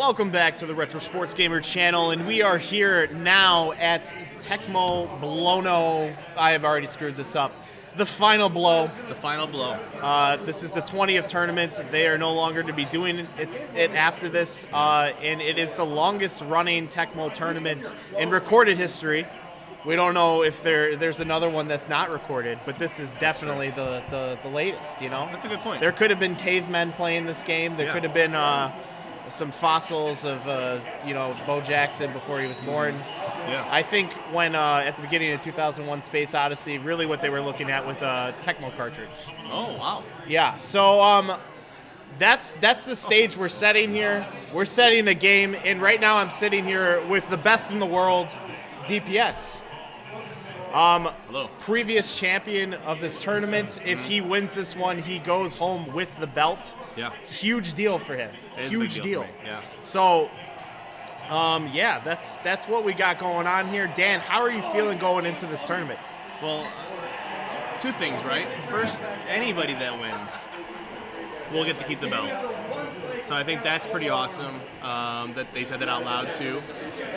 Welcome back to the Retro Sports Gamer channel, and we are here now at Tecmo Blono. I have already screwed this up. The Final Blow. The Final Blow. This is the 20th tournament. They are no longer to be doing it after this, and it is the longest-running Tecmo tournament in recorded history. We don't know if there's another one that's not recorded, but this is definitely the latest, you know? That's a good point. There could have been cavemen playing this game. There could have been some fossils of, Bo Jackson before he was born. Yeah. I think when, at the beginning of 2001 Space Odyssey, really what they were looking at was a Tecmo cartridge. Oh, wow. Yeah, so that's the stage we're setting here. We're setting a game, and right now I'm sitting here with the best in the world, DPS. Hello. Previous champion of this tournament. If he wins this one, he goes home with the belt. Yeah. Huge deal for him. It is a Huge big deal. for me, yeah. So, that's what we got going on here. Dan, how are you feeling going into this tournament? Well, two things, right? First, anybody that wins will get to keep the belt. So I think that's pretty awesome that they said that out loud, too.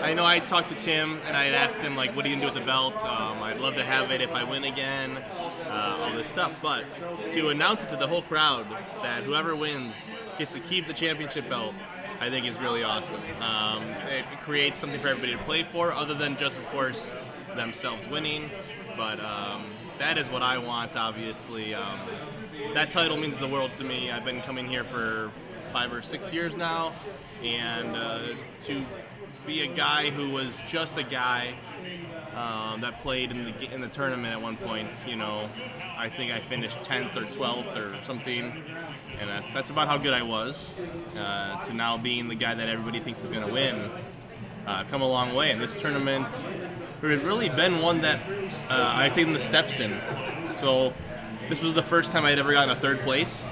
I know I talked to Tim, and I had asked him, like, what are you going to do with the belt? I'd love to have it if I win again, all this stuff. But to announce it to the whole crowd that whoever wins gets to keep the championship belt, I think is really awesome. It creates something for everybody to play for, other than just, of course, themselves winning. But that is what I want, obviously. That title means the world to me. I've been coming here for 5 or 6 years now, and to be a guy who was just a guy that played in the tournament at one point, I think I finished 10th or 12th or something, and that's about how good I was. To now being the guy that everybody thinks is going to win, come a long way. And this tournament has really been one that I've taken the steps in. So this was the first time I'd ever gotten a third place.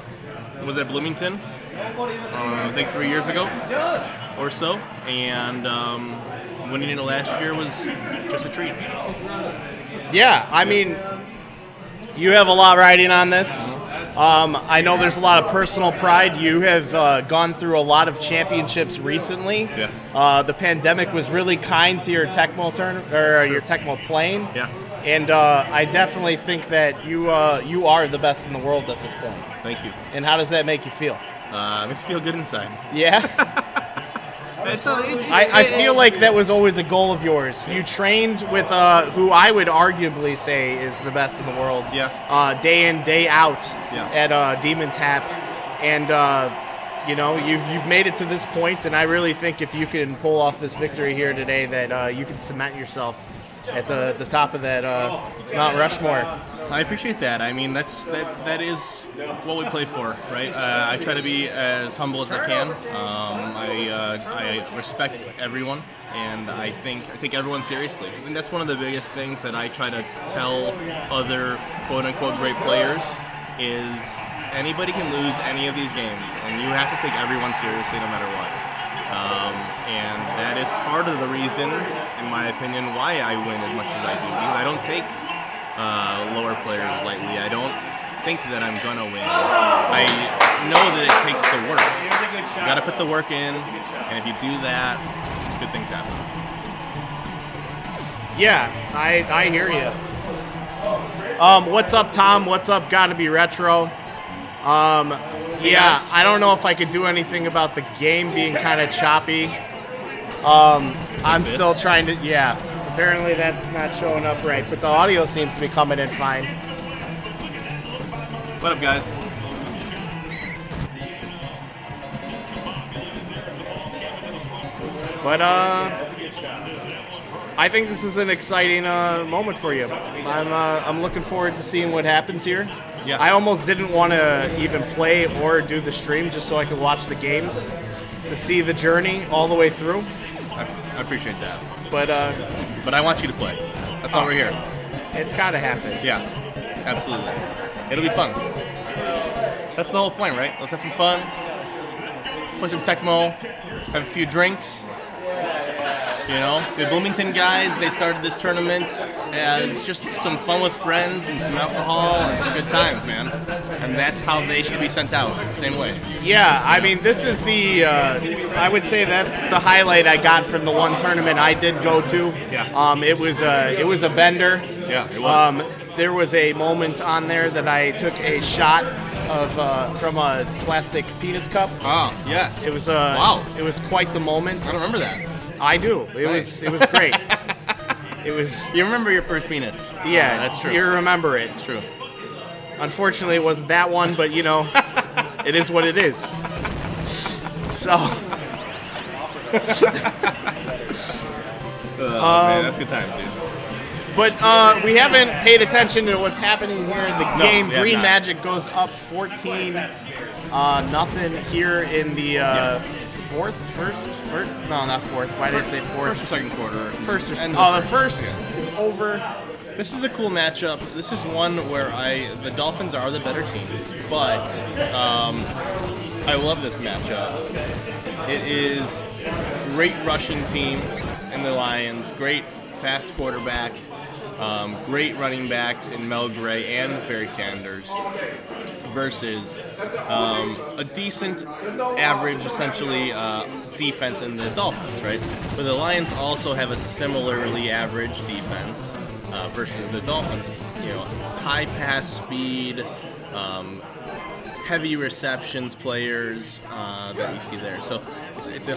It was at Bloomington, I think 3 years ago or so, and winning it last year was just a treat. Yeah, I mean, you have a lot riding on this. I know there's a lot of personal pride. You have gone through a lot of championships recently. Yeah. The pandemic was really kind to your Tecmo your Tecmo playing. Yeah. And I definitely think that you are the best in the world at this point. Thank you. And how does that make you feel? It makes me feel good inside. Yeah? I feel like that was always a goal of yours. You trained with who I would arguably say is the best in the world. Yeah. Day in, day out Yeah. at Demon Tap. And, you've made it to this point, and I really think if you can pull off this victory here today that you can cement yourself at the top of that Mount Rushmore. I appreciate that. I mean, that is what we play for, right? I try to be as humble as I can. I respect everyone, and I take everyone seriously. I think that's one of the biggest things that I try to tell other quote-unquote great players is anybody can lose any of these games, and you have to take everyone seriously no matter what. And that is part of the reason, in my opinion, why I win as much as I do. Because I don't take lower players lightly. I don't think that I'm gonna win. I know that it takes the work. You gotta put the work in, and if you do that, good things happen. Yeah, I hear you. What's up, Tom? What's up, Gotta Be Retro? Yeah, I don't know if I could do anything about the game being kind of choppy. I'm still trying to, yeah. Apparently that's not showing up right, but the audio seems to be coming in fine. What up, guys? But I think this is an exciting moment for you. I'm looking forward to seeing what happens here. Yeah. I almost didn't want to even play or do the stream just so I could watch the games to see the journey all the way through. I appreciate that. But I want you to play. That's why we're here. It's got to happen. Yeah, absolutely. It'll be fun. That's the whole point, right? Let's have some fun. Play some Tecmo. Have a few drinks. You know, the Bloomington guys, they started this tournament as just some fun with friends and some alcohol and some good times, man. And that's how they should be sent out, same way. Yeah, I mean, this is the, I would say that's the highlight I got from the one tournament I did go to. Yeah. It was a bender. Yeah, it was. There was a moment on there that I took a shot of from a plastic penis cup. Oh, yes. It was wow. It was quite the moment. I don't remember that. I do. It was great. It was. You remember your first penis? Yeah, that's true. You remember it. It's true. Unfortunately, it wasn't that one, but you know, it is what it is. So. Man, that's good times, dude. But we haven't paid attention to what's happening here in the game. Green Magic goes up 14 nothing here in the first? No, not fourth. Why did I say fourth? First or second quarter. The first is over. This is a cool matchup. This is one where the Dolphins are the better team, but I love this matchup. It is great rushing team in the Lions, great fast quarterback, great running backs in Mel Gray and Barry Sanders, versus a decent, average, essentially, defense in the Dolphins, right? But the Lions also have a similarly average defense versus the Dolphins. You know, high pass speed, heavy receptions players that you see there. So it's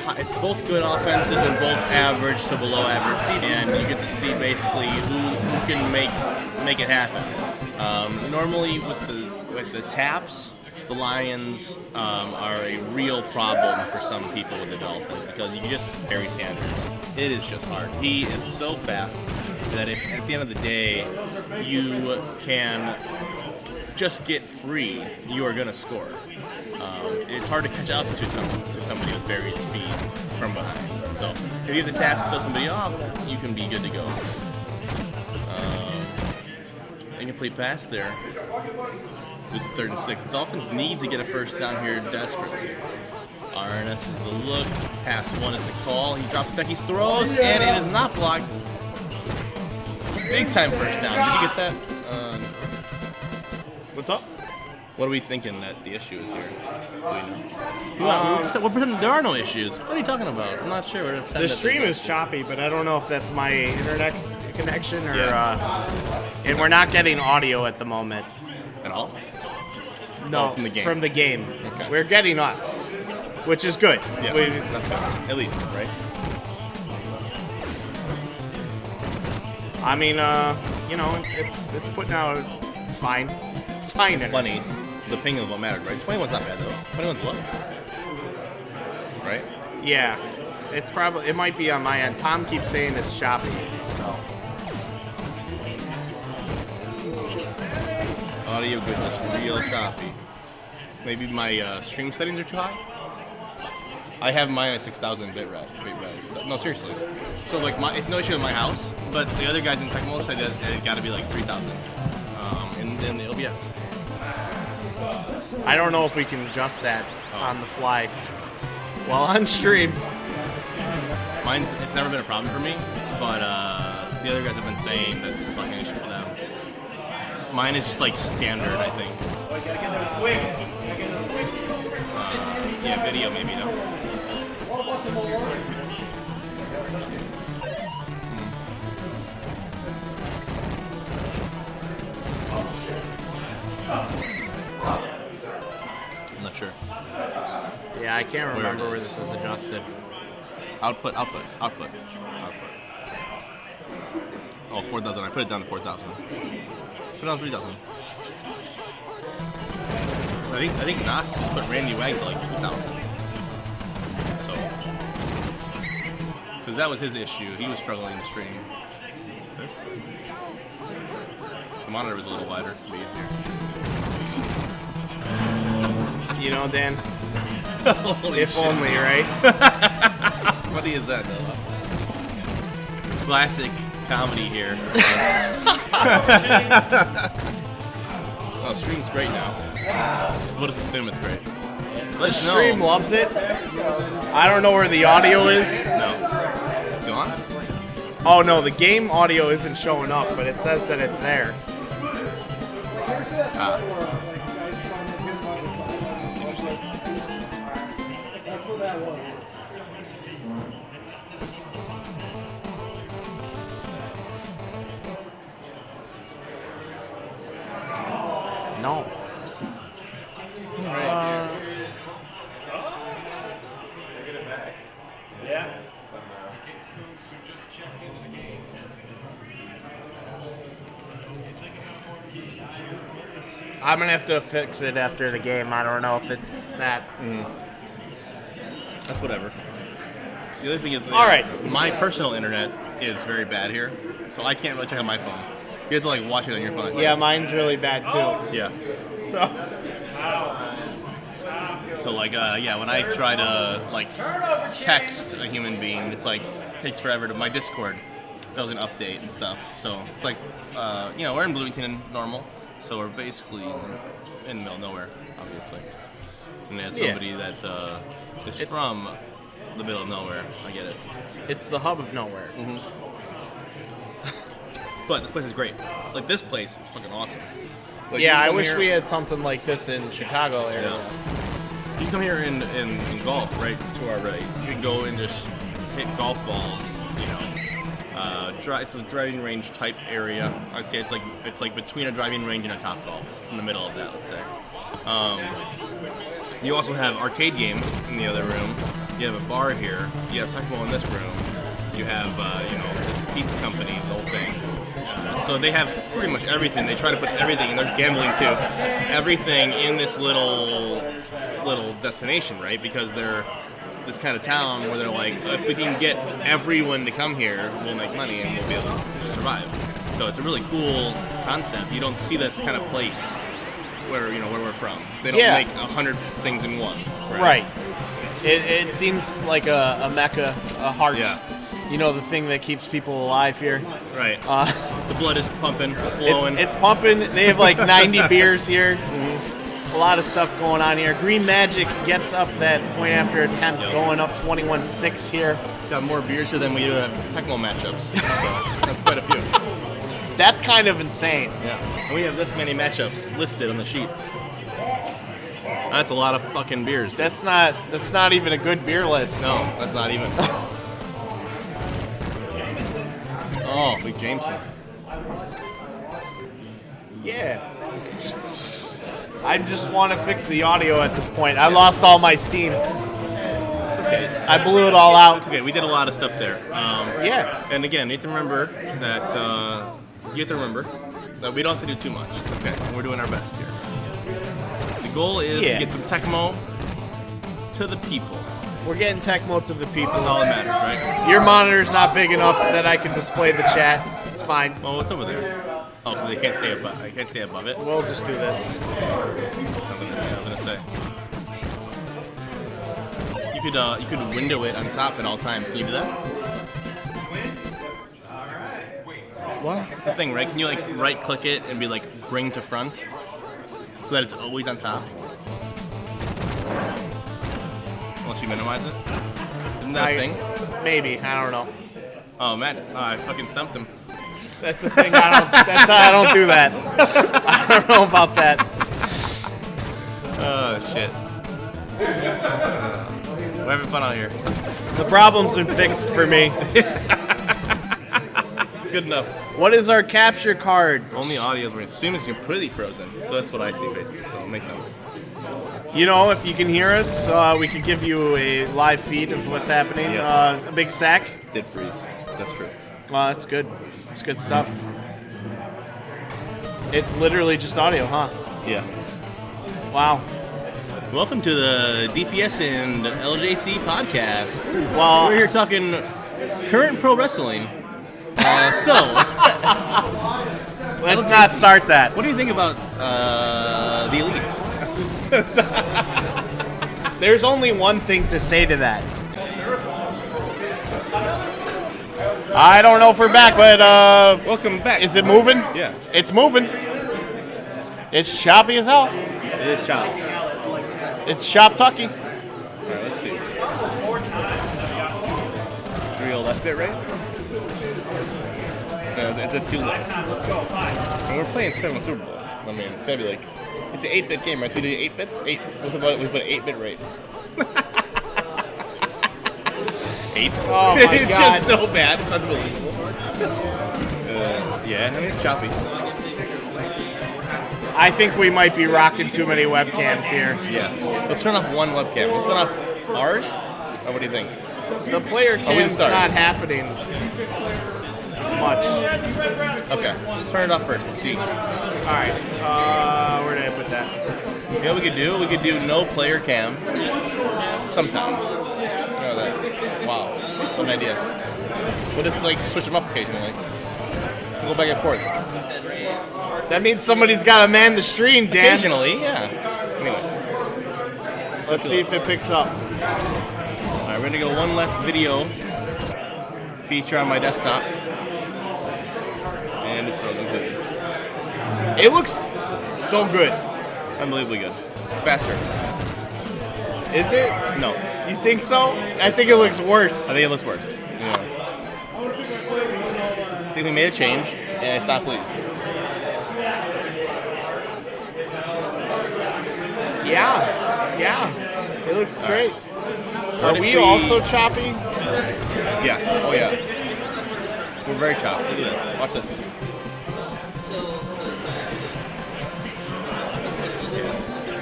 both good offenses and both average to below average defense, and you get to see basically who can make it happen. Normally with the taps, the Lions are a real problem for some people with the Dolphins because you just Barry Sanders. It is just hard. He is so fast that if at the end of the day you can just get free, you are going to score. It's hard to catch up to somebody with Barry's speed from behind. So if you have the taps to throw somebody off, you can be good to go. Incomplete pass there. With 3rd and 6. The Dolphins need to get a first down here desperately. RNS is the look. Pass 1 is the call. He drops back. He throws, and it is not blocked. Big time first down. Did you get that? What's up? What are we thinking that the issue is here? Do we know? We're pretending there are no issues. What are you talking about? I'm not sure. The stream is choppy, but I don't know if that's my internet connection or. And we're not getting audio at the moment. At all? No, from the game. From the game. Okay. We're getting us, which is good. Yeah, that's good. At least, right? I mean, you know, it's putting out fine. Plenty. The ping is what mattered, right? 21's not bad though. 21's low. Right? Yeah. It might be on my end. Tom keeps saying it's choppy. So. Audio goodness, real choppy. Maybe my stream settings are too high? I have mine at 6,000 bit rate. No, seriously. So like, it's no issue in my house, but the other guys in Tecmo say that it got to be like 3,000 in the OBS. I don't know if we can adjust that on the fly while on stream. It's never been a problem for me, but the other guys have been saying that it's like an issue for them. Mine is just like standard, I think. Yeah, video maybe though. I'm not sure. Yeah, I can't remember where this is adjusted. Output. Oh, 4,000. I put it down to 4,000. Put it down to 3,000. I think Nas just put Randy Wags at like 2,000. So, because that was his issue. He was struggling to stream. This. The monitor was a little wider. It'd be easier. You know, Dan. Holy if shit. only, right? Funny is that though? Classic comedy here. So stream's great now. We'll just assume it's great. The stream loves it. I don't know where the audio is. No. It's on? on? Oh no, the game audio isn't showing up, but it says that it's there. No. I'm gonna have to fix it after the game. I don't know if it's that. That's whatever. The other thing is, All right. my personal internet is very bad here, so I can't really check on my phone. You have to like watch it on your phone. Yeah, mine's really bad too. Yeah. So So like, when I try to like text a human being, it's like takes forever to my Discord doesn't update and stuff. So it's like, we're in Bloomington normal, so we're basically in the middle of nowhere, obviously. And as somebody that is from the middle of nowhere, I get it. it's the hub of nowhere. But this place is great. Like this place is fucking awesome. Like, Yeah, you I come wish here- we had something like this in Chicago area. Yeah. You come here in golf, right? To our right. You can go and just hit golf balls. It's a driving range type area. I'd say it's like between a driving range and a top golf. It's in the middle of that, let's say. You also have arcade games in the other room. You have a bar here. You have Tecmo in this room. You have this pizza company, the whole thing. So they have pretty much everything. They try to put everything, and they're gambling too. Everything in this little destination, right? Because they're this kind of town where they're like, if we can get everyone to come here, we'll make money and we'll be able to survive. So it's a really cool concept. You don't see this kind of place where we're from. They don't make 100 things in one. Right. It seems like a mecca, a heart. Yeah. The thing that keeps people alive here. Right. The blood is pumping, it's flowing. It's pumping. They have like 90 beers here. A lot of stuff going on here. Green Magic gets up that point after attempt, going up 21-6 here. Got more beers here than we do have Tecmo matchups. So that's quite a few. That's kind of insane. Yeah. And we have this many matchups listed on the sheet. That's a lot of fucking beers. That's not even a good beer list. No, that's not even. Oh, Lee Jameson. Yeah. I just want to fix the audio at this point. I lost all my steam. Okay. I blew it all out. It's okay. We did a lot of stuff there. Yeah. And again, you have to remember that we don't have to do too much. It's okay. We're doing our best here. The goal is to get some Tecmo to the people. We're getting Tecmo to the people. That's all that matters, right? Your monitor's not big enough that I can display the chat. It's fine. Well, what's over there? Oh, so they can't stay above. I can't stay above it. We'll just do this. I was gonna say. You could window it on top at all times. Can you do that? What? It's a thing, right? Can you like right click it and be like bring to front so that it's always on top? Unless you minimize it. Isn't that a thing? Maybe. I don't know. Oh man, I fucking stumped him. That's the thing. I don't do that. I don't know about that. Oh shit. We're having fun out here. The problem's been fixed for me. It's good enough. What is our capture card? Only audio is we're assuming it's completely frozen, so that's what I see basically. So it makes sense. If you can hear us, we could give you a live feed of what's happening. Yeah. A big sack. Did freeze. That's true. Well, that's good. It's good stuff. It's literally just audio, huh? Yeah. Wow. Welcome to the DPS and LJC podcast. Well, We're here talking current pro wrestling. So, let's not start that. what do you think about the Elite? There's only one thing to say to that. I don't know if we're back, but Welcome back. is it moving? Yeah. It's moving. It's choppy as hell. It is chopped. It's shop tucky. Alright, let's see. Real less bit rate? No, it's too low. And we're playing 7 Super Bowl. I mean, it's gotta be like, it's an 8-bit game, right? So we do 8 bits? What's about we put an 8-bit rate? 8? Oh my It's God. just so bad. It's unbelievable. Yeah, I mean, it's choppy. I think we might be rocking too many webcams here. Yeah. Let's turn off one webcam. Let's turn off ours? Or what do you think? The player we the cam's stars? not happening much. Okay. Turn it off first. Let's see. All right. Where did I put that? You know what we could do? We could do no player cam sometimes. You know that. Wow. What an idea. We'll just like switch them up occasionally. We'll go back and forth. That means somebody's got to man the stream, Dan. Occasionally, yeah. Anyway. Let's see if it picks up. Alright, we're gonna go one less video feature on my desktop. And it's frozen good. It looks so good. Unbelievably good. It's faster. Is it? No. You think so? I think it looks worse. I think it looks worse. Yeah. I think we made a change, and it's not pleased. Yeah. It looks great. Are What if we also choppy? Yeah. Oh, yeah. We're very chopped. Look at this. Watch this.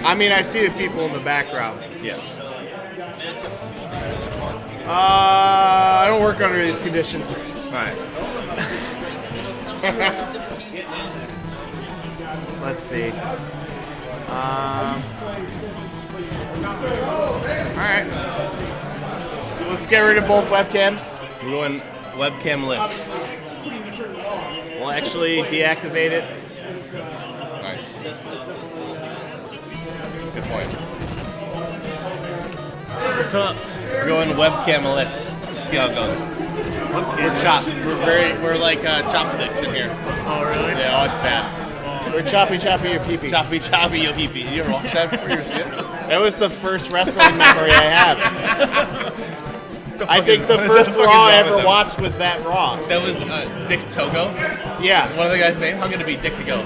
I mean, I see the people in the background. Yeah. I don't work under these conditions. Alright. Let's see. Alright. So let's get rid of both webcams. We're going webcam list. We'll actually deactivate it. Nice. Good point. What's up? We're going webcam list. See how it goes. We're chopped. We're like chopsticks in here. Oh, really? Yeah, oh, it's bad. We're choppy your pee-pee. Choppy, yo pee. You ever watch that before? You ever see it? That was the first wrestling memory I have. I think the first Raw I ever watched was that Raw. That was Dick Togo. Yeah. One of the guys' name. How could it be Dick to go?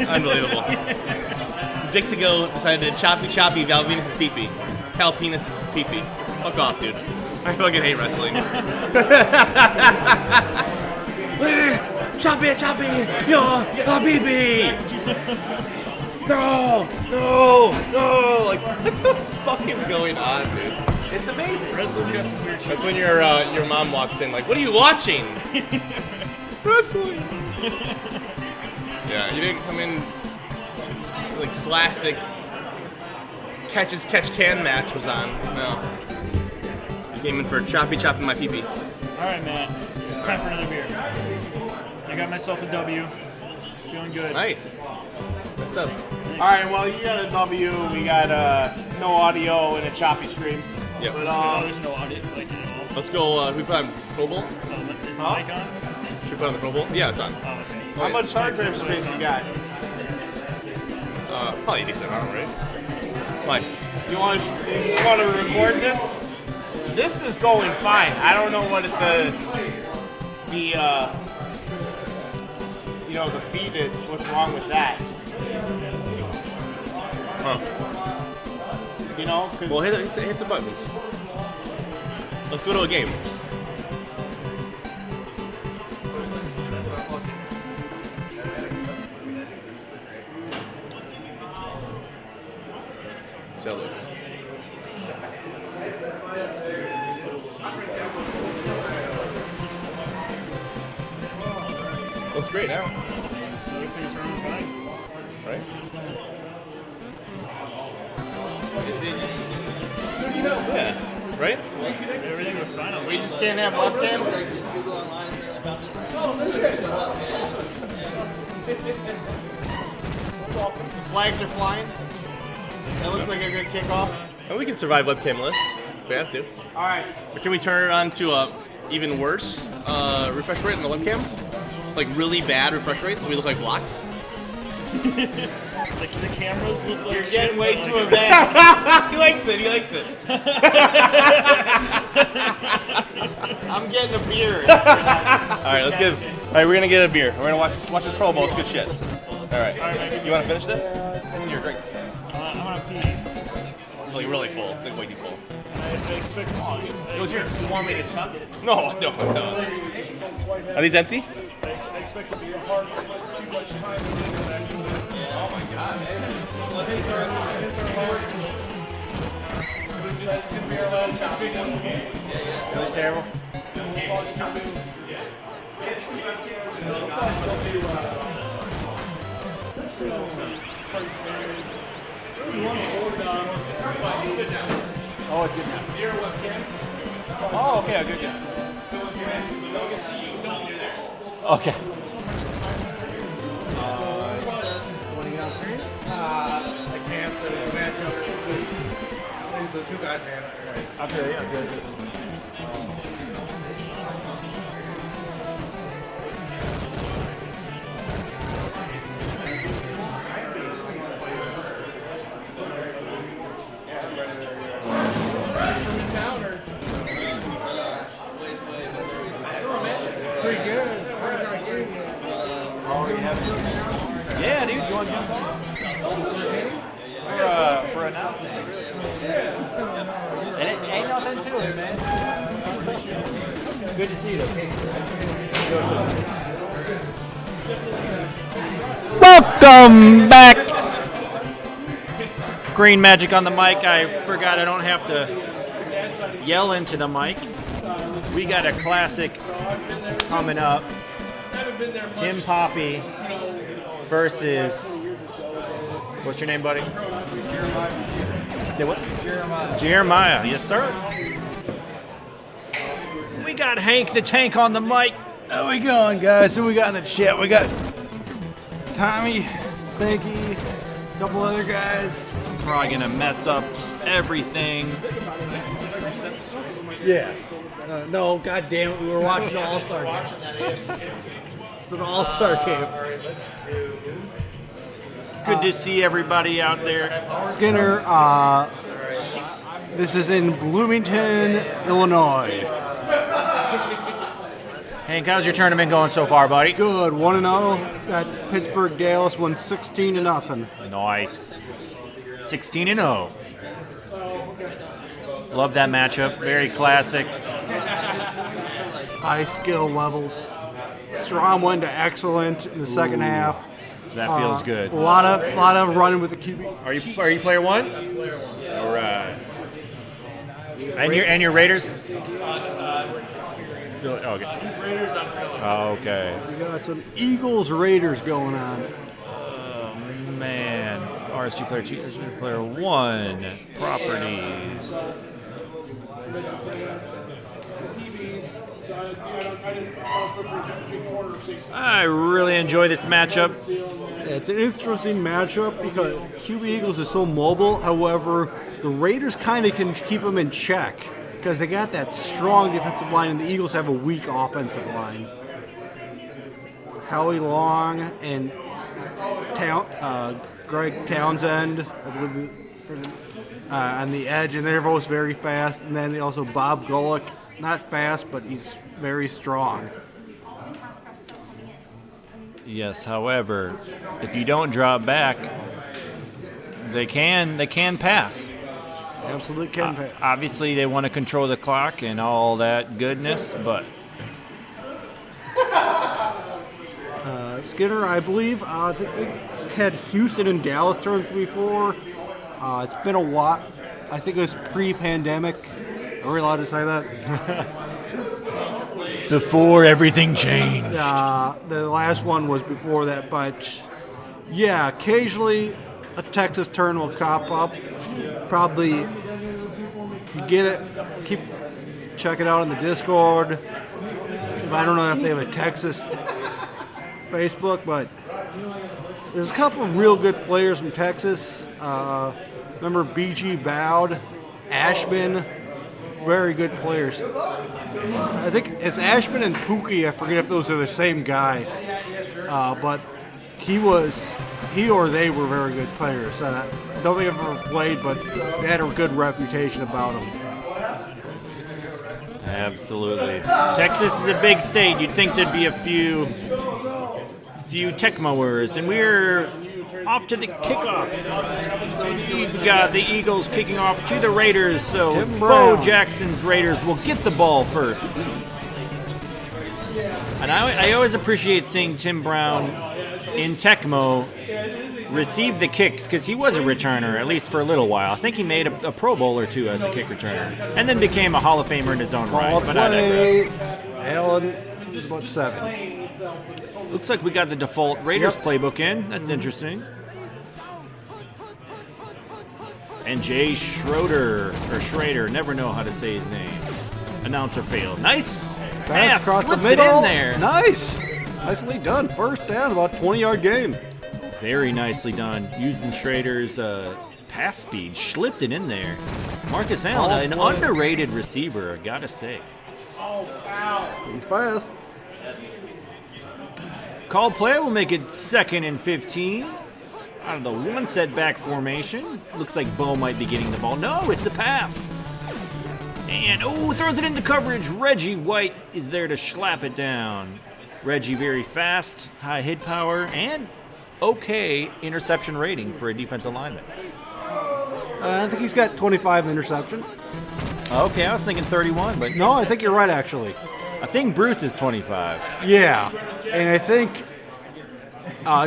Unbelievable. Dick to go decided to choppy Val Venus' pee-pee. Cal Penis' pee-pee. Fuck off, dude. I fucking hate wrestling. Choppy, yo, pee-pee. No. Like, what the fuck is going on, dude? It's amazing. Wrestling's got some weird shit. That's when your mom walks in, like, what are you watching? Wrestling. Yeah, you didn't come in like classic catch-can match was on. No. You came in for choppy my pee-pee. Alright, man. It's time for another beer. I got myself a W. Feeling good. Nice. Good stuff. Alright, well, you got a W. We got no audio and a choppy stream. Yep. But, There's no audit like at all. Let's go. Should we put on Pro Bowl? Is the mic on? Should we put on the Pro Bowl? Yeah, it's on. Oh, okay. how much hard drive space you got? Probably a decent amount, right? Fine. You just want to record this? This is going fine. I don't know what the feed is. What's wrong with that? Huh. You know? 'Cause Well, hit some buttons. Let's go to a game. See how it looks. Looks great now, Looks like it's running fine. right? Yeah, right? Everything looks fine on we just can't have webcams. Flags are flying. That looks like a good kickoff. And we can survive webcam lists if we have to. All right. Or can we turn it on to a even worse refresh rate on the webcams? Like really bad refresh rates so we look like blocks? The cameras look like You're shit, getting way but, too like, advanced. He likes it. I'm getting getting a beer. All right, let's get. All right, we're gonna get a beer. We're gonna watch this Pro Bowl. It's good shit. All right. You want to finish this? This is your drink. I'm gonna pee. It's like really full. It's like way too full. I expect to see It was yours. You want me to chug it? No. Are these empty? I expect to be a part too much time. Oh my god. That was terrible. Oh, it's good now. Oh, okay, good. Okay. The two guys have it. Okay. Pretty good. Yeah, dude, you want to jump on? For an announcement. And it ain't nothing to it, man. Good to see you. Welcome back. Green Magic on the mic. I forgot I don't have to yell into the mic. We got a classic coming up. Tim Poppy versus, what's your name, buddy? Say what? Jeremiah. Yes, sir. We got Hank the Tank on the mic. How we going, guys? Who we got in the chat? We got Tommy, Stinky, a couple other guys. Probably gonna mess up everything. Yeah. No, god damn it, we were watching the All-Star game. It's an All-Star game. Good to see everybody out there. Skinner, this is in Bloomington, Illinois. Hank, how's your tournament going so far, buddy? Good, 1-0. Got Pittsburgh Dallas won 16-0. Nice. 16-0. Love that matchup. Very classic. High skill level. Strom went to excellent in the second half. That feels good. A lot of running with the QB. Are you player one? All right. And your Raiders? Okay. Okay. We got some Eagles Raiders going on. Oh man. RSG player one. Properties. I really enjoy this matchup. It's an interesting matchup because QB Eagles is so mobile. However, the Raiders kind of can keep them in check because they got that strong defensive line, and the Eagles have a weak offensive line. Howie Long and Greg Townsend, I believe, on the edge, and they're both very fast. And then also Bob Golick, not fast, but he's very strong. Yes, however, if you don't drop back, they can pass. Absolutely can pass. Obviously, they want to control the clock and all that goodness, but Skinner, I believe, they had Houston and Dallas turns before. It's been a while. I think it was pre-pandemic. Are we allowed to say that? before everything changed. The last one was before that, but yeah, occasionally a Texas turn will pop up. Probably you get it, check it out in the Discord. I don't know if they have a Texas Facebook, but there's a couple of real good players from Texas. Remember BG Bowd, Ashman, very good players. I think it's Ashman and Pookie. I forget if those are the same guy, but he or they were very good players. I don't think I've ever played, but they had a good reputation about them. Absolutely. Texas is a big state. You'd think there'd be a few Tecmoers, and we're off to the kickoff. We've got the Eagles kicking off to the Raiders, so Tim Bo Brown. Jackson's Raiders will get the ball first. And I always appreciate seeing Tim Brown in Tecmo receive the kicks, because he was a returner, at least for a little while. I think he made a Pro Bowl or two as a kick returner, and then became a Hall of Famer in his own right. Ball But I digress. play. Allen is about 7. Looks like we got the default Raiders Yep. playbook in. That's interesting. And Jay Schrader, never know how to say his name. Announcer failed. Nice pass, Across the slipped middle. it in there. Nice. Nicely done. First down, about 20-yard game. Very nicely done. Using Schrader's pass speed, slipped it in there. Marcus Allen, an underrated receiver, I gotta say. He's fast. Call play will make it 2nd and 15. Out of the one setback formation. Looks like Bo might be getting the ball. No, it's a pass. And, throws it into coverage. Reggie White is there to slap it down. Reggie very fast, high hit power, and okay interception rating for a defensive lineman. I think he's got 25 interception. Okay, I was thinking 31, but No, I think you're right, actually. I think Bruce is 25. Yeah, and I think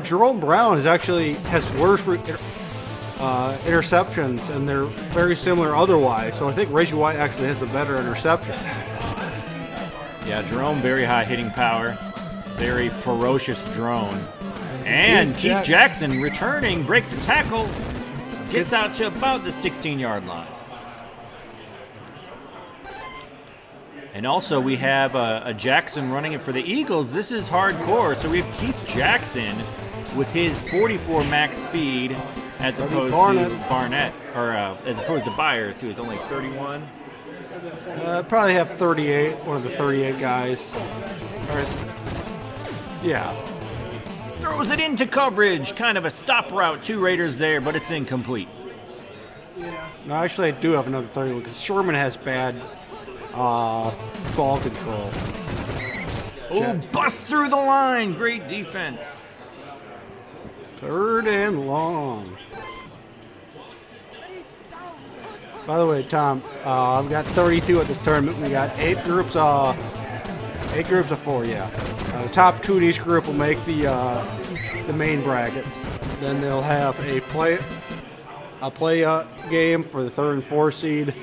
Jerome Brown has worse interceptions, and they're very similar otherwise. So I think Reggie White actually has the better interceptions. Yeah, Jerome, very high hitting power. Very ferocious drone. And Keith Jackson returning, breaks a tackle, gets out to about the 16-yard line. And also we have a Jackson running it for the Eagles. This is hardcore. So we have Keith Jackson with his 44 max speed as opposed to Barnett, or as opposed to Byers, who is only 31. Probably have 38, one of the 38 guys. Yeah. Throws it into coverage. Kind of a stop route, 2 Raiders there, but it's incomplete. No, actually, I do have another 31 because Sherman has bad ball control. Bust through the line. Great defense. 3rd and long. By the way, Tom, I've got 32 at this tournament. We got 8 groups of 4. Yeah, the top 2 in each group will make the main bracket. Then they'll have a play game for the 3rd and 4th seed.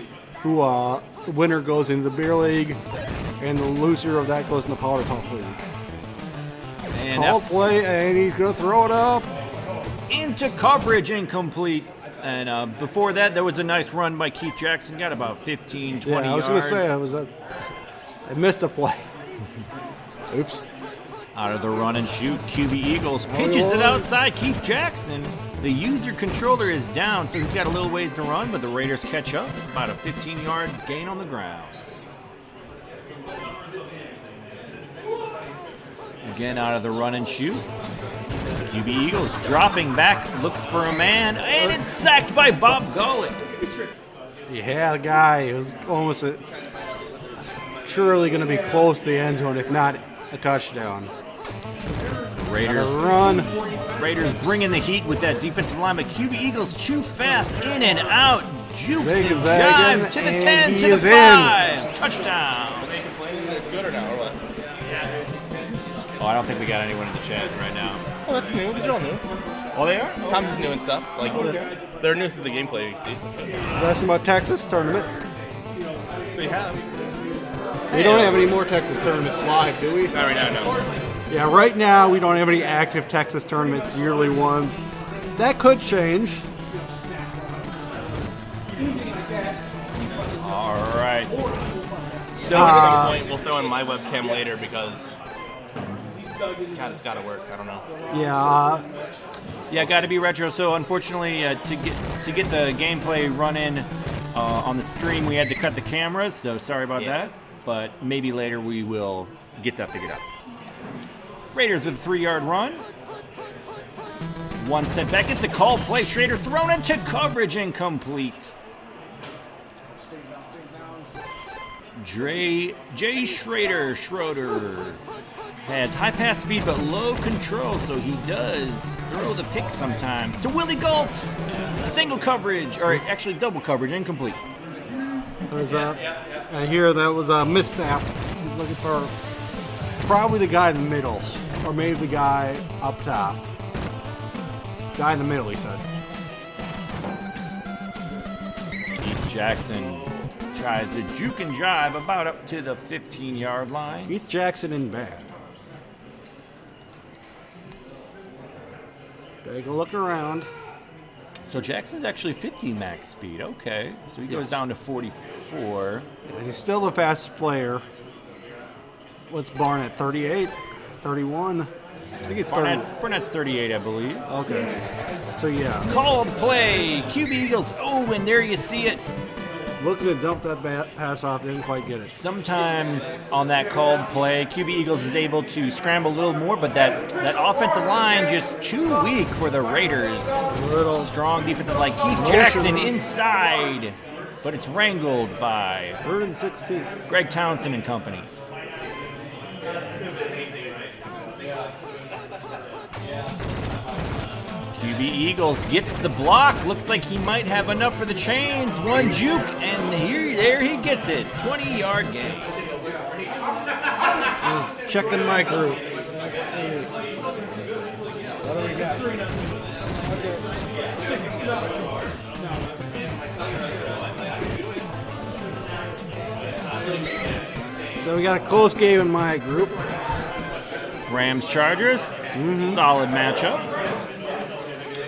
Who the winner goes into the beer league, and the loser of that goes in the powder puff league. And Call play, and he's gonna throw it up. Into coverage, incomplete. And before that, there was a nice run by Keith Jackson. Got about 15, 20 yards. Yeah, I was going to say, I missed a play. Oops. Out of the run and shoot, QB Eagles pitches it outside. Keith Jackson, the user controller is down, so he's got a little ways to run, but the Raiders catch up. About a 15-yard gain on the ground. Again, out of the run and shoot. QB Eagles dropping back, looks for a man, and it's sacked by Bob Golick. He had a guy who was almost surely going to be close to the end zone, if not a touchdown. Raiders run. Raiders bringing the heat with that defensive line, but QB Eagles too fast, in and out, jukes and jive to the 10, to the 5, touchdown. Are they complaining that it's good or not, or what? Oh, I don't think we got anyone in the chat right now. Oh, that's new. These are all new. Oh, they are? Tom's just new and stuff. Like, they're new to the gameplay, you see. That's it. That's about Texas tournament. They have. We don't have any more Texas tournaments live, do we? Not right now, no. Yeah, right now we don't have any active Texas tournaments, yearly ones. That could change. All right. So at some point, we'll throw in my webcam later because, God, it's got to work. I don't know. Yeah, got to be retro. So unfortunately, to get the gameplay running on the stream, we had to cut the cameras. So sorry about that. But maybe later we will get that figured out. Raiders with a 3-yard run. One setback. It's a call play. Schrader thrown into coverage, incomplete. Jay Schroeder has high pass speed but low control, so he does throw the pick sometimes. To Willie Galt, single coverage, or actually double coverage, incomplete. I hear that was a misstep. He's looking for probably the guy in the middle, or maybe the guy up top. Guy in the middle, he says. Keith Jackson tries to juke and jive about up to the 15-yard line. Keith Jackson in bad. Take a look around. So Jackson's actually 50 max speed. Okay, so he goes Yes. down to 44. Yeah, he's still the fastest player. What's Barnett, 38? 31? I think it's 30. Burnett's 38, I believe. Okay. So, yeah. Called play. QB Eagles. Oh, and there you see it. Looking to dump that pass off, didn't quite get it. Sometimes on that called play, QB Eagles is able to scramble a little more, but that offensive line just too weak for the Raiders. Little Strong defensive line. Keith Jackson inside, but it's wrangled by 3rd and 16. Greg Townsend and company. QB Eagles gets the block. Looks like he might have enough for the chains. One juke, and there he gets it. 20-yard gain. Checking my group. Let's see. What do we got? So we got a close game in my group. Rams Chargers. Solid matchup.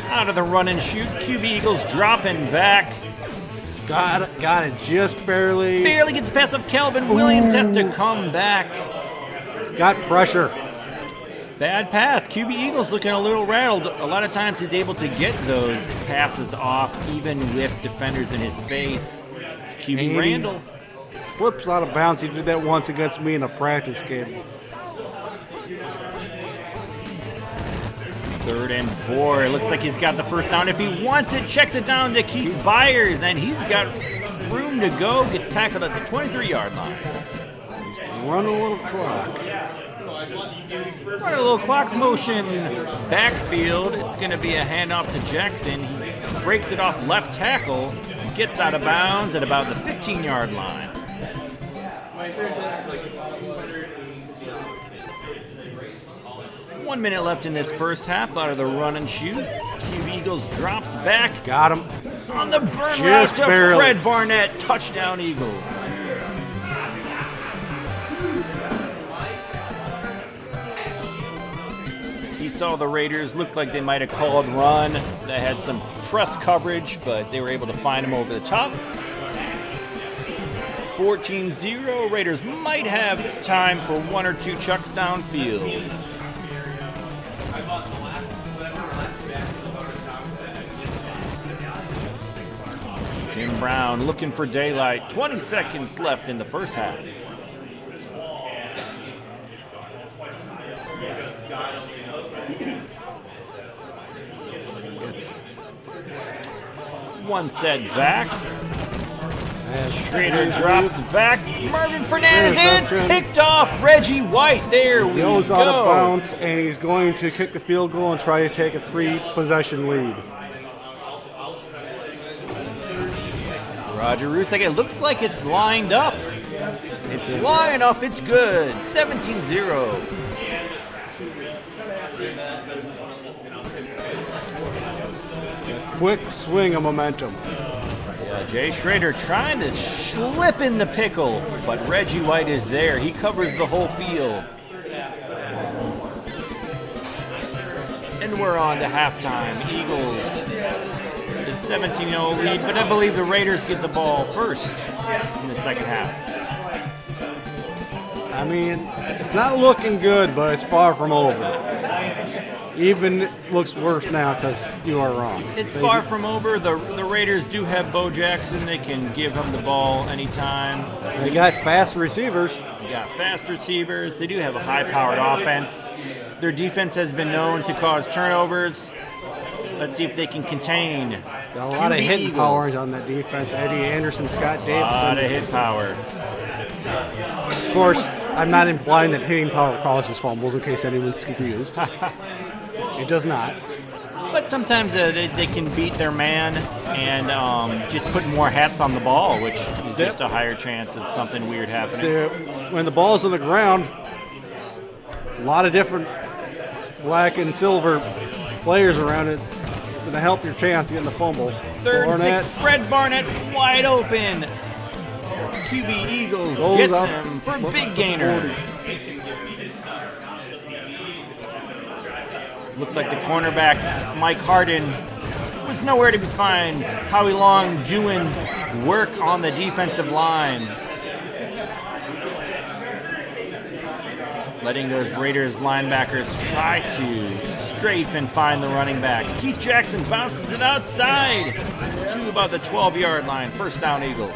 Out of the run and shoot. QB Eagles dropping back. Got it just barely. Barely gets past of Calvin Williams. Has to come back. Got pressure. Bad pass. QB Eagles looking a little rattled. A lot of times he's able to get those passes off even with defenders in his face. QB Randall. Flips out of bounds. He did that once against me in a practice game. 3rd and 4. It looks like he's got the first down. If he wants it, checks it down to Keith Byers, and he's got room to go. Gets tackled at the 23-yard line. Run a little clock. Run a little clock motion. Backfield. It's going to be a handoff to Jackson. He breaks it off left tackle. Gets out of bounds at about the 15-yard line. One minute left in this first half out of the run and shoot. QB Eagles drops back. Got him. On the burn route Just to barely. Fred Barnett. Touchdown Eagles. He saw the Raiders. Looked like they might have called run. They had some press coverage, but they were able to find him over the top. 14-0. Raiders might have time for one or two chucks downfield. Jim Brown looking for daylight. 20 seconds left in the first half. One set back. Schrader drops back. Marvin Fernandez in. Interception. Picked off. Reggie White. There we Goes out of go. bounds, and he's going to kick the field goal and try to take a 3-possession lead. Roger Rusek, it looks like it's lined up. It's lined up, it's good. 17-0. Quick swing of momentum. Jay Schrader trying to slip in the pickle, but Reggie White is there. He covers the whole field. And we're on to halftime. Eagles is 17-0 lead, but I believe the Raiders get the ball first in the second half. I mean, it's not looking good, but it's far from over. Even looks worse now because you are wrong. It's far from over. The Raiders do have Bo Jackson. They can give him the ball anytime. They got fast receivers. They got fast receivers. They do have a high-powered offense. Their defense has been known to cause turnovers. Let's see if they can contain. Got a lot of QB hitting Eagles. powers on that defense. Eddie Anderson, Scott A lot of Davidson. hit power. Of course, I'm not implying that hitting power causes fumbles, in case anyone's confused. It does not. But sometimes they can beat their man and just put more hats on the ball, which is just a higher chance of something weird happening. When the ball's on the ground, a lot of different black and silver players around it going to help your chance of getting the fumble. Third and 6, Fred Barnett wide open. QB Eagles gets him for a big gainer. Looked like the cornerback, Mike Harden, was nowhere to be found. Howie Long doing work on the defensive line. Letting those Raiders linebackers try to strafe and find the running back. Keith Jackson bounces it outside to about the 12-yard line. First down, Eagles.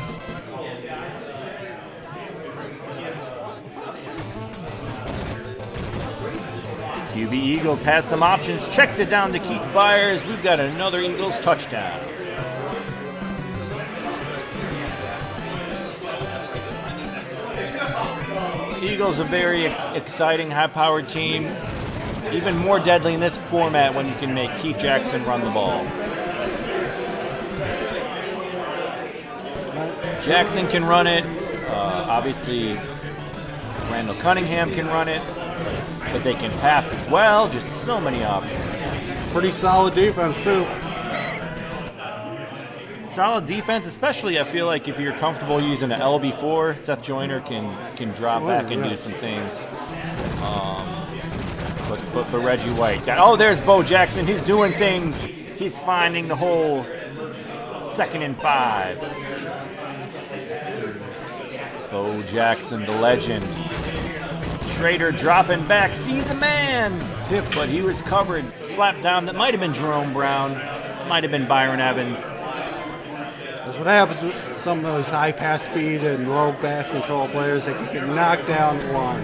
QB Eagles has some options, checks it down to Keith Byers. We've got another Eagles touchdown. Eagles a very exciting, high-powered team. Even more deadly in this format when you can make Keith Jackson run the ball. Jackson can run it. Obviously, Randall Cunningham can run it. But they can pass as well. Just so many options. Pretty solid defense, too. Solid defense, especially I feel like if you're comfortable using an LB4, Seth Joyner can drop back and do some things. But Reggie White. There's Bo Jackson. He's doing things. He's finding the hole. 2nd and 5. Bo Jackson, the legend. Schrader dropping back, sees a man, but he was covered, slapped down. That might have been Jerome Brown, might have been Byron Evans. That's what happens with some of those high pass speed and low pass control players. They can get knocked down the line.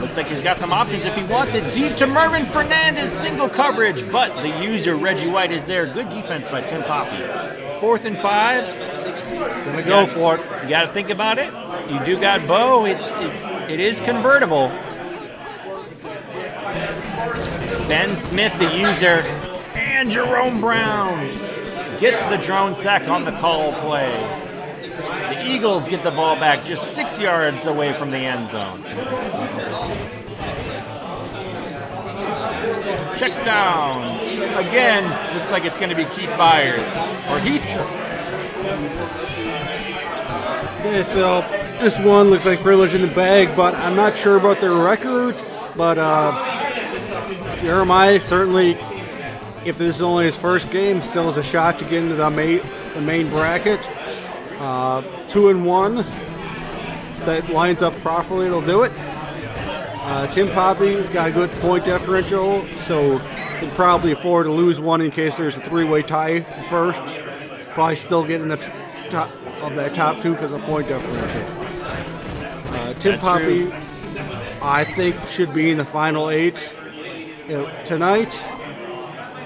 Looks like he's got some options if he wants it. Deep to Mervin Fernandez, single coverage, but the user, Reggie White, is there. Good defense by Tim Poppy. 4th and 5. Gonna go for it. You got to think about it. You do got Bo. It is convertible. Ben Smith, the user, and Jerome Brown gets the drone sack on the call play. The Eagles get the ball back just 6 yards away from the end zone. Checks down. Again, looks like it's going to be Keith Byers. Or Heath. Okay, so this one looks like pretty much in the bag, but I'm not sure about their records. But Jeremiah certainly, if this is only his first game, still has a shot to get into the main bracket. 2-1. That lines up properly, it'll do it. Tim Poppy's got a good point differential, so can probably afford to lose one in case there's a 3-way tie first. Probably still getting the top of that top 2 because of point differential. Tim Poppy, I think, should be in the final 8 tonight.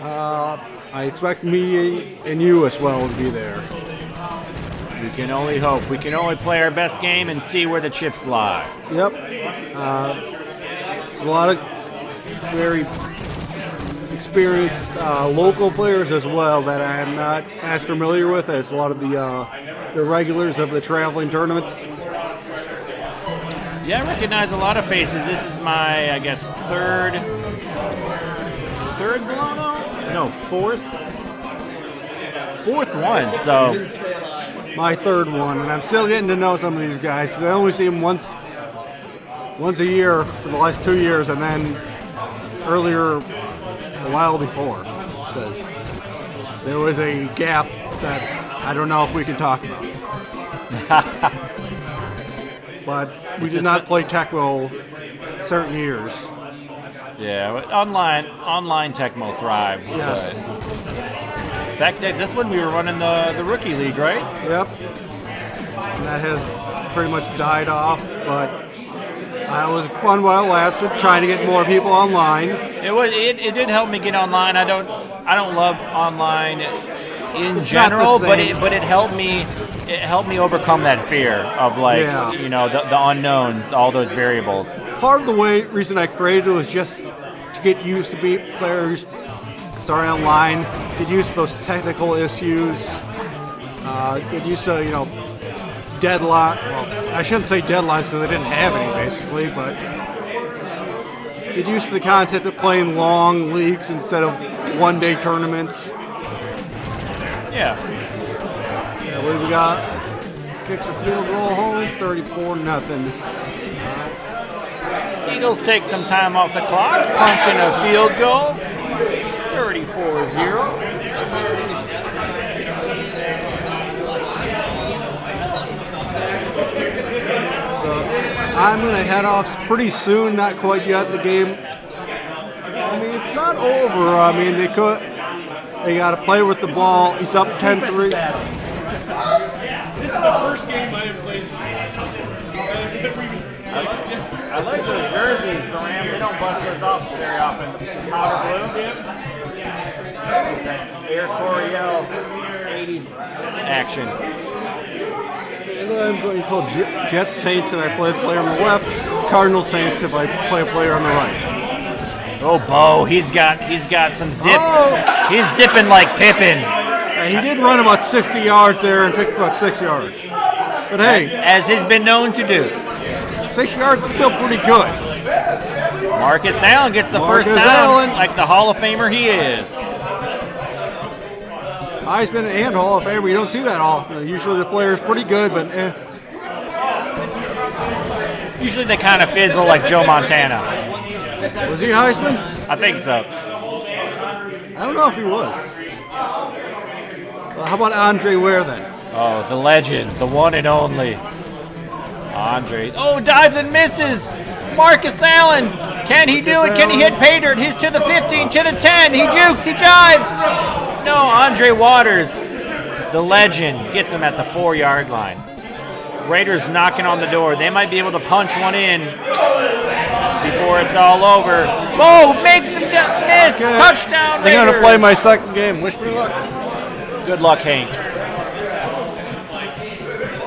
I expect me and you as well to be there. We can only hope. We can only play our best game and see where the chips lie. Yep. There's a lot of very experienced local players as well that I am not as familiar with as a lot of the regulars of the traveling tournaments. Yeah, I recognize a lot of faces. This is my, I guess, third Blono? No, fourth one. So my third one, and I'm still getting to know some of these guys because I only see them once a year for the last 2 years, and then earlier a while before, because there was a gap that I don't know if we can talk about. But we did not play Tecmo certain years. Yeah, online Tecmo thrived. Yes. Back then, that's when we were running the rookie league, right? Yep. And that has pretty much died off, but it was fun while it lasted, trying to get more people online. It did help me get online. I don't love online in general, but it helped me it helped me overcome that fear of Yeah. the unknowns, all those variables. Part of the reason I created it was just to get used to beat players starting online, get used to those technical issues, get used to, deadline. Well, I shouldn't say deadlines because I didn't have any basically, but get used to the concept of playing long leagues instead of one-day tournaments. Yeah. What do we got? Kicks a field goal home, 34-0. Eagles take some time off the clock, punching a field goal. 34-0. I'm going to head off pretty soon, not quite yet, the game. It's not over. They got to play with the ball. He's up 10-3. This is the first game I have played. I like those jerseys, the Rams. They don't bust those off very often. Powder blue. Air Coryell 80s action. I'm going to call Jet Saints if I play a player on the left, Cardinal Saints if I play a player on the right. Oh, Bo, he's got some zip. Oh! He's zipping like Pippin. He did run about 60 yards there and picked about 6 yards. But hey, As has been known to do. 6 yards is still pretty good. Marcus Allen gets the Marcus first down Allen. like the Hall of Famer he is. Heisman and Hall of Famer, you don't see that often. Usually the player's pretty good, but Usually they kind of fizzle like Joe Montana. Was he Heisman? I think so. I don't know if he was. Well, how about Andre Ware then? Oh, the legend, the one and only. Andre. Oh, dives and misses. Marcus Allen. Can he do it? Can he hit pay dirt? He's to the 15, to the 10. He jukes, he jives. No, Andre Waters, the legend, gets him at the 4-yard line. Raiders knocking on the door. They might be able to punch one in before it's all over. Oh, makes him miss. Okay. Touchdown, They're going to Raiders. play my second game. Wish me luck. Good luck, Hank.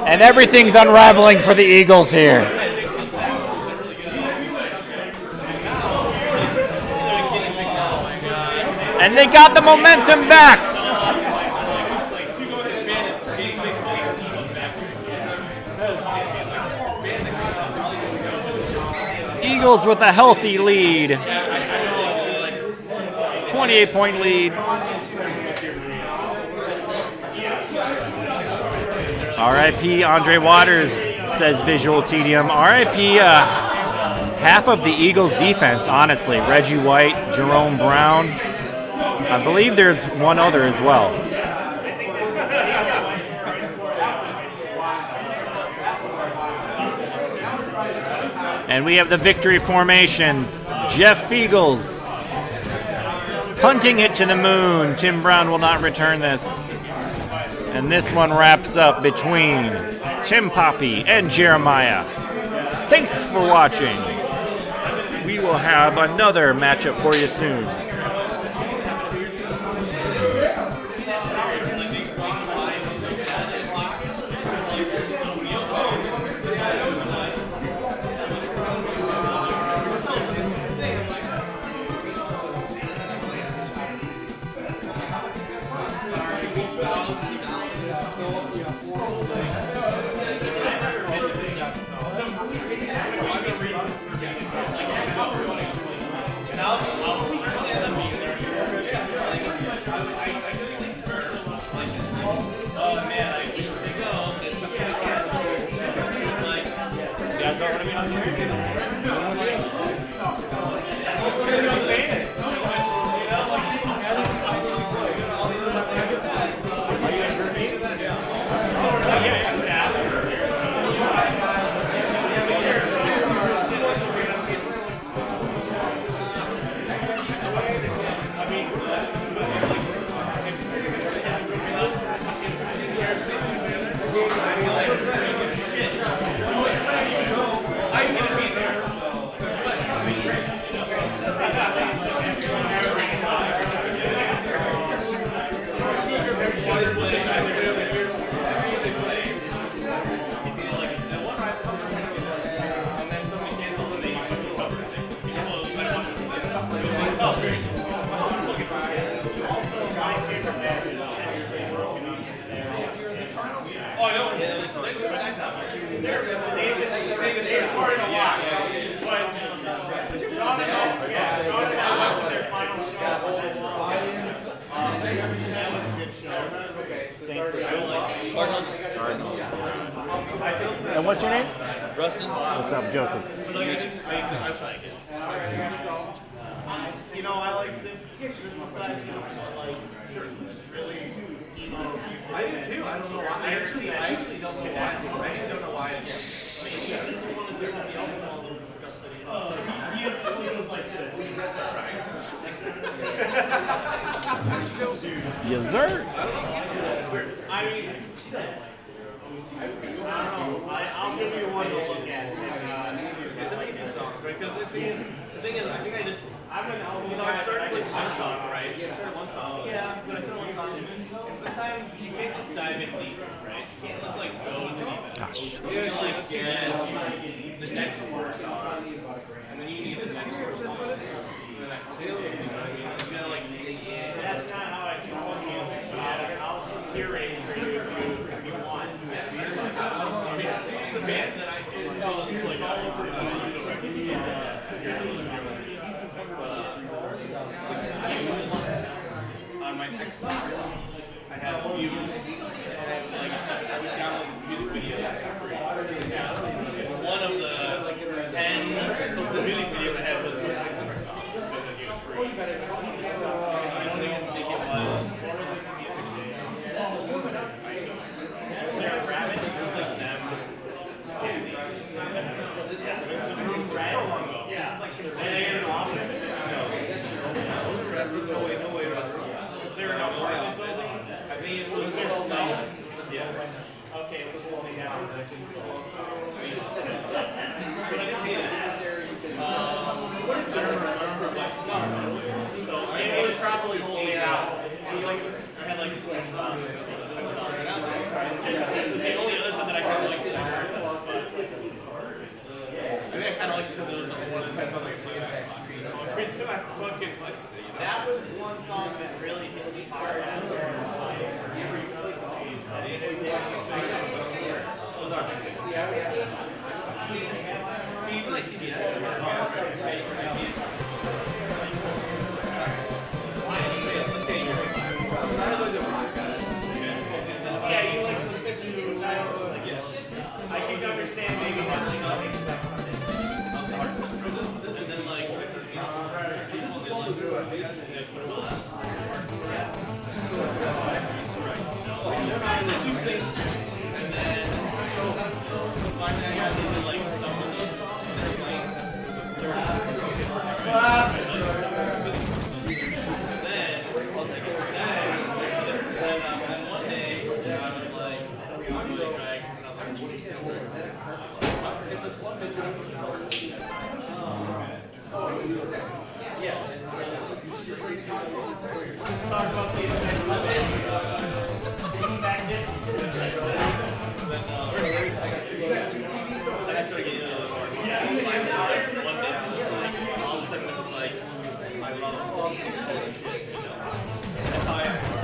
And everything's unraveling for the Eagles here. And they got the momentum back. Eagles with a healthy lead. 28-point lead. R.I.P. Andre Waters, says Visual Tedium. R.I.P. Half of the Eagles' defense, honestly. Reggie White, Jerome Brown. I believe there's one other as well. And we have the victory formation. Jeff Feagles punting it to the moon. Tim Brown will not return this. And this one wraps up between Tim Poppy and Jeremiah. Thanks for watching. We will have another matchup for you soon. And what's your name? Rustin. What's up, Joseph? You know, I like synthesize like really emo. I do too. I don't know why. I actually don't know why. I actually don't know why. Yes, sir. I mean, I don't know. I'll give you one to look at. It's a few songs, right? Because the thing is, I think I just, I started with one song, right? I started one song. Yeah, but I started one song. And sometimes you can't just dive in deeper, right? You can't just like go in the deep end. You just like get the next verse on, and then you need the next verse on. The next verse. You know what I mean? You gotta like dig in. That's not how I do music. I'll curate for you if you want. It's a band that I on my Xbox, I had views and like I would download the music videos for free. One of the 10 music videos I had was free. I don't even think it was. What was it? Music video. Sarah Rabbit, it was like them. So long ago. Yeah. It's like an office. No way. Was there an apartment building? I mean, was there stuff? Yeah. Okay, let's pull it down. But I didn't mean it. I remember what. So it was probably holding out. It was like, I had like a song. The only other song that I kind of liked that I heard was I think I kind of liked it because it was like one of the times on like playback. That was one song that really hit me hard after See, even like TBS. Yeah, you like the switching to titles. I can understand maybe having nothing expect on it. So this and then like this is two sing strips, and then find that guy did like some of those songs. They're like and one day I was like, I'm really dragged. It's this one picture. Yeah. Let's talk about the next level. Back in. That's what I get into the more. Yeah. One day, all of a sudden it was like, my love. That's how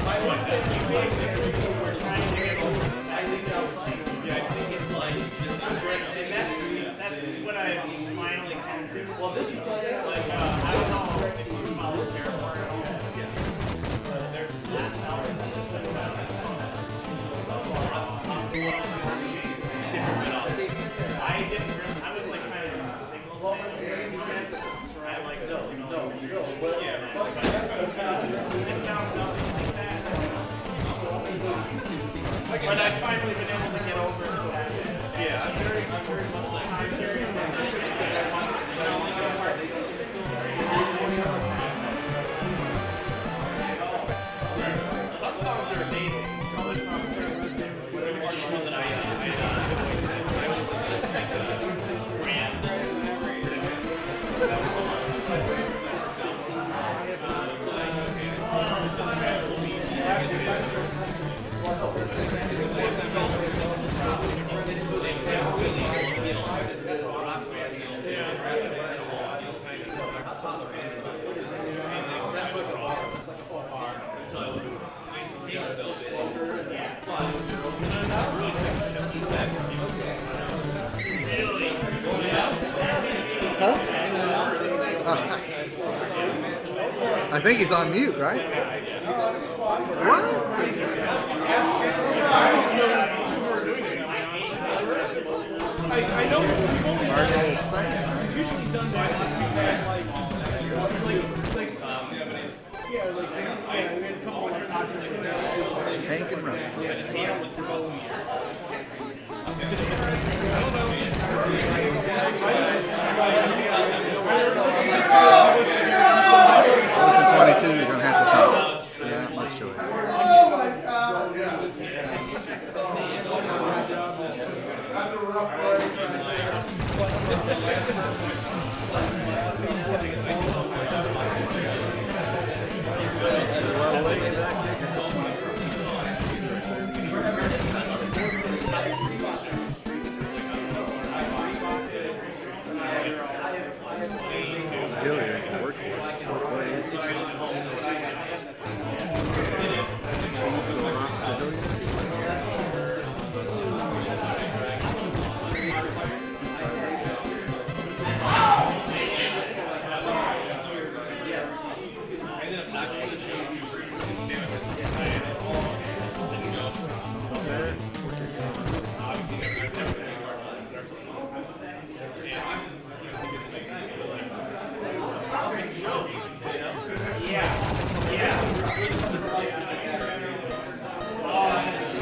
my one day, we're trying to get over. I think it's like, and that's what I finally come to. Well, this is like, I don't know if you follow Terraform at all. But their last album is just like that. I didn't really, I was like kind of just a singles fan. I like, yeah, but I've finally been able to get over it. Yeah, I'm very much like I'm serious. Some songs are amazing. Other songs are one that I I think he's on mute, right? What? Hank and Rusty. Well, for 22, you're gonna have to come. Yeah, not much choice. Well, way back there, get the 20. Hilliard, workhorse, 4 plays. Feeds the rock to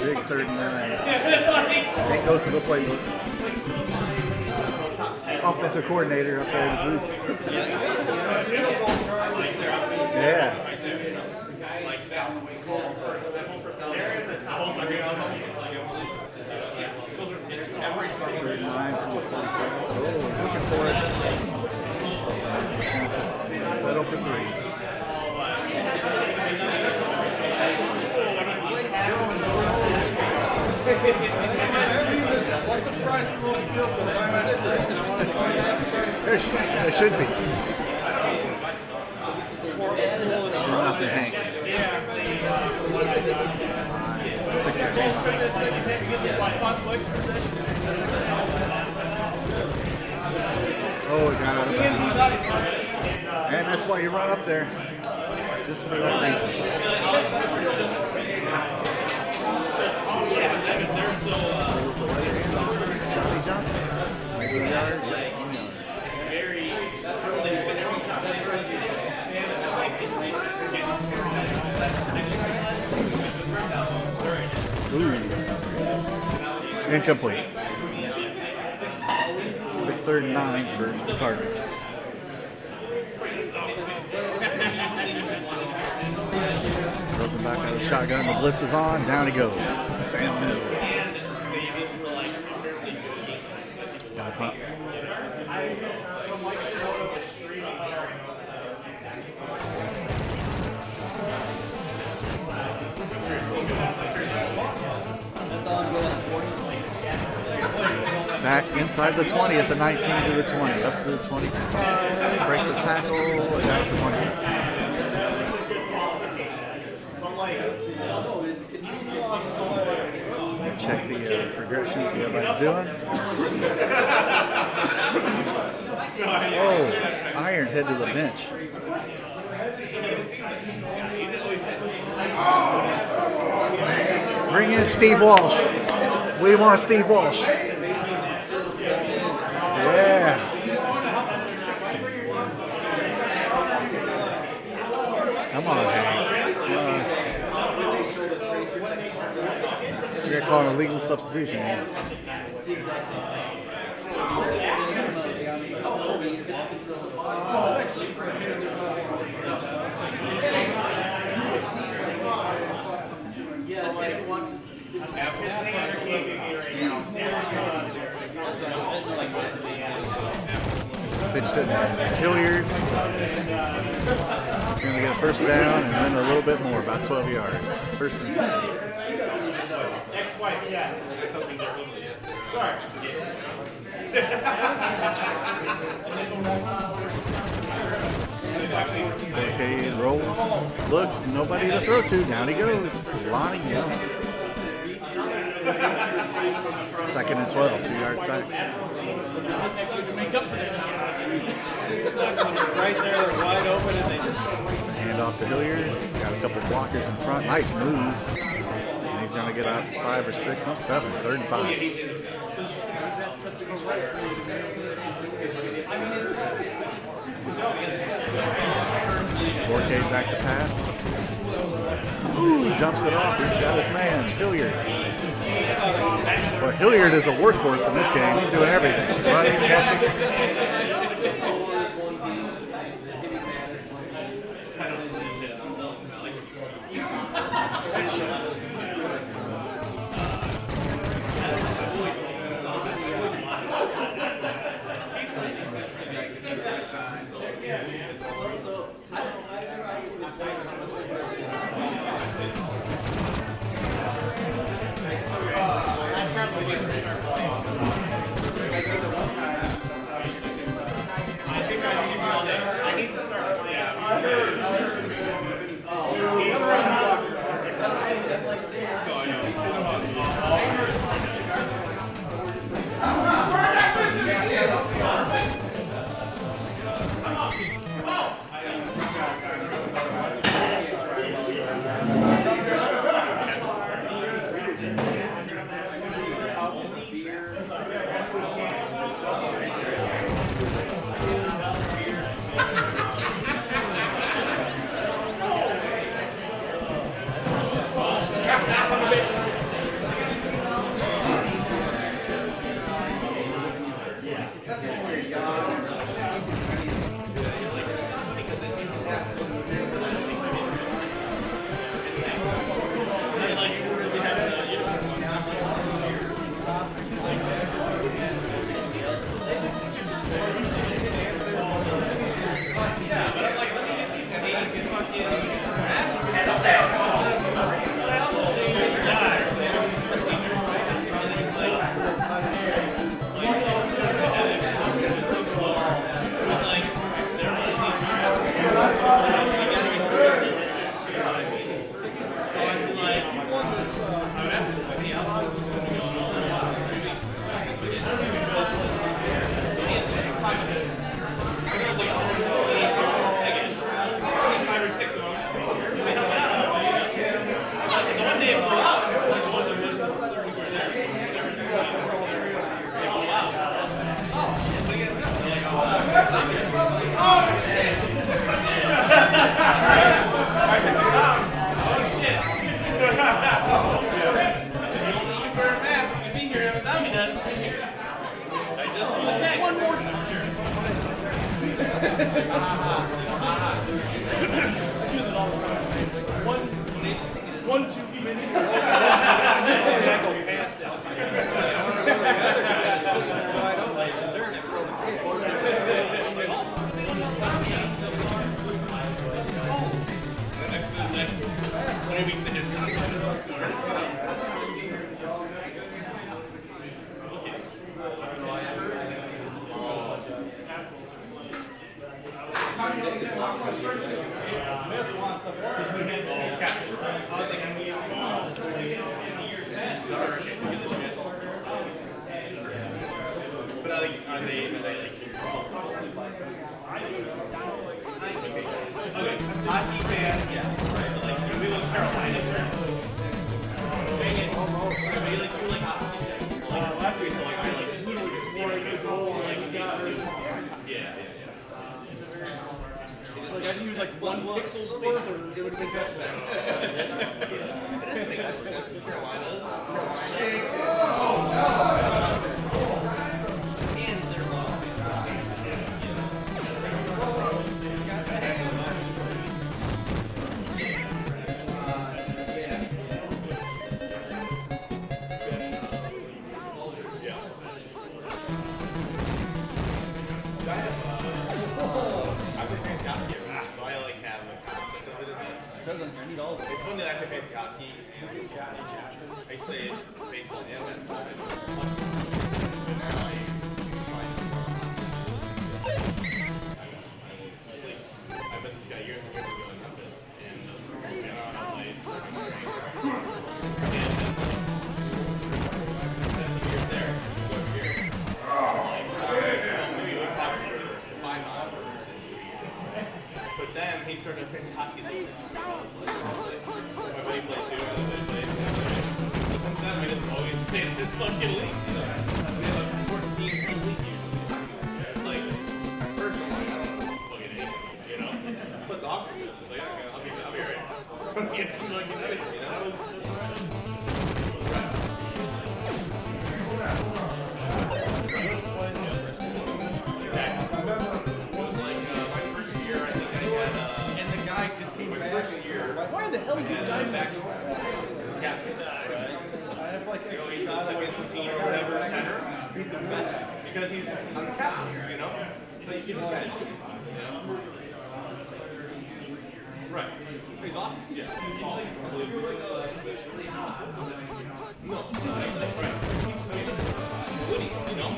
Big 39. Hank goes to the playbook. Offensive coordinator up there in the booth. Yeah. Looking for it. Settle for 3. There should be. 2-0 Hank. Oh, it got out of bounds. And that's why you run up there. Just for that reason. Johnny Johnson. 1 yard. Yeah, 1 yard. Ooh. Incomplete. Big 3rd and 9 for the Cardinals. Throws him back out of the shotgun. The blitz is on. Down he goes. Sam Mills. Got a punt. Back inside the 20 at the 19 to the 20. Up to the 25. Breaks the tackle. And down to the 27. Check the progression, see how everybody's doing. Oh, Iron head to the bench. Bring in Steve Walsh. We want Steve Walsh. Yeah. Come on, Hank. We're going to call it a legal substitution here. Pitched it. Hilliard. He's going to get a first down and then a little bit more, about 12 yards. First and 10. Okay, rolls. Looks, nobody to throw to. Down he goes. Lonnie Young. 2nd and 12, 2-yard sack. Right there, wide open, and they just Hand off to Hilliard. He's got a couple blockers in front. Nice move. And he's going to get out 5 or 6, no 7, 3rd and 5. 4K back to pass. Ooh, he dumps it off. He's got his man, Hilliard. Well, Hilliard is a workhorse in this game. He's doing everything. Running, catching. He's the best because he's on the Capitals, you know? But you can guys, you know? Right. He's awesome. Yeah. No. Right. Woody, you know?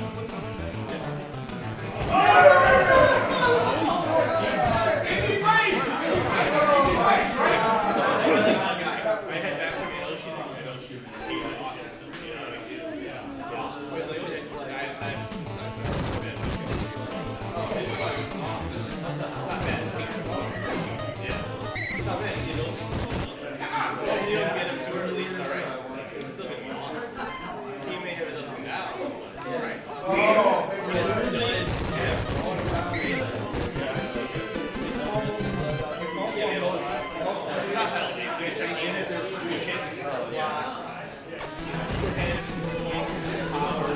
You don't get him too early, it's alright. It's still gonna be awesome. He may have it up and down. Alright. Not penalties, we check in it. Hits, blocks, shorthanded, power,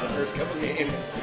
the first couple games.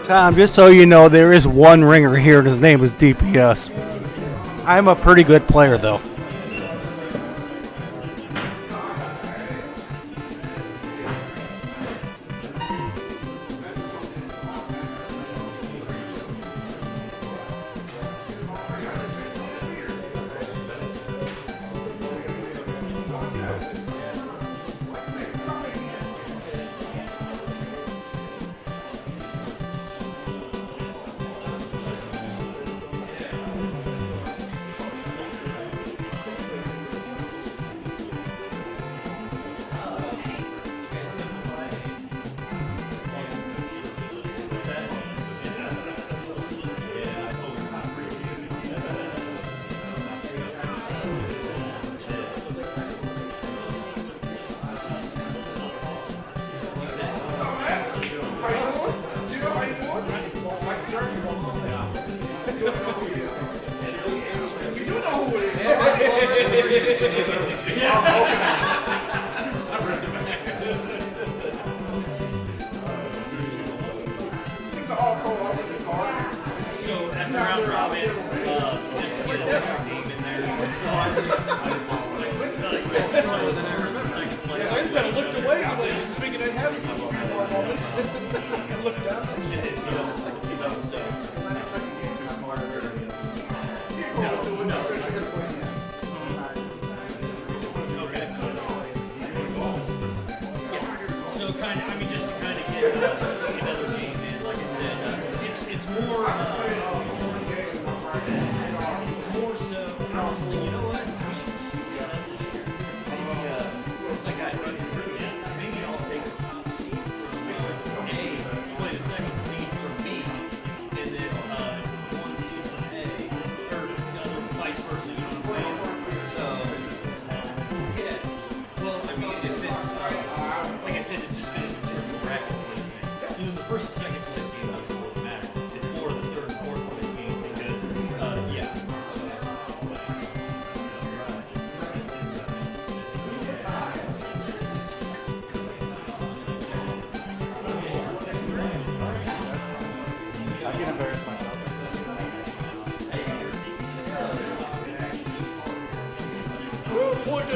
Tom, just so you know, there is one ringer here, and his name is DPS. I'm a pretty good player, though.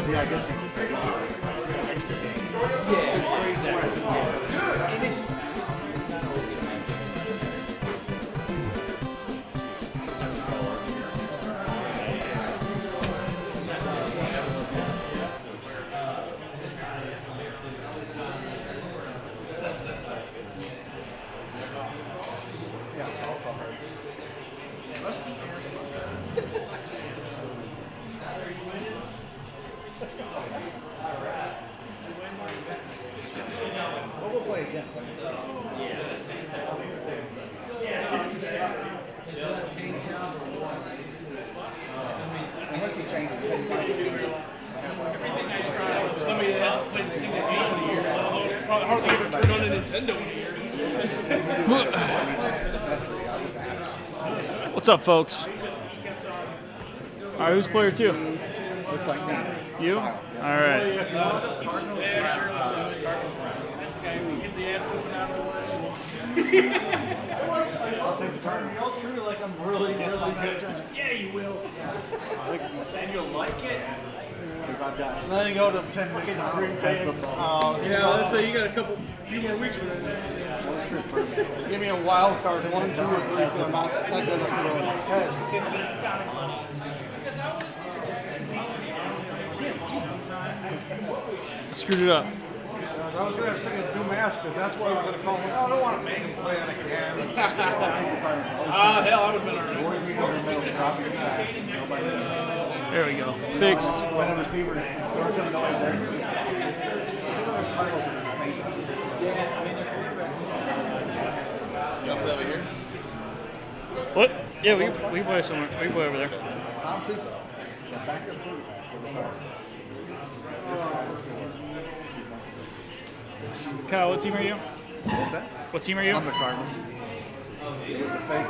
Yeah, I guess you could say we'll play again. Unless he changes it. single game in a year. Hardly ever turned on a Nintendo in a year. What's up, folks? All right, who's player 2? Looks like me. You? All right. Yeah, sure. Looks like get the ass moving out of the way. I'll take the Cardinals. Y'all treat me like I'm really, Guess really my good. Yeah, you will. And you'll like it. Because I've got Then you go to 10 fucking minutes Green as Bay. the ball. Yeah, let's say you got a few more weeks for that. Give me a wild card, 1, 2, or 3, so I'm not good enough for those heads. I screwed it up. I was going to think of do match because that's what I was going to call him. I don't want to make him play it again. Hell, I would have been alright. There we go. Fixed. When a receiver starts him noise there. It's another Cardinals are famous. You play over here? What? Yeah, we play somewhere. We play over there. Tom Tuco, the backup quarterback for the Cardinals. Kyle, what team are you? What's that? What team are you? I'm the Cardinals. It was a fake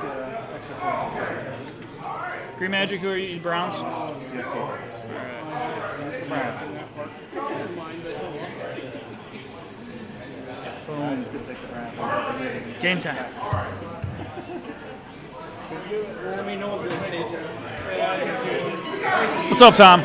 extra point. Green Magic, who are you? Browns? Yes, sir. It's the Browns. I'm just going to take the Browns. Game time. What's up, Tom?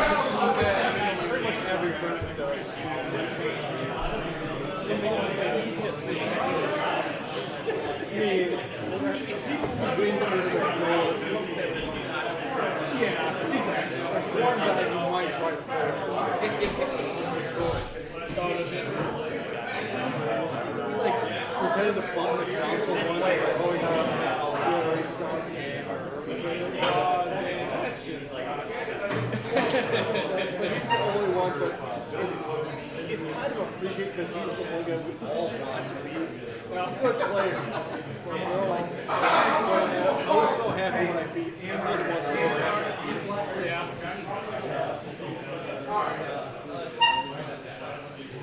It's kind of appreciated because he's the one guy we all want to be. Well, good player. I was so happy when I beat him. I was so happy.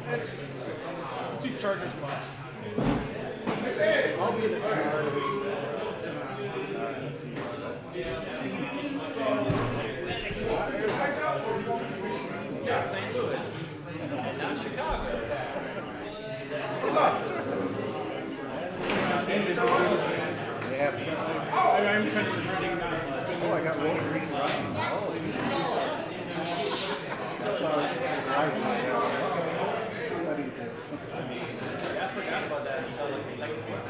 Let's do Chargers Bucks. I'll be the Chargers. St. Louis. Not Chicago. I'm kind of regretting not spending. Oh, I got Wolverine running. Sorry. What he's doing. I forgot about that until the second week.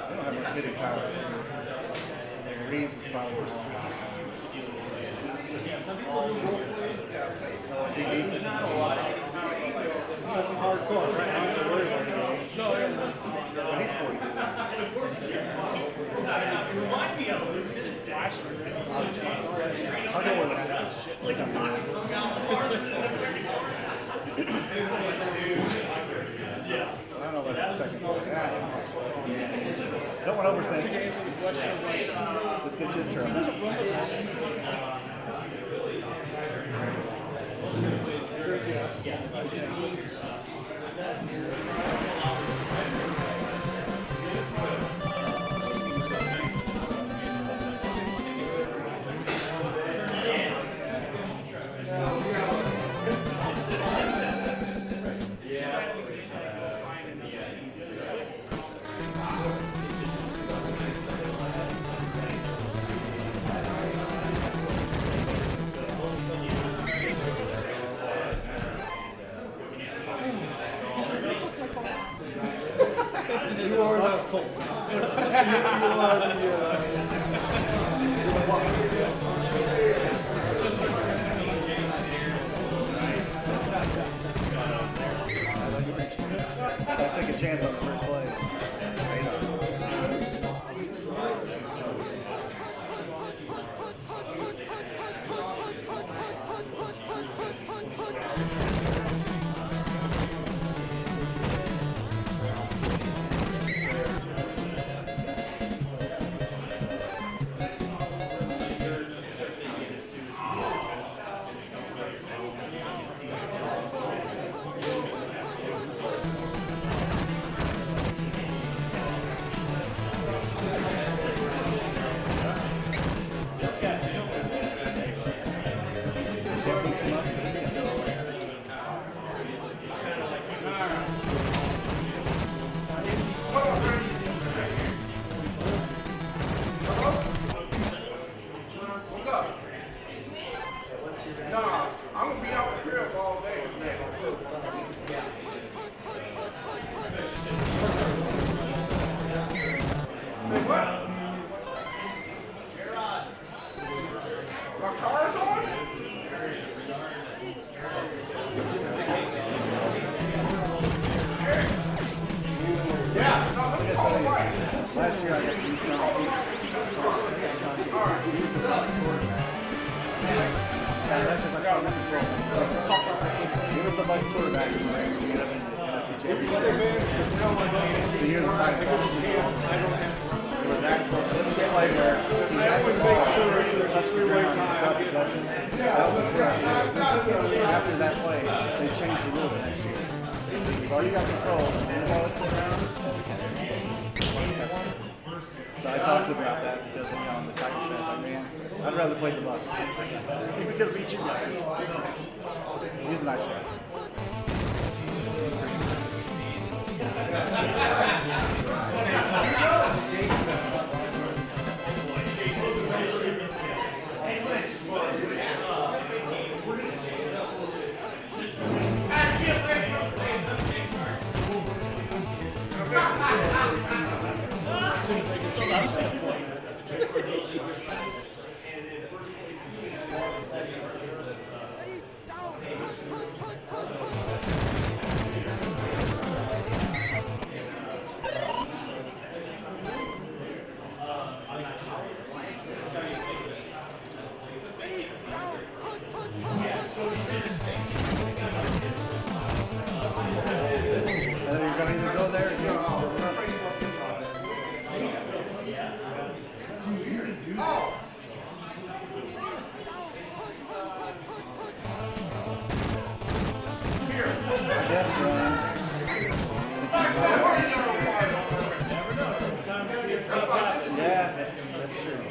I don't have much hitting power. Reeves is probably wrong. Is he decent? Hardcore, right? I don't have to worry about it. But he's 40. I'll go with that. I don't know about that second one. Don't want to overthink. Let's get you in trouble. You are the soul. You are I'll take a chance on the first play. already got control. So I talked to him about that because I'm the Titans fan. I was like, man, I'd rather play the Bucks. We could have beat you guys. He's a nice guy. You're going to either go there or go. I guess, Ryan. Yeah, that's true.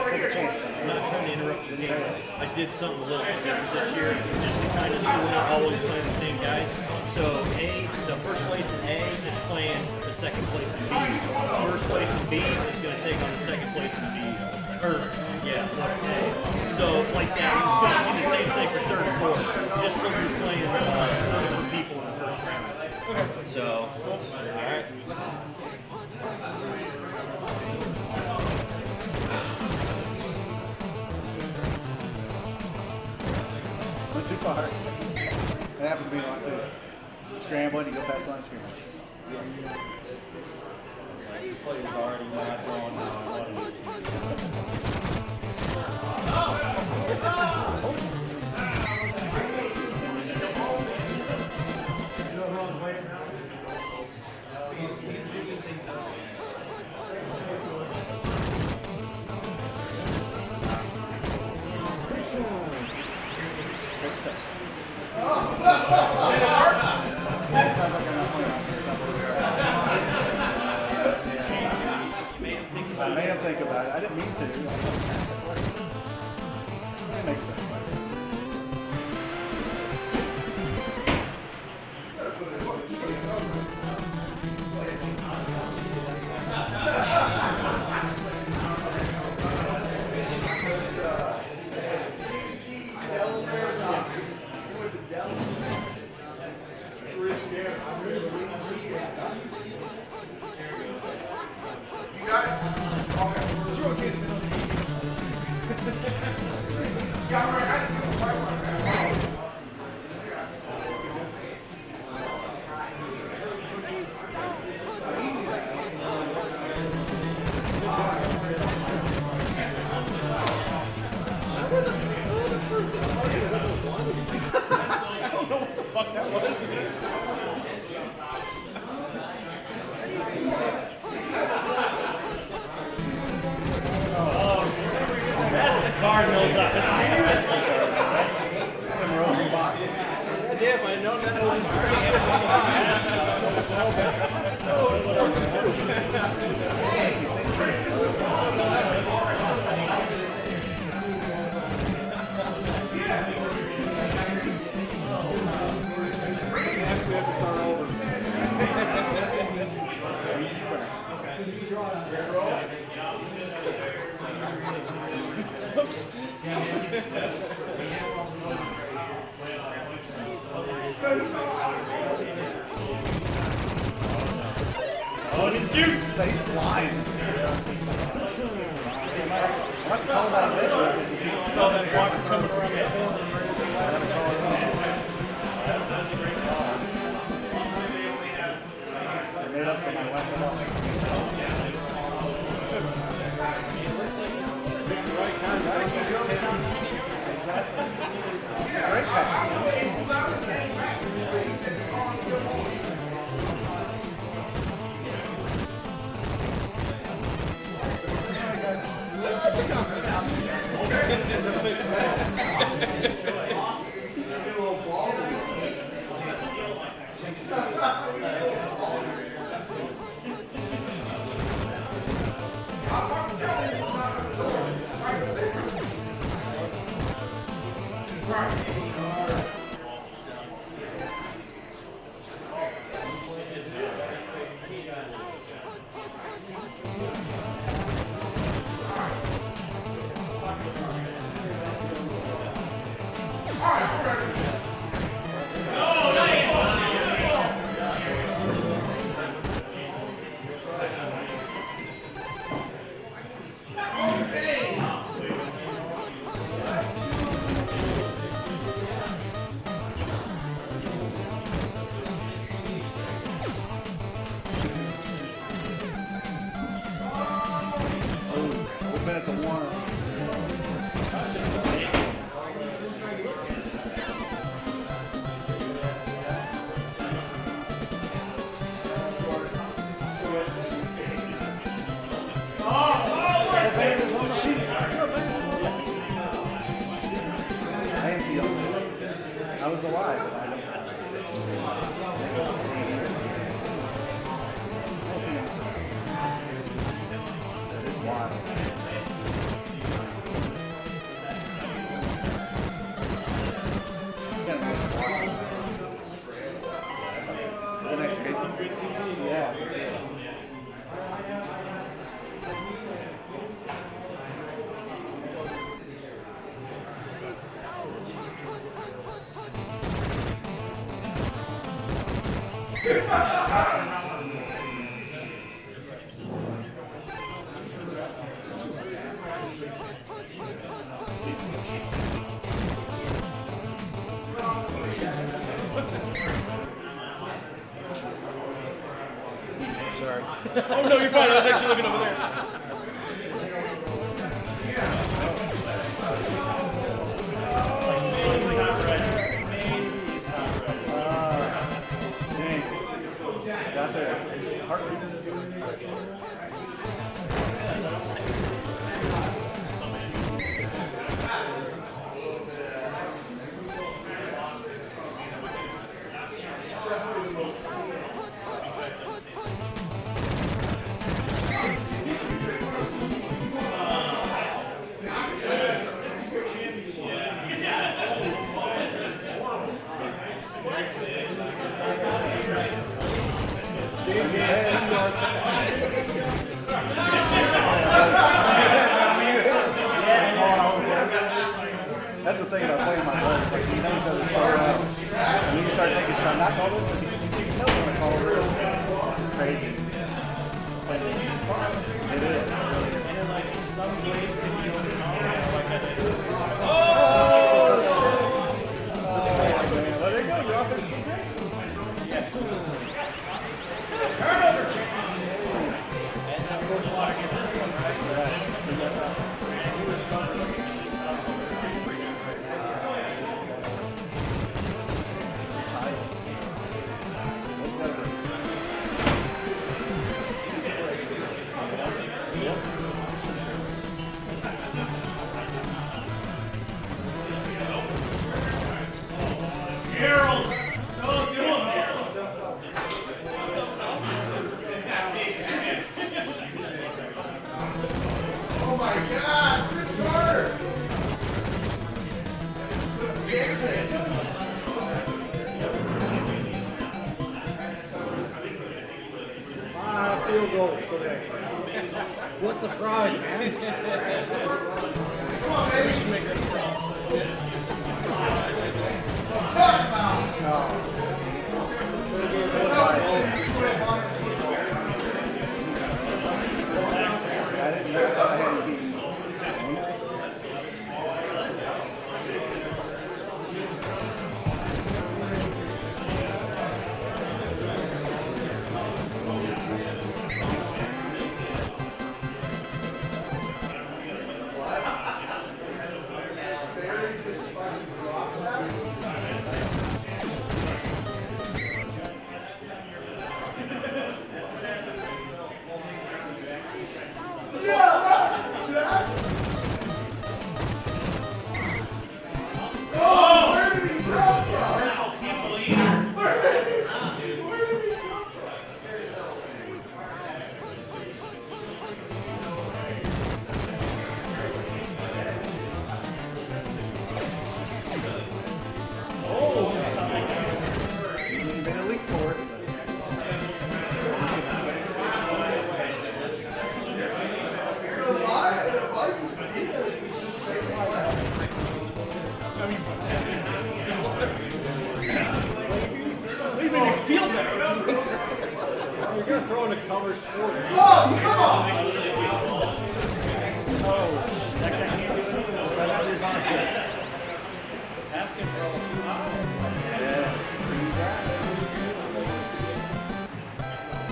Take a chance. I'm not trying to interrupt you. I did something a little bit different this year, just to kind of see we're not always playing the same guys. So the first place in A is playing the second place in B. First place in B is going to take on the second place in B. Or, yeah, A. So, like that. It's supposed to be the same thing for third and fourth, just so you're playing different people in the first round. So, alright. Not too far. That happens to be a lot too. Scramble and you go past line scrimmage. Players already not going I may have think about it. I didn't mean to. It makes sense. Cardinals up. Damn, I know Oh, and he's juice. He's flying. I'll have to call that eventually. Saw that walk coming around that corner. Made up for my weapon. Great pass. We've been at the warm. I didn't see them. I was alive. I don't see them. It's wild. You gotta make it wild. Isn't that crazy? Yeah. Sorry. Oh no, you're fine. I was actually looking over there. Dang. Got there. Heartbeat. That's the thing about playing my brother. Like, he knows that it's so loud. And then you start thinking, should I not call this? And he knows when to call this. It's crazy. But it is. And then, like, in some ways, they do it like that. Man, well, there you go. Your offense is great. Turnover change. And of course, Slaughter gets this one, right? And he was covered. Field goals today. What's the prize, man? Come on, baby. We should make that a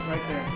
Right there.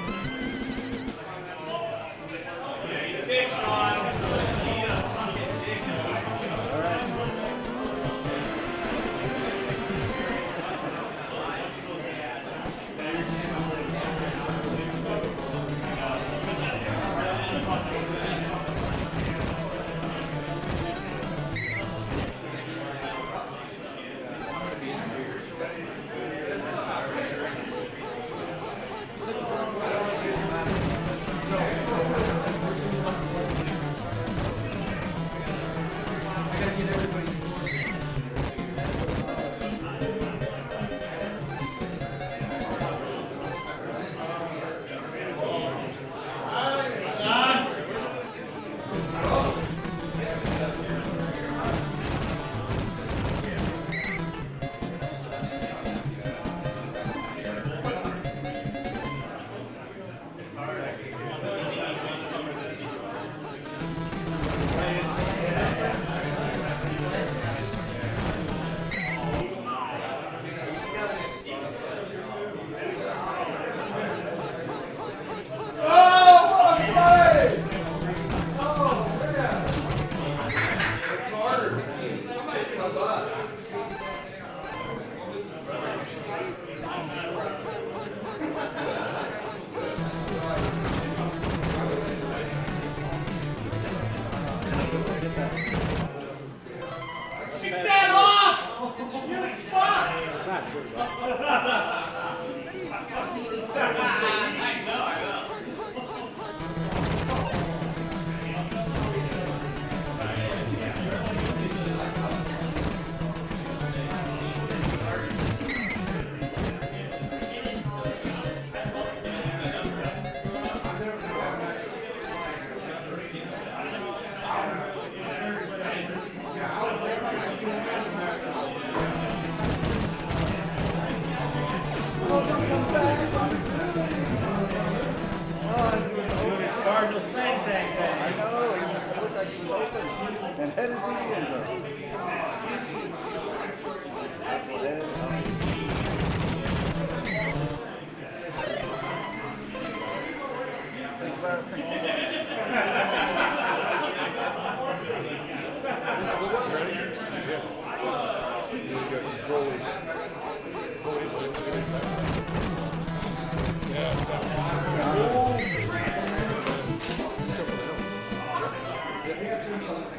And headed to the end zone. Think about it.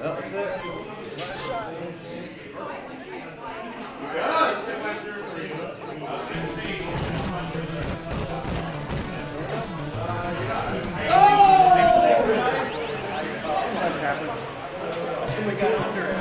That's it. Last shot. That happened. We got under it.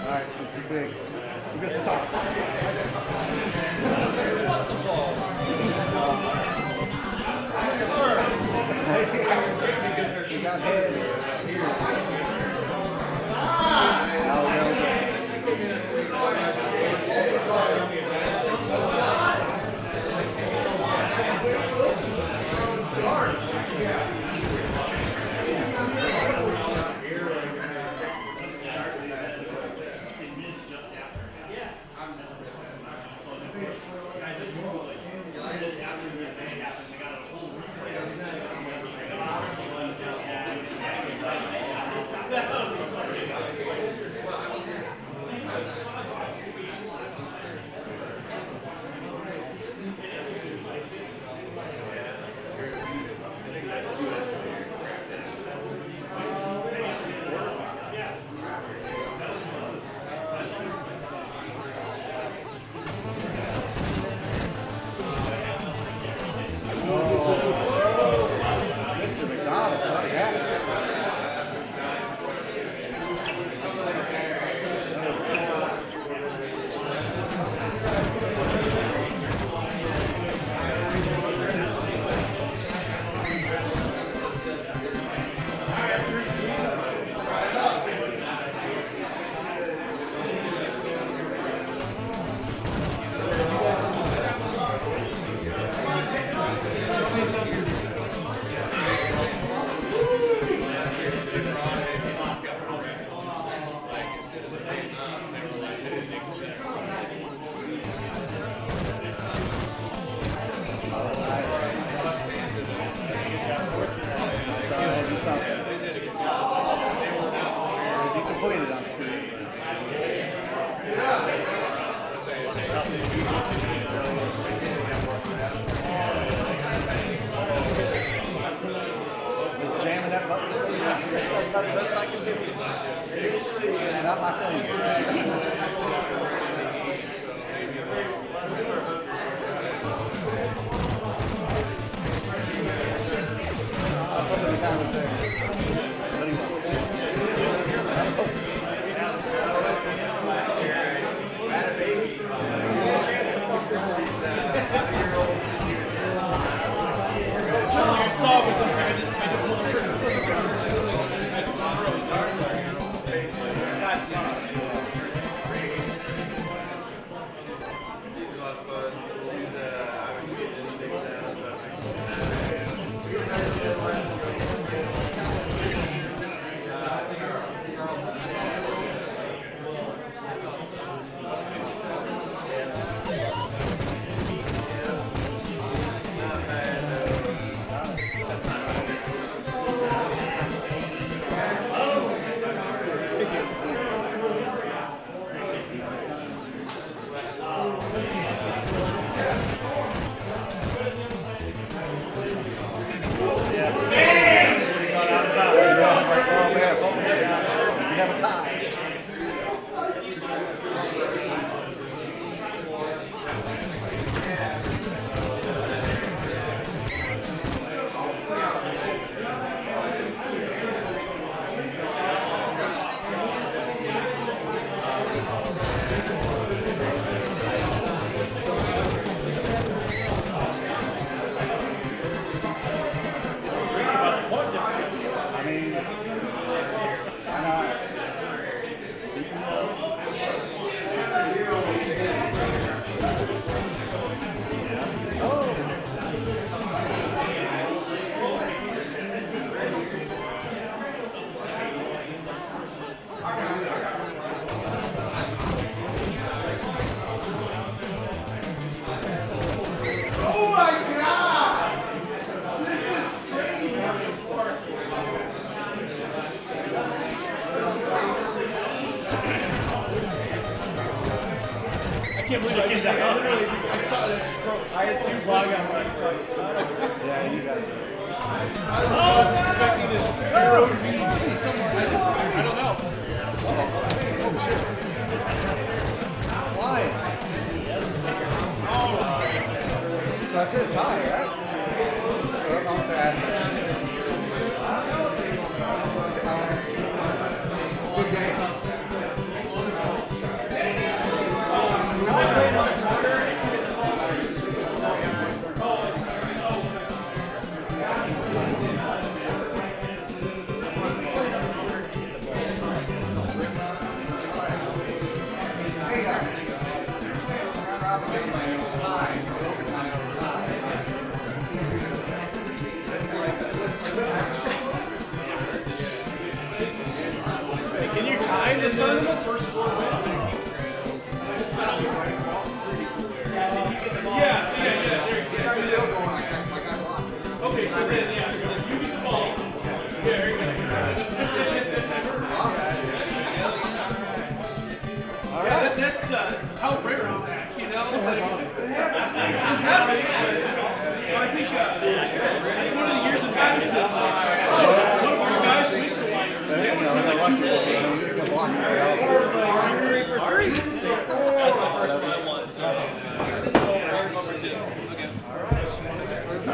Alright, this is big. We get to toss. We got head. putting it on screen. Jamming that button. That's about the best I can do. Not my thing.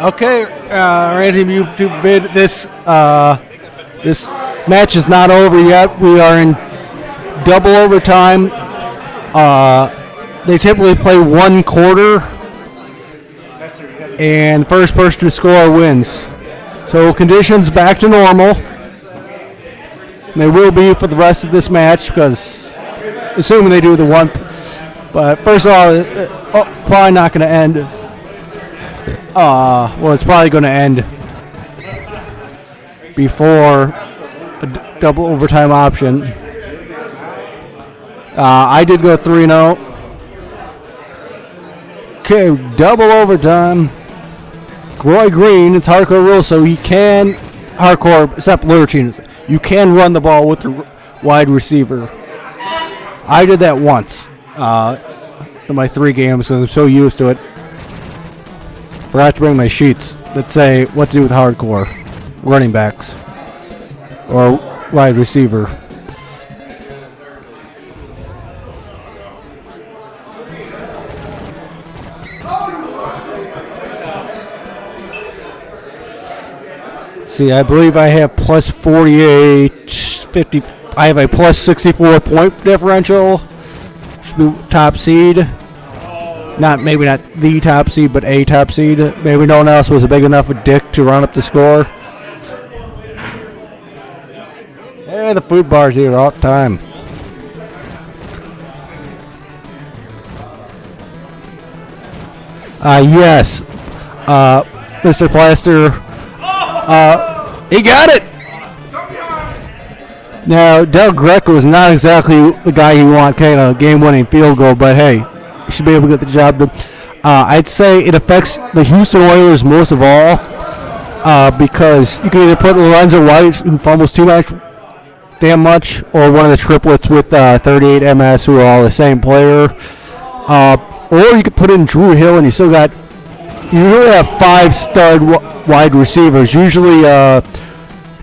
Okay, Randy, you bid this. This match is not over yet. We are in double overtime. They typically play one quarter, and the first person to score wins. So conditions back to normal. They will be for the rest of this match, because assuming they do the one. But first of all, probably not going to end. Well, it's probably going to end before a double overtime option. I did go 3-0. Okay, double overtime. Roy Green, it's hardcore rules, so he can hardcore except lure cheating. You can run the ball with wide receiver. I did that once in my 3 games because I'm so used to it. Forgot to bring my sheets that say what to do with hardcore, running backs, or wide receiver. See, I believe I have plus 48, 50. I have a plus 64 point differential. Should be top seed. Maybe not the top seed, but a top seed. Maybe no one else was a big enough a dick to run up the score. Yeah, the food bar's here all the time. Yes, Mr. Plaster. He got it! Now, Del Greco is not exactly the guy you want kind of game-winning field goal, but hey, he should be able to get the job done. I'd say it affects the Houston Oilers most of all because you can either put Lorenzo White, who fumbles too damn much, or one of the triplets with 38 MS, who are all the same player. Or you could put in Drew Hill, and you really have 5 stud wide receivers. Usually,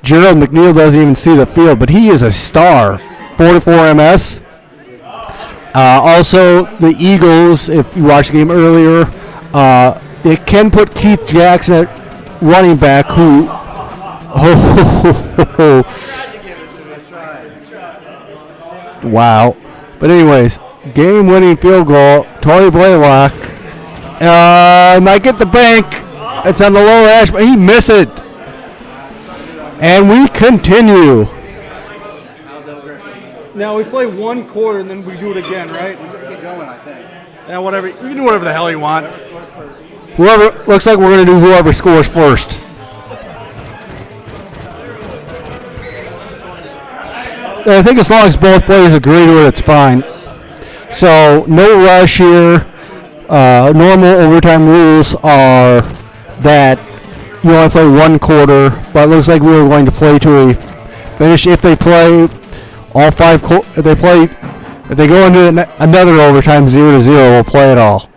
Gerald McNeil doesn't even see the field, but he is a star. 44 MS. Also, the Eagles, if you watched the game earlier, they can put Keith Jackson at running back, who. Wow. But anyways, game-winning field goal, Tony Blaylock. Might get the bank. It's on the low edge, but he missed it. And we continue. Now we play 1 quarter and then we do it again, right? We just get going, I think. Yeah, whatever. You can do whatever the hell you want. Whoever looks like we're going to do whoever scores first. I think as long as both players agree to it, it's fine. So no rush here. Normal overtime rules are that you only play 1 quarter, but it looks like we were going to play to a finish. If they play all 5, if they go into another overtime 0-0, we'll play it all.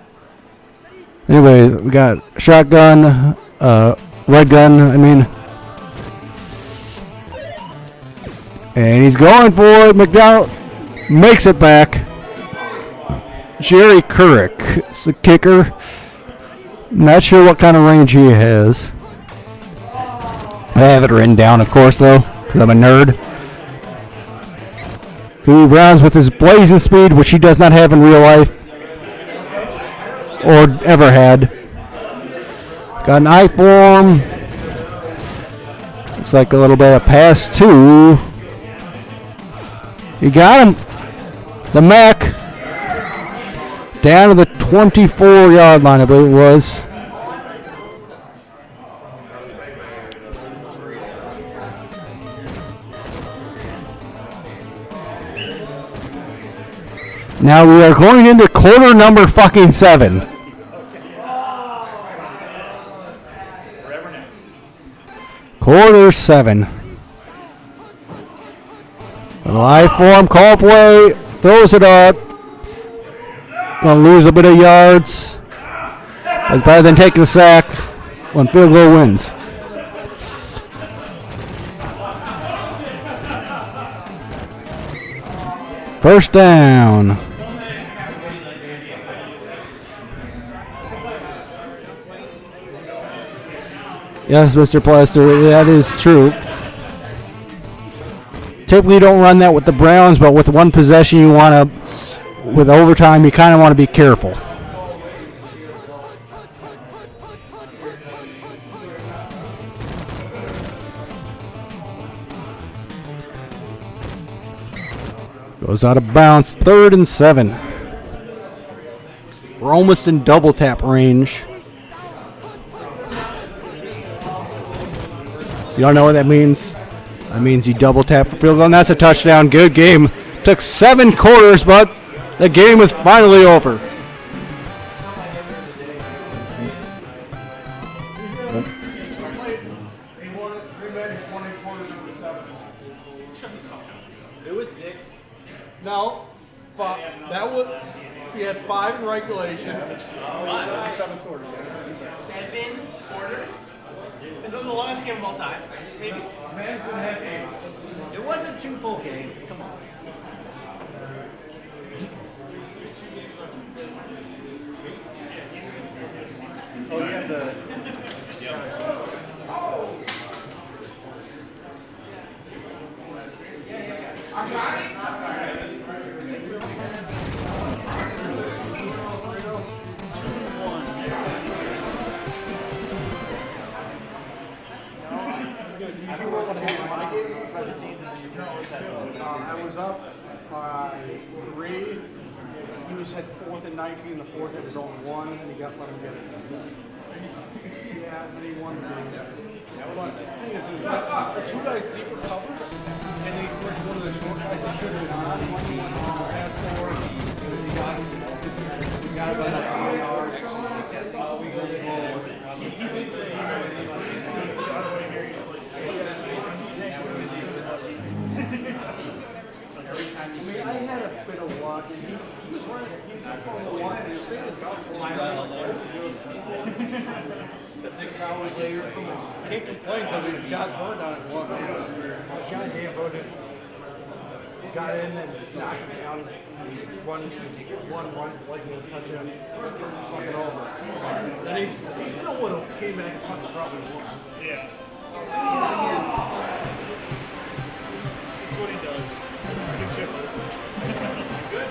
Anyways, we got shotgun, red gun. And he's going for it. McDowell makes it back. Jerry Couric is the kicker. Not sure what kind of range he has. I have it written down, of course, though, because I'm a nerd. Cooey Browns with his blazing speed, which he does not have in real life. Or ever had. Got an eye for him. Looks like a little bit of pass, too. He got him. The Mac. Down to the 24-yard line, I believe it was. Now we are going into quarter number fucking 7. Quarter 7. Live form, call play, throws it up. Gonna lose a bit of yards. It's better than taking a sack when field goal wins. First down. Yes, Mr. Plaster, that is true. Typically, you don't run that with the Browns, but with one possession, you want to, with overtime, you kind of want to be careful. Goes out of bounds, 3rd and 7. We're almost in double tap range. You don't know what that means? That means you double tap for field goal, and that's a touchdown. Good game. Took 7 quarters, but the game is finally over. It was No, but that was we had 5 in regulation. Seventh quarter. 7 quarters? Is that the longest game of all time? Maybe. It wasn't 2 full games. Come on. Oh, you have the. I was up by 3. He was had 4th and 19. The 4th had his own 1, and he got let him get it. Yeah, and then he won the game. But the thing is, the 2 guys deeper covered, and they were one of the short guys that should have been on. Pass forward, and he got about 3 yards. I mean, I had a bit of luck, and he was running. He was on the line, and he was saying The 6 hours later, come on. can't complain because he got burned on it once. Goddamn, bro, got in and just knocked him down. One run, like a touchdown, fucking over. And he still would have came back and fucking probably won. Yeah. It's what he does. Good shit. Good.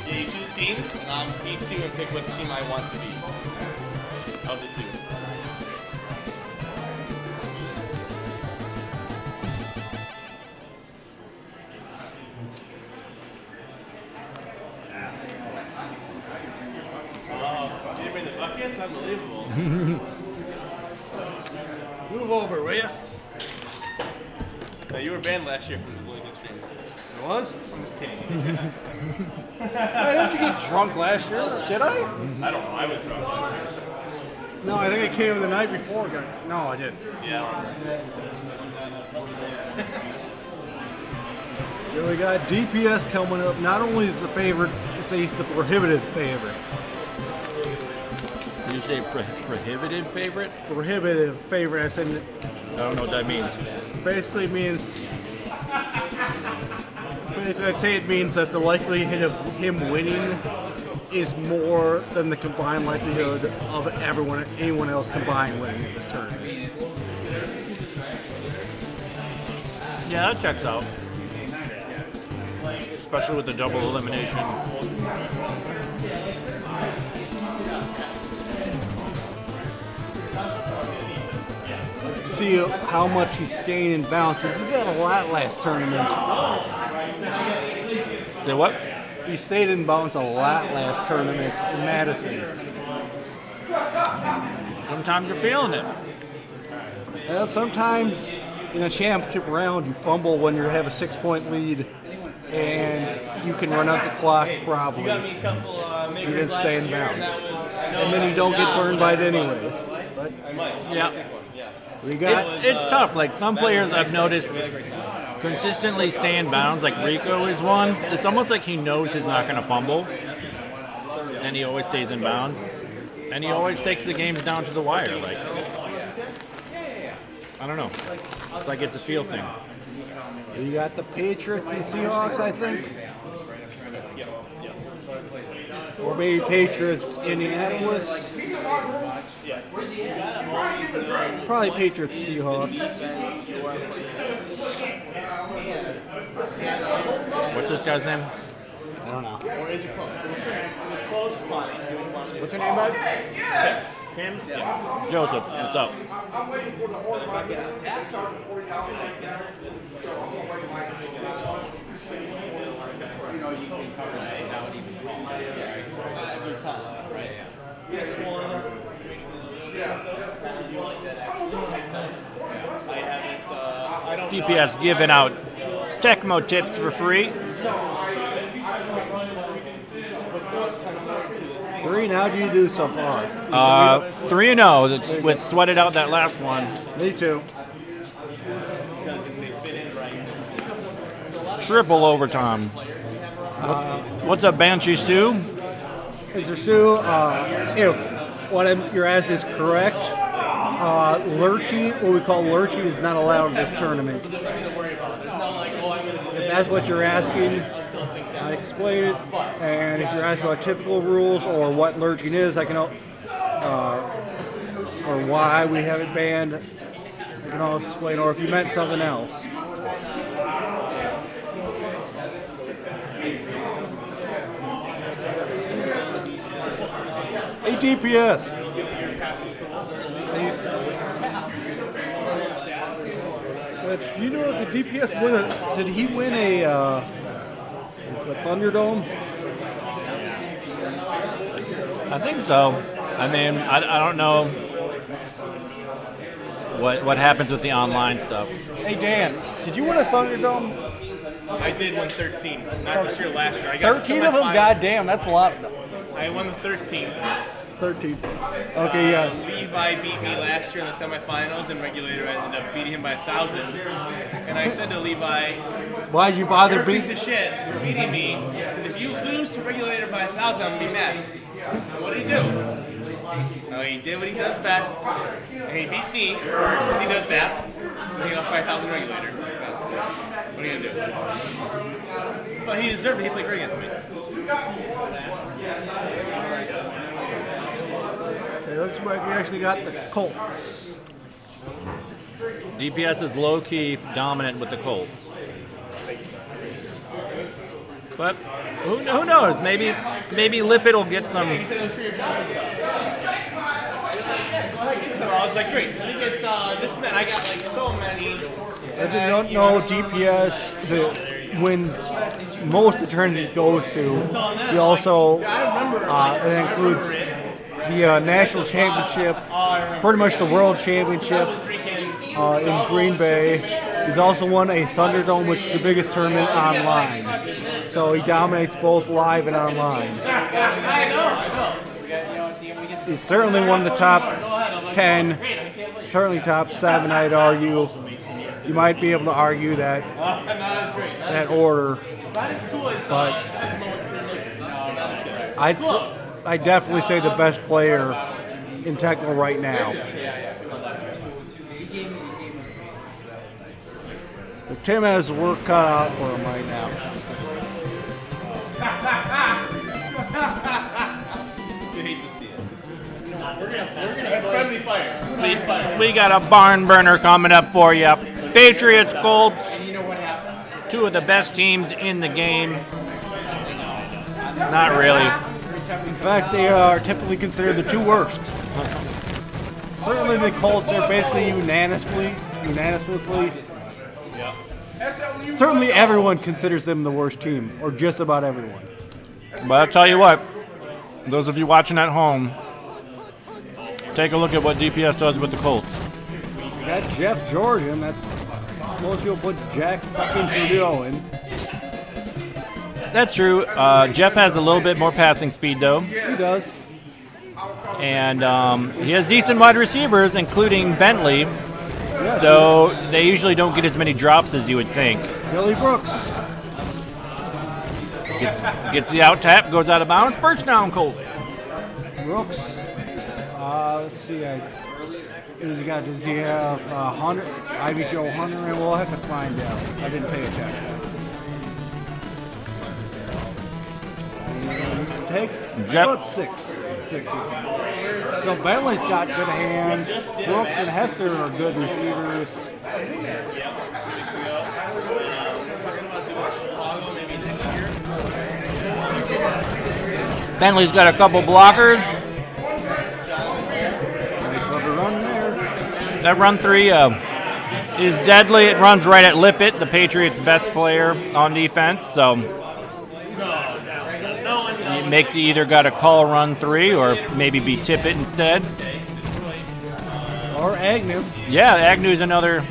Yeah, you choose teams, and I'll beat 2 and pick what team I want to be. Of the 2. Oh, you didn't bring the buckets? Unbelievable. Move over, will ya? No, you were banned last year from the Blono stream. It was? I'm just kidding. I didn't get drunk last year, did I? I don't know. I was drunk. No, I think I came the night before. No, I didn't. Yeah. So we got DPS coming up. Not only is the favorite, it's the prohibitive favorite. You say prohibitive favorite? Prohibitive favorite. I said I don't know what that means. basically means. Basically, I'd say it means that the likelihood of him winning is more than the combined likelihood of anyone else combined winning in this tournament. Yeah, that checks out. Especially with the double elimination. See how much he's staying in balance. He got a lot last tournament. Say what? He stayed in bounds a lot last tournament in Madison. Sometimes you're feeling it. Well, sometimes in a championship round, you fumble when you have a 6-point lead, and you can run out the clock probably. You didn't stay in bounds, and then you don't get burned by it anyways. But Yeah. we got It's tough. Like some players I've noticed consistently stay in bounds. Like Rico is one. It's almost like he knows he's not going to fumble, and he always stays in bounds, and he always takes the games down to the wire. Like I don't know. It's like it's a feel thing. we got the Patriots and Seahawks, I think, or maybe Patriots Indianapolis. Probably Patriots Seahawks. What's this guy's name? I don't know. What's your name, bud? Tim? Yeah. Joseph, what's up? I'm waiting for the order. If I get a tap card before you got You can cover that without even calling. Every time, right? This one. I haven't. I don't. DPS giving out Tecmo tips for free. 3, and how do you do so far? 3-0. We sweated out that last one. Me too. Triple overtime. What's up, Banshee Sue? Mr. Sue, you're asking is correct. Lurching, what we call lurching, is not allowed in this tournament. If that's what you're asking, I'd explain it. And if you're asking about typical rules or what lurching is, I can, or why we have it banned, I can all explain. Or if you meant something else. Hey, DPS. Do you know the DPS win did he win a Thunderdome? I think so. I mean, I don't know what happens with the online stuff. Hey, Dan, did you win a Thunderdome? I did win 13. Not this year, last year. I got 13 of them? Goddamn, that's a lot. I won the 13th. 13. Okay, yes. Levi beat me last year in the semifinals, and Regulator I ended up beating him by 1,000. And I said to Levi, why'd you bother "You're a piece beating? of shit. You're beating me. Because if you lose to Regulator by 1,000, I'm gonna be mad." What did he do? No, he did what he does best, and he beat me first because he does that. And he lost by 1,000 Regulator. What are you gonna do? Well, he deserved it. He played great against me. It looks like we actually got the Colts. DPS is low-key dominant with the Colts. But who knows? Maybe Lipid will get some. I was like, great, let me get this man. I got like so many. If you don't know, DPS wins most of the tournament he goes to. He also, it includes the national championship, pretty much the world championship in Green Bay. He's also won a Thunderdome, which is the biggest tournament online. So he dominates both live and online. He's certainly one of the top 10, certainly top 7, I'd argue. You might be able to argue that order, but I'd definitely say the best player in Tecmo right now. So Tim has work cut out for him right now. We got a barn burner coming up for you. Patriots, Colts, two of the best teams in the game. Not really. In fact, they are typically considered the 2 worst. Certainly the Colts are basically unanimously. Certainly everyone considers them the worst team, or just about everyone. But I'll tell you what, those of you watching at home, take a look at what DPS does with the Colts. You got Jeff Jordan, that's most people put Jack fucking Trudeau in. That's true. Jeff has a little bit more passing speed, though. He does. And he has decent wide receivers, including Bentley. Yes. So they usually don't get as many drops as you would think. Billy Brooks. Gets the out tap, goes out of bounds. First down, Colby. Brooks. Let's see. Does he have Hunter? Ivy Joe Hunter? And we'll have to find out. I didn't pay attention. Takes about six. So Bentley's got good hands. Brooks and Hester are good receivers. Bentley's got a couple blockers. Nice little run there. That run 3 is deadly. It runs right at Lippett, the Patriots' best player on defense. So it makes you either got to call run 3 or maybe be Tippett instead. Or Agnew. Yeah, Agnew's another.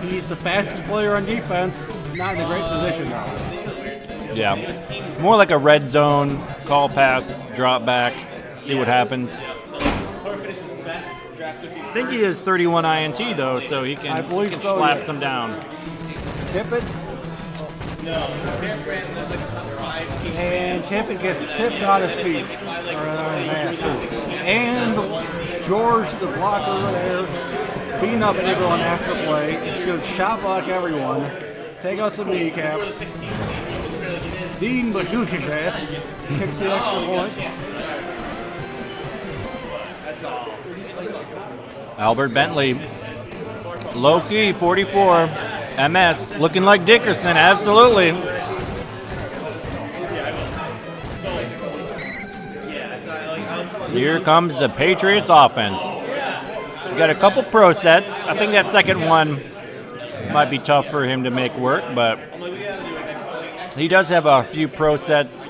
He's the fastest player on defense. Not in a great position though. Yeah, more like a red zone, call pass, drop back, see what happens. I think he has 31 INT though, so he can, I believe he can so, slap yeah. some down. Tippett. And Tippett gets tipped on his feet. Or on his ass too. And George, the blocker over there, beating up everyone after play. He's going to shot block everyone. Take out some kneecaps. Dean Badushashat kicks the extra point. Albert Bentley, low key, 44, MS, looking like Dickerson, absolutely. Here comes the Patriots offense. We got a couple pro sets. I think that second one might be tough for him to make work, but he does have a few pro sets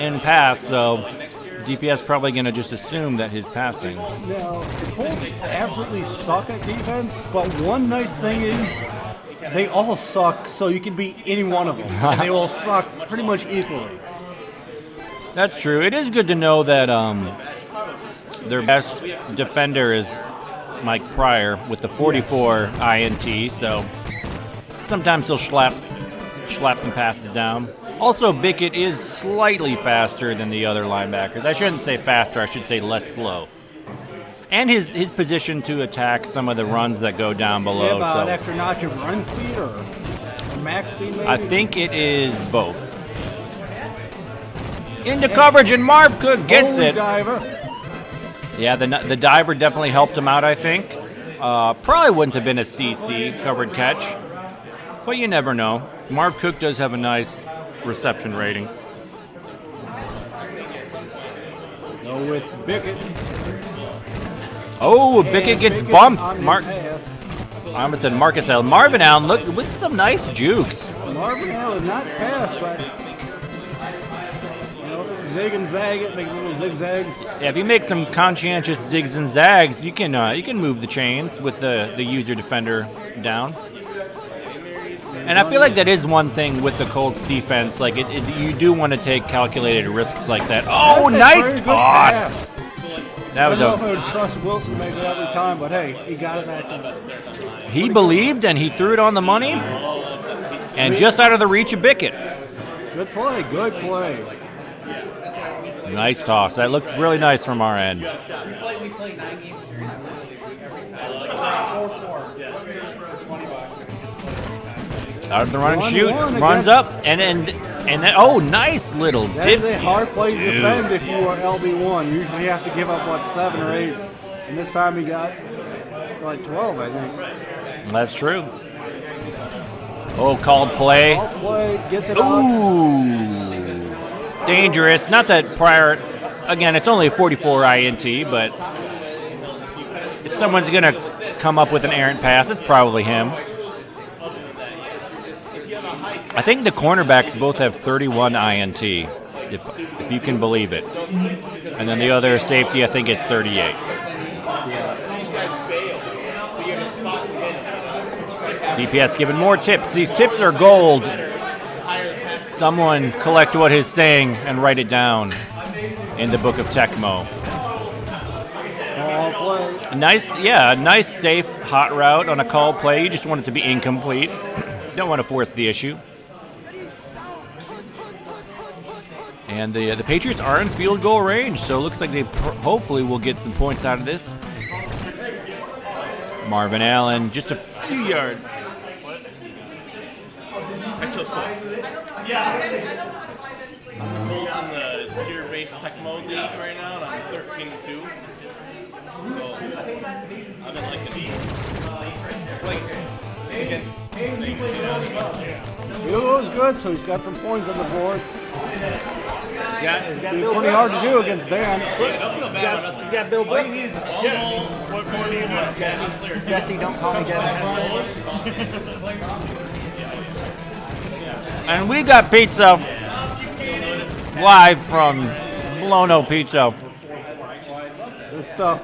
in pass, so DPS probably going to just assume that his passing. Now, the Colts absolutely suck at defense, but one nice thing is they all suck, so you can beat any one of them. And they all suck pretty much equally. That's true. It is good to know that their best defender is Mike Pryor with the 44 INT, so sometimes he'll slap some passes down. Also, Bickett is slightly faster than the other linebackers. I shouldn't say faster, I should say less slow. And his position to attack some of the runs that go down below. About so an extra notch of run speed or max speed maybe? I think it is both. Into coverage, and Marv Cook gets Holy it. Diver. Yeah, the diver definitely helped him out, I think. Probably wouldn't have been a CC covered catch, but you never know. Marv Cook does have a nice reception rating. Go with Bickett. Oh, Bickett gets Bickett bumped. on the pass. I almost said Marcus Allen. Marvin Allen, look with some nice jukes. Marvin Allen not fast, but zig and zag it, make little zigzags. Yeah, if you make some conscientious zigs and zags, you can move the chains with the user defender down. And I feel like that is one thing with the Colts defense. Like you do want to take calculated risks like that. Oh, nice toss! That was I don't know if I would trust Wilson to make it every time, but hey, he got it that time. He believed and he threw it on the money, and just out of the reach of Bickett. Good play, good play. Nice toss. That looked really nice from our end. Out of the run and shoot, runs up, and then oh, nice little That is a dipsy. hard play to defend if you are LB1. Usually you have to give up, 7 or 8. And this time he got like 12, I think. That's true. Oh, called play. Called play, gets it out. Ooh. Dangerous. Not that Pryor, again, it's only a 44 INT, but if someone's going to come up with an errant pass, it's probably him. I think the cornerbacks both have 31 INT, if you can believe it. And then the other safety, I think it's 38. DPS giving more tips. These tips are gold. Someone collect what he's saying and write it down in the book of Tecmo. Nice safe hot route on a call play. You just want it to be incomplete. Don't want to force the issue. And the Patriots are in field goal range, so it looks like they hopefully will get some points out of this. Marvin Allen, just a few yards. Colts in the tier-based Tecmo league right now, and I'm 13-2. So I've been liking these. Against Field goal is good, so he's got some points on the board. He's got Be Bill pretty hard to do against Dan. He's got Bill Brooks. What more do you want? Jesse, don't call me Devin. And we got pizza live from Blono Pizza. Good stuff.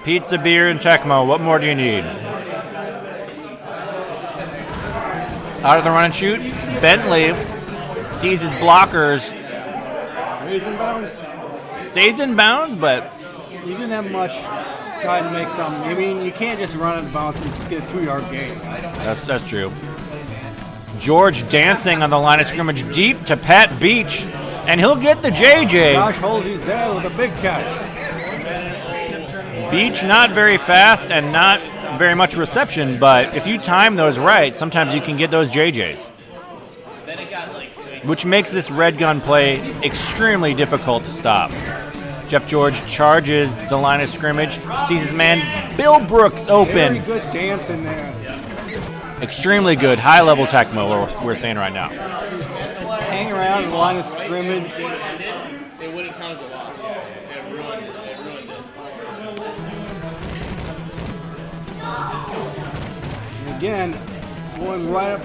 Pizza, beer, and Tecmo. What more do you need? Out of the run and shoot, Bentley sees his blockers. Stays in bounds. Stays in bounds, but He didn't have much trying to make something. I mean, you can't just run and bounce and get a 2-yard gain. that's true. George dancing on the line of scrimmage deep to Pat Beach, and he'll get the JJ. Josh Holdy's dad with a big catch. Beach not very fast and not very much reception, but if you time those right, sometimes you can get those JJs. Which makes this red gun play extremely difficult to stop. Jeff George charges the line of scrimmage, sees his man Bill Brooks open. Very good dance in there. Extremely good, high-level Tecmo, we're saying right now. Hang around the line of scrimmage. It wouldn't count as a loss. It ruined it. And again, going right up.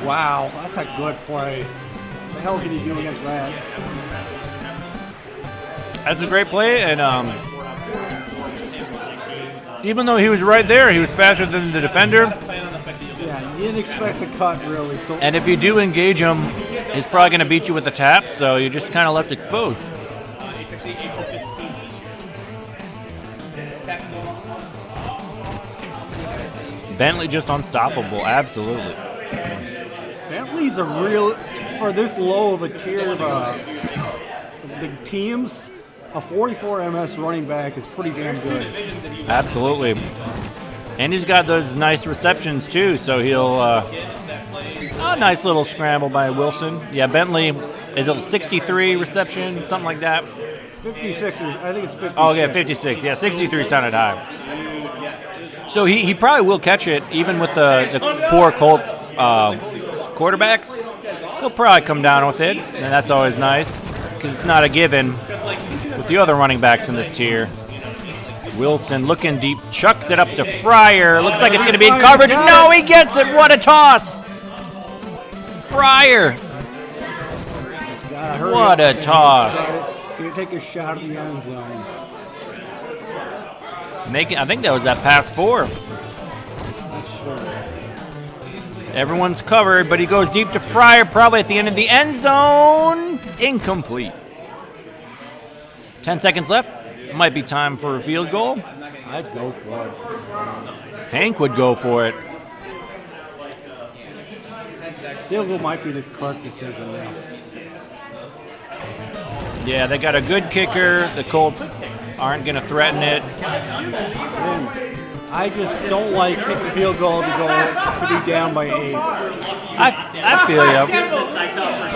Wow, that's a good play. What the hell can you do against that? That's a great play, and even though he was right there, he was faster than the defender. Yeah, you didn't expect the cut, really. So And if you do engage him, he's probably going to beat you with the tap, so you're just kind of left exposed. Bentley just unstoppable, absolutely. Bentley's a real, for this low of a tier of the teams, a 44 MS running back is pretty damn good. Absolutely. And he's got those nice receptions, too, so he'll... a nice little scramble by Wilson. Yeah, Bentley is a 63 reception, something like that. 56, I think it's 56. Oh, yeah, 56. Yeah, 63 sounded high. So he probably will catch it, even with the poor Colts quarterbacks. He'll probably come down with it, and that's always nice, because it's not a given with the other running backs in this tier. Wilson looking deep, chucks it up to Fryer. Looks like it's going to be in coverage. No, he gets it. What a toss. Fryer. What a toss. You take a shot at the end zone. I think that was that pass 4. Everyone's covered, but he goes deep to Fryer, probably at the end of the end zone. Incomplete. 10 seconds left. Might be time for a field goal. I'd go for it. Hank would go for it. Field goal might be the correct decision now. Yeah, they got a good kicker. The Colts aren't going to threaten it. And I just don't like kicking field goal to be down by 8. I feel you.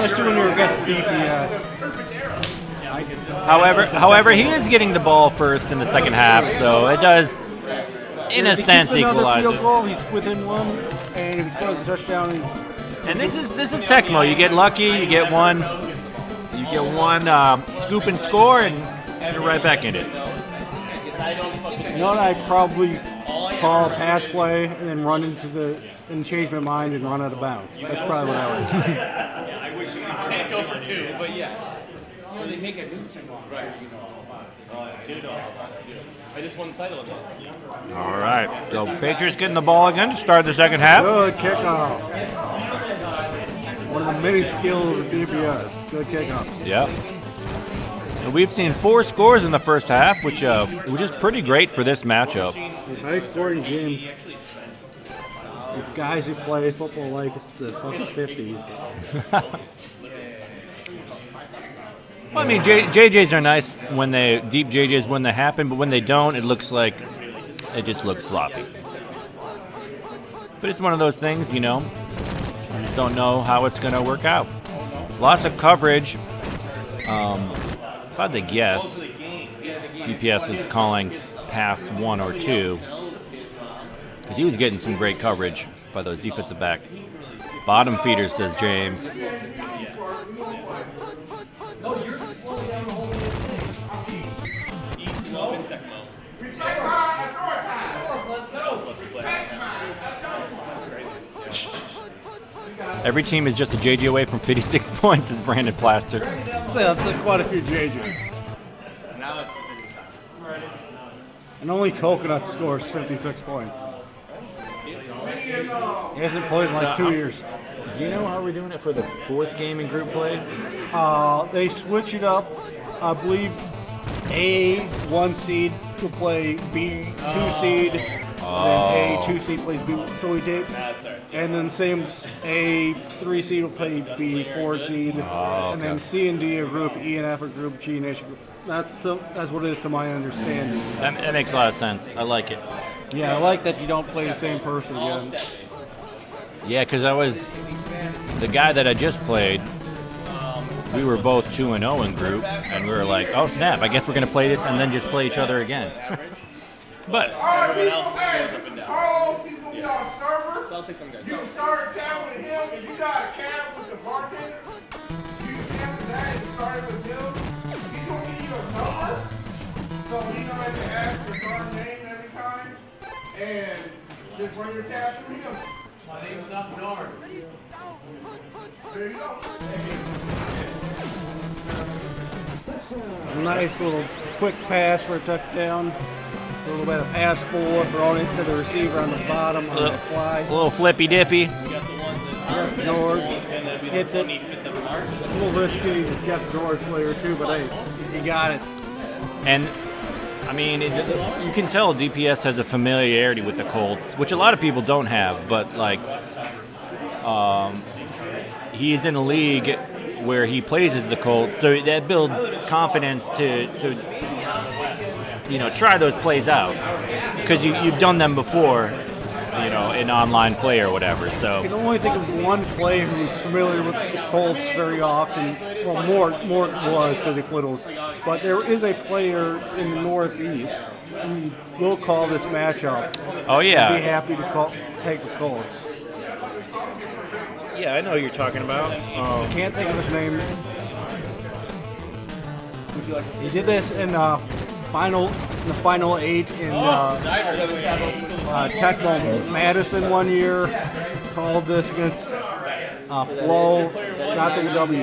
Especially when you're against DPS. However, he is getting the ball first in the second half, so it does, in a sense, equalize field it. goal, he's within 1, and if he scores a touchdown, And this is Tecmo. You get lucky, you get one scoop and score, and you're right back in it. You know what? I'd probably call a pass play and then run and change my mind and run out of bounds. That's probably what I would do. I wish you can't go for 2, but yeah. Or they make a new team. Right. I just won the title again. All right. So Patriots getting the ball again to start the second half. Good kickoff. One of the many skills of DPS. Good kickoffs. Yep. And we've seen 4 scores in the first half, which is pretty great for this matchup. High scoring game. These guys who play football like it's the fucking 50s. Well, I mean, JJs are nice when deep JJs when they happen, but when they don't, it just looks sloppy. But it's one of those things, you know. I just don't know how it's going to work out. Lots of coverage. If I had to guess, GPS was calling pass 1 or 2 because he was getting some great coverage by those defensive backs. Bottom feeder, says James. East Blono Tecmo. Every team is just a JJ away from 56 points, says Brandon Plaster. So that's quite a few JJs. Now it's And only Coconut scores 56 points. He hasn't played in like 2 years. Do you know how we're doing it for the fourth game in group play? They switch it up. I believe A 1 seed will play B 2 seed. Then A 2 seed plays B. So we did. And then same A 3 seed will play B 4 seed. And then C and D are group, E and F are group, G and H are group. That's what it is to my understanding. That makes a lot of sense. I like it. Yeah, I like that you don't play the same person again. Yeah, because the guy that I just played, we were both 2-0 in group, and we were like, oh snap, I guess we're going to play this and then just play each other again. But everyone else goes up and down. Carlos, he's gonna be on server. So I'll take some guys. You start chatting with him. If you got a chat with the bartender, you answer that and start with him. He's gonna give you a number. So he's gonna have to ask your darn name every time. And just bring your cash from him. My name's not Bernard. There you go. Nice little quick pass for a touchdown. A little bit of pass forward, thrown it to the receiver on the bottom on the fly. a little flippy dippy. Jeff George hits it. A little risky. He's a Jeff George player too, but hey, he got it. And I mean, you can tell DPS has a familiarity with the Colts, which a lot of people don't have. But like, he's in a league where he plays as the Colts, so that builds confidence to try those plays out because you've done them before, in online play or whatever. So I can only think of one player who's familiar with the Colts very often. Well, Mort was because he played those. But there is a player in the Northeast who will call this matchup. Oh yeah, Be happy to take the Colts. Yeah, I know who you're talking about. Can't think of his name. He did this in the final 8 in Tecmo Madison one year. Called this against Flo, got the W.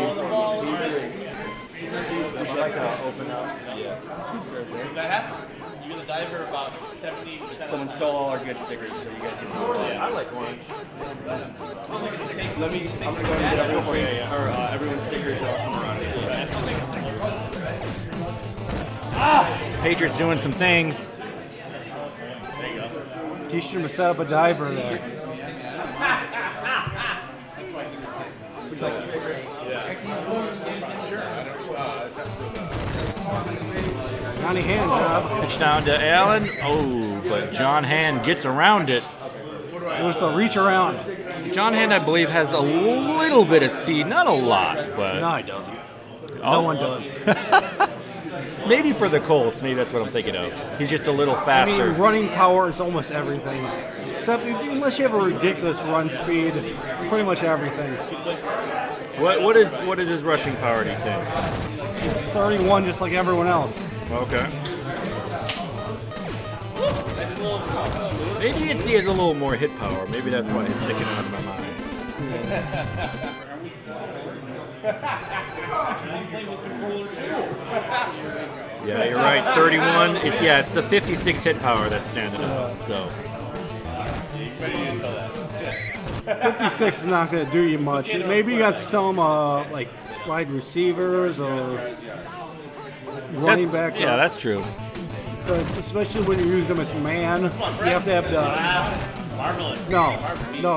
Does that happen? You're the diver about 70%. Someone stole all our good stickers, so you guys can. I like orange. I'm gonna go and get everyone's stickers off around here. Patriots doing some things. Teach him to set up a diver there. Johnny Hand job. Pitch down to Allen. Oh, but John Hand gets around it. It was the reach around. John Hand, I believe, has a little bit of speed, not a lot, but No, he doesn't. No one does. Maybe for the Colts, maybe that's what I'm thinking of. He's just a little faster. I mean, running power is almost everything. Except unless you have a ridiculous run speed, it's pretty much everything. What is his rushing power, do you think? It's 31 just like everyone else. Okay. Maybe he has a little more hit power. Maybe that's why it's sticking out of my mind. Yeah, you're right. 31. It's the 56 hit power that's standing out. So 56 is not going to do you much. Maybe you got some like wide receivers or running backs. Yeah, that's true. Because especially when you use them as man, you have to have the. Marvelous. No,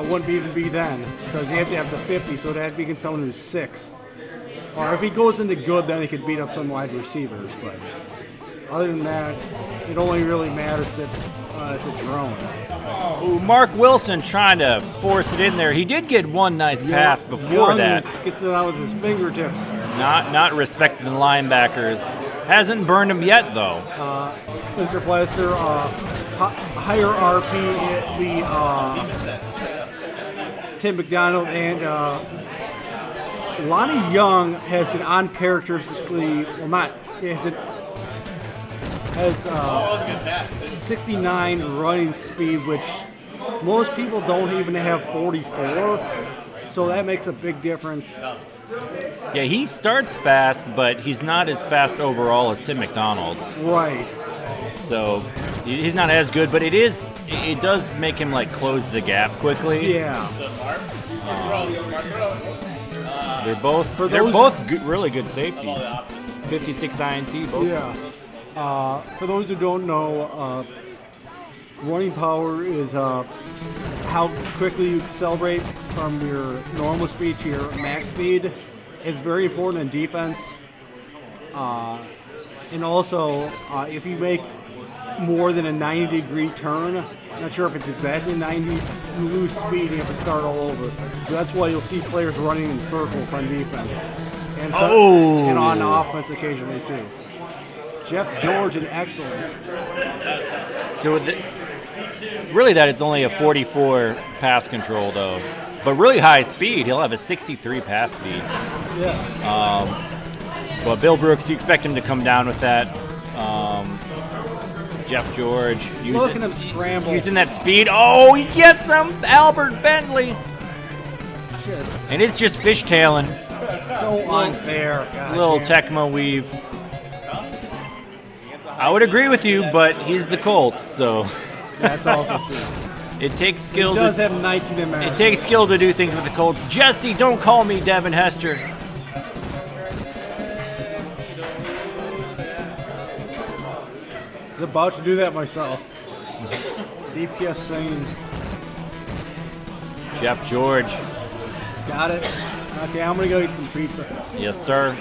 it wouldn't even be then because you have to have the 50, so it had to be against someone who's 6. Or if he goes into good, then he could beat up some wide receivers. But other than that, it only really matters that it's a drone. Ooh, Mark Wilson trying to force it in there. He did get one nice pass before that. Gets it out with his fingertips. Not respecting the linebackers. Hasn't burned him yet, though. Mr. Plaster, higher RP, Tim McDonald, and Lonnie Young has an uncharacteristically, well, not, has 69 running speed, which most people don't even have 44, so that makes a big difference. Yeah, he starts fast, but he's not as fast overall as Tim McDonald. Right. So he's not as good, but it does make him like close the gap quickly. Yeah. They're both really good safeties. 56 INT both. Yeah. For those who don't know, running power is how quickly you accelerate from your normal speed to your max speed. It's very important in defense. And also, if you make more than a 90-degree turn, I'm not sure if it's exactly 90, you lose speed and you have to start all over. So that's why you'll see players running in circles on defense. And, and on offense occasionally, too. Jeff George, an excellent. So really that it's only a 44 pass control, though. But really high speed. He'll have a 63 pass speed. Yes. But Bill Brooks, you expect him to come down with that. Jeff George. Look at him scramble. Using that speed. Oh, he gets him! Albert Bentley. And it's just fishtailing. So unfair. Little Tecmo weave. I would agree with you, but he's the Colts, so. That's also true. It takes skill. He does have 19 in It takes skill to do things with the Colts. Jesse, don't call me Devin Hester. I was about to do that myself. DPS saying. Jeff George. Got it. Okay, I'm going to go eat some pizza. Yes, sir.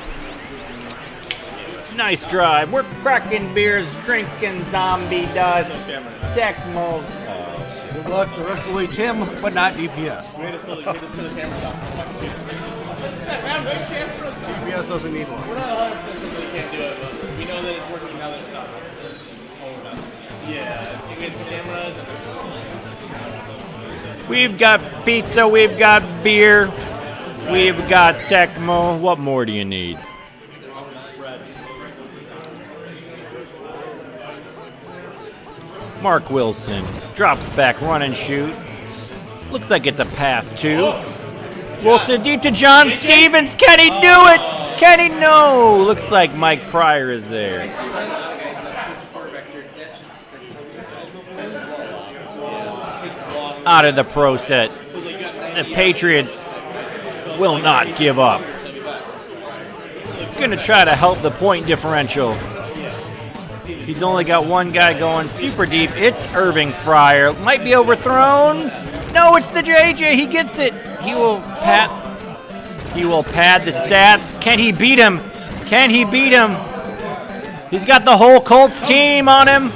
Nice drive. We're cracking beers, drinking zombie dust. Tecmo. Good luck the rest of the week, Tim, but not DPS. DPS doesn't need one. We're not 100% sure we can't do it, but we know that it's working now that it's not. Yeah, you get 2 cameras. We've got pizza, we've got beer, we've got Tecmo. What more do you need? Mark Wilson drops back, run and shoot. Looks like it's a pass, too. Wilson deep to John Stevens. Can he do it? Can he? No. Looks like Mike Pryor is there. Out of the pro set. The Patriots will not give up. Going to try to help the point differential. He's only got one guy going super deep. It's Irving Fryer. Might be overthrown. No, it's the JJ. He gets it. He will pad the stats. Can he beat him? Can he beat him? He's got the whole Colts team on him.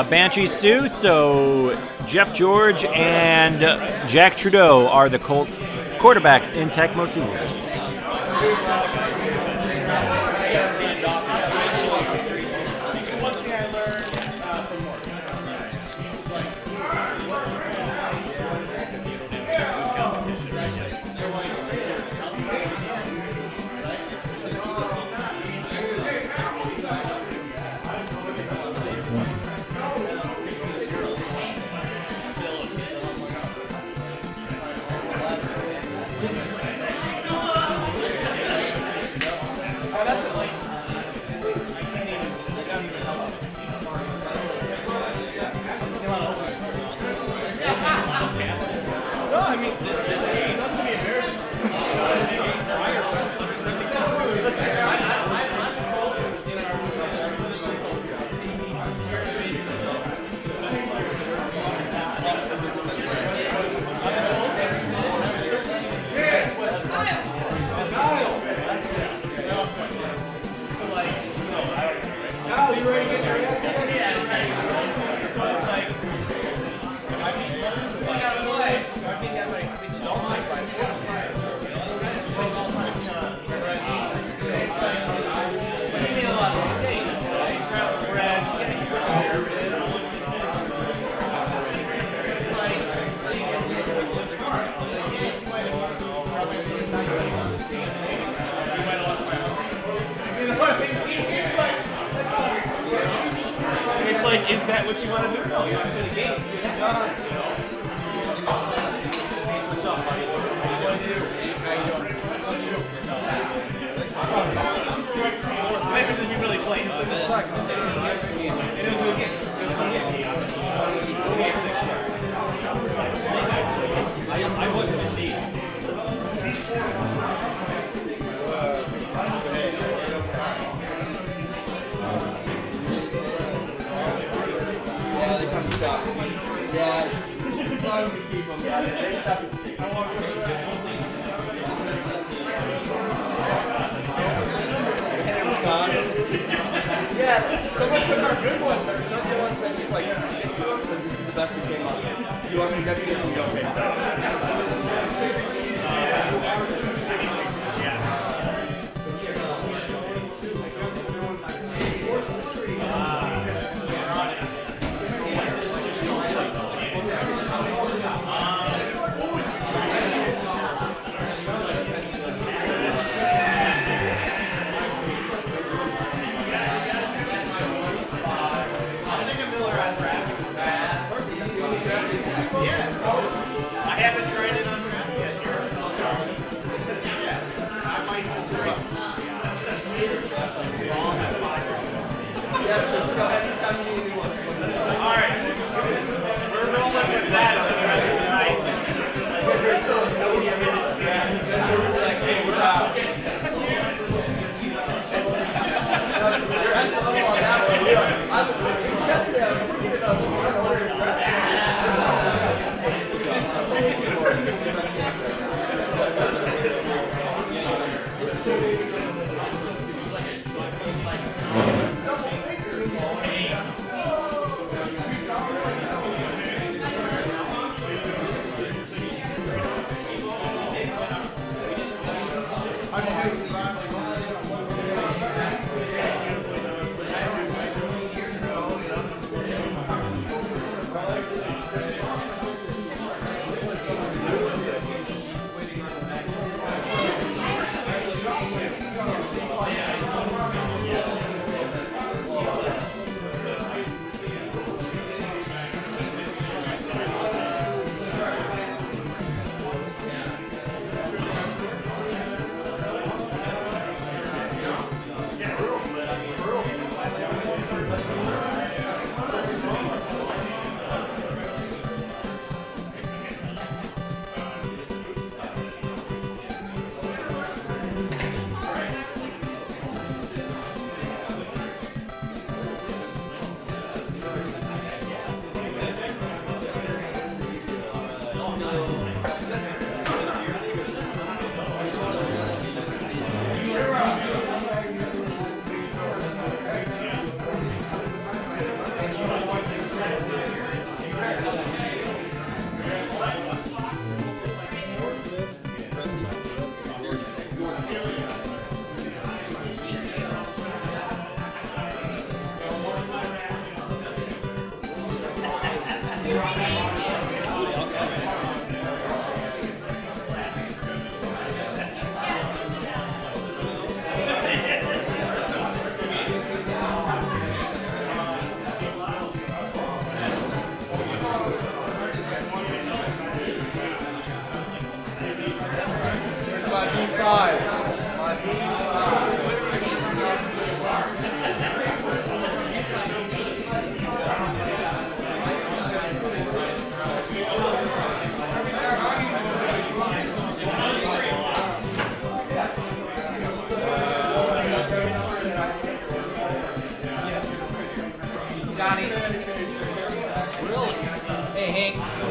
Banshee Stew. So Jeff George and Jack Trudeau are the Colts quarterbacks in Tecmo Super. that what you want to do? No, you want to play the games. What's up, buddy? Maybe because you really played. It was a good game. I wasn't indeed. Yeah, they come stuck. Yeah, it's time to keep them. Yeah, they stuck and stick. Yeah, someone took our good ones. There are certain ones that just like stick to them, so this is the best we came up with. You want me to get these? You don't pay. I haven't tried it on draft yet. Yeah, I might just wait. All right, we're rolling with that.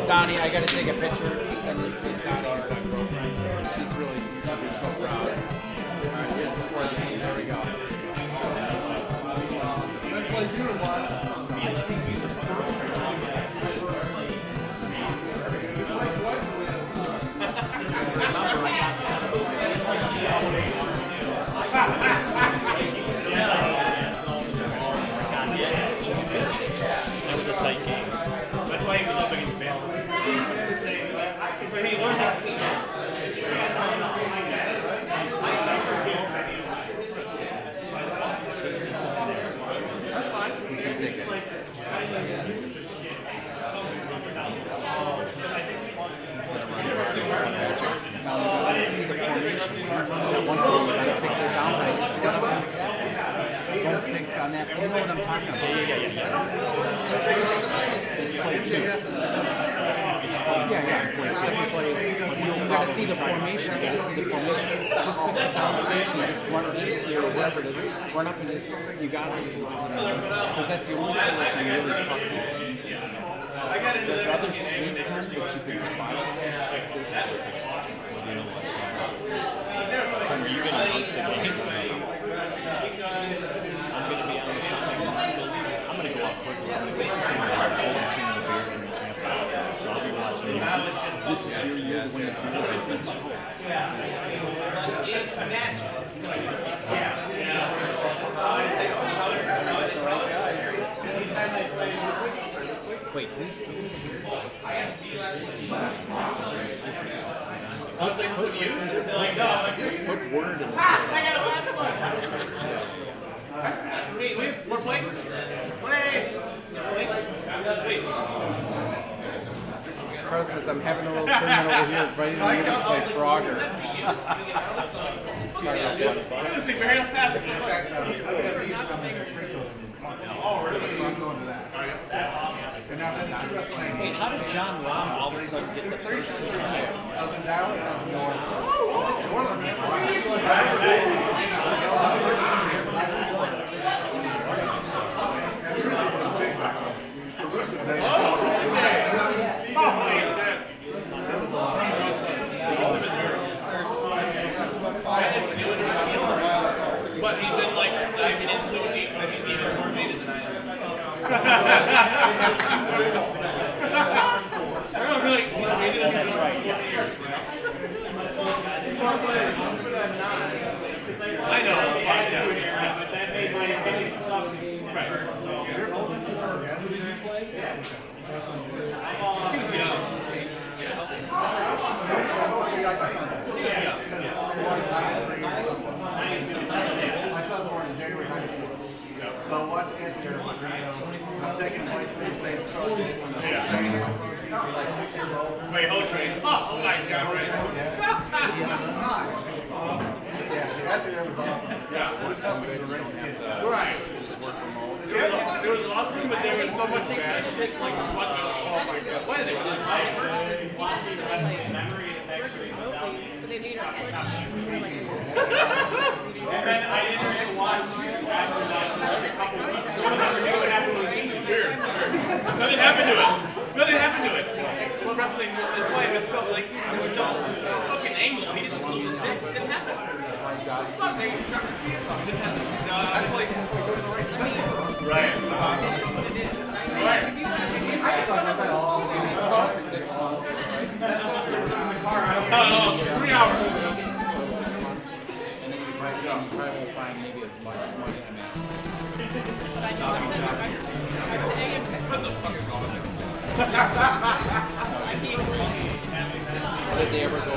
Donnie, I gotta take a picture. And you see Donnie's girlfriend. She's really so proud. Alright, here's before the game. There we go. That was a tight game. That's why he was up against Bale. But he learned how to see He's gonna take talking about. Yeah. You gotta see the formation. You gotta see the formation. Just pick the conversation. Just run it just or whatever it is. Run up and just you got it. Because that's the only way that can really fuck you. The other sweet kind that you can spot. So are you gonna miss the game? I'm gonna be on the side. I'm gonna go out quickly. I'm gonna go to my old team of beer and the championship. So I'll be watching you. This is your year to win the season. Let's go. Wait, who's Put word in the Wait, more plates? Plates! Carlos says, I'm having a little tournament over here, inviting me to play Frogger. Wait, how did John Rahm all of a sudden get the first team? I was in Dallas, I was in New Orleans. But he's been like diving in so deep that he's even more jaded than I am. I know. That made my opinion suck. Right. You're open for So watch the engineer for I'm taking place in the same Sunday. Like 6 years old. Wait, whole train. Oh my God, right. Yeah, the engineer was awesome. Yeah. It was tough when you were raising kids. Right. It was awesome, but there was so much bad shit. Like, what? Oh my God. Why are they doing that? And then I didn't really watch Nothing happened to it. Nothing happened to it. Well, wrestling, that's why it was so, like, there was no fucking angle. He didn't lose his dick. It didn't happen. Fuck, they didn't happen. No, I was like, right. Right. I can talk about that all day. No, 3 hours. And then you probably won't find maybe as much money in that. Did they ever go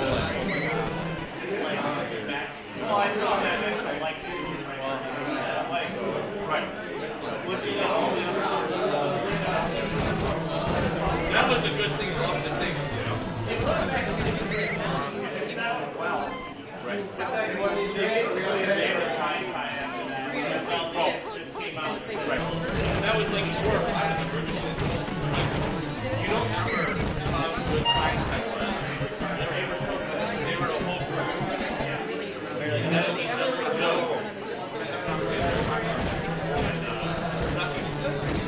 That was a good thing about the thing, you know? That was like 4 or 5 of them. You don't remember with hindsight. They were a whole group. And then the other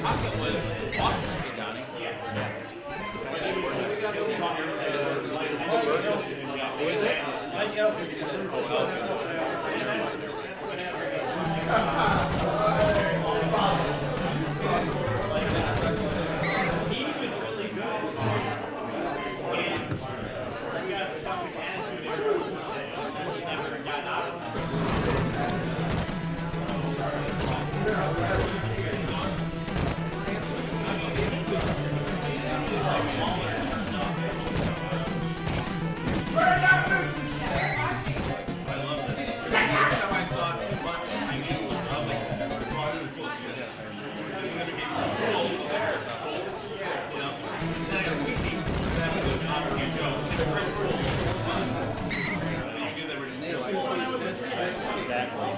Pocket was awesome. Who is it? Exactly.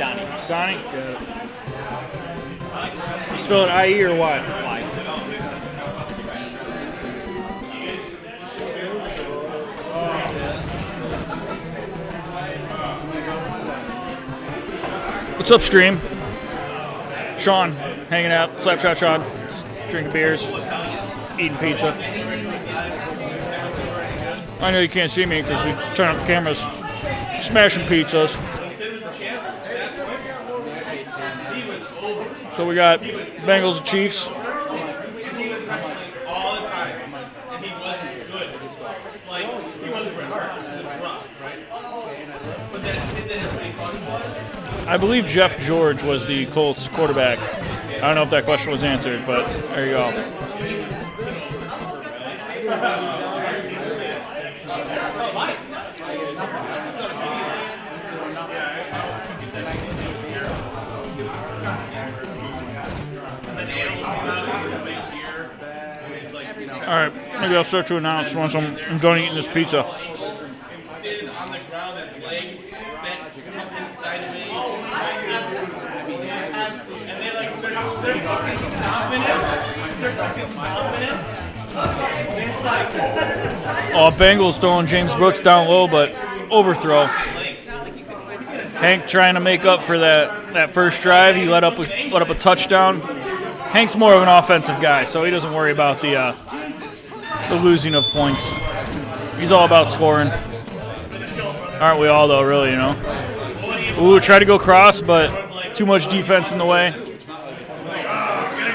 Donnie. Donnie? Got it. You spell it I-E or Y? Y. What's up, stream? Sean, hanging out. Slapshot Sean. Drinking beers. Eating pizza. I know you can't see me because we turn up the cameras. Smashing pizzas. So we got Bengals and Chiefs. I believe Jeff George was the Colts quarterback. I don't know if that question was answered, but there you go. All right, maybe I'll start to announce once I'm done eating this pizza. Oh, Bengals throwing James Brooks down low, but overthrow. Hank trying to make up for that first drive. He let up a touchdown. Hank's more of an offensive guy, so he doesn't worry about the losing of points. He's all about scoring. Aren't we all, though, really, you know? Ooh, try to go cross, but too much defense in the way.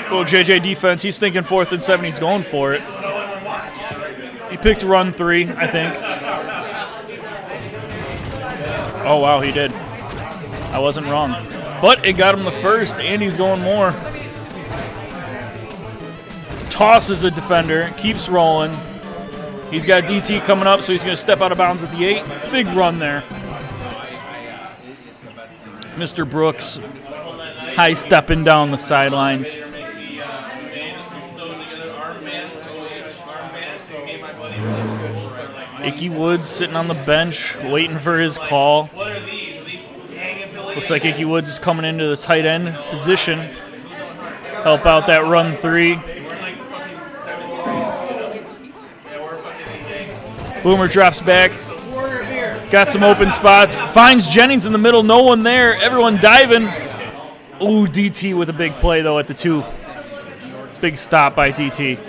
Little JJ defense. He's thinking 4th and 7. He's going for it. He picked run 3, I think. Oh, wow, he did. I wasn't wrong. But it got him the first, and he's going more. Tosses a defender, keeps rolling. He's got DT coming up, so he's going to step out of bounds at the 8. Big run there. Mr. Brooks high stepping down the sidelines. Icky Woods sitting on the bench, waiting for his call. Looks like Icky Woods is coming into the tight end position. Help out that run 3. Boomer drops back. Got some open spots. Finds Jennings in the middle. No one there. Everyone diving. Ooh, DT with a big play, though, at the 2. Big stop by DT.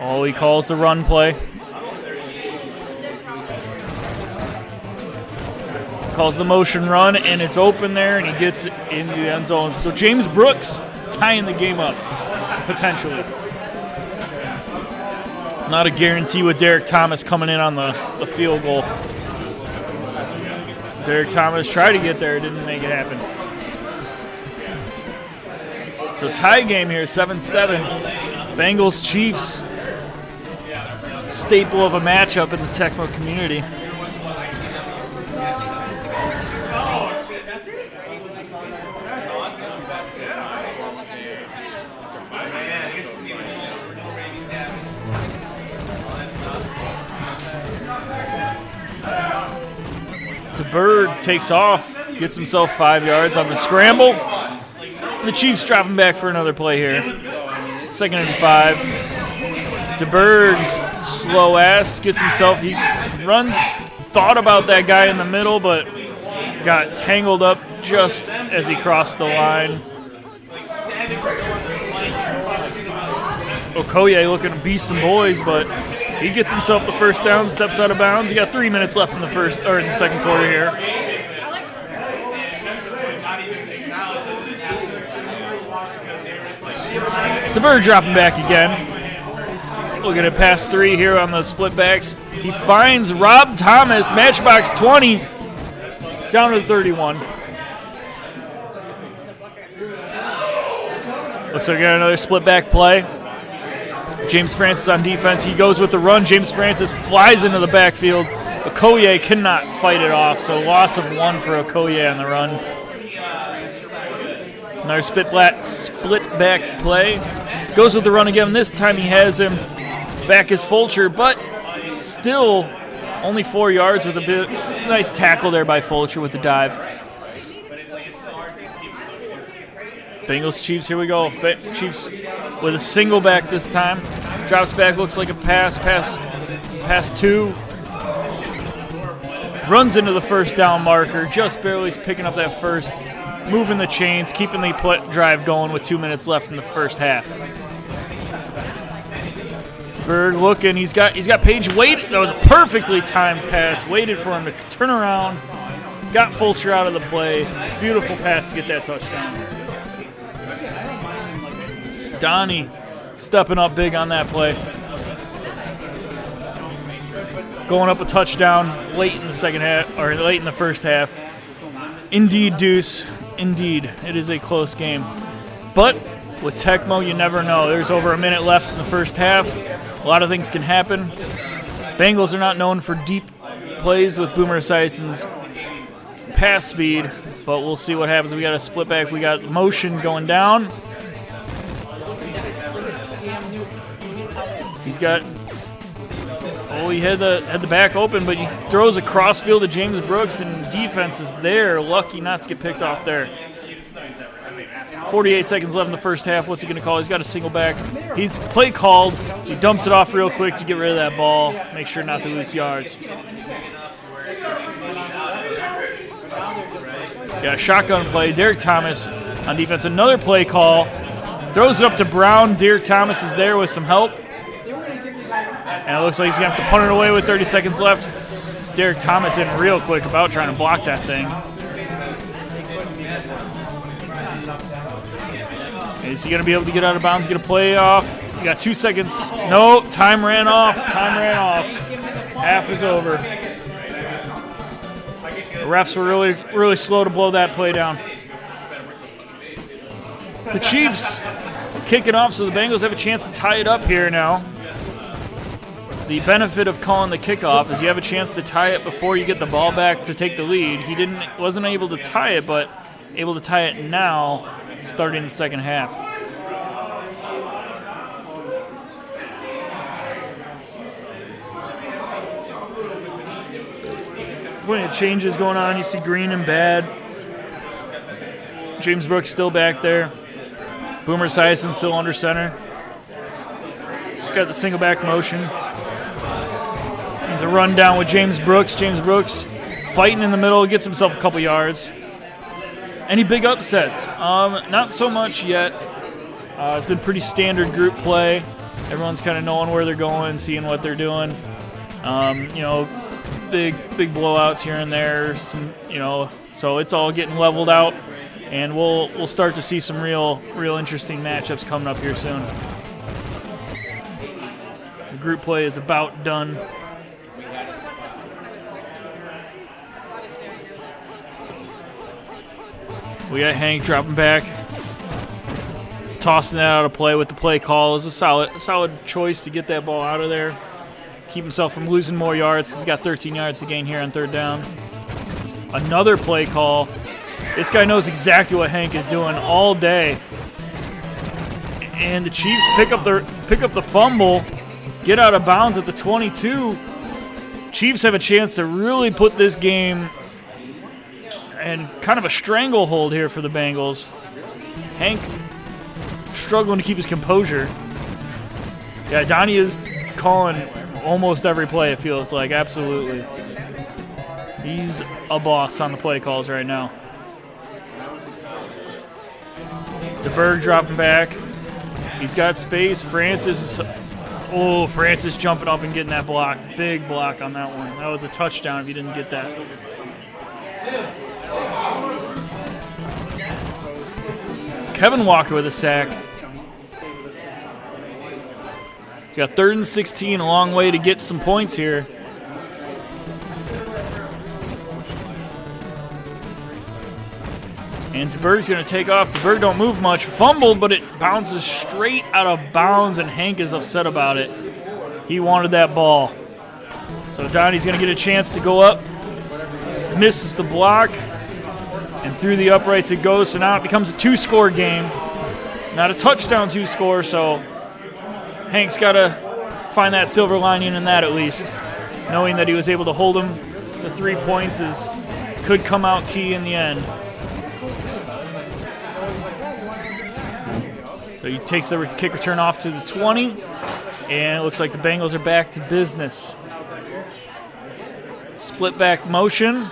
Oh, he calls the run play. Calls the motion run, and it's open there, and he gets it in the end zone. So James Brooks tying the game up, potentially. Not a guarantee with Derek Thomas coming in on the field goal. Derek Thomas tried to get there, didn't make it happen. So tie game here, 7-7. Bengals Chiefs. Staple of a matchup in the Tecmo community. DeBerg takes off, gets himself 5 yards on the scramble. The Chiefs dropping back for another play here. 2nd and 5. DeBerg's slow ass gets himself, he thought about that guy in the middle, but got tangled up just as he crossed the line. Okoye looking to beat some boys, but he gets himself the first down, steps out of bounds. You got 3 minutes left in the second quarter here. DeBerg dropping back again. Looking at pass 3 here on the split backs. He finds Rob Thomas, matchbox 20, down to the 31. Looks like we got another split back play. James Francis on defense. He goes with the run. James Francis flies into the backfield. Okoye cannot fight it off, so loss of 1 for Okoye on the run. Another split back play. Goes with the run again. This time he has him back as Fulcher, but still only 4 yards with a Nice tackle there by Fulcher with the dive. Bengals, Chiefs, here we go. Chiefs with a single back this time. Drops back, looks like a pass 2. Runs into the first down marker, just barely picking up that first. Moving the chains, keeping the drive going with 2 minutes left in the first half. Berg looking, he's got Page waited. That was a perfectly timed pass. Waited for him to turn around. Got Fulcher out of the play. Beautiful pass to get that touchdown. Donnie stepping up big on that play. Going up a touchdown late in the second half, or late in the first half. Indeed, Deuce. Indeed, it is a close game. But with Tecmo, you never know. There's over a minute left in the first half. A lot of things can happen. Bengals are not known for deep plays with Boomer Sison's pass speed, but we'll see what happens. We got a split back. We got motion going down. He's got. Oh, he had the back open, but he throws a crossfield to James Brooks, and defense is there. Lucky not to get picked off there. 48 seconds left in the first half. What's he going to call? He's got a single back. He's play called. He dumps it off real quick to get rid of that ball. Make sure not to lose yards. Got a shotgun play. Derek Thomas on defense. Another play call. Throws it up to Brown. Derek Thomas is there with some help. And it looks like he's going to have to punt it away with 30 seconds left. Derek Thomas in real quick about trying to block that thing. Is he going to be able to get out of bounds, get a play off? You got 2 seconds. No, time ran off. Half is over. The refs were really slow to blow that play down. The Chiefs kicking off, so the Bengals have a chance to tie it up here now. The benefit of calling the kickoff is you have a chance to tie it before you get the ball back to take the lead. He wasn't able to tie it, but able to tie it now, starting the second half. Plenty of changes going on. You see Green and Bad. James Brooks still back there. Boomer Sison still under center. Got the single back motion. He's a run down with James Brooks. James Brooks fighting in the middle, gets himself a couple yards. Any big upsets? Not so much yet. It's been pretty standard group play. Everyone's kind of knowing where they're going, seeing what they're doing. Big blowouts here and there. So it's all getting leveled out, and we'll start to see some real interesting matchups coming up here soon. The group play is about done. We got Hank dropping back, tossing that out of play with the play call. It was a solid choice to get that ball out of there, keep himself from losing more yards. He's got 13 yards to gain here on third down. Another play call. This guy knows exactly what Hank is doing all day. And the Chiefs pick up the fumble, get out of bounds at the 22. Chiefs have a chance to really put this game and kind of a stranglehold here for the Bengals. Hank struggling to keep his composure. Yeah, Donnie is calling almost every play, it feels like. Absolutely. He's a boss on the play calls right now. DeBerg dropping back. He's got space. Francis jumping up and getting that block. Big block on that one. That was a touchdown if you didn't get that. Kevin Walker with a sack. He's got 3rd and 16, a long way to get some points here. And DeBerg's going to take off. DeBerg don't move much. Fumbled, but it bounces straight out of bounds, and Hank is upset about it. He wanted that ball. So Donnie's going to get a chance to go up. Misses the block. And through the uprights it goes. So now it becomes a 2-score game. Not a touchdown 2-score, so Hank's got to find that silver lining in that at least. Knowing that he was able to hold him to 3 points could come out key in the end. So he takes the kick return off to the 20, and it looks like the Bengals are back to business. Split back motion.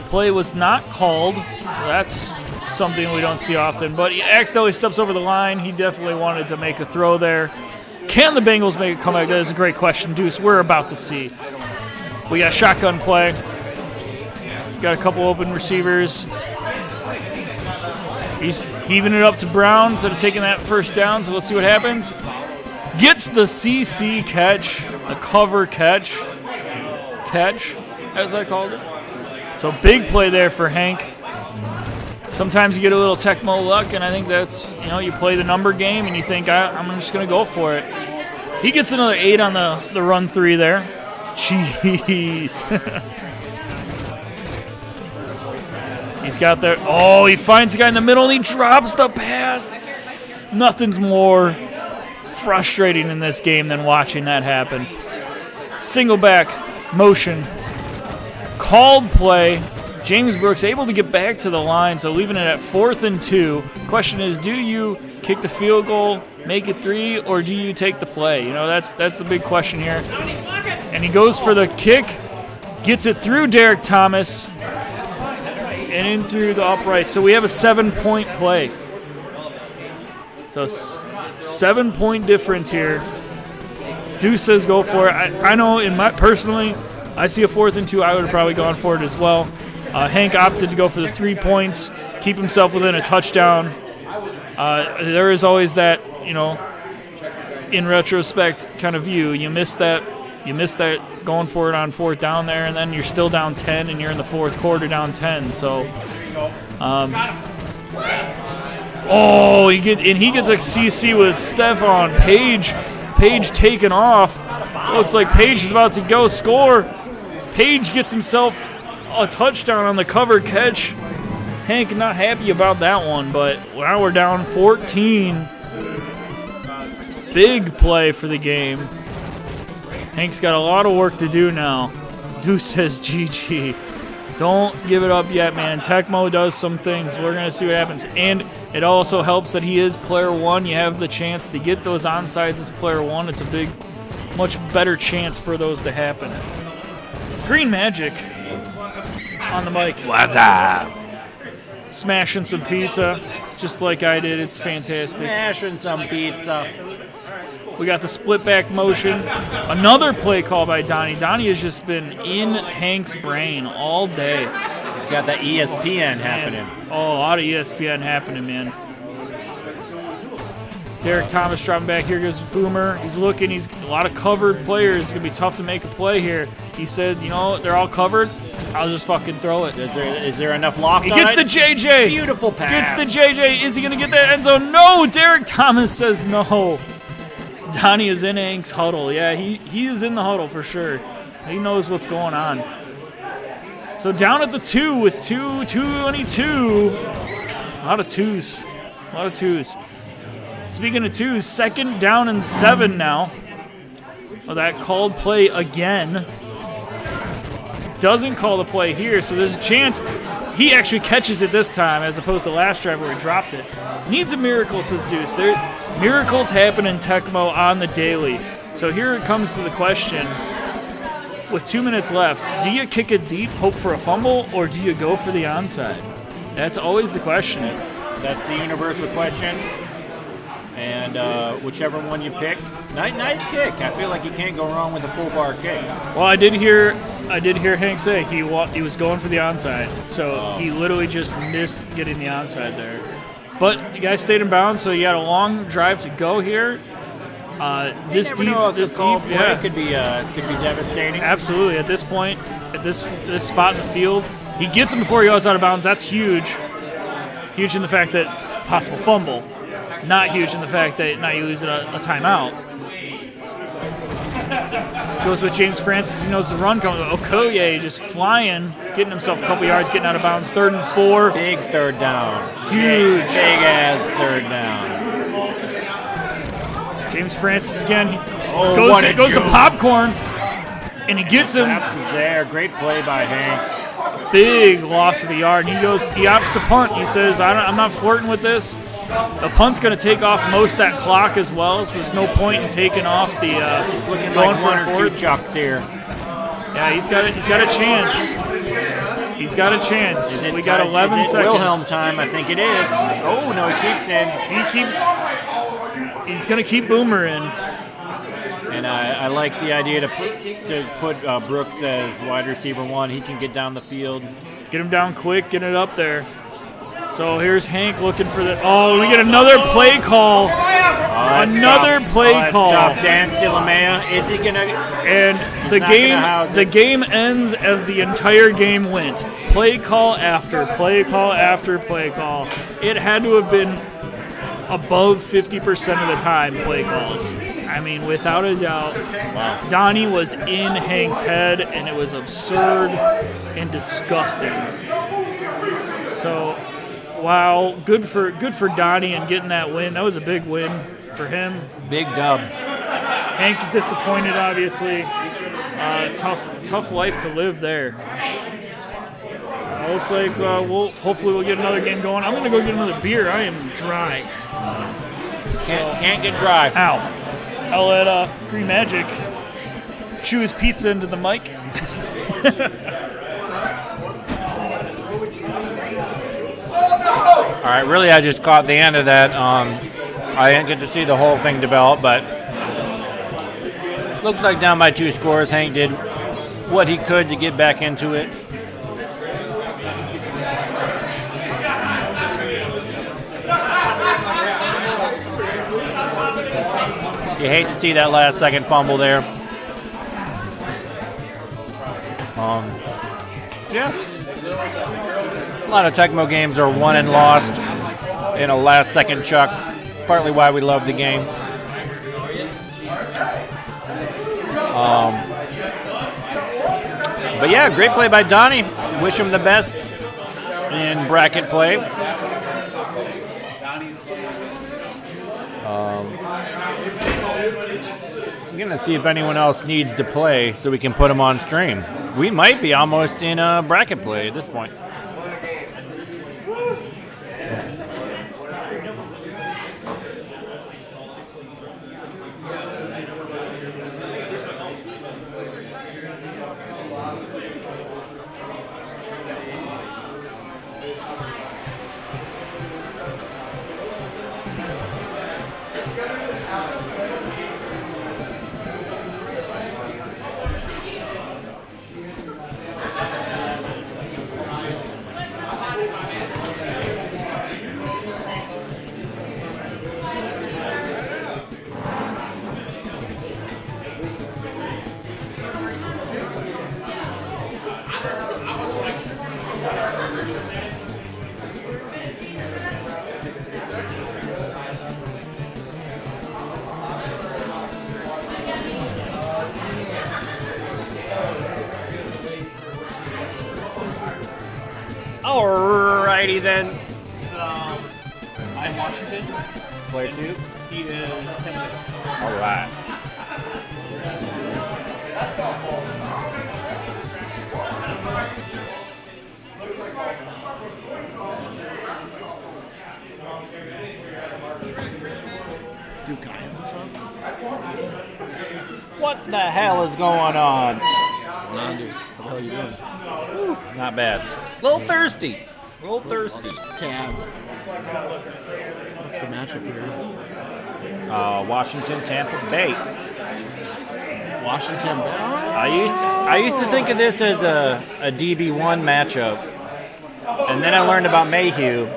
Play was not called. That's something we don't see often, but he accidentally steps over the line. He definitely wanted to make a throw there. Can the Bengals make a comeback? That is a great question, Deuce. We're about to see. We got shotgun play. Got a couple open receivers. He's heaving it up to Brown instead of taking that first down, so let's see what happens. Gets the CC catch, a cover catch, as I called it. So big play there for Hank. Sometimes you get a little Tecmo luck, and I think that's, you play the number game, and you think, I'm just going to go for it. He gets another 8 on the run 3 there. Jeez. He's got there. Oh, he finds the guy in the middle, and he drops the pass. Nothing's more frustrating in this game than watching that happen. Single back motion. Called play. James Brooks able to get back to the line, so leaving it at 4th and 2. Question is, do you kick the field goal, make it 3, or do you take the play? That's the big question here. And he goes for the kick, gets it through Derek Thomas, and in through the upright. So we have a 7-point play. So 7-point difference here. Deuce says go for it. I know personally, I see a 4th and 2. I would have probably gone for it as well. Hank opted to go for the 3 points, keep himself within a touchdown. There is always that, in retrospect kind of view. You miss that going for it on 4th down there, and then you're still down 10, and you're in the 4th quarter down 10. So, he gets a CC with Stephon Page. Page taken off. Looks like Page is about to go score. Page gets himself a touchdown on the covered catch. Hank not happy about that one, but now we're down 14. Big play for the game. Hank's got a lot of work to do now. Deuce says GG. Don't give it up yet, man. Tecmo does some things. We're going to see what happens. And it also helps that he is player 1. You have the chance to get those onsides as player 1. It's a much better chance for those to happen. Green Magic on the mic. What's up? Smashing some pizza, just like I did. It's fantastic. Smashing some pizza. We got the split back motion. Another play call by Donnie. Donnie has just been in Hank's brain all day. He's got that ESPN happening. Oh, a lot of ESPN happening, man. Derek Thomas dropping back. Here goes Boomer. He's looking. He's a lot of covered players. It's going to be tough to make a play here. He said, they're all covered. I'll just fucking throw it. Is there enough loft on it? He gets the JJ. Beautiful pass. Gets the JJ. Is he going to get that end zone? No. Derek Thomas says no. Donnie is in Hank's huddle. Yeah, he is in the huddle for sure. He knows what's going on. So down at the 2 with 2:22. A lot of twos. Speaking of 2s, 2nd down and 7 now. Oh, that called play again. Doesn't call the play here, so there's a chance he actually catches it this time as opposed to last drive where he dropped it. Needs a miracle, says Deuce. Miracles happen in Tecmo on the daily. So here it comes to the question. With 2 minutes left, do you kick it deep, hope for a fumble, or do you go for the onside? That's always the question. That's the universal question. And whichever one you pick, nice kick. I feel like you can't go wrong with a full bar kick. Well, I did hear Hank say he was going for the onside, so he literally just missed getting the onside there. But the guy stayed in bounds, so you got a long drive to go here. This deep play could be devastating. Absolutely. At this point, at this spot in the field, he gets him before he goes out of bounds. That's huge. Huge in the fact that possible fumble. Not huge in the fact that now you lose a timeout. Goes with James Francis. He knows the run coming. Okoye just flying, getting himself a couple yards, getting out of bounds. 3rd and 4. Big 3rd down. Huge. Big ass 3rd down. James Francis again. Goes to popcorn. And he gets him. There, great play by Hank. Big loss of a yard. He opts to punt. He says, I'm not flirting with this. The punt's going to take off most of that clock as well, so there's no point in taking off the Looking going like for one a or fourth. two chucks here. Yeah, he's got a chance. He's got a chance. We got 11 is it seconds. Wilhelm time, I think it is. Oh, no, he keeps in. He's going to keep Boomer in. And I like the idea to put Brooks as wide receiver 1. He can get down the field. Get him down quick, get it up there. So here's Hank looking for the. Oh, we get another play call. Another play call. Dan Silamea, is he gonna? And the game ends as the entire game went. Play call after play call after play call. It had to have been above 50% of the time play calls. I mean, without a doubt, Donnie was in Hank's head, and it was absurd and disgusting. So, wow, good for Donnie and getting that win. That was a big win for him. Big dub. Hank's disappointed, obviously. Tough life to live there. Looks like hopefully we'll get another game going. I'm gonna go get another beer. I am dry. Can't get dry. Ow. I'll let Green Magic chew his pizza into the mic. All right, really, I just caught the end of that. I didn't get to see the whole thing develop, but looked like down by 2 scores. Hank did what he could to get back into it. You hate to see that last second fumble there. Yeah. A lot of Tecmo games are won and lost in a last second chuck. Partly why we love the game. But yeah, great play by Donnie. Wish him the best in bracket play. I'm going to see if anyone else needs to play so we can put them on stream. We might be almost in bracket play at this point. Alrighty then. I'm Washington. Player 2. He is Alright. What the hell is going on? Nah, dude. What the hell are you doing? Not bad. A little thirsty. A little thirsty. Tab. What's the matchup here? Washington, Tampa Bay. Washington. I used to think of this as a DB1 matchup, and then I learned about Mayhew,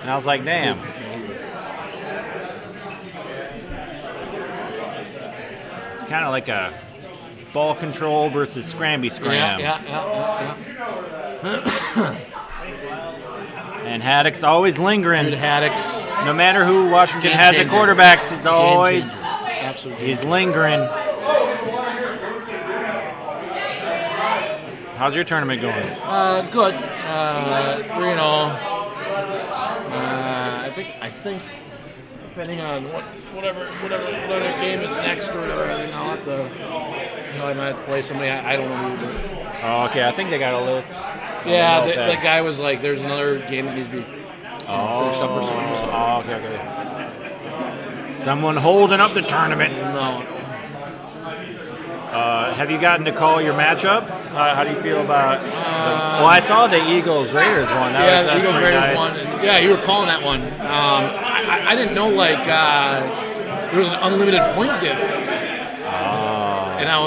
and I was like, damn. It's kind of like a ball control versus scramby scram. Yeah. And Haddock's always lingering. Good Haddock's. No matter who Washington Game has at changer. quarterbacks, it's Game always changer. Absolutely. he's lingering. How's your tournament going? Good. 3-0. I think depending on whatever game is next or whatever, I think I'll have to I might have to play somebody I don't know who. But Oh, okay. I think they got a list. yeah, I don't know if the guy was like, "There's another game that needs to be finished up or something." So. Oh, okay. Someone holding up the tournament. No. Have you gotten to call your matchups? How do you feel about? Well, I saw the Eagles Raiders one. The Eagles Raiders nice. one. Yeah, you were calling that one. I didn't know there was an unlimited point diff. And I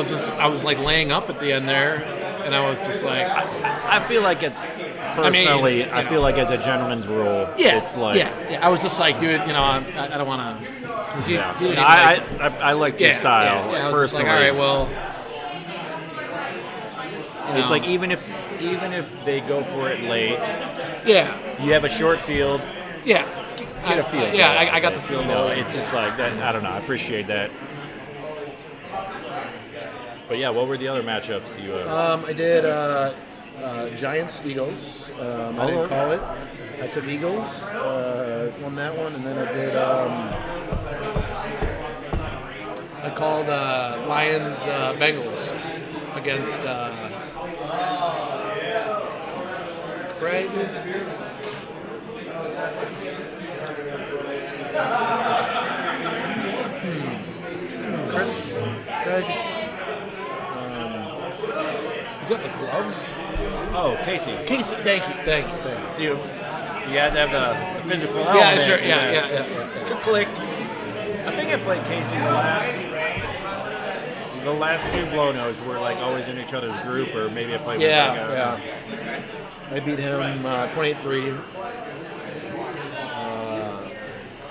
was like laying up at the end there, and I was just like, I feel like it's personally. I feel like as a gentleman's rule, it's like yeah. I was just like, dude, I don't want to. I like your style. Yeah, I was personally. just like, all right, well. It's like even if they go for it late, you have a short field. Yeah, get a field. I got the field. It's just like that. I don't know. I appreciate that. But yeah, what were the other matchups you? I did Giants Eagles. I didn't call it. I took Eagles, won that one, and then I did. I called Lions Bengals against Craig. Chris, Craig. He's got the gloves. Oh, Casey, thank you. You had to have the physical element. Yeah, sure. Yeah. To click. I think I played Casey the last two Blonos were like always in each other's group, or maybe I played with Yeah. I beat him 28-3.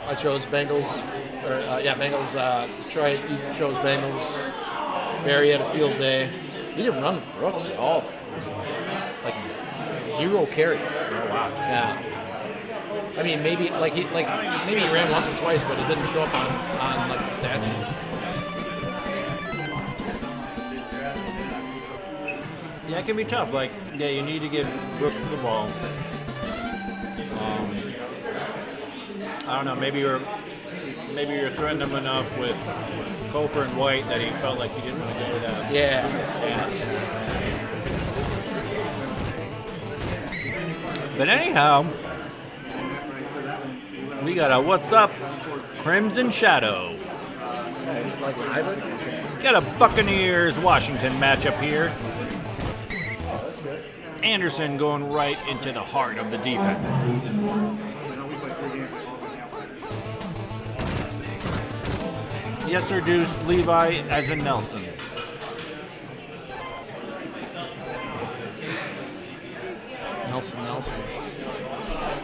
I chose Bengals. Bengals. Detroit. He chose Bengals. Barry had a field day. He didn't run Brooks at all. It was like 0 carries. Oh wow. Yeah. I mean, maybe he ran once or twice, but it didn't show up on like the stat sheet. Yeah, it can be tough. Like, you need to give Brooks the ball. I don't know. Maybe you're threatening him enough with Coper and White that he felt like he didn't want to go to that. Yeah. But anyhow, we got a what's up, Crimson Shadow. It's like hybrid. Got a Buccaneers Washington matchup here. Anderson going right into the heart of the defense. Yes, Deuce, Levi as in Nelson. Nelson.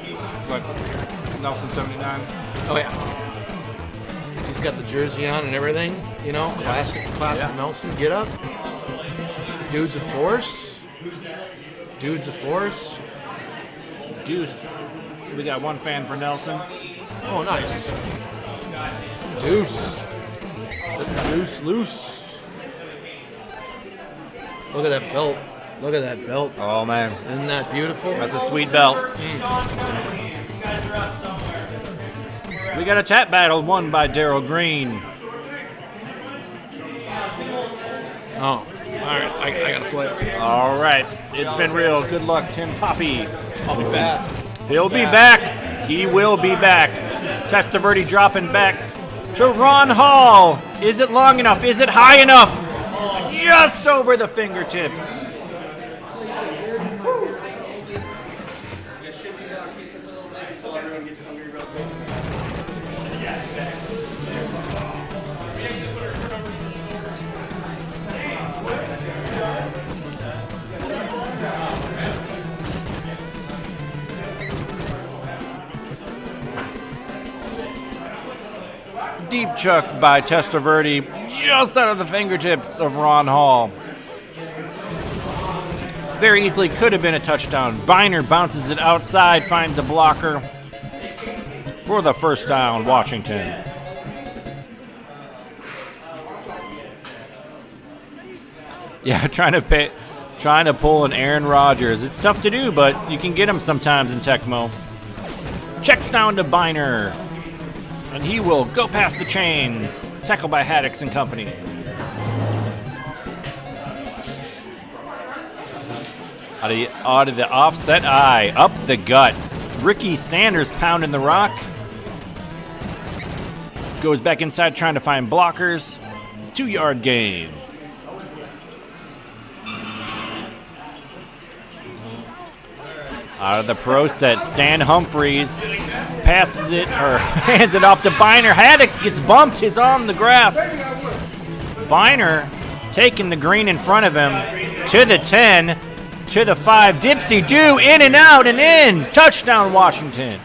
It's like Nelson 79. Oh yeah. He's got the jersey on and everything. Classic Nelson. Get up. Dude's a force. Deuce. We got one fan for Nelson. Oh, nice. Deuce. Let the deuce loose. Look at that belt. Oh, man. Isn't that beautiful? That's a sweet belt. We got a chat battle won by Daryl Green. Oh, all right. I got to play. All right. It's been real. Good luck, Tim Poppy. I'll be back. He'll be back. He will be back. Testaverde dropping back to Ron Hall. Is it long enough? Is it high enough? Just over the fingertips. Deep chuck by Testaverde, just out of the fingertips of Ron Hall. Very easily could have been a touchdown. Biner bounces it outside, finds a blocker for the first down, Washington. Yeah, trying to pull an Aaron Rodgers. It's tough to do, but you can get him sometimes in Tecmo. Checks down to Biner. And he will go past the chains. Tackled by Haddix and company. Out of the offset eye, up the gut. Ricky Sanders pounding the rock. Goes back inside trying to find blockers. 2-yard gain. Out of the pro set, Stan Humphreys passes it or hands it off to Biner. Haddix gets bumped. He's on the grass. Biner taking the green in front of him to the 10, to the 5. Dipsy do in and out and in. Touchdown, Washington.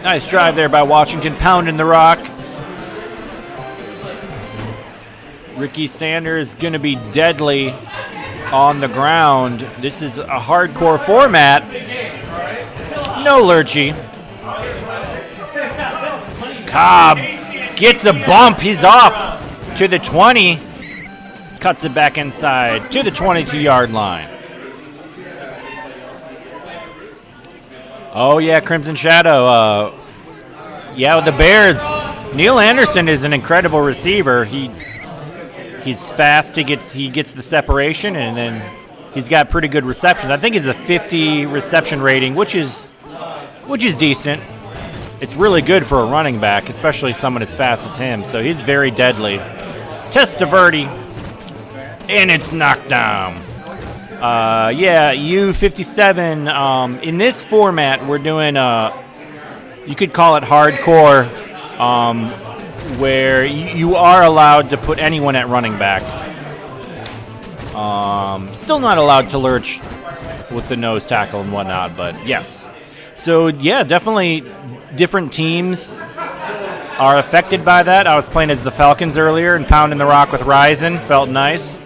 Nice drive there by Washington, pounding the rock. Ricky Sanders going to be deadly on the ground. This is a hardcore format. No lurchy. Cobb gets a bump. He's off to the 20. Cuts it back inside to the 22-yard line. Oh, yeah, Crimson Shadow. Yeah, the Bears. Neil Anderson is an incredible receiver. He's fast. He gets the separation, and then he's got pretty good receptions. I think he's a 50 reception rating, which is decent. It's really good for a running back, especially someone as fast as him. So he's very deadly. Testaverde, and it's knocked down. U57. In this format, we're doing you could call it hardcore, where you are allowed to put anyone at running back. Still not allowed to lurch with the nose tackle and whatnot, but yes. So yeah, definitely different teams are affected by that. I was playing as the Falcons earlier and pounding the rock with Ryzen. Felt nice.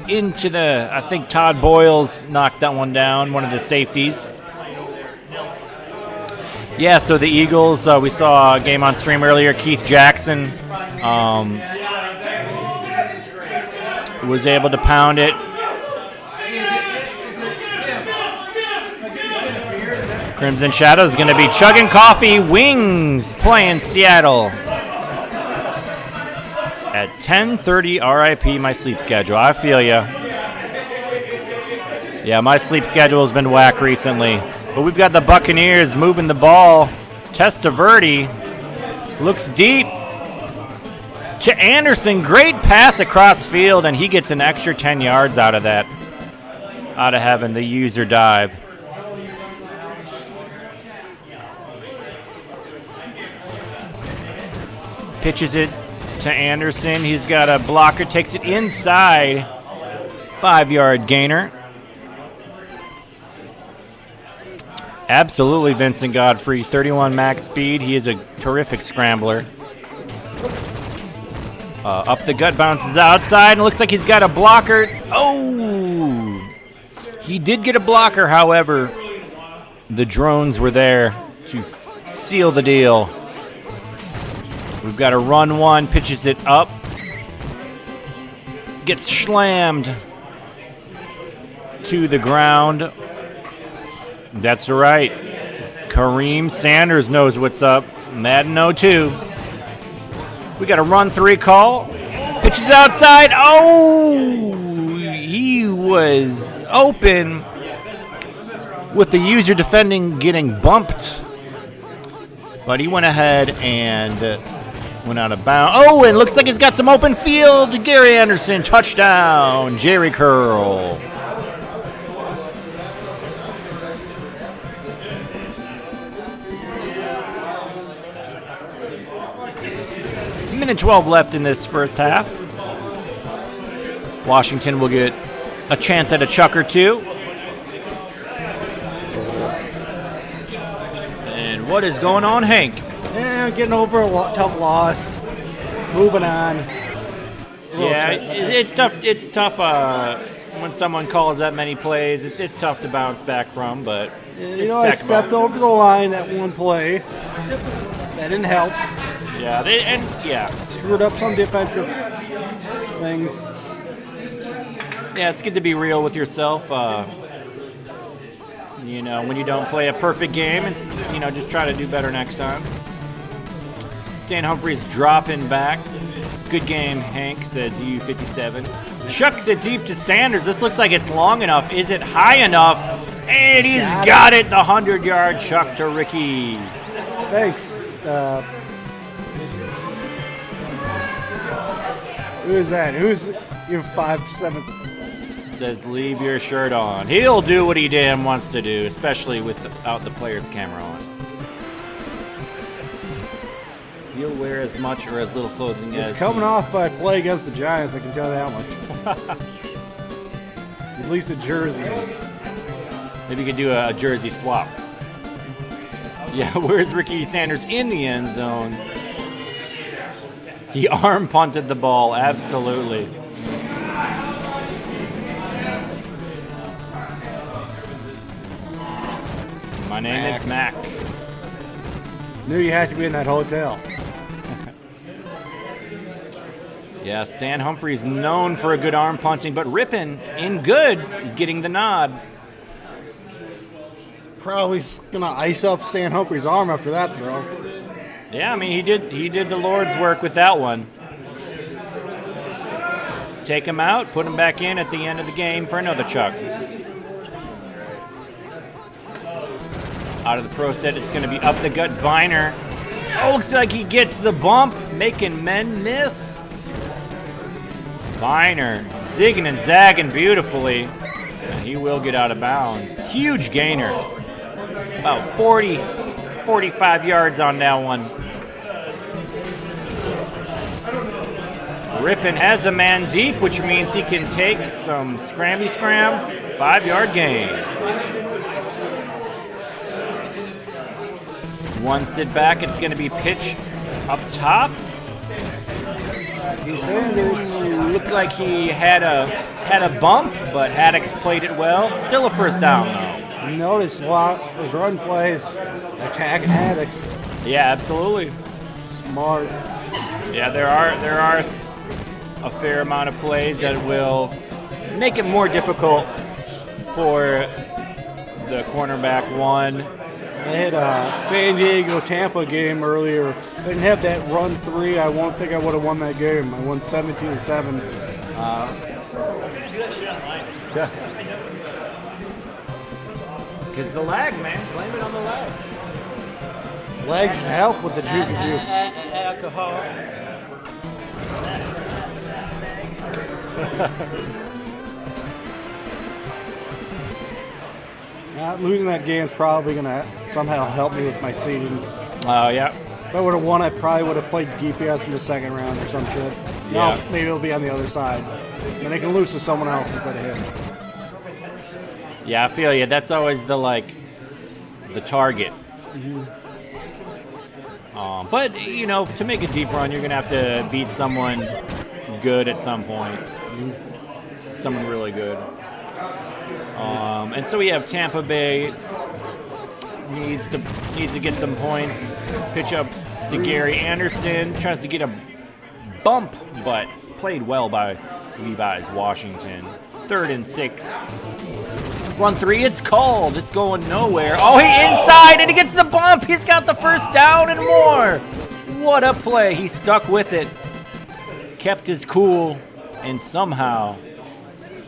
Into the, I think Todd Boyles knocked that one down, one of the safeties. Yeah, so the Eagles, we saw a game on stream earlier. Keith Jackson was able to pound it. Crimson Shadow is going to be chugging coffee. Wings playing Seattle. At 10:30, RIP my sleep schedule. I feel ya. Yeah, my sleep schedule has been whack recently. But we've got the Buccaneers moving the ball. Testaverde looks deep to Anderson. Great pass across field, and he gets an extra 10 yards out of that. Out of having the user dive. Pitches it to Anderson. He's got a blocker, takes it inside. 5-yard gainer. Absolutely Vincent Godfrey, 31 max speed. He is a terrific scrambler. Up the gut, bounces outside, and looks like he's got a blocker. Oh! He did get a blocker, however. The drones were there to seal the deal. We've got a run one, pitches it up. Gets slammed to the ground. That's right. Kareem Sanders knows what's up. Madden 02. We got a run 3 call. Pitches outside. Oh! He was open with the user defending, getting bumped. But he went ahead and went out of bounds. Oh, and looks like he's got some open field. Gary Anderson, touchdown. Jerry Curl. Minute 12 left in this first half. Washington will get a chance at a chuck or two. And what is going on, Hank? Yeah, getting over a tough loss. Moving on. Yeah, it's tough. It's tough when someone calls that many plays. It's tough to bounce back from, but I stepped over the line that one play. That didn't help. Yeah, screwed up some defensive things. Yeah, it's good to be real with yourself. You know, when you don't play a perfect game, and just try to do better next time. Stan Humphries dropping back. Good game, Hank, says U57. Chucks it deep to Sanders. This looks like it's long enough. Is it high enough? And he's got it. The 100-yard chuck to Ricky. Thanks. Who is that? Who's your 5'7"? Says leave your shirt on. He'll do what he damn wants to do, especially without the player's camera on. He'll wear as much or as little clothing as It's coming off by play against the Giants, I can tell you that much. At least a jersey is. Maybe you could do a jersey swap. Yeah, where's Ricky Sanders in the end zone? He arm punted the ball, absolutely. My name is Mac. Knew you had to be in that hotel. Yeah, Stan Humphries known for a good arm punting, but Rippin in good is getting the nod. Probably gonna ice up Stan Humphries' arm after that throw. Yeah, I mean he did the Lord's work with that one. Take him out, put him back in at the end of the game for another chuck. Out of the pro set, it's going to be up the gut Viner. Oh, looks like he gets the bump, making men miss. Viner zigging and zagging beautifully. And he will get out of bounds. Huge gainer. About 40, 45 yards on that one. Rippin has a man deep, which means he can take some scrammy scram. 5-yard gain. One sit back, it's going to be pitch up top. Sanders looked like he had a bump, but Haddock's played it well. Still a first down though. Notice a lot of those run plays attacking Haddocks. Yeah, absolutely. Smart. Yeah, there are a fair amount of plays that will make it more difficult for the cornerback one. I had a San Diego-Tampa game earlier. If I didn't have that run 3, I won't think I would have won that game. I won 17-7. Yeah. Because the lag, man. Blame it on the lag. Lag should help with the jukes. Alcohol. Losing that game is probably going to somehow help me with my seeding. Oh, yeah. If I would have won, I probably would have played GPS in the second round or some shit. Yeah. No, maybe it'll be on the other side. And they can lose to someone else instead of him. Yeah, I feel you. That's always the target. Mm-hmm. But, to make a deep run, you're going to have to beat someone good at some point. Mm-hmm. Someone really good. And so we have Tampa Bay needs to get some points. Pitch up to Gary Anderson. Tries to get a bump, but played well by Levi's Washington. 3rd and 6. Run 3, it's called. It's going nowhere. Oh, he inside, and he gets the bump. He's got the first down and more. What a play. He stuck with it. Kept his cool, and somehow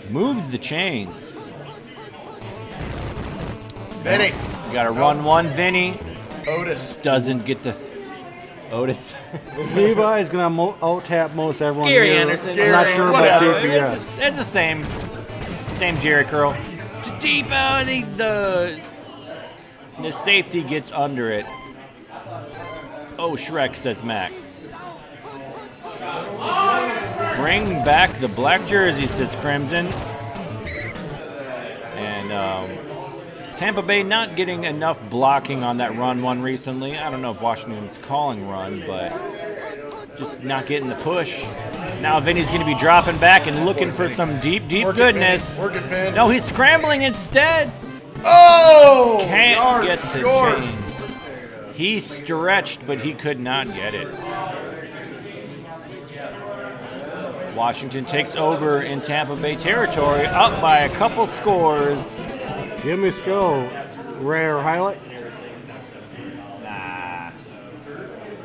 moves the chains. Vinny. You got to run one, Vinny. Otis. Doesn't get the... Otis. Levi is going to out-tap most everyone Gary here. Anderson. I'm not sure about DPS. It's the same Jerry curl. Deep out, the safety gets under it. Oh, Shrek, says Mac. Bring back the black jersey, says Crimson. And Tampa Bay not getting enough blocking on that run one recently. I don't know if Washington's calling run, but just not getting the push. Now Vinny's going to be dropping back and looking for some deep goodness. No, he's scrambling instead. Oh! Can't get the chain. He stretched, but he could not get it. Washington takes over in Tampa Bay territory, up by a couple scores. Jimmy Skull, rare highlight. Nah.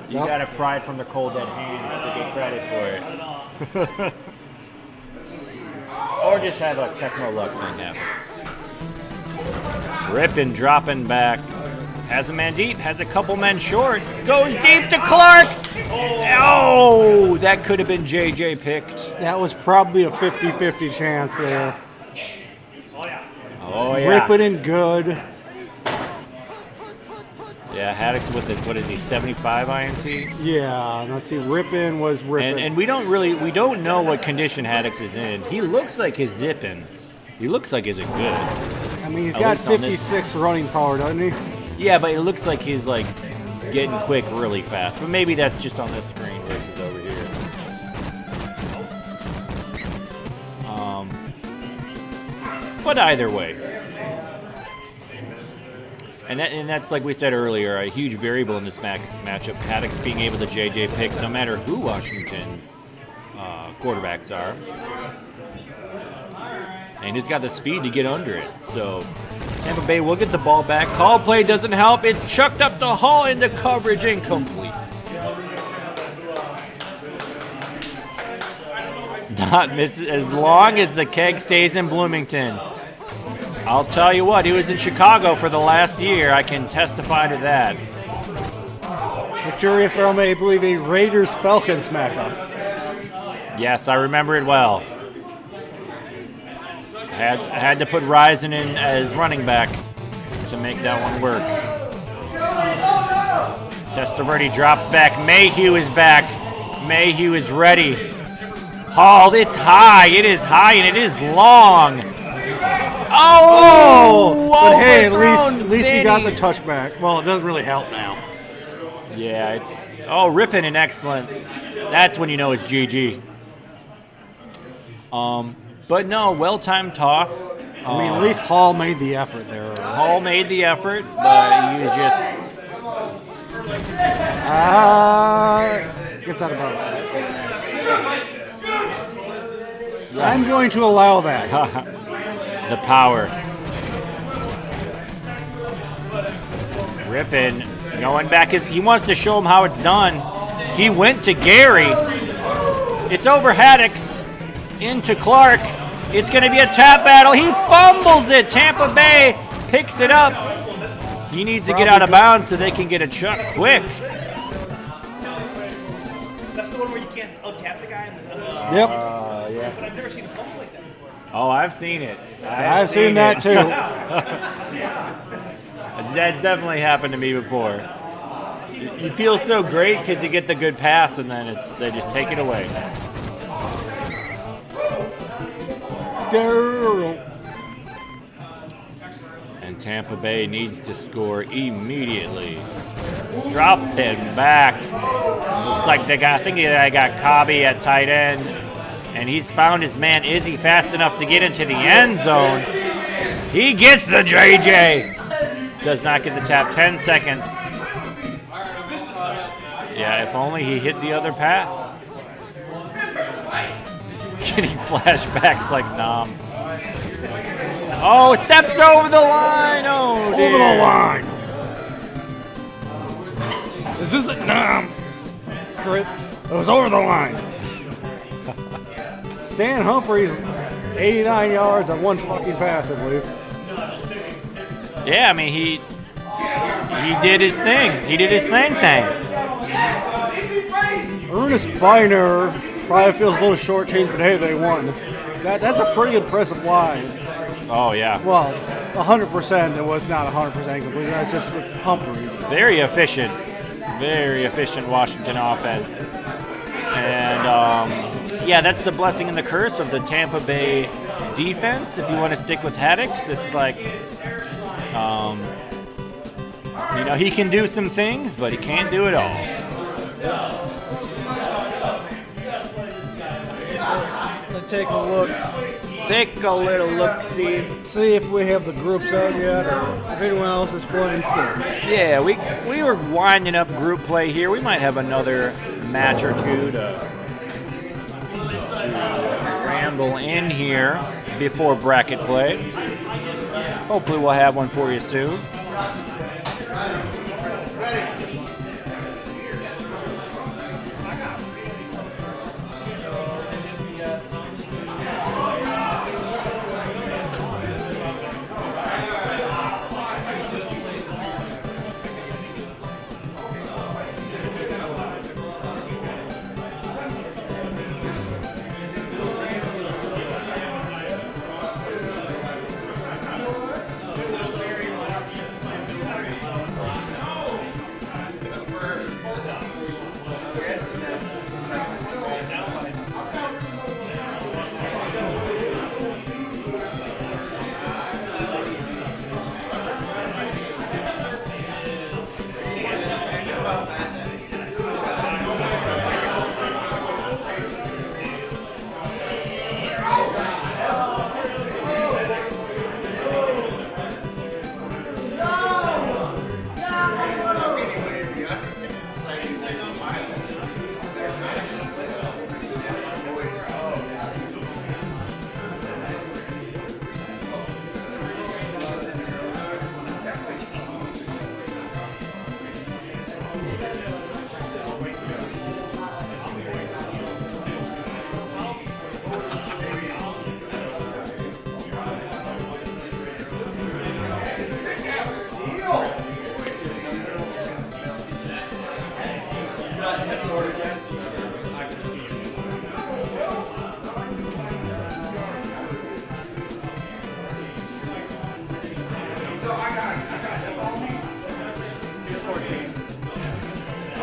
You gotta pry it from the cold dead hands to get credit for it. Or just have a Tecmo luck thing happen. Rippin dropping back. Has a man deep, has a couple men short. Goes deep to Clark. Oh, that could have been JJ picked. That was probably a 50-50 chance there. Oh, yeah. Ripping in good. Yeah, Haddix with it. What is he? 75 INT. Yeah, let's see. Rippin was ripping. And we don't know what condition Haddix is in. He looks like he's zipping. He looks like he's a good. I mean, he's At got least on 56 running power, doesn't he? Yeah, but it looks like he's like getting quick really fast. But maybe that's just on this screen versus over here. But either way. And that's like we said earlier, a huge variable in this matchup. Haddix being able to JJ pick no matter who Washington's quarterbacks are. And he's got the speed to get under it. So Tampa Bay will get the ball back. Call play doesn't help. It's chucked up the hall into coverage, incomplete. Not miss as long as the keg stays in Bloomington. I'll tell you what, he was in Chicago for the last year. I can testify to that. Victoria from, I believe, a Raiders-Falcons matchup. Yes, I remember it well. I had to put Ryzen in as running back to make that one work. Testaverde drops back. Mayhew is back. Mayhew is ready. Hall, it's high. It is high and it is long. Oh! But hey, at least he got the touchback. Well, it doesn't really help now. Yeah, it's ripping and excellent. That's when you know it's GG. But no, well-timed toss. I mean, at least Hall made the effort there. Hall made the effort, but he was just gets out of bounds. I'm going to allow that. The power. Rippin going back. He wants to show him how it's done. He went to Gary. It's over Haddix. Into Clark. It's going to be a tap battle. He fumbles it. Tampa Bay picks it up. He needs to get out of bounds so they can get a chuck quick. That's the one where you can't untap the guy. Yep. Yeah. But I've never seen a fumble like that before. Oh, I've seen it. I've seen that too. That's definitely happened to me before. You feel so great because you get the good pass and then they just take it away. And Tampa Bay needs to score immediately. Drop it back. Looks like I think they got Cobby at tight end. And he's found his man Izzy fast enough to get into the end zone. He gets the JJ. Does not get the tap. 10 seconds. Yeah, if only he hit the other pass. Getting flashbacks like Nam. Oh, steps over the line. Oh, dear. Over the line. This isn't Nam. It was over the line. Stan Humphries, 89 yards on one fucking pass, I believe. Yeah, I mean, he did his thing. He did his thing. Ernest Biner probably feels a little shortchanged, but hey, they won. That's a pretty impressive line. Oh, yeah. Well, 100%, it was not 100% complete. That's just with Humphries. Very efficient Washington offense. And, yeah, that's the blessing and the curse of the Tampa Bay defense. If you want to stick with Haddix, it's like, he can do some things, but he can't do it all. Let's take a look. Take a little look, see if we have the groups out yet, or if anyone else is playing still. Yeah, we were winding up group play here. We might have another match or two to we'll end here before bracket play. Hopefully we'll have one for you soon.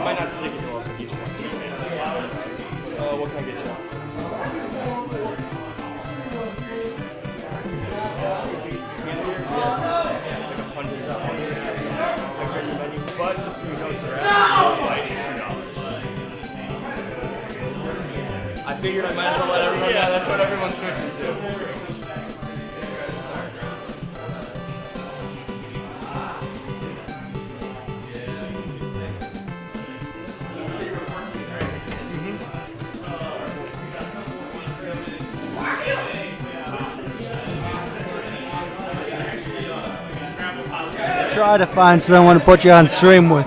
Might not stick as well as each one. What can I get you? But just so you know, I figured I might as well let everyone know. That's what everyone's switching to. Try to find someone to put you on stream with.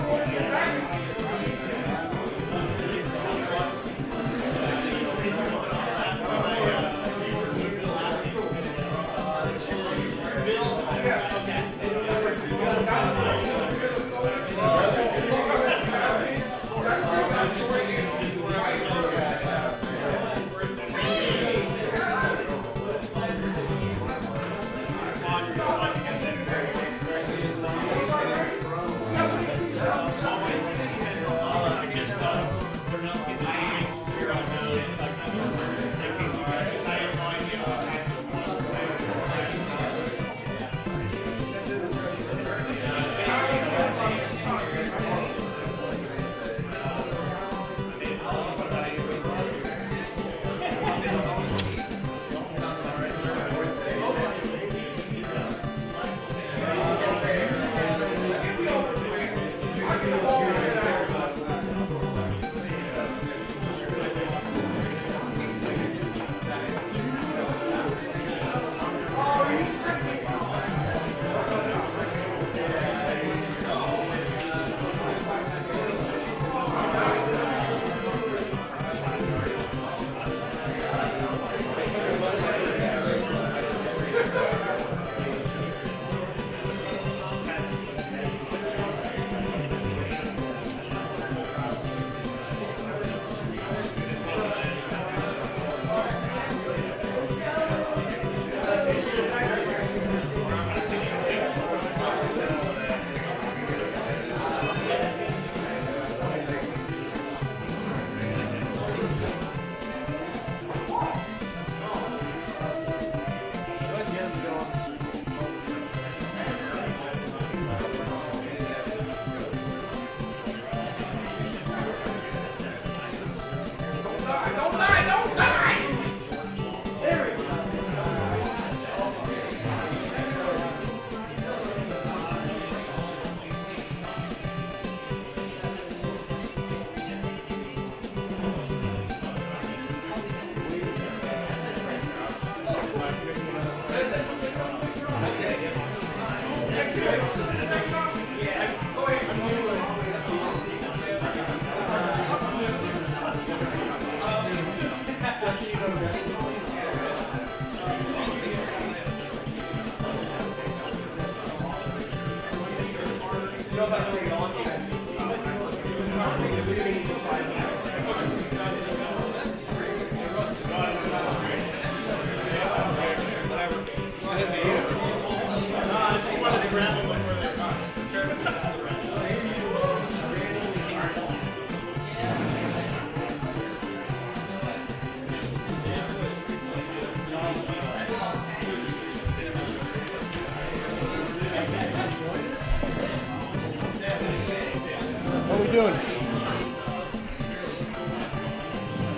What are we doing?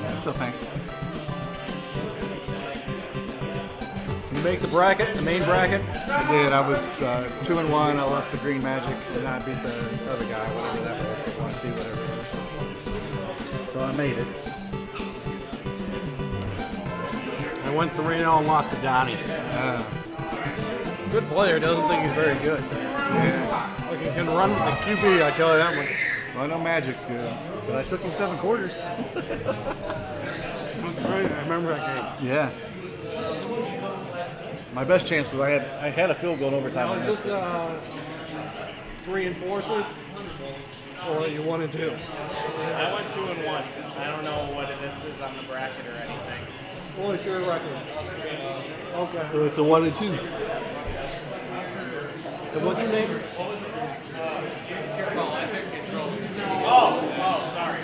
What's up, Hank? Can you make the bracket, the main bracket? I did. I was 2-1. I lost to Green Magic, and I beat the other guy, whatever that was, 1-2, whatever it was. So I made it. I went 3-0 and lost to Donnie. Good player, doesn't think he's very good. Yeah. Like he can run with the QB, I tell you that much. Well, I know Magic's good, but I took him 7 quarters. That's great. I remember that game. Yeah. My best chance was I had a field goal in overtime. Now, I is missed this it. 3 and 4 seeds? Or are you 1 and 2? I went 2 and 1. I don't know what this is on the bracket or anything. What is your record? Okay. It's a 1 and 2. So what's your name? Oh, sorry.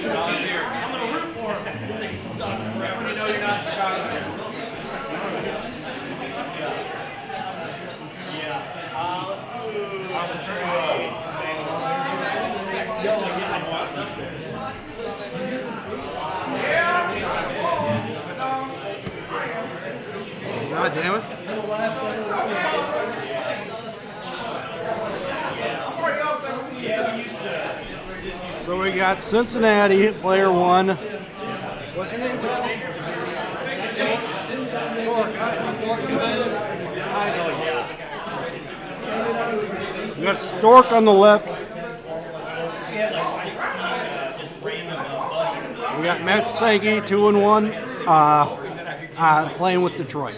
I'm gonna root for them. They suck forever. You know you're not Chicago fans. God damn it. So we got Cincinnati, player 1. What's your name? We got Stork on the left. We got Matt Stanky, 2 and 1, playing with Detroit.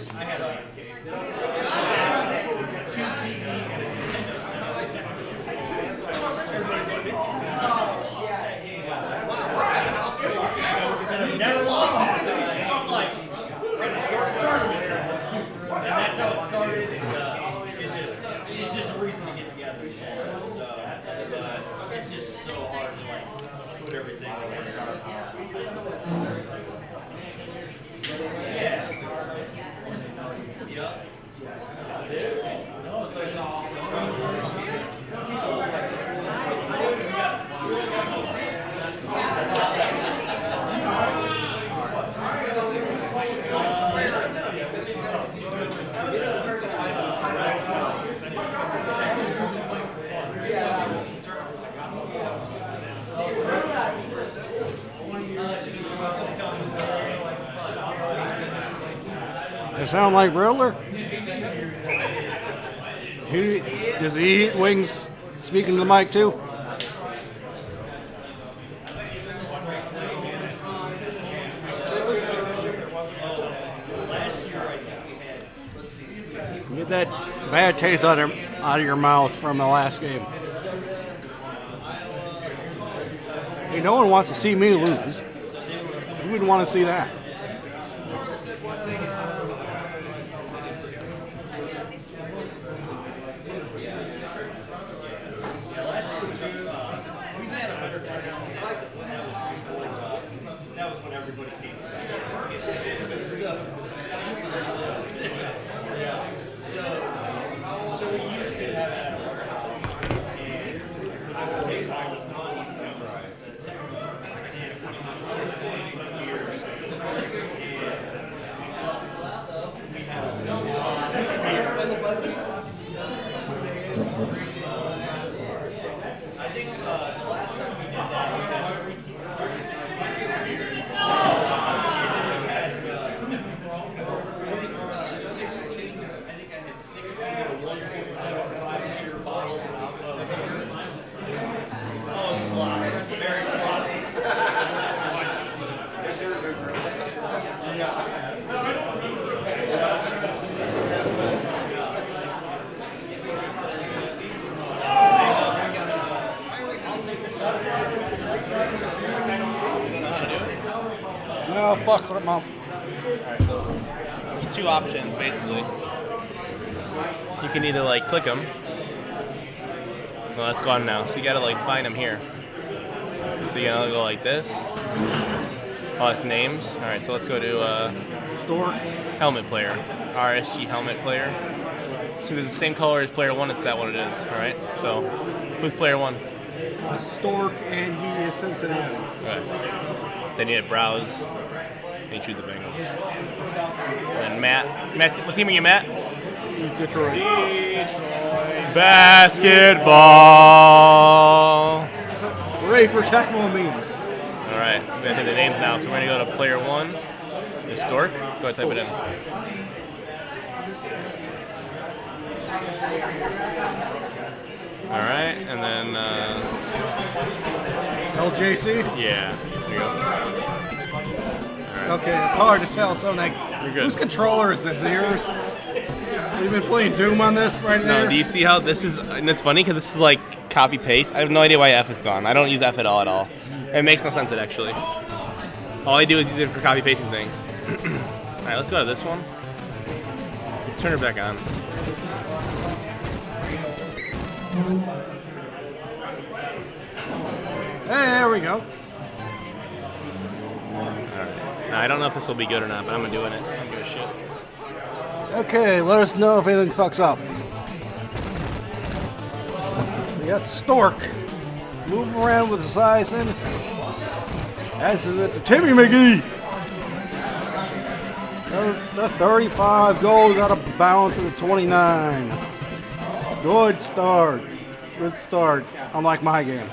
Never lost it. So I'm like, we're gonna start a tournament, and that's how it started. And it's just a reason to get together. So, it's just so hard to like put everything together. Yeah. Yep. They sound like Riddler. Does he eat wings? Speaking to the mic too. Get that bad taste out of your mouth from the last game. Hey, no one wants to see me lose. Who wouldn't want to see that? fuck with him up. There's two options basically. You can either like click them. Well, that's gone now. So you gotta like find them here. So you gotta go like this. Oh, it's names. All right, so let's go to Stork. Helmet player. RSG helmet player. So it's the same color as player one. It's that what it is. All right. So who's player one? Stork, and he is Cincinnati. Right. Then you hit browse. And you choose the Bengals. And then Matt, what team are you, Matt? Detroit. Basketball. Hooray for Tecmo memes. All right, we gotta hit the names now. So we're gonna go to player one. There's Stork. Go ahead, type it in. All right, and then LJC. Yeah. There you go. Okay, it's hard to tell. So like, You're good. whose controller is this? Is it yours? Have you been playing Doom on this right there? No, do you see how this is? And it's funny because this is like copy paste. I have no idea why F is gone. I don't use F at all. It makes no sense actually. All I do is use it for copy pasting things. All right, let's go to this one. Let's turn it back on. Hey, there we go. All right. Now I don't know if this will be good or not, but I'm doing it. I don't give a shit. Okay, let us know if anything fucks up. We got Stork moving around with his eyes in. As is it to Timmy McGee. The 35 goes out of bounds to the 29. Good start. Good start. Unlike my game.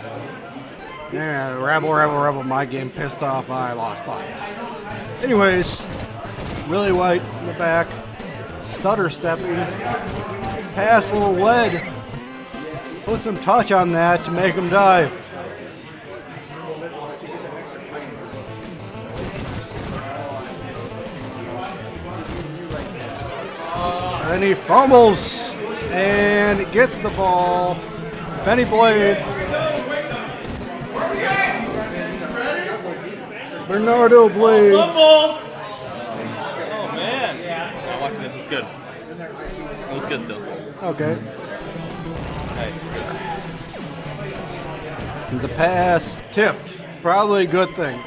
Yeah, rebel. My game pissed off. I lost 5. Anyways, Willie White in the back. Stutter stepping. Pass a little lead. Put some touch on that to make him dive. And he fumbles and gets the ball. Benny Blades. Bernardo Blades. Oh man! I'm watching this. It's good. It looks good still. Okay. Hey. The pass tipped. Probably a good thing.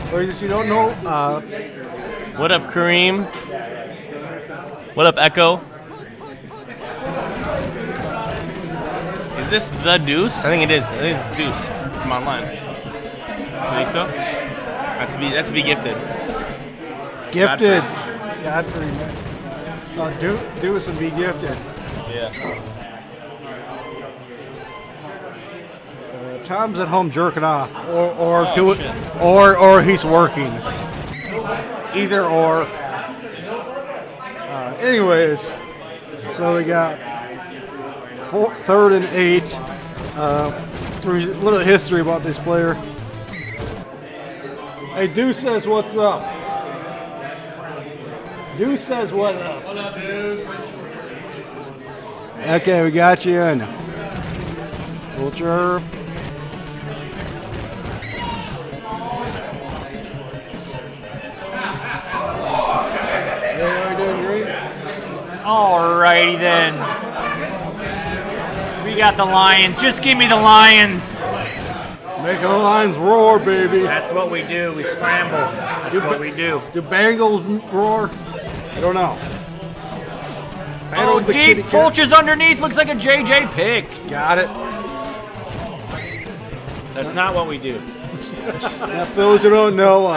For those you don't know, What up, Kareem? What up, Echo? Is this the Deuce? I think it is. I think it's Deuce from online. You think so? That's to be gifted. Gifted. Godfrey. Do us and be gifted. Yeah. Tom's at home jerking off, or he's working. Either or. Anyways, so we got 3rd and 8. There's a little history about this player. Hey, Deuce says what's up. Deuce says what up. What up, dude? Okay, we got you in. Vulture. Alrighty then. We got the Lions. Just give me the Lions. Making the Lions roar, baby. That's what we do. We scramble. That's what we do. Do Bengals roar? I don't know. Oh, deep. Fulcher's underneath. Looks like a JJ pick. Got it. That's not what we do. Now, for those who don't know,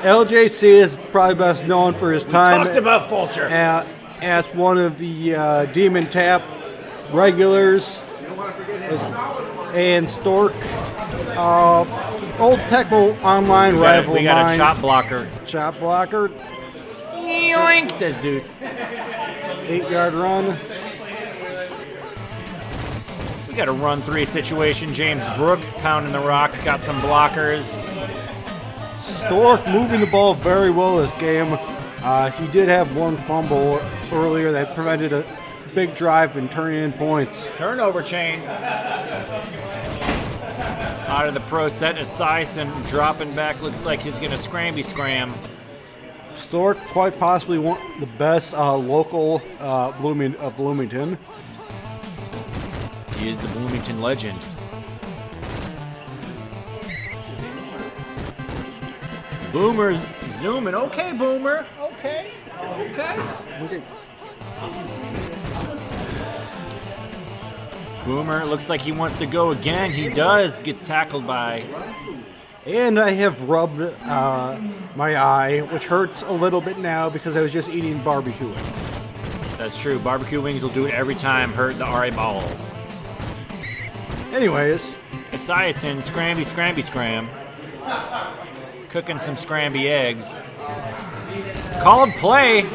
LJC is probably best known for his time talked about Fulcher. As one of the Demon Tap regulars. And Stork. Old Tecmo online rival We got mine. a chop blocker. Chop blocker. Yoink, says Deuce. 8-yard run. We got a run 3 situation. James Brooks pounding the rock. Got some blockers. Stork moving the ball very well this game. He did have one fumble earlier that prevented big drive and turn in points. Turnover chain. Out of the pro set, Esiason dropping back. Looks like he's going to scram. Stork, quite possibly one the best local of Bloomington. He is the Bloomington legend. Boomer zooming. Okay, Boomer. Okay. Boomer looks like he wants to go again. He does. Gets tackled by. And I have rubbed my eye, which hurts a little bit now because I was just eating barbecue wings. That's true. Barbecue wings will do it every time. Hurt the eyeballs. Anyways. Esiason, scram. Cooking some scramby eggs. Called play.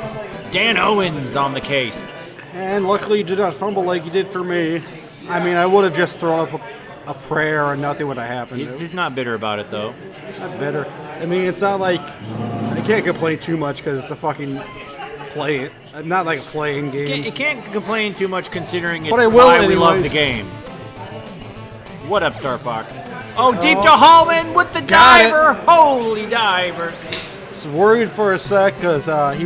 Dan Owens on the case. And luckily he did not fumble like he did for me. I mean, I would have just thrown up a prayer and nothing would have happened. He's not bitter about it, though. Not bitter. I mean, it's not like I can't complain too much because it's a fucking play. Not like a playing game. You can't complain too much considering it's But I will why we love the anyways. game. What up, Star Fox? Oh, deep to Hallman with the Got it. diver. Holy diver. Was worried for a sec because he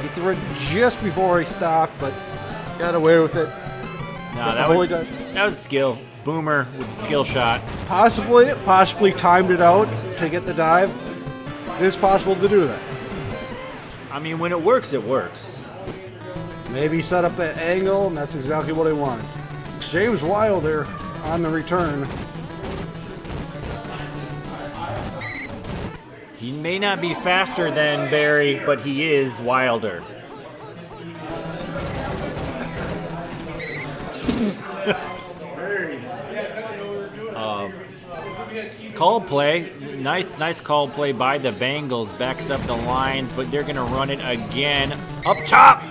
threw it just before he stopped, but got away with it. No, that was skill. Boomer with the skill shot. Possibly timed it out to get the dive. It is possible to do that. I mean, when it works, it works. Maybe he set up that angle, and that's exactly what he wanted. James Wilder on the return. He may not be faster than Barry, but he is Wilder. Call play. Nice call play by the Bengals. Backs up the lines, but they're going to run it again. Up top.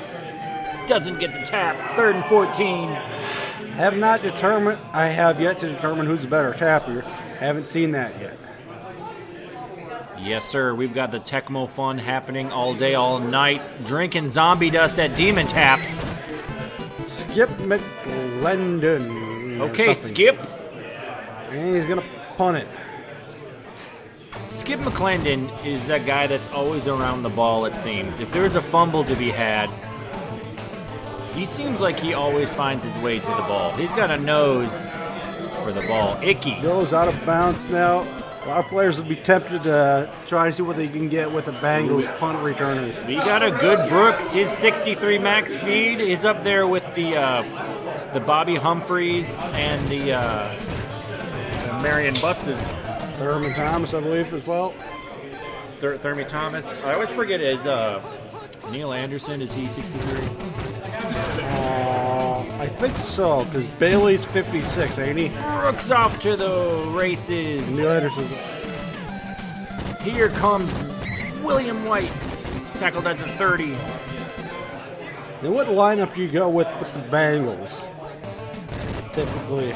Doesn't get the tap. 3rd and 14. I have yet to determine who's the better tapper. Haven't seen that yet. Yes, sir. We've got the Tecmo fun happening all day, all night. Drinking zombie dust at Demon Taps. Skip McLendon. Okay, Skip. And he's going to punt it. Skip McClendon is that guy that's always around the ball, it seems. If there's a fumble to be had, he seems like he always finds his way to the ball. He's got a nose for the ball. Icky. Goes out of bounds now. A lot of players will be tempted to try to see what they can get with the Bengals punt returners. We got a good Brooks. His 63 max speed is up there with the Bobby Humphreys and the Marion Buttses. Thurman Thomas, I believe, as well. Thurman Thomas. I always forget, is Neil Anderson, is he 63? I think so, because Bailey's 56, ain't he? Brooks off to the races. Neil Anderson's. Here comes William White, tackled at the 30. Now, what lineup do you go with the Bengals? Typically.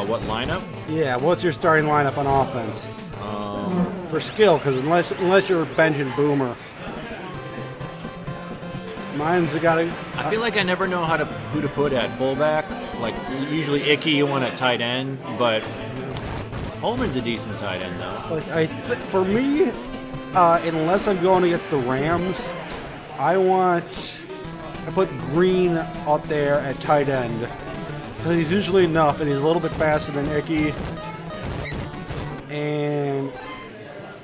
What lineup? Yeah, what's your starting lineup on offense? For skill, because unless you're benching Boomer. Mine's got to. I feel like I never know who to put at fullback. Like usually Icky, you want at tight end, but Holman's a decent tight end though. Like for me, unless I'm going against the Rams, I put Green out there at tight end because he's usually enough, and he's a little bit faster than Icky. And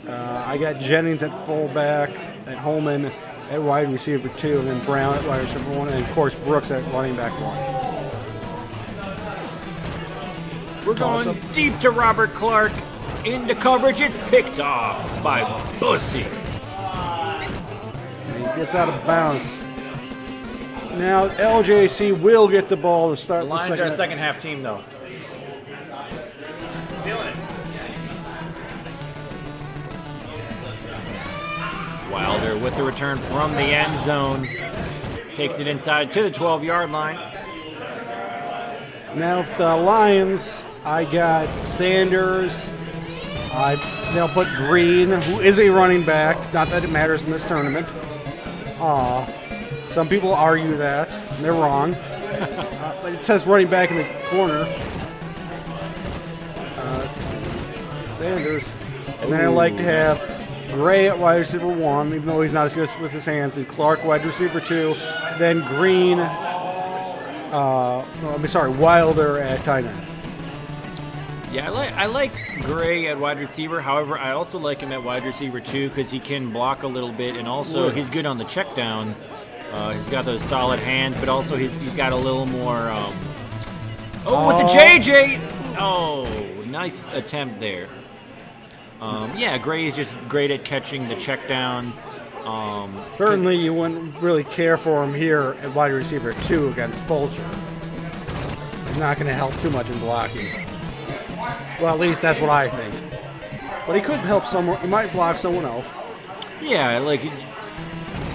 I got Jennings at fullback, and Holman at wide receiver 2, and then Brown at wide receiver 1, and of course Brooks at running back 1. We're going deep to Robert Clark. Into coverage, it's picked off by Bussy. And he gets out of bounds. Now LJC will get the ball to start The Lions are a second half team though. Wilder with the return from the end zone. Takes it inside to the 12-yard line. Now for the Lions, I got Sanders. I now put Green, who is a running back. Not that it matters in this tournament. Some people argue that, and they're wrong. But it says running back in the corner. Let's see. Sanders. And then I like to have Gray at wide receiver 1, even though he's not as good with his hands, and Clark wide receiver 2. Then Green, Wilder at tight end. Yeah, I like Gray at wide receiver. However, I also like him at wide receiver 2 because he can block a little bit, and also he's good on the checkdowns. He's got those solid hands, but also he's got a little more. With the JJ! Oh, nice attempt there. Gray is just great at catching the checkdowns. Certainly, you wouldn't really care for him here at wide receiver 2 against Fulcher. He's not going to help too much in blocking. Well, at least that's what I think. But he could help someone. He might block someone else. Yeah, like,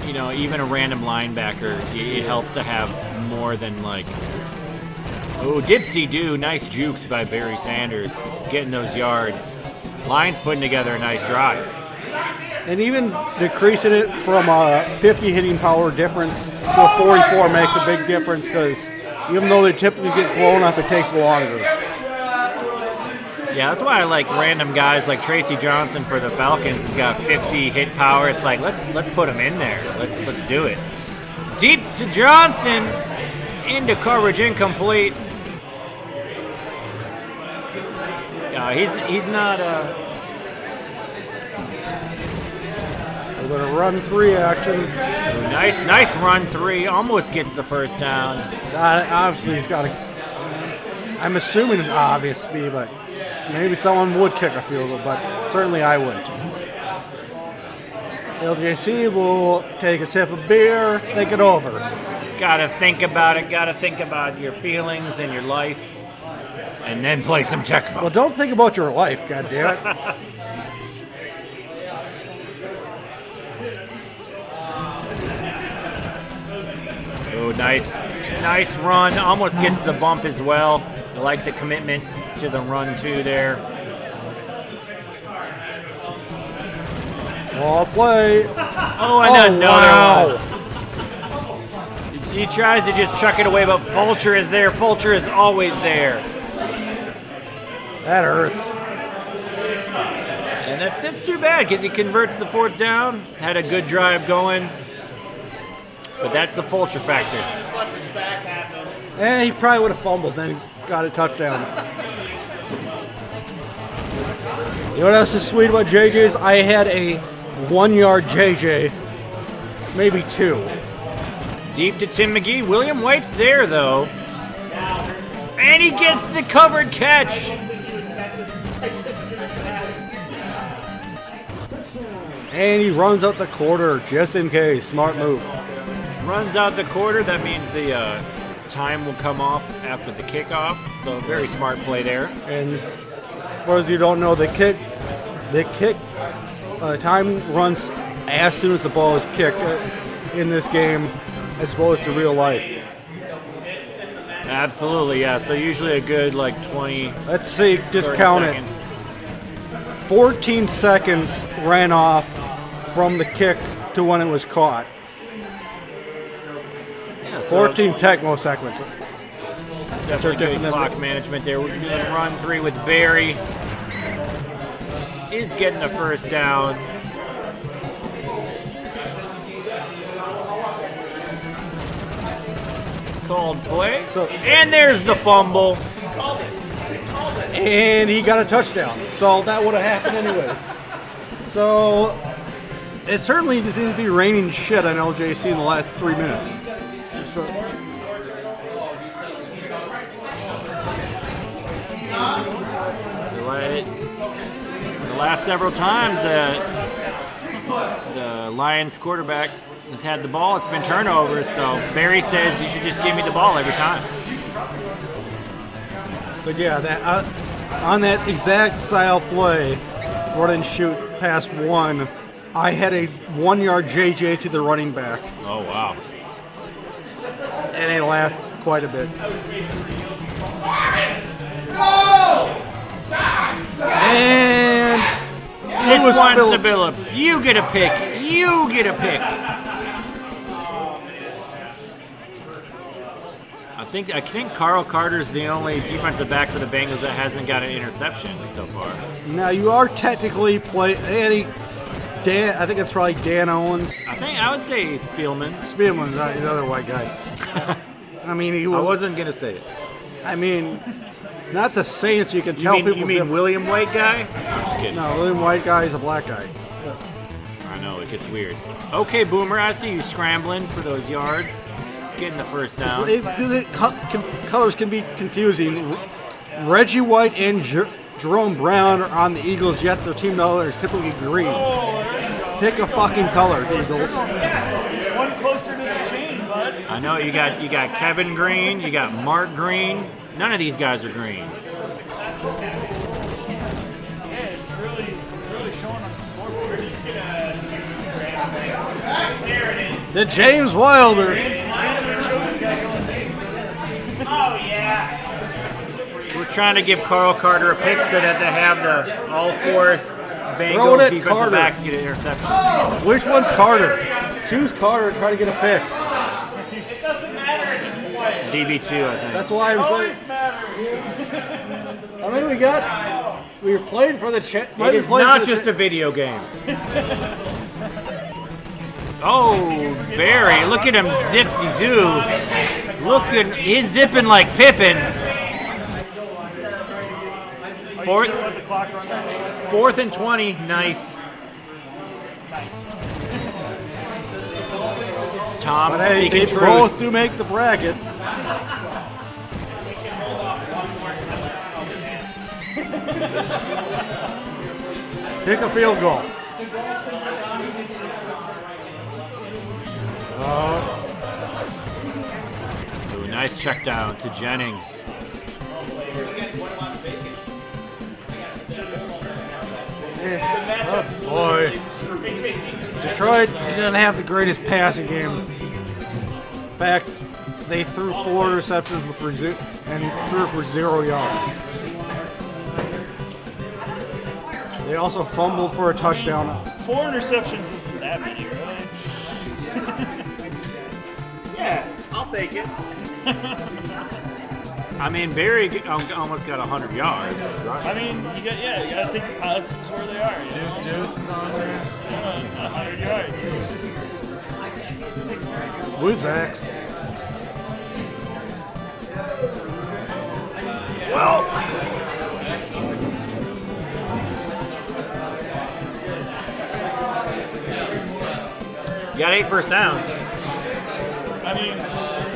even a random linebacker, it helps to have more than like. Oh, dipsy-do. Nice jukes by Barry Sanders. Getting those yards. Lions putting together a nice drive. And even decreasing it from a 50 hitting power difference to a 44 makes a big difference because even though they typically get blown up, it takes longer. Yeah, that's why I like random guys like Tracy Johnson for the Falcons. He's got 50 hit power. It's like let's put him in there. Let's do it. Deep to Johnson, into coverage, incomplete. He's not a. A little run 3 action. Ooh, nice run 3. Almost gets the first down. Obviously, he's got a. I'm assuming an obvious speed, but maybe someone would kick a field goal, but certainly I wouldn't. LJC will take a sip of beer, think it over. Gotta think about it. Gotta think about your feelings and your life, and then play some Tecmo. Well, don't think about your life, goddammit. Oh, nice run. Almost gets the bump as well. I like the commitment to the run too there. Ball play. Oh, and another one. He tries to just chuck it away, but Fulcher is there. Fulcher is always there. That hurts. And that's too bad because he converts the 4th down. Had a good drive going. But that's the Fulcher factor. And he probably would have fumbled, then he got a touchdown. You know what else is sweet about JJ's? I had a 1-yard JJ, maybe 2. Deep to Tim McGee. William White's there, though. And he gets the covered catch. And he runs out the quarter just in case. Smart move. Runs out the quarter. That means the time will come off after the kickoff. So very smart play there. And for those of you who don't know, the kick time runs as soon as the ball is kicked in this game, as opposed to real life. Absolutely, yeah. So usually a good 20. Let's see, just count seconds. it. 14 seconds ran off from the kick to when it was caught. Yeah, so 14 Tecmo seconds. Definitely good clock management there. We're doing run 3 with Barry. Is getting the first down. Called play. And there's the fumble. And he got a touchdown. So that would have happened anyways. So it certainly seems to be raining shit on LJC in the last 3 minutes. So the last several times the Lions quarterback has had the ball, it's been turnovers, so Barry says you should just give me the ball every time. But yeah, that on that exact style play, run and shoot past 1, I had a 1-yard JJ to the running back. Oh, wow. And they laughed quite a bit. And this one's to Billups. You get a pick. You get a pick. think Carl Carter's the only defensive back for the Bengals that hasn't got an interception so far. Now you are technically Dan. I think it's probably Dan Owens. I would say Spielman. Spielman's not the other white guy. I mean, he was. I wasn't gonna say it. I mean, not the Saints. You can tell people. You mean William White guy? I'm just kidding. No, William White guy is a black guy. I know it gets weird. Okay, Boomer, I see you scrambling for those yards, getting the first down. Colors can be confusing. Reggie White and Jerome Brown are on the Eagles, yet their team color is typically green. Pick a fucking color, Eagles. One closer to the chain, bud. I know you got Kevin Green, you got Mark Green. None of these guys are green. Yeah, it's really showing on the scoreboard. There it is. The James Wilder. Oh yeah. We're trying to give Carl Carter a pick so that they have all four Throw it Bengals at defensive Carter. backs get an interception. Which one's Carter? Choose Carter and try to get a pick. It doesn't matter if he's playing. DB2, I think. That's why I'm saying. Always matters. How many we got? We were playing for the chat. It is not just a video game. Oh, Barry, look at him zip-de-zoo. He's zipping like Pippin. Fourth and 20, nice. Tom, But hey, speaking they truth. both do make the bracket. Kick a field goal. Ooh, nice check down to Jennings. Oh boy. Detroit didn't have the greatest passing game. In fact, they threw 4 interceptions and threw for 0 yards. They also fumbled for a touchdown. 4 interceptions isn't that many, really. Yeah, I'll take it. I mean, Barry almost got 100 yards. I mean, you gotta take the positives where they are. You know? 100 yards. Wizaks. Well, you got 8 first downs. I mean,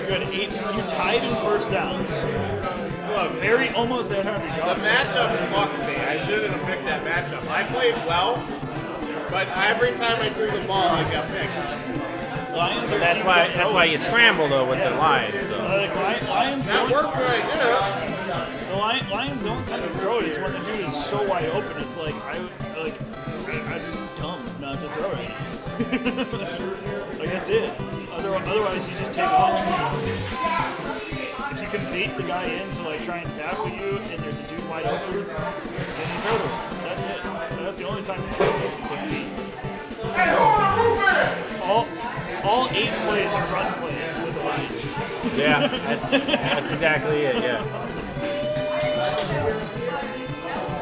you got 8. You tied in first downs. Look, Barry almost at 100 The yards. matchup fucked me. I shouldn't have picked that matchup. I played well, but every time I threw the ball, I got picked. Lions are That's why you scramble though with the Lions. So. Lions That don't. worked right, The Lions don't tend to throw it. It's when the dude is so wide open. It's like I'm just dumb not to throw it. Like that's it. Otherwise, you just take off. If you can bait the guy in to like try and tackle you, and there's a dude wide open, then you throw to him. That's it. That's the only time you throw it. All 8 plays are run plays with the Lions. Yeah, that's exactly it. Yeah.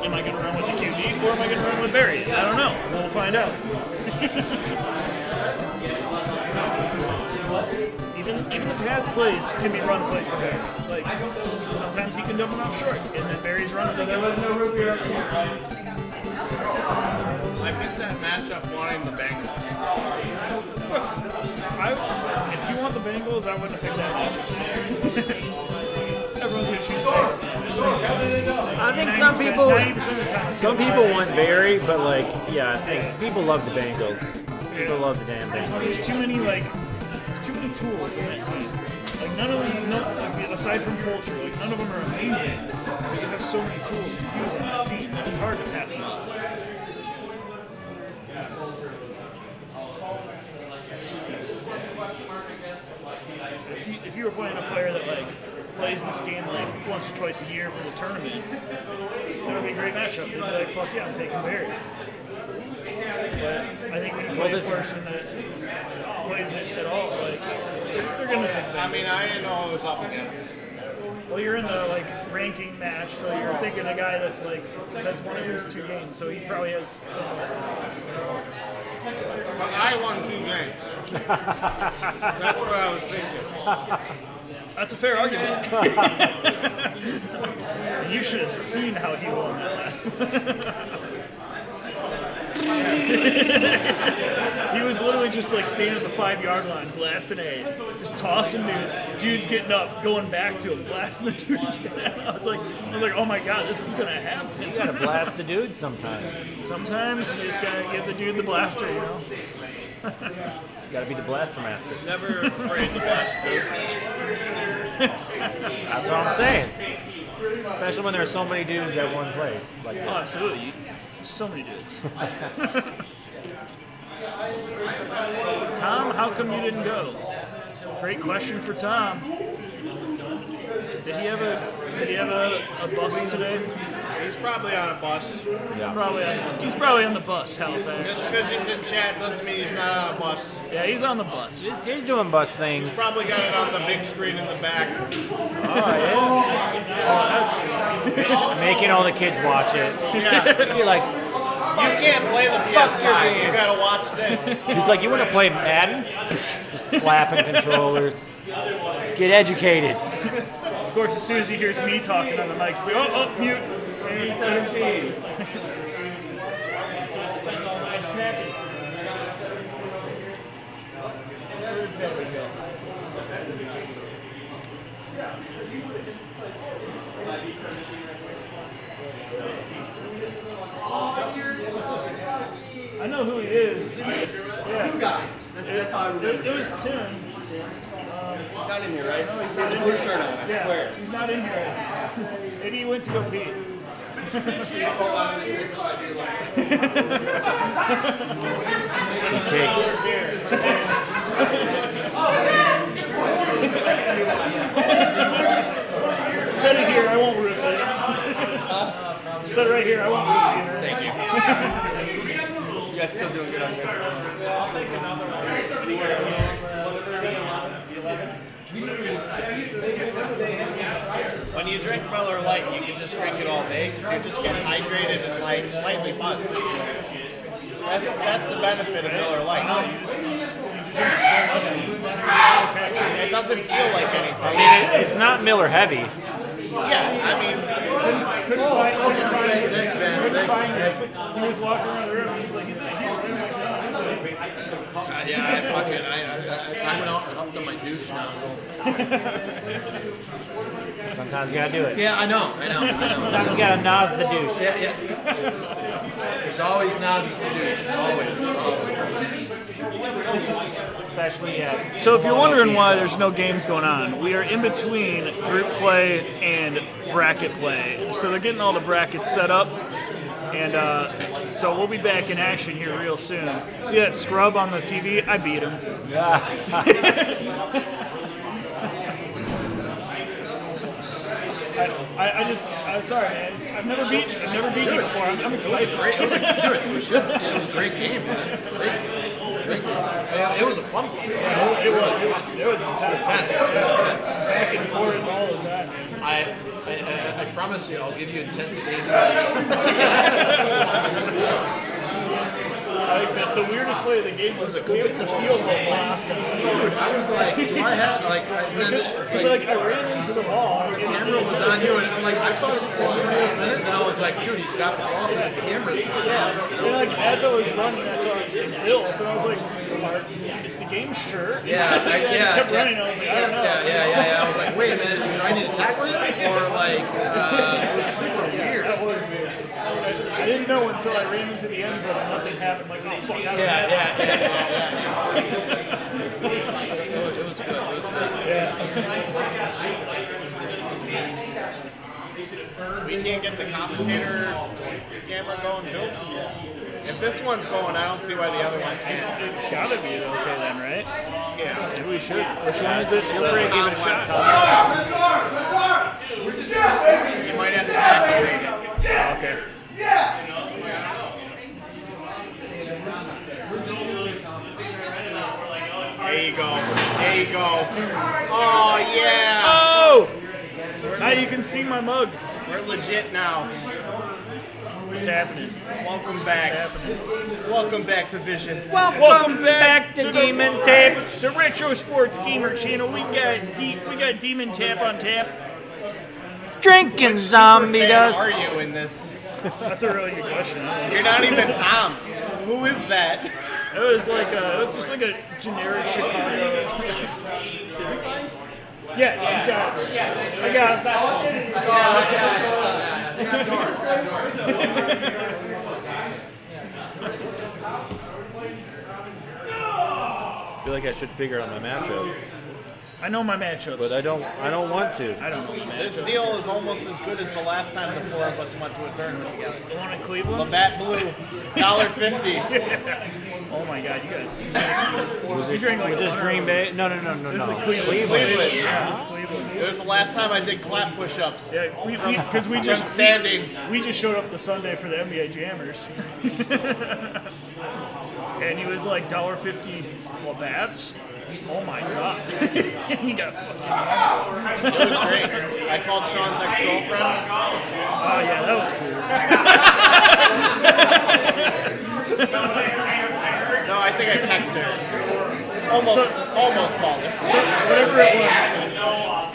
Am I going to run with the QB or am I going to run with Barry? I don't know. We'll find out. Even the pass plays can be run plays for Barry. Like sometimes he can double out short, and then Barry's running. I picked that matchup wanting the Bengals. If you want the Bengals, I wouldn't have picked that matchup. Everyone's going to choose Bengals. I think some people want Barry, but like, yeah, I think people love the Bengals. People love the damn Bengals. There's too many tools in that team. Like none of them, aside from culture, like none of them are amazing. But you have so many tools to use on that team that it's hard to pass them up. If you were playing a player that like plays this game like once or twice a year for the tournament, that would be a great matchup. They'd be like, fuck yeah, I'm taking Barry. But I think when you play a person that plays it at all, like they're gonna take Barry. I mean, I didn't know I was up against. Well, you're in the ranking match, so you're thinking a guy that's has won at least 2 games, so he probably has some. But I won 2 games. That's what I was thinking. That's a fair argument. You should have seen how he won that last one. He was literally just standing at the 5-yard line, blasting A, just tossing dudes. Dudes getting up, going back to him, blasting the dude again. I was like, oh my god, this is gonna happen. You gotta blast the dude sometimes. Sometimes you just gotta give the dude the blaster, you know. You gotta be the blaster master. Never afraid to blast dude. That's what I'm saying. Especially when there are so many dudes at one place. Oh, absolutely. So many dudes. Tom, how come you didn't go? Great question for Tom. Did he have a bus today? He's probably on a bus. Yeah. He's probably on the bus, Halifax. Just because he's in chat doesn't mean he's not on a bus. Yeah, he's on the bus. He's doing bus things. He's probably got it on the big screen in the back. Oh, yeah. Making all the kids watch it. Yeah. You're like, you can't play the PS5. You gotta watch this. he's like, you want to play Madden? Just slapping controllers. Get educated. Of course, as soon as he hears me talking on the mic, he's like, oh, mute. He's 17. I know who he is. Yeah. That's how I remember. It was Tim. He's not in here, right? No, he's He has not a in blue here. shirt on, I Yeah, swear. he's not in here. Maybe he went to go pee. Set it here, I won't roof it. Set it right here, I won't roof it. Thank you. You guys still doing good on your When you drink Miller Lite, you can just drink it all day because you just get hydrated and lightly buzzed. That's the benefit of Miller Lite. It doesn't feel like anything. It's not Miller heavy. Yeah, I mean, He was walking around the room and he's like, he's not here. I went out and upped on my douche now. Sometimes you gotta do it. Yeah, I know. Sometimes you gotta Nas the douche. Yeah. There's always Nas to douche. Always. Especially So if you're wondering why there's no games going on, we are in between group play and bracket play. So they're getting all the brackets set up. And so we'll be back in action here real soon. See that scrub on the TV? I beat him. I'm sorry, man. I've never beaten you before. I'm excited. It was a great game, man. Great game. It was a fun one. It was intense. Back and forth all the time. I promise you, I'll give you intense games. The weirdest play of the game was the field goal block. Dude, I was like, do I have I ran into the ball. The camera was on you, and I thought it was 7 minutes, and I was like, dude, he's got the ball because the camera's on. Yeah. And as I was running, I saw him say Bill, so I was like, is the game sure? Yeah, I just kept running. I was like, I don't know. Yeah. I was like, wait a minute, do I need to tackle him? Or it was super weird. That was weird. I didn't know until I ran into the end zone and nothing happened. Like, oh fuck, Yeah. It was good. we can't get the commentator camera going too. If this one's going, I don't see why the other one can't. It's gotta be okay then, right? Yeah. Maybe we should. Which one is it? Feel free to give it a shot. You might have to activate it. Okay. There you go. Oh, yeah. Oh! Now you can see my mug. We're legit now. What's happening? Welcome back. Welcome back to Vision. Welcome back to Demon Tapes, the Retro Sports Gamer channel. We got Demon Tap on tap. Drinking zombie Fan dust. are you in this? That's a really good question. You're not even Tom. Who is that? It was just like a generic Chicago. Yeah, he's got it. I got I feel like I should figure out my matchup, I know my matchups. but I don't want to. I don't know my This matchups. deal is almost as good as the last time the four of us went to a tournament together. The one in Cleveland? Labatt Blue, $1.50. Oh my God, you got it smashed. Was You drank like this one of Green those. Bay? No. This is Cleveland. Cleveland. Yeah, it's Cleveland. It was the last time I did clap push-ups. Yeah, because we from just standing. We just showed up the Sunday for the NBA Jammers, and he was like $1.50 Labatt's. Oh my God! He got fucking. It was great. I called Sean's ex-girlfriend. Oh yeah, that was cool. No, I think I texted her. Almost called her. So whatever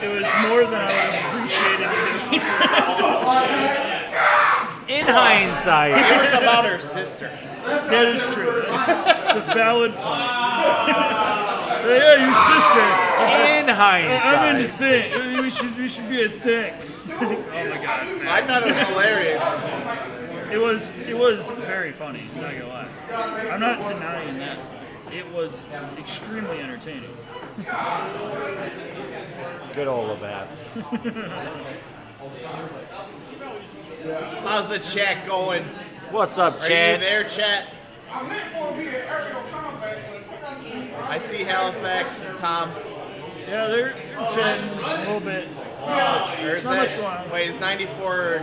it was more than I would have appreciated. In hindsight, It was about her sister. That is true. It's a valid point. Yeah, your sister. in hindsight. I'm in the thing. We should be a thing. Oh my God. Man. I thought it was hilarious. It was very funny. I'm not gonna lie. I'm not denying that. It was extremely entertaining. Good old Labatt's. How's the chat going? What's up, Are you Chad? there, chat? I meant for to be an aerial combat, I see Halifax and Tom. Yeah, they're chatting a little bit. Or is Not much that, going on. wait, is 94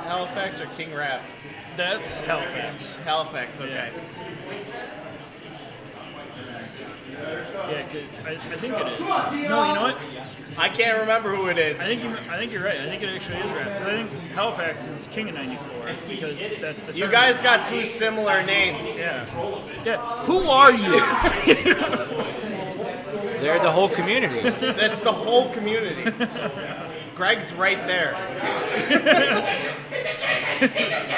Halifax or King Raph? That's Halifax. Halifax, okay. Yeah, I think it is. No, you know what? I can't remember who it is. I think you're right. I think it actually is Raph. Because I think Halifax is King of '94 because that's the. You guys got two similar names. Yeah. Yeah. Who are you? They're the whole community. That's the whole community. Greg's right there.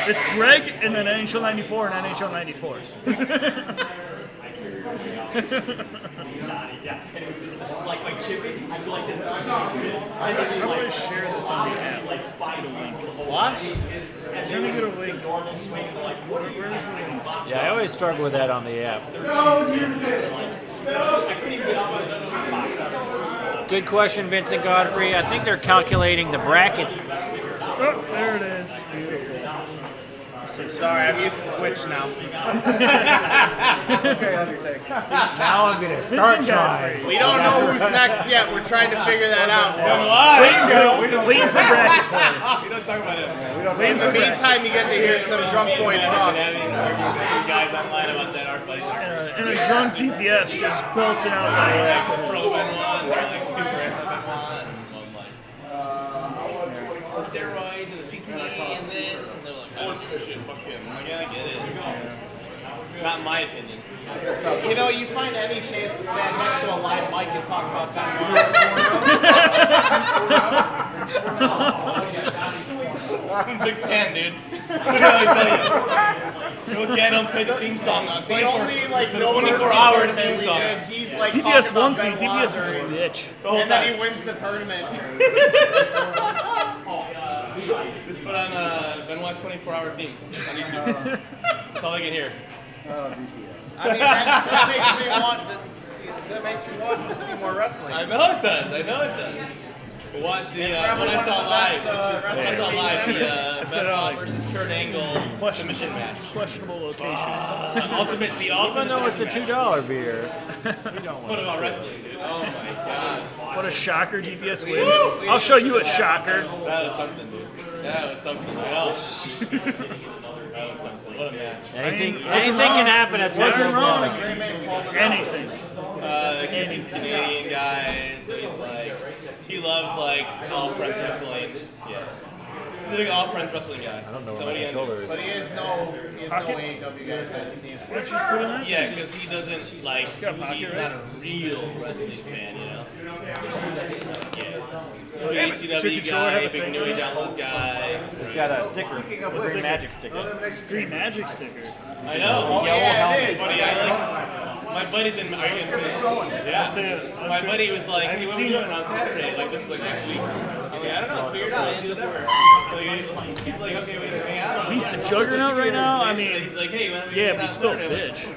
It's Greg and then NHL '94 and NHL '94. Like chipping, I feel like this. I'm going to share this on the app. Like, get a link. What? I'm trying to get a link. Where is the link? Yeah, I always struggle with that on the app. Good question, Vincent Godfrey. I think they're calculating the brackets. Oh, there it is. Beautiful. Sorry, I'm used to Twitch now. Okay, Undertaker. Now I'm gonna start trying. We don't know who's next yet. We're trying to figure that out. Waiting for bracket play. We don't talk about it. In the meantime, you get to hear some drunk boys talk. Guys online about that art, buddy. And a drunk DPS just belting out like Proven one, like super equipment one, like the steroids and the CTE and this, and they're like, oh shit, fuck him. I'm like, yeah, I get it. Not in my opinion. You know, you find any chance to stand next to a live mic and talk about that. I'm a big fan, dude. What did I tell you? Okay, I don't play the theme song on The only like the no 24-hour mercy theme we song. did, he's like DPS talking wants about you. Ben DPS is a Watson, bitch. and then he wins the tournament. Just put on Benoit 24-hour theme on YouTube. That's all I can hear. Oh, DPS. I mean, that makes me want to see more wrestling. I know it does. Watch the when I saw live the Benoit versus Kurt Angle submission match. Questionable location. The ultimate Even though it's a $2 beer. What about wrestling, dude? Oh my god. What a shocker DPS wins. I'll show you a shocker. That was something, dude. That was something. That was something. What a match. Anything can happen at Wasn't Texas. wrong. Anything. Because he's a Canadian guy, and so he's like, he loves like all friends wrestling. Yeah. He's a big all friends wrestling guy. I don't know what my controller is. But he is no AEW guy. What's she screwing on? Yeah, because he doesn't like, he's not a real wrestling fan, you know? Yeah. Yeah, ACW guy, big New Age Outlaws guy. He's got a sticker, a green magic sticker. Green magic sticker. I know. Oh, yeah, it is. Buddy, my buddy's been arguing. Yeah. My buddy was like, hey, what are we doing on Saturday? Like, this is like next week. I'm like, I don't know, it's figured out. Whatever. He's like, okay, wait, hang out. He's the juggernaut right now. I mean, he's like, hey, when yeah, but he's still a bitch.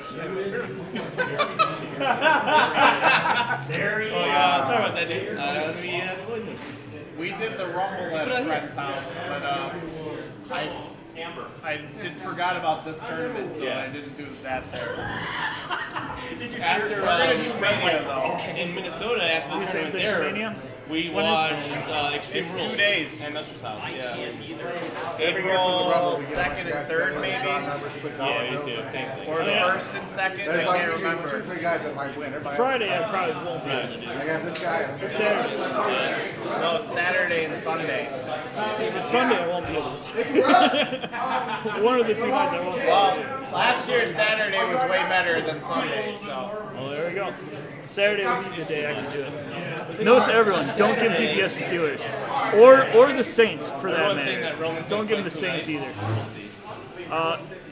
Sorry about that, dude. We did the Rumble at a friend's house, but I forgot about this tournament, so I didn't do that there. Did you after Mania, though, in Minnesota, after the tournament there, we watched Extreme Rules. 2 days. And that's house. Yeah. April 2nd and 3rd, maybe. Yeah, me too. Or the 1st and 2nd. I can't remember. 2 or 3 guys that might win. Friday, I probably won't be able to do. I got this guy. Saturday. No, it's Saturday and Sunday. The Sunday I won't be able to. One of the 2 nights I won't be able to. Well, last year Saturday was way better than Sunday, so. Well, there we go. Saturday will be the day I can do it. Note to everyone, don't give DPS to Steelers. Or the Saints, for that matter. Don't give them the Saints either.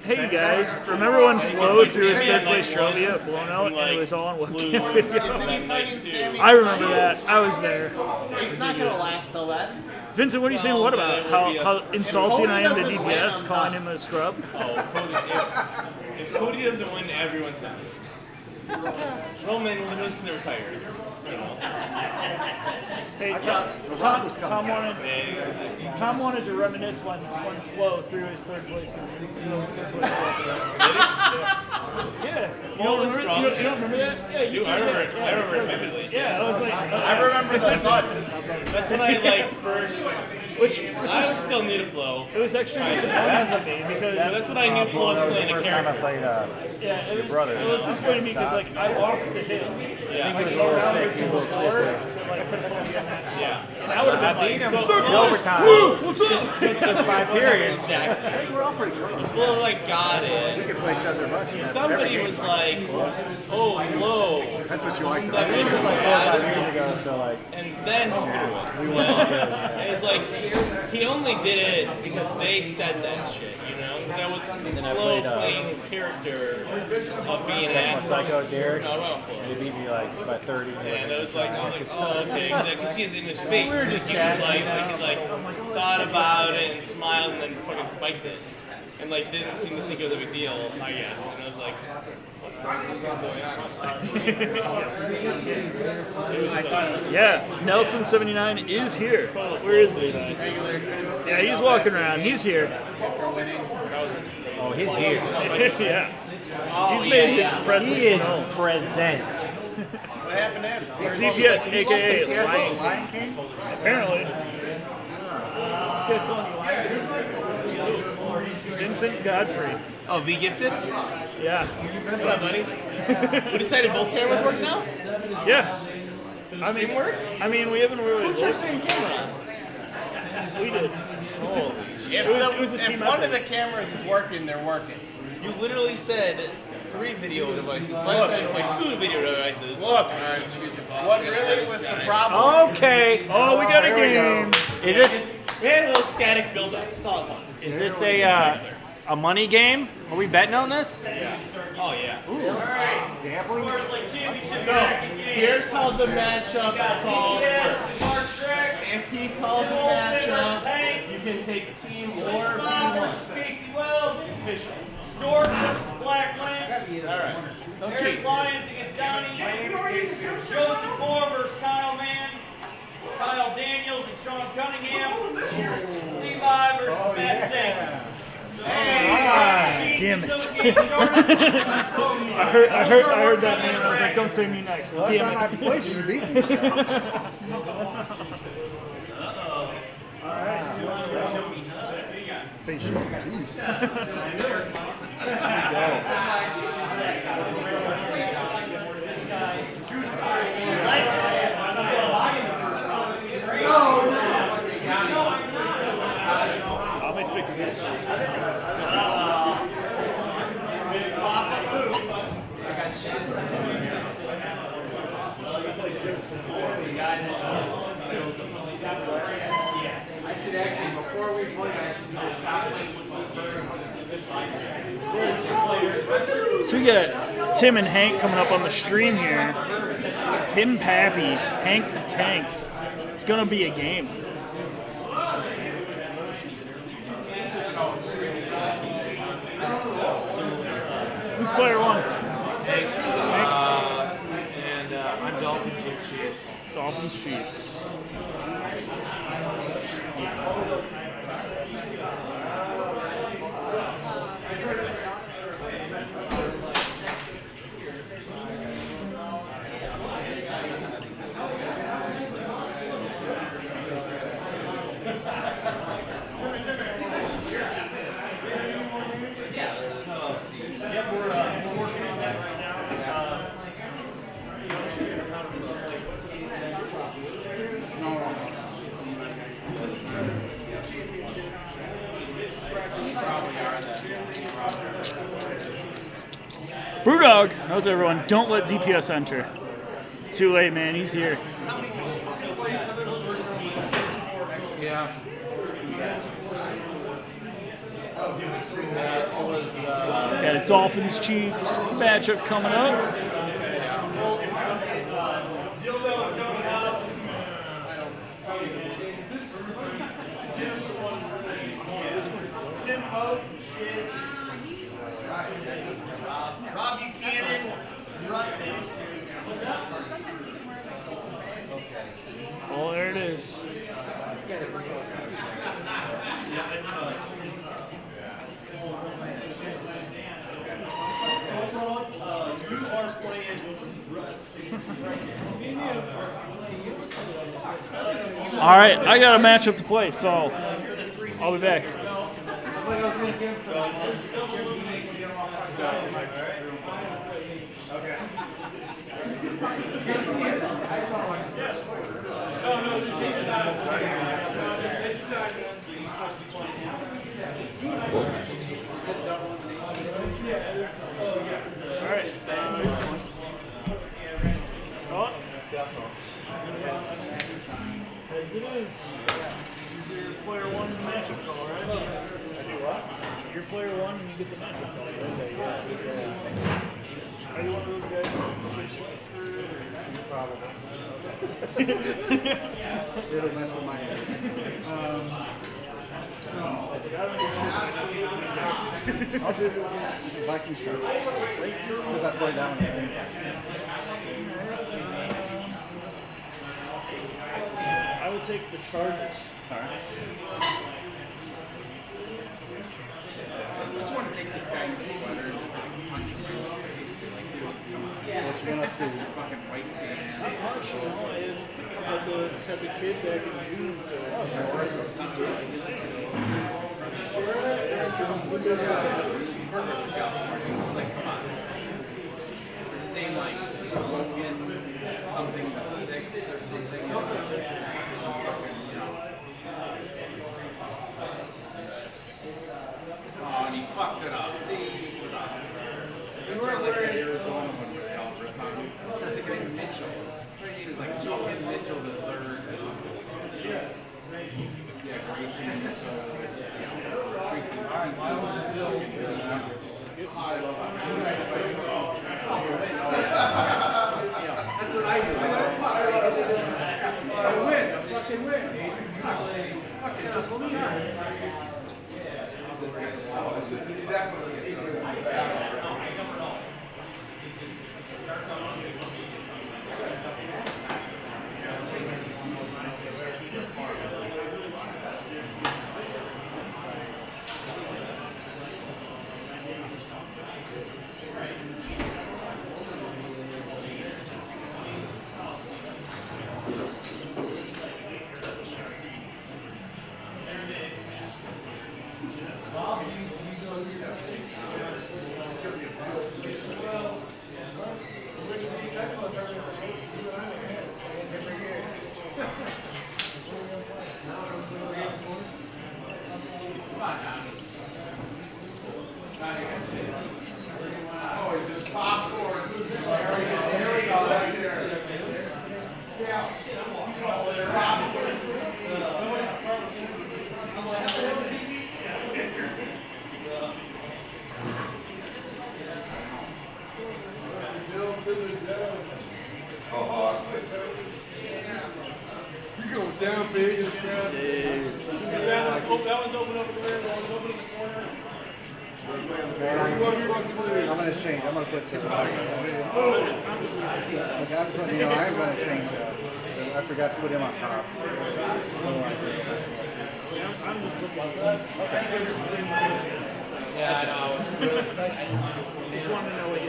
Hey, you guys, remember when Flo threw his 3rd place trophy at Blono and it was all on webcam video? I remember that. I was there. It's not going to last till then. Vincent, what are you saying? What about how insulting I am to DPS, calling him a scrub? If Cody doesn't win, everyone's done. Roman was to retire. Hey, Tom wanted to reminisce when Flo threw his 3rd place. Yeah. You don't remember that? Yeah, you I remember it vividly. Yeah, I was like, I remember the fun. That's when I like first. Which I was still new to Flo. It was actually disappointing to me because that's when I knew Flo was playing a character. Yeah, it was disappointing to me because like I lost to him. Yeah. Like in round or 2 before, like could have put me on that side. Yeah. And I would have been like, so overtime. What's up? Just 5 periods. Exactly. I think we're all pretty close. Flo like got it. We could play each other much. Somebody was like, "Oh, Flo." That's what you like. That's Like 4 or 5 years ago, so like. And then he threw it. And it's like he only did it because they said that shit, you know? That was Flo playing his character of being an asshole. Psycho Derek. No, not Flo. He beat me like by 30. And it was like, I was like, oh, okay. Because I could see it in his face. We were just chatting. He thought about it and smiled and then fucking spiked it. And like didn't seem to think it was a big deal, I guess. And I was like, Yeah, Nelson79 is here. Where is he? Yeah, he's walking around. He's here. Oh, he's here. Yeah. He's made his presence He is known. present. What happened to him? DPS, aka Lion Lion King? Apparently. This guy's calling you Lion King. Vincent Godfrey. oh, the gifted? Yeah. What up, buddy? We decided both cameras work now? Yeah. Does the stream work? I mean, we haven't really Who checked looked. the camera? We did. Holy If, It was a team one effort. of the cameras is working, they're working. You literally said 3 video devices. So I said like 2 video devices. Look, what really was the problem? Okay. Oh, we got a there we game. go. Is this We had a little static build-up. That's all it was. is this a money game? Are we betting on this? Yeah. Oh, yeah. Gambling? So, here's how the matchup call works. If he calls a matchup, you can take team or B1. Official. Stork versus Black Lynch. Alright. Eric Lyons against Johnny. Joseph Moore versus Kyle Mann. Kyle Daniels and Sean Cunningham. Levi versus Matt Sting. Damn it. I heard that name. I was like, don't say me next. Last time I Damn it. played you, you beat me. Facial. Jeez. fix this. I should actually, before we play, I should do a top. So we got Tim and Hank coming up on the stream here. Tim Pappy, Hank the Tank. It's going to be a game. Who's player one? Hank. And I'm Dolphins Chiefs. Dolphins Chiefs. Yep, we're working on that right now. Brewdog knows everyone. Don't let DPS enter. Too late, man. He's here. Yeah. Got a Dolphins Chiefs matchup coming up. Tim Hope, shit. Rob Buchanan, Rustin. Oh, there it is. You are playing. All right, I got a matchup to play, so I'll be back. All right, here's one. Oh. Heads it is. Your player one matchup call, right? I do what? You're player one and you get the matchup call. Okay, yeah. Are you one of those guys who switch points for it? Probably. It'll mess with my head. I'll do Viking Shark. Because I played that one at the same time. I will take the Chargers. All right. I just want to take this guy in his sweater and just like punch him in the face. Be like, dude, come on. What you been up to? Fucking white pants. Not much, you know. I had the kid back in June, so It's like, come on. His name like Logan something 6th or something. Oh, and he fucked it up. See, you suck. That's where like the Arizona one with Calvert. That's a guy Mitchell. His name is like Johan Mitchell the third or something. Yeah, Gracie Mitchell. Yeah, Gracie's that's what I do. I win. I fucking win. Fucking just lose. This guy's definitely Down, big. That one's open over there. That one's open in the corner. I'm going to change. I'm going to put Tickle back. Okay, I'm just letting you know, I am going to change. I forgot to put him on top. Otherwise, I'm just looking outside. Yeah, I know. I was really. I just wanted to know what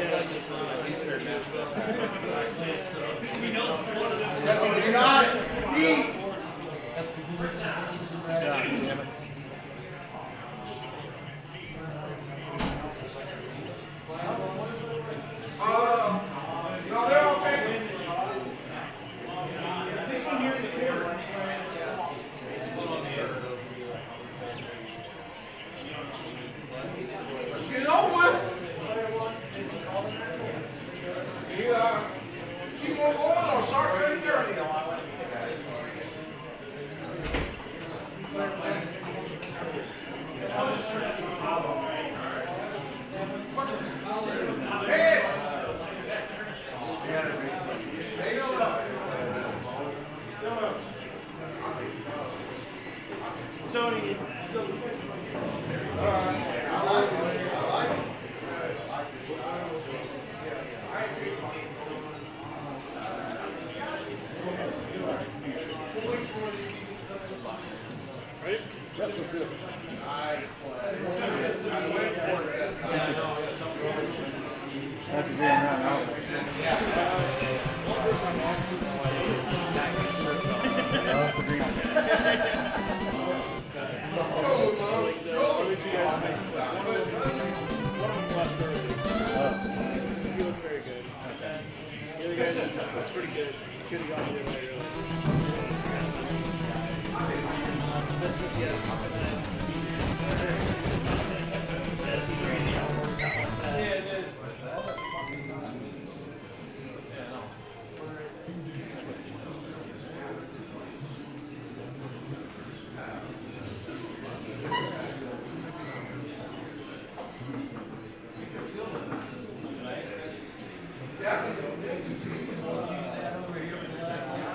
Easter match. You're not eat. Yeah, damn it. No, they're okay. This one here in the corner. Get over with. Keep on going or start right there. Tony. Ready? Yep, let's do it. That's being around out. That's pretty good. Could have gone the other way,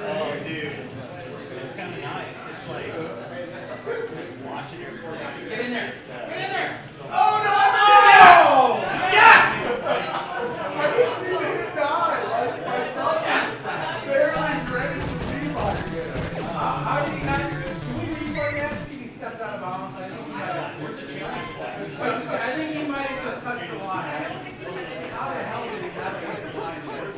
Oh, dude. It's kind of nice. It's like just watching everybody. Get in there. Get in there. Oh, no! Yes! I didn't see the hit die. I stopped barely grazed the T-line again. How do you see he stepped out of bounds? I think he might have just touched the line. How the hell did he not hit his line there?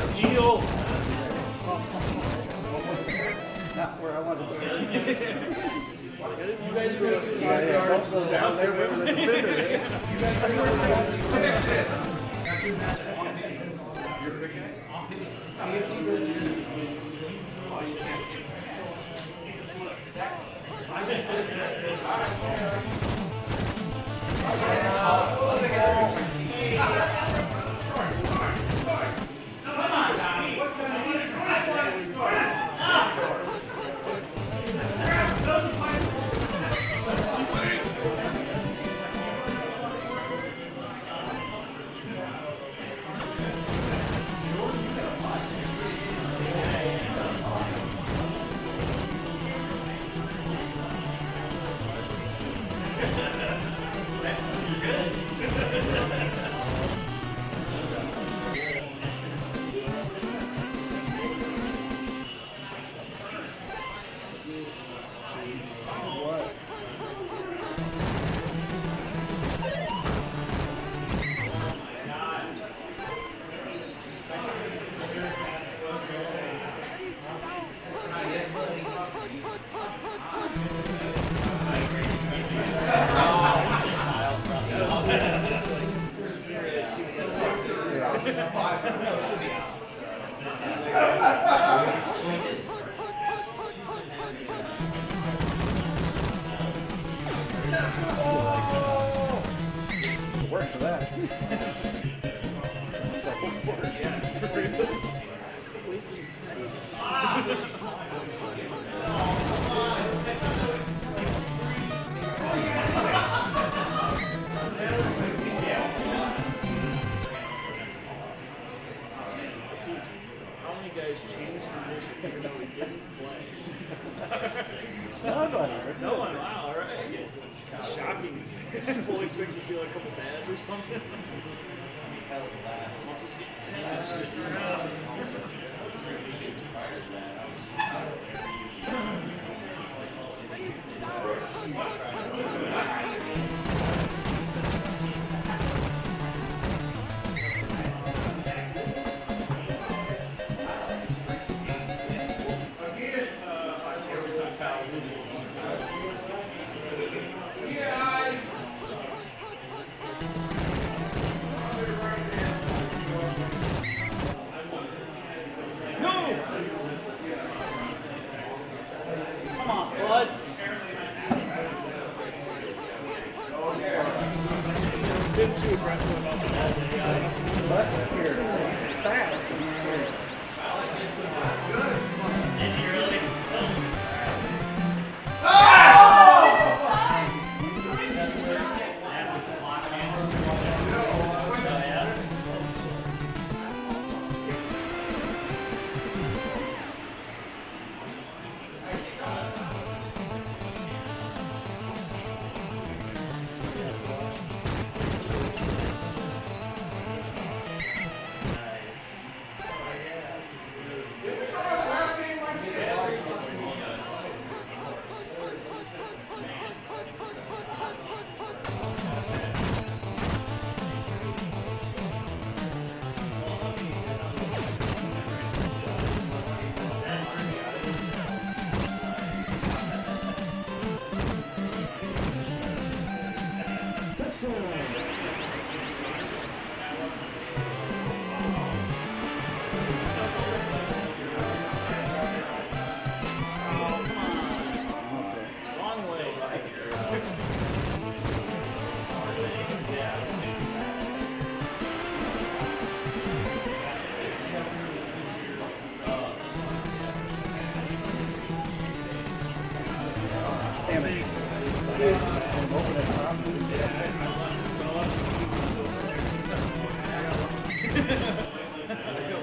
Seal. Not where I wanted to be. You guys were Down there with the defender, eh? You guys think we're Work for that. How many guys changed condition that we didn't play? Nobody. No one. Wow, all right. Shocking. Fully expect to see like a couple bads or something. Muscles get tense sitting around. Come on, butts. Been too aggressive about the ball today. Butts is scared. He's fast, but he's scared.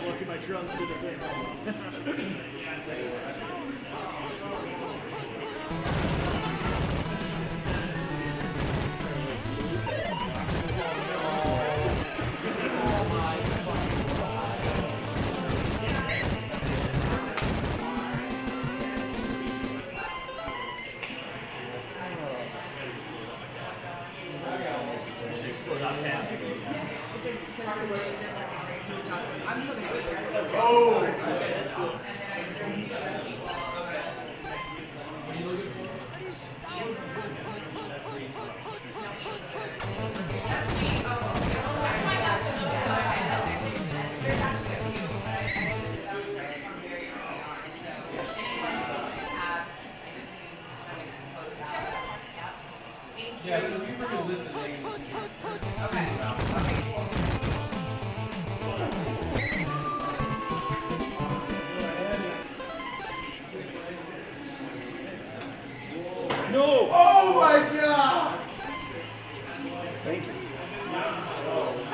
Look at my trunk through the thing. No! Oh my gosh! Thank you.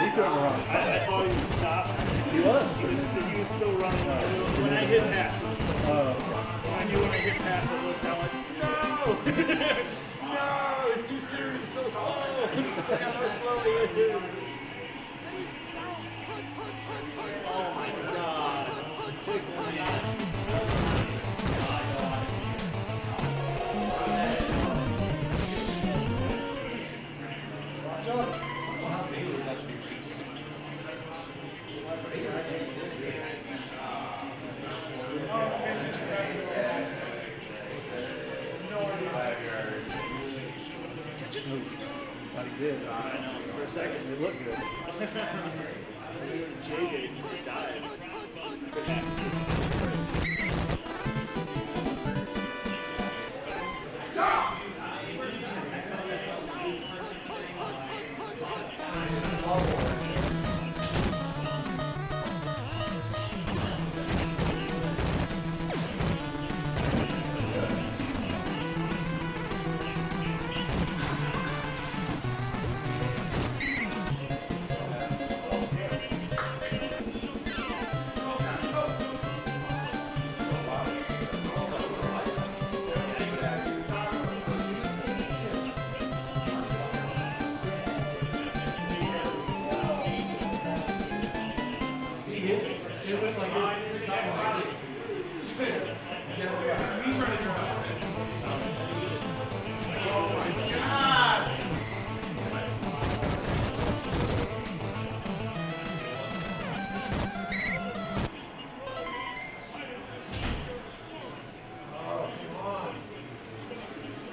He's doing the wrong stuff. I thought he stopped. He was. He was still running. When I hit pass, he was still running. I knew when I hit pass, I looked down like, no! No! It's too serious, so slow. Look how slow he is. Oh my god. Thought he did. For a second, it looked good. JJ died.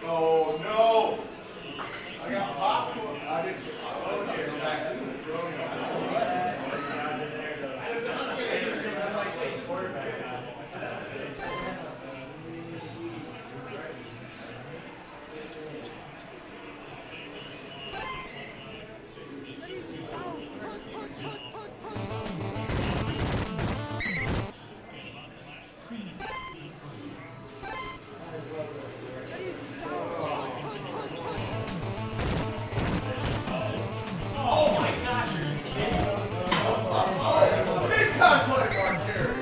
Oh no! I got popcorn. I didn't. Oh, okay, go back to it. Oh my gosh, are you kidding? Big time play, Mark Carey.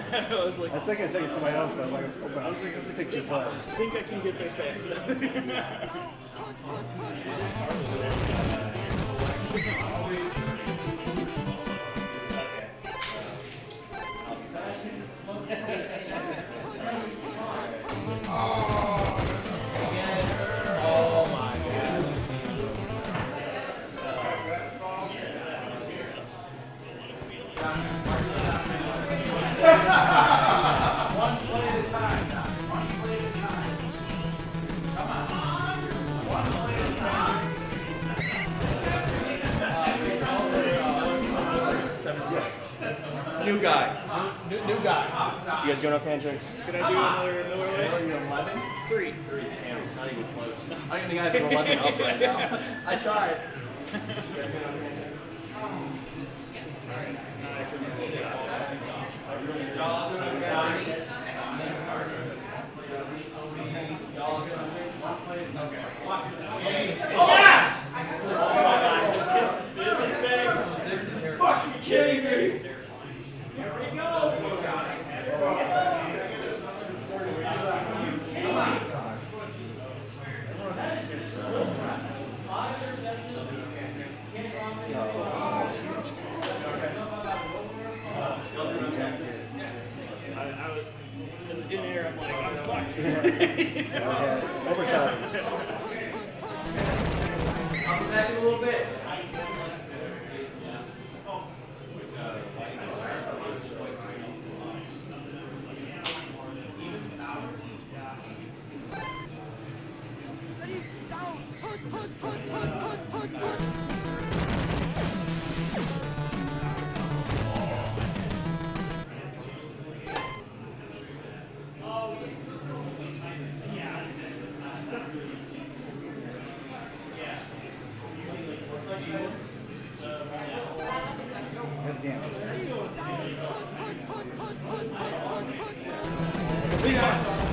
I was like, I think I'd taken somebody else. I was like, open up. Picture play. I think I can get there fast enough. One play at a time now. One play at a time. Come on. One play at a time. New guy. New guy. You guys doing okay on drinks? Can I do another Miller Lite? Are you 11? 3. Damn, not even close. I don't think I have an 11 up right now. I tried. Yes! This is big. Fucking kidding me. Here we go. I was in air, I'm like, I'm fucked. Overtime. I'll be back in a little bit.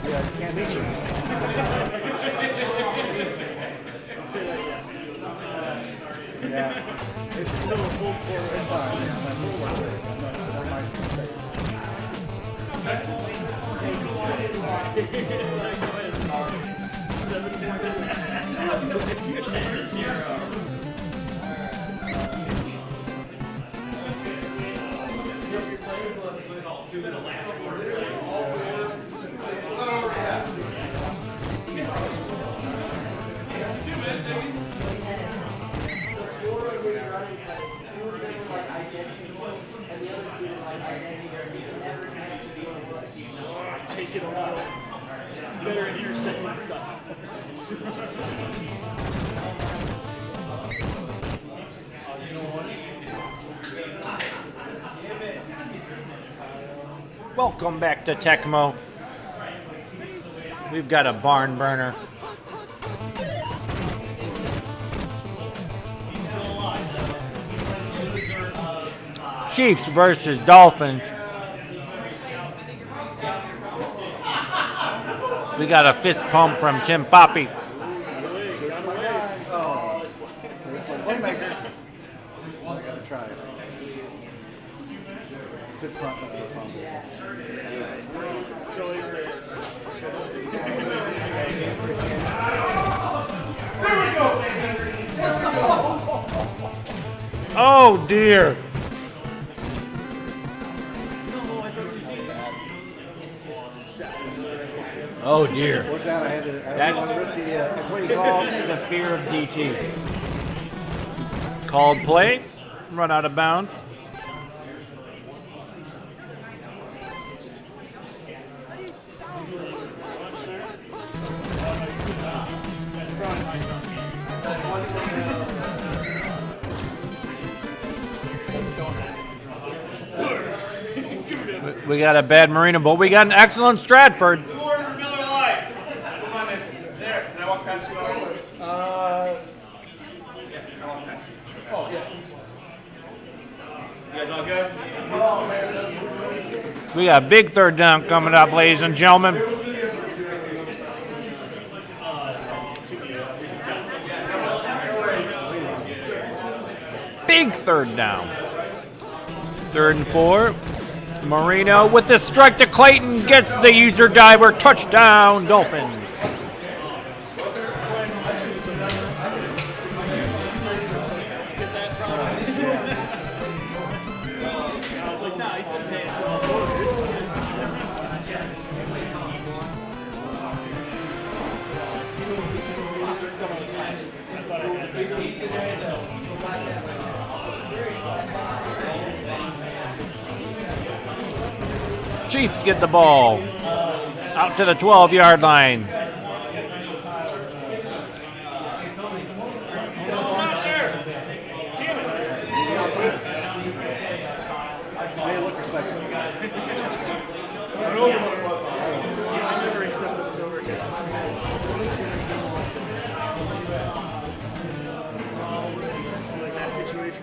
Yeah, can't beat you. Yeah. It's still a full court. It's fine. Yeah, my full Take it a little better at intercepting stuff. Welcome back to Tecmo. We've got a barn burner. Chiefs versus Dolphins. We got a fist pump from Tim Poppy. Oh, it's my playmaker. I gotta try it. Good front up the fumble. It's always there. There we go, baby. There we go. Oh dear. Oh dear. Fourth down, I had to risk the. That's what you call the fear of DT. Called play, run out of bounds. We got a bad Marina, but we got an excellent Stratford. Who ordered Miller Lite? What am I missing? There. Can I walk past you? Yeah, I walk past you. Oh, yeah. You guys all good? We got a big third down coming up, ladies and gentlemen. Big third down. 3rd and 4. Marino with the strike to Clayton gets the user diver. Touchdown, Dolphins. I was like, nah, he's been paying so Chiefs get the ball out to the 12-yard line. Hey, look, respect. I never accept this over again. Like that situation,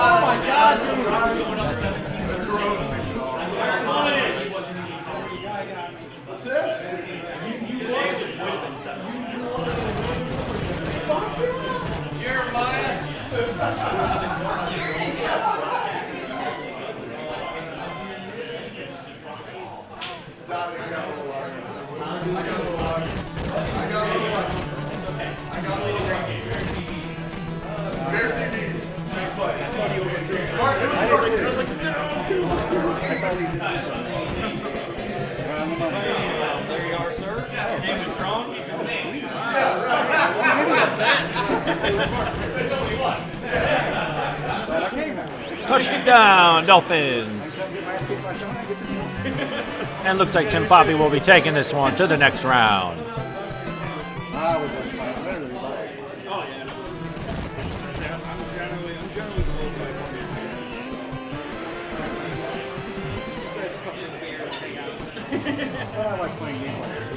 Oh my God! What's this? I got Touchdown, Dolphins. And looks like Tim Poppy will be taking this one to the next round. I like playing games like this.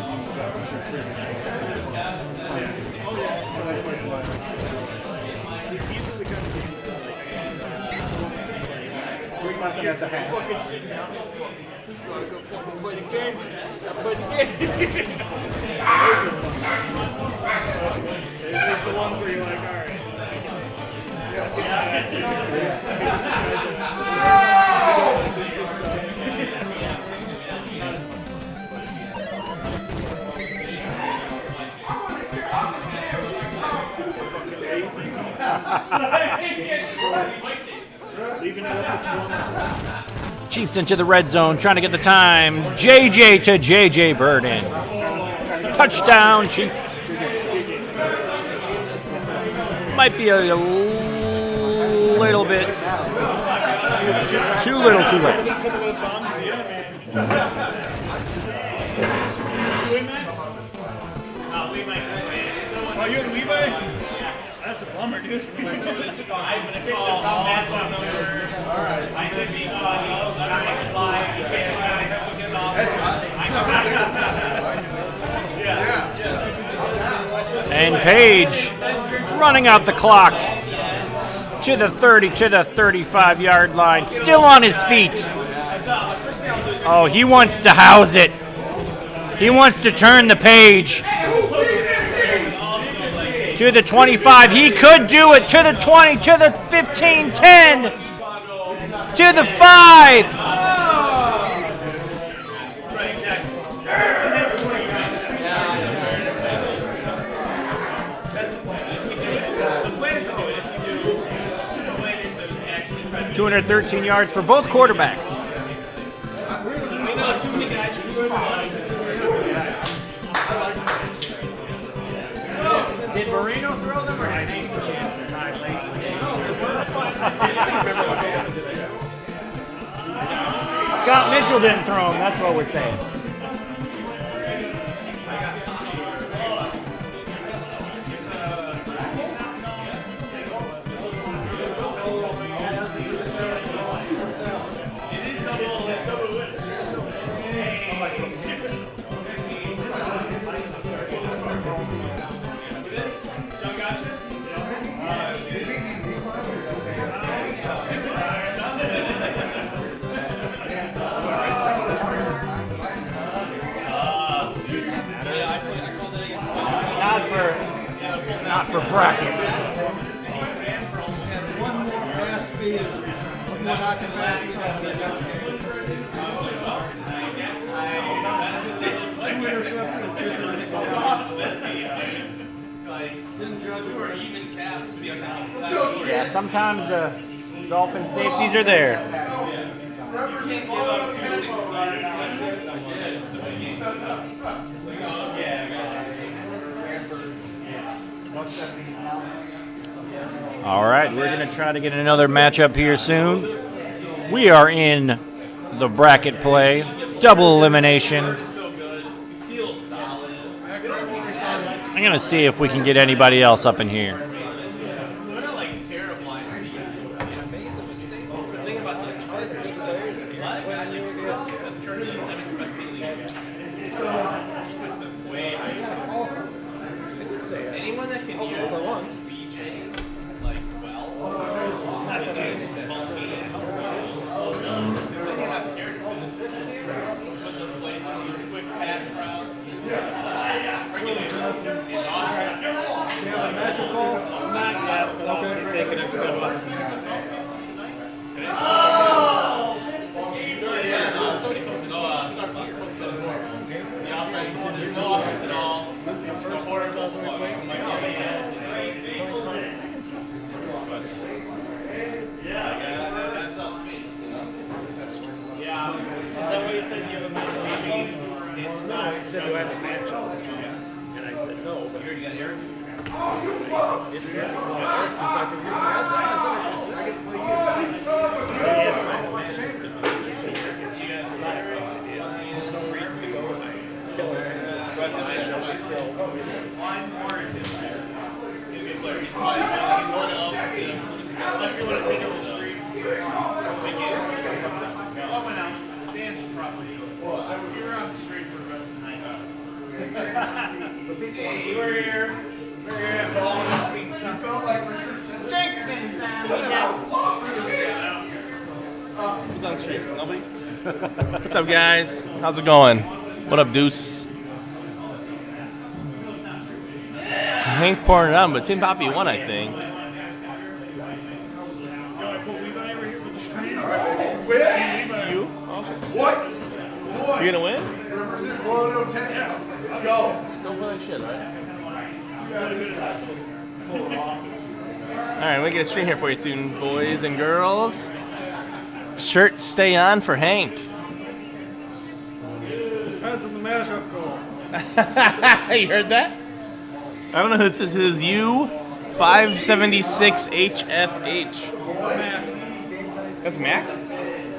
Nothing at the half. Fucking sitting down. Fucking play the game. Play the game. There's the ones where you're like, all right. This just sucks. Chiefs into the red zone, trying to get the time. JJ to JJ Burden. Touchdown, Chiefs. Might be a little bit too little, too late. Oh, you're in Levi? That's a bummer, dude. And Page running out the clock to the 30, to the 35-yard line. Still on his feet. Oh, he wants to house it. He wants to turn the page. To the 25. He could do it. To the 20. To the 15. 10. To the 5. $213 yards for both quarterbacks. Did Marino throw them or did Hank chance to tie late? Scott Mitchell didn't throw him. That's what we're saying. Not for bracket. One more pass speed. One more knocking pass Yeah, sometimes the Dolphin safeties are there. All right, we're going to try to get another matchup here soon. We are in the bracket play, double elimination. I'm going to see if we can get anybody else up in here. Anyone that can use BJ like well, I'm not scared of it. Put those plays on quick pass routes. He said, do I have a match? And I said, no, but you already got Eric? Who's on the street? Nobody? What's up, guys? How's it going? What up, Deuce? Hank pouring it on, but Tim Poppy won, I think. You? What? You gonna win? Represent Blono Tecmo. Let's go. Don't play like shit, right? Alright, we get a stream here for you soon, boys and girls. Shirt stay on for Hank. Depends on the mashup goal. You heard that? I don't know who this is. You 576HFH. That's Mac?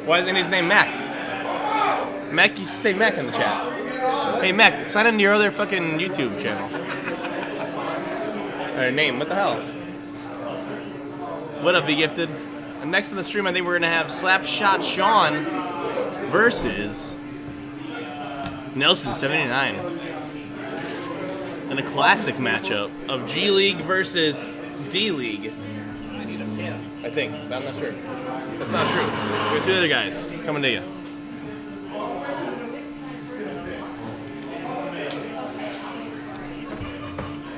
Why isn't his name Mac? Mac used to say Mac in the chat. Hey Mac, sign into your other fucking YouTube channel. Or name, what the hell? What up, Be Gifted? And next in the stream, I think we're gonna have Slapshot Sean versus Nelson 79. And a classic matchup of G League versus D League. I think, but I'm not sure. That's not true. We have two other guys coming to you.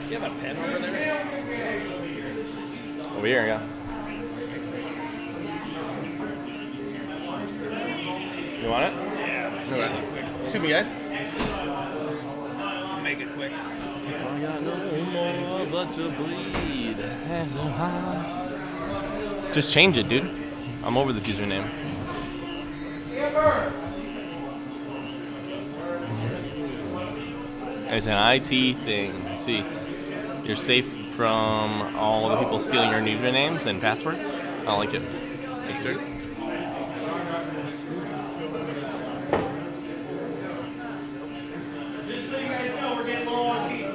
Do you have a pen over there? Over here, yeah. You want it? Yeah. Okay. Shoot me, guys. Make it quick. I got no more blood to bleed. Just change it, dude. I'm over this username. It's an IT thing. See, you're safe from all the people stealing your usernames and passwords. I don't like it. Thanks, sir. Just so you guys know, we're getting low on pizza.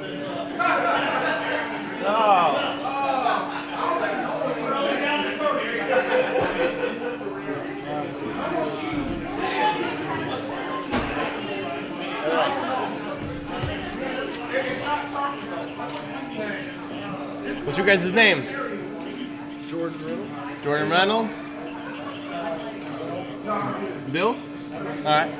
What's your guys' names? Jordan Riddle. Jordan Reynolds? Bill? Alright.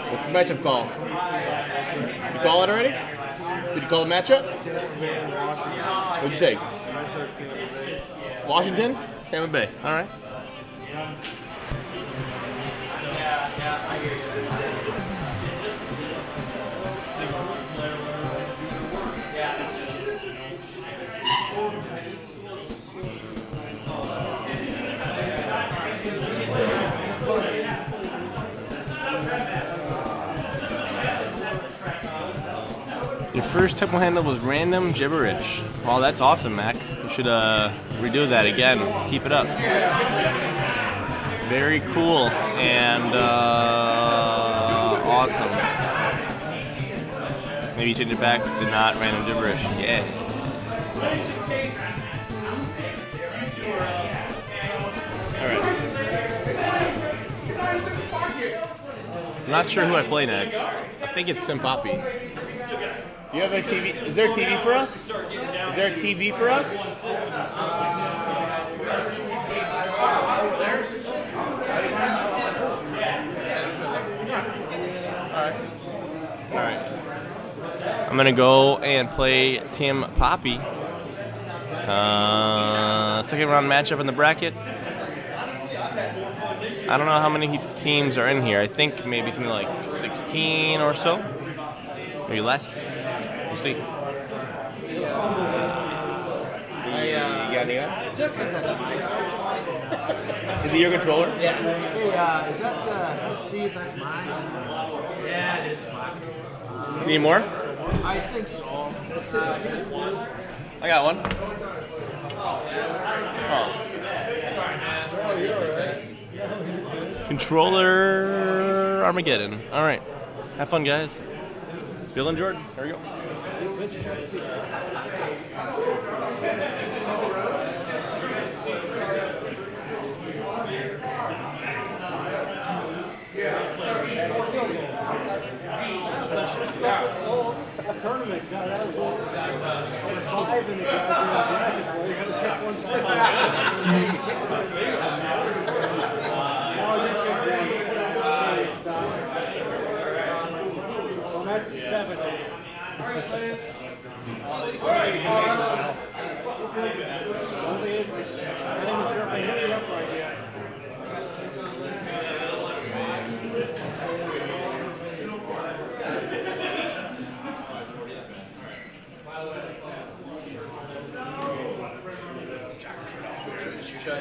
What's the matchup call? You call it already? Did you call the matchup? What'd you take? Washington? Tampa Bay. All right. Your first Tecmo handle was random gibberish. Well, that's awesome, Mac. You should redo that again. Keep it up. Very cool and awesome. Maybe change it back to not random gibberish. Yeah. All right. not sure who I play next. I think it's Tim Poppy. You have a TV? Is there a TV for us? Is there a TV for us? All right. I'm gonna go and play Tim Poppy. Second round matchup in the bracket. I don't know how many teams are in here. I think maybe something like 16 or so. Maybe less. We'll see. You got any? Is it your controller? Yeah. Hey, is that, let's see if that's mine. Yeah, it is fine. Need more? I think so. I got one. Oh. Controller Armageddon. All right. Have fun, guys. Bill and Jordan. There we go. Tournament, God, that was all. 5 in the goddamn bracket, boy. You gotta pick one Well, that's 7. Only is, I didn't sure if I hit it up right yet. Should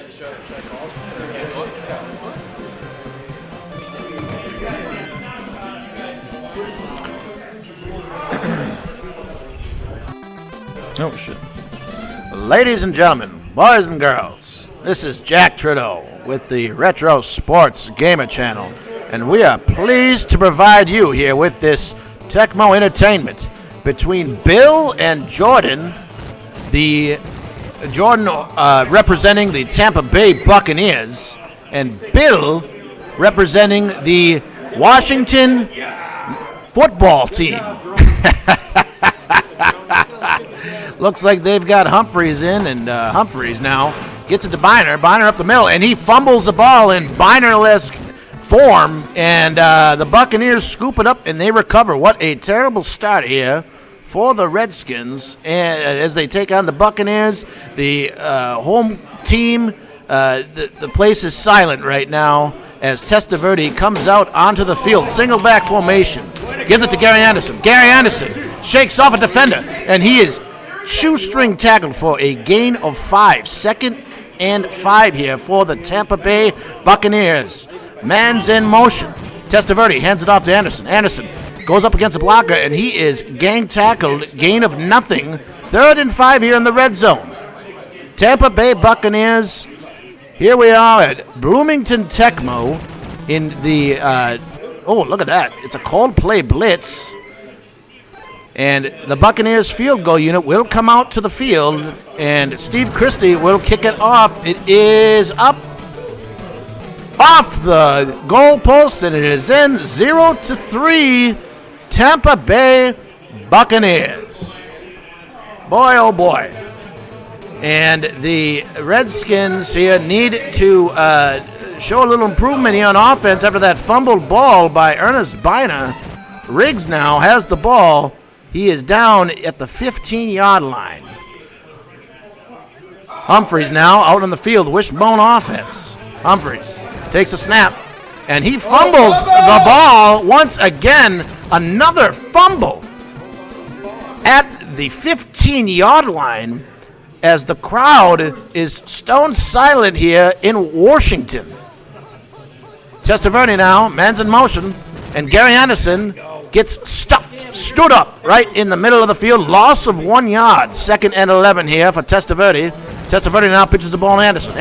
I call? Oh, shit. Ladies and gentlemen, boys and girls, this is Jack Trudeau with the Retro Sports Gamer Channel, and we are pleased to provide you here with this Tecmo entertainment between Bill and Jordan, Jordan representing the Tampa Bay Buccaneers, and Bill representing the Washington football team. Looks like they've got Humphreys in, and Humphreys now gets it to Biner. Biner up the middle, and he fumbles the ball in Biner-esque form, and the Buccaneers scoop it up, and they recover. What a terrible start here for the Redskins, and as they take on the Buccaneers, the home team, the place is silent right now as Testaverde comes out onto the field. Single back formation. Gives it to Gary Anderson. Gary Anderson shakes off a defender, and he is shoestring tackled for a gain of 5. 2nd and 5 here for the Tampa Bay Buccaneers. Man's in motion. Testaverde hands it off to Anderson. Anderson goes up against a blocker, and he is gang tackled. Gain of nothing. 3rd and 5 here in the red zone. Tampa Bay Buccaneers. Here we are at Bloomington Tecmo in the, oh, look at that. It's a Coldplay blitz. And the Buccaneers field goal unit will come out to the field, and Steve Christie will kick it off. It is up off the goalpost, and it is in 0-3 Tampa Bay Buccaneers. Boy, oh boy. And the Redskins here need to show a little improvement here on offense after that fumbled ball by Ernest Biner. Riggs now has the ball. He is down at the 15-yard line. Humphreys now out on the field. Wishbone offense. Humphreys takes a snap, and he fumbles the ball once again. Another fumble at the 15-yard line as the crowd is stone silent here in Washington. Testaverde now, man's in motion, and Gary Anderson gets stood up right in the middle of the field. Loss of 1 yard. 2nd and 11 here for Testaverde. Testaverde now pitches the ball to Anderson.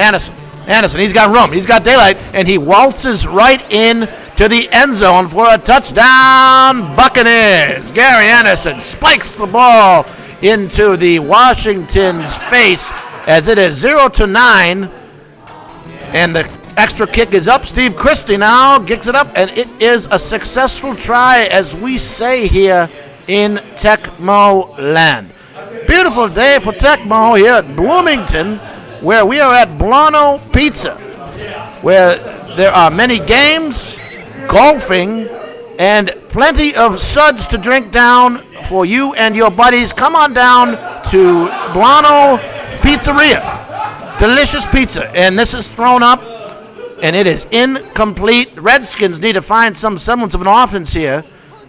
Anderson, he's got room. He's got daylight, and he waltzes right in to the end zone for a touchdown, Buccaneers. Gary Anderson spikes the ball into the Washington's face as it is 0-9, and the extra kick is up. Steve Christie now kicks it up, and it is a successful try, as we say here in Tecmo land. Beautiful day for Tecmo here at Bloomington, where we are at Blono Pizza, where there are many games, golfing, and plenty of suds to drink down for you and your buddies. Come on down to Blono Pizzeria. Delicious pizza. And this is thrown up, and it is incomplete. The Redskins need to find some semblance of an offense here.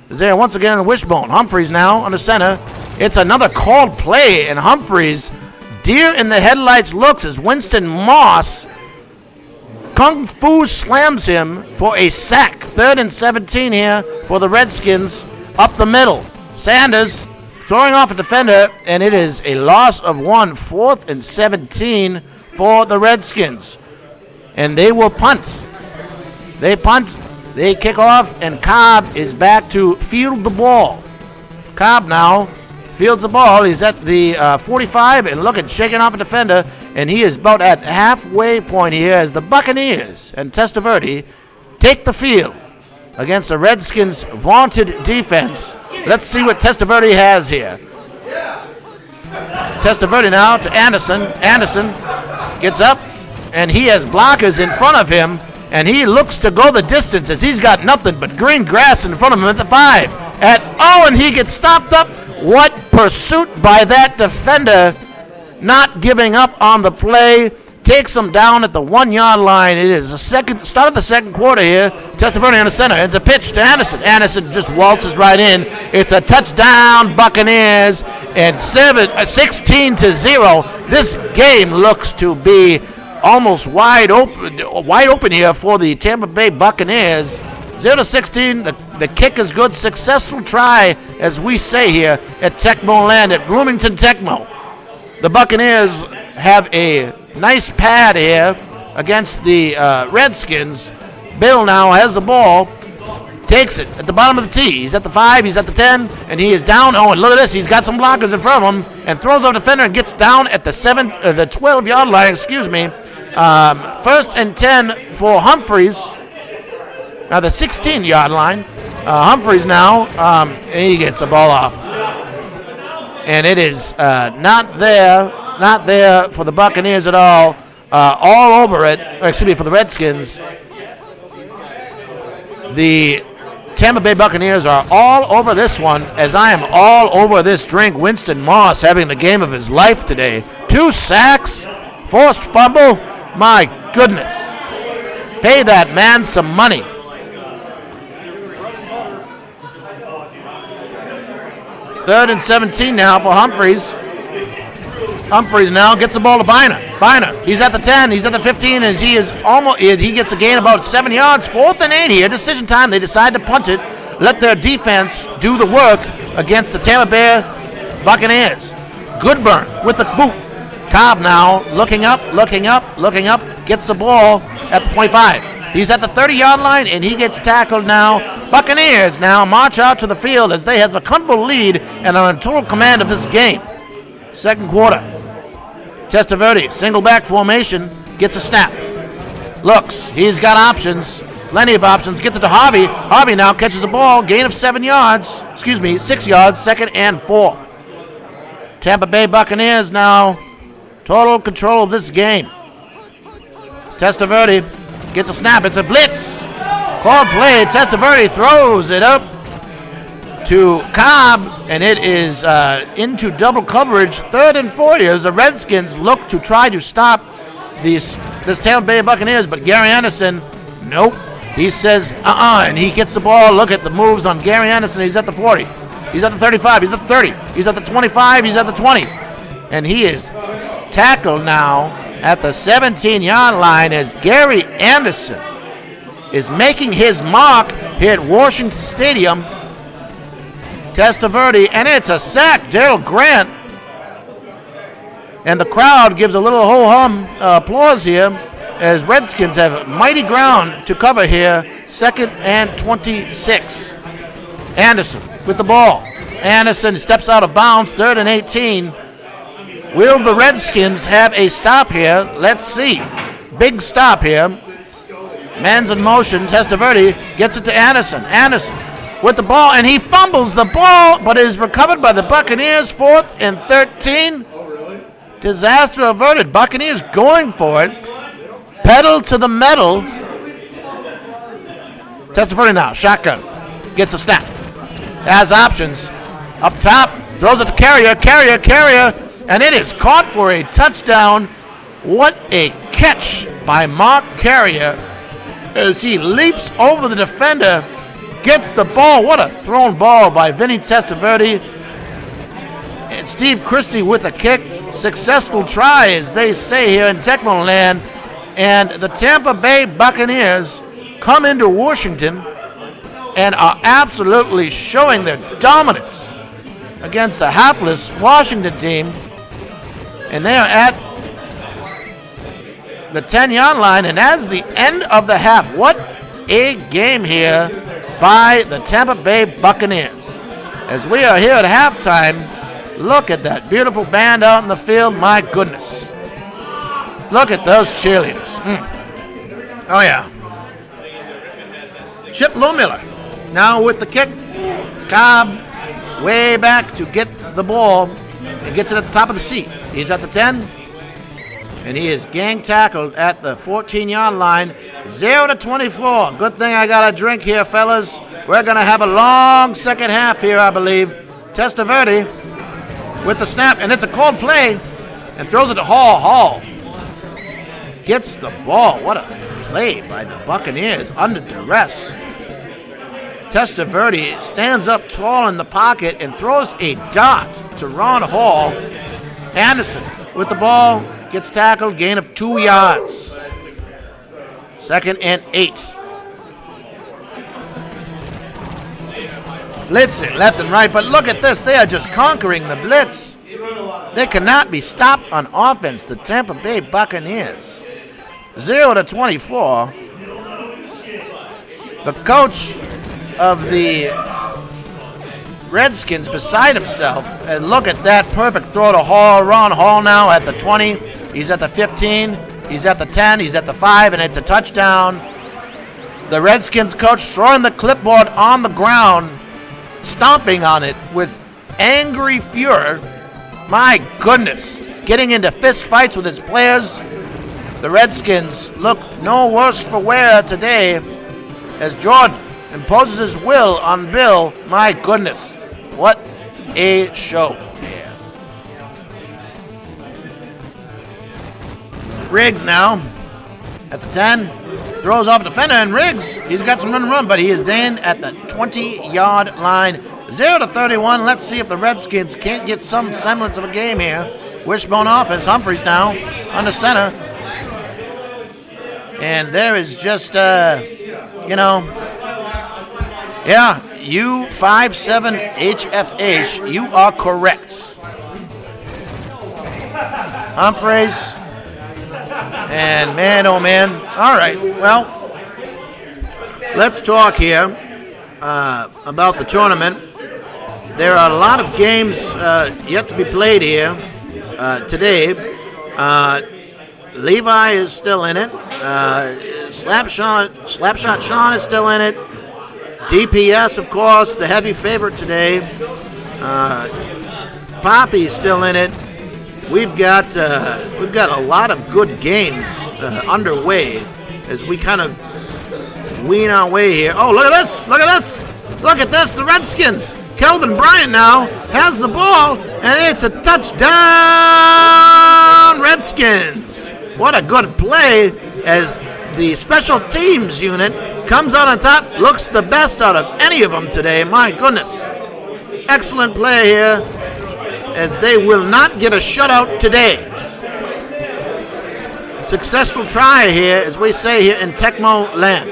They're once again in the wishbone. Humphreys now on the center. It's another called play, and Humphreys, deer in the headlights looks as Winston Moss Kung Fu slams him for a sack. 3rd and 17 here for the Redskins up the middle. Sanders throwing off a defender, and it is a loss of 1. 4th and 17 for the Redskins. And they will punt. They punt, they kick off, and Cobb is back to field the ball. Cobb now fields the ball. He's at the 45, and look at shaking off a defender, and he is about at halfway point here as the Buccaneers and Testaverde take the field against the Redskins' vaunted defense. Let's see what Testaverde has here. Testaverde now to Anderson. Anderson gets up, and he has blockers in front of him, and he looks to go the distance as he's got nothing but green grass in front of him at the 5. And he gets stopped up. What pursuit by that defender, not giving up on the play. Takes him down at the 1-yard line. It is the start of the second quarter here. Testaverde in the center. It's a pitch to Anderson. Anderson just waltzes right in. It's a touchdown, Buccaneers, and 16-0. This game looks to be almost wide open here for the Tampa Bay Buccaneers. 0-16. The kick is good. Successful try, as we say here at Tecmo Land at Bloomington Tecmo. The Buccaneers have a nice pad here against the Redskins. Bill now has the ball, takes it at the bottom of the tee. He's at the 5, he's at the 10, and he is down. And look at this. He's got some blockers in front of him and throws off the defender and gets down at the 12-yard line. 1st and 10 for Humphreys. Now the 16-yard line. Humphreys now, and he gets the ball off. And it is not there for the Buccaneers at all. All over it, for the Redskins. The Tampa Bay Buccaneers are all over this one, as I am all over this drink. Winston Moss having the game of his life today. 2 sacks, forced fumble. My goodness. Pay that man some money. Third and 17 now for Humphreys. Humphreys now gets the ball to Biner. Biner, he's at the 10, he's at the 15, as he gets a gain about 7 yards. 4th and 8 here, decision time. They decide to punt it, let their defense do the work against the Tampa Bay Buccaneers. Goodburn with the boot. Cobb now looking up, gets the ball at the 25. He's at the 30-yard line, and he gets tackled now. Buccaneers now march out to the field as they have a comfortable lead and are in total command of this game. Second quarter. Testaverde, single back formation, gets a snap. Looks, he's got options, plenty of options, gets it to Harvey. Harvey now catches the ball, gain of 6 yards, 2nd and 4. Tampa Bay Buccaneers now total control of this game. Testaverde gets a snap, it's a blitz. Called play, Testaverde throws it up to Cobb, and it is into double coverage. 3rd and 40 as the Redskins look to try to stop this Tampa Bay Buccaneers, but Gary Anderson, nope. He says, and he gets the ball. Look at the moves on Gary Anderson. He's at the 40. He's at the 35. He's at the 30. He's at the 25. He's at the 20. And he is tackled now at the 17-yard line as Gary Anderson is making his mark here at Washington Stadium. Testaverde, and it's a sack. Daryl Grant. And the crowd gives a little ho-hum applause here as Redskins have mighty ground to cover here. 2nd and 26. Anderson with the ball. Anderson steps out of bounds. 3rd and 18. Will the Redskins have a stop here? Let's see. Big stop here Man's in motion. Testaverde gets it to Anderson. Anderson with the ball, and he fumbles the ball, but it is recovered by the Buccaneers. 4th and 13. Disaster averted. Buccaneers going for it. Pedal to the metal. Testaverde now. Shotgun. Gets a snap. Has options. Up top. Throws it to Carrier. Carrier. And it is caught for a touchdown. What a catch by Mark Carrier as he leaps over the defender. Gets the ball. What a thrown ball by Vinny Testaverde. And Steve Christie with a kick. Successful try, as they say here in Tecmo land. And the Tampa Bay Buccaneers come into Washington and are absolutely showing their dominance against the hapless Washington team. And they are at the 10-yard line. And as the end of the half, what a game here by the Tampa Bay Buccaneers. As we are here at halftime, look at that beautiful band out in the field. My goodness. Look at those cheerleaders. Oh, yeah. Chip Lohmiller now with the kick. Cobb way back to get the ball and gets it at the top of the seat. He's at the 10, and he is gang tackled at the 14-yard line. 0-24. Good thing I got a drink here, fellas. We're going to have a long second half here, I believe. Testaverde with the snap, and it's a called play, and throws it to Hall. Hall gets the ball. What a play by the Buccaneers under duress. Testaverde stands up tall in the pocket and throws a dot to Ron Hall. Anderson with the ball, gets tackled, gain of 2 yards. 2nd and 8. Blitzing left and right, but look at this. They are just conquering the blitz. They cannot be stopped on offense, the Tampa Bay Buccaneers. 0-24. The coach of the Redskins beside himself. And look at that perfect throw to Hall. Ron Hall now at the 20. He's at the 15. He's at the 10. He's at the 5, and it's a touchdown. The Redskins coach throwing the clipboard on the ground, stomping on it with angry fury. My goodness. Getting into fist fights with his players. The Redskins look no worse for wear today as Jordan imposes his will on Bill. My goodness. What a show. Riggs now at the 10. Throws off a defender, and Riggs, he's got some run, but he is down at the 20-yard line. 0-31. Let's see if the Redskins can't get some semblance of a game here. Wishbone offense. Humphreys now on the center. And there is just, U57HFH, you are correct. Humphreys. And man, oh man. All right, well, let's talk here about the tournament. There are a lot of games yet to be played here today. Levi is still in it. Slapshot Sean is still in it. DPS, of course, the heavy favorite today. Poppy's still in it. We've got a lot of good games underway as we kind of wean our way here. Oh, look at this! Look at this! Look at this! The Redskins. Kelvin Bryant now has the ball, and it's a touchdown, Redskins. What a good play as the special teams unit comes out on top, looks the best out of any of them today. My goodness. Excellent play here as they will not get a shutout today. Successful try here, as we say here in Tecmo land.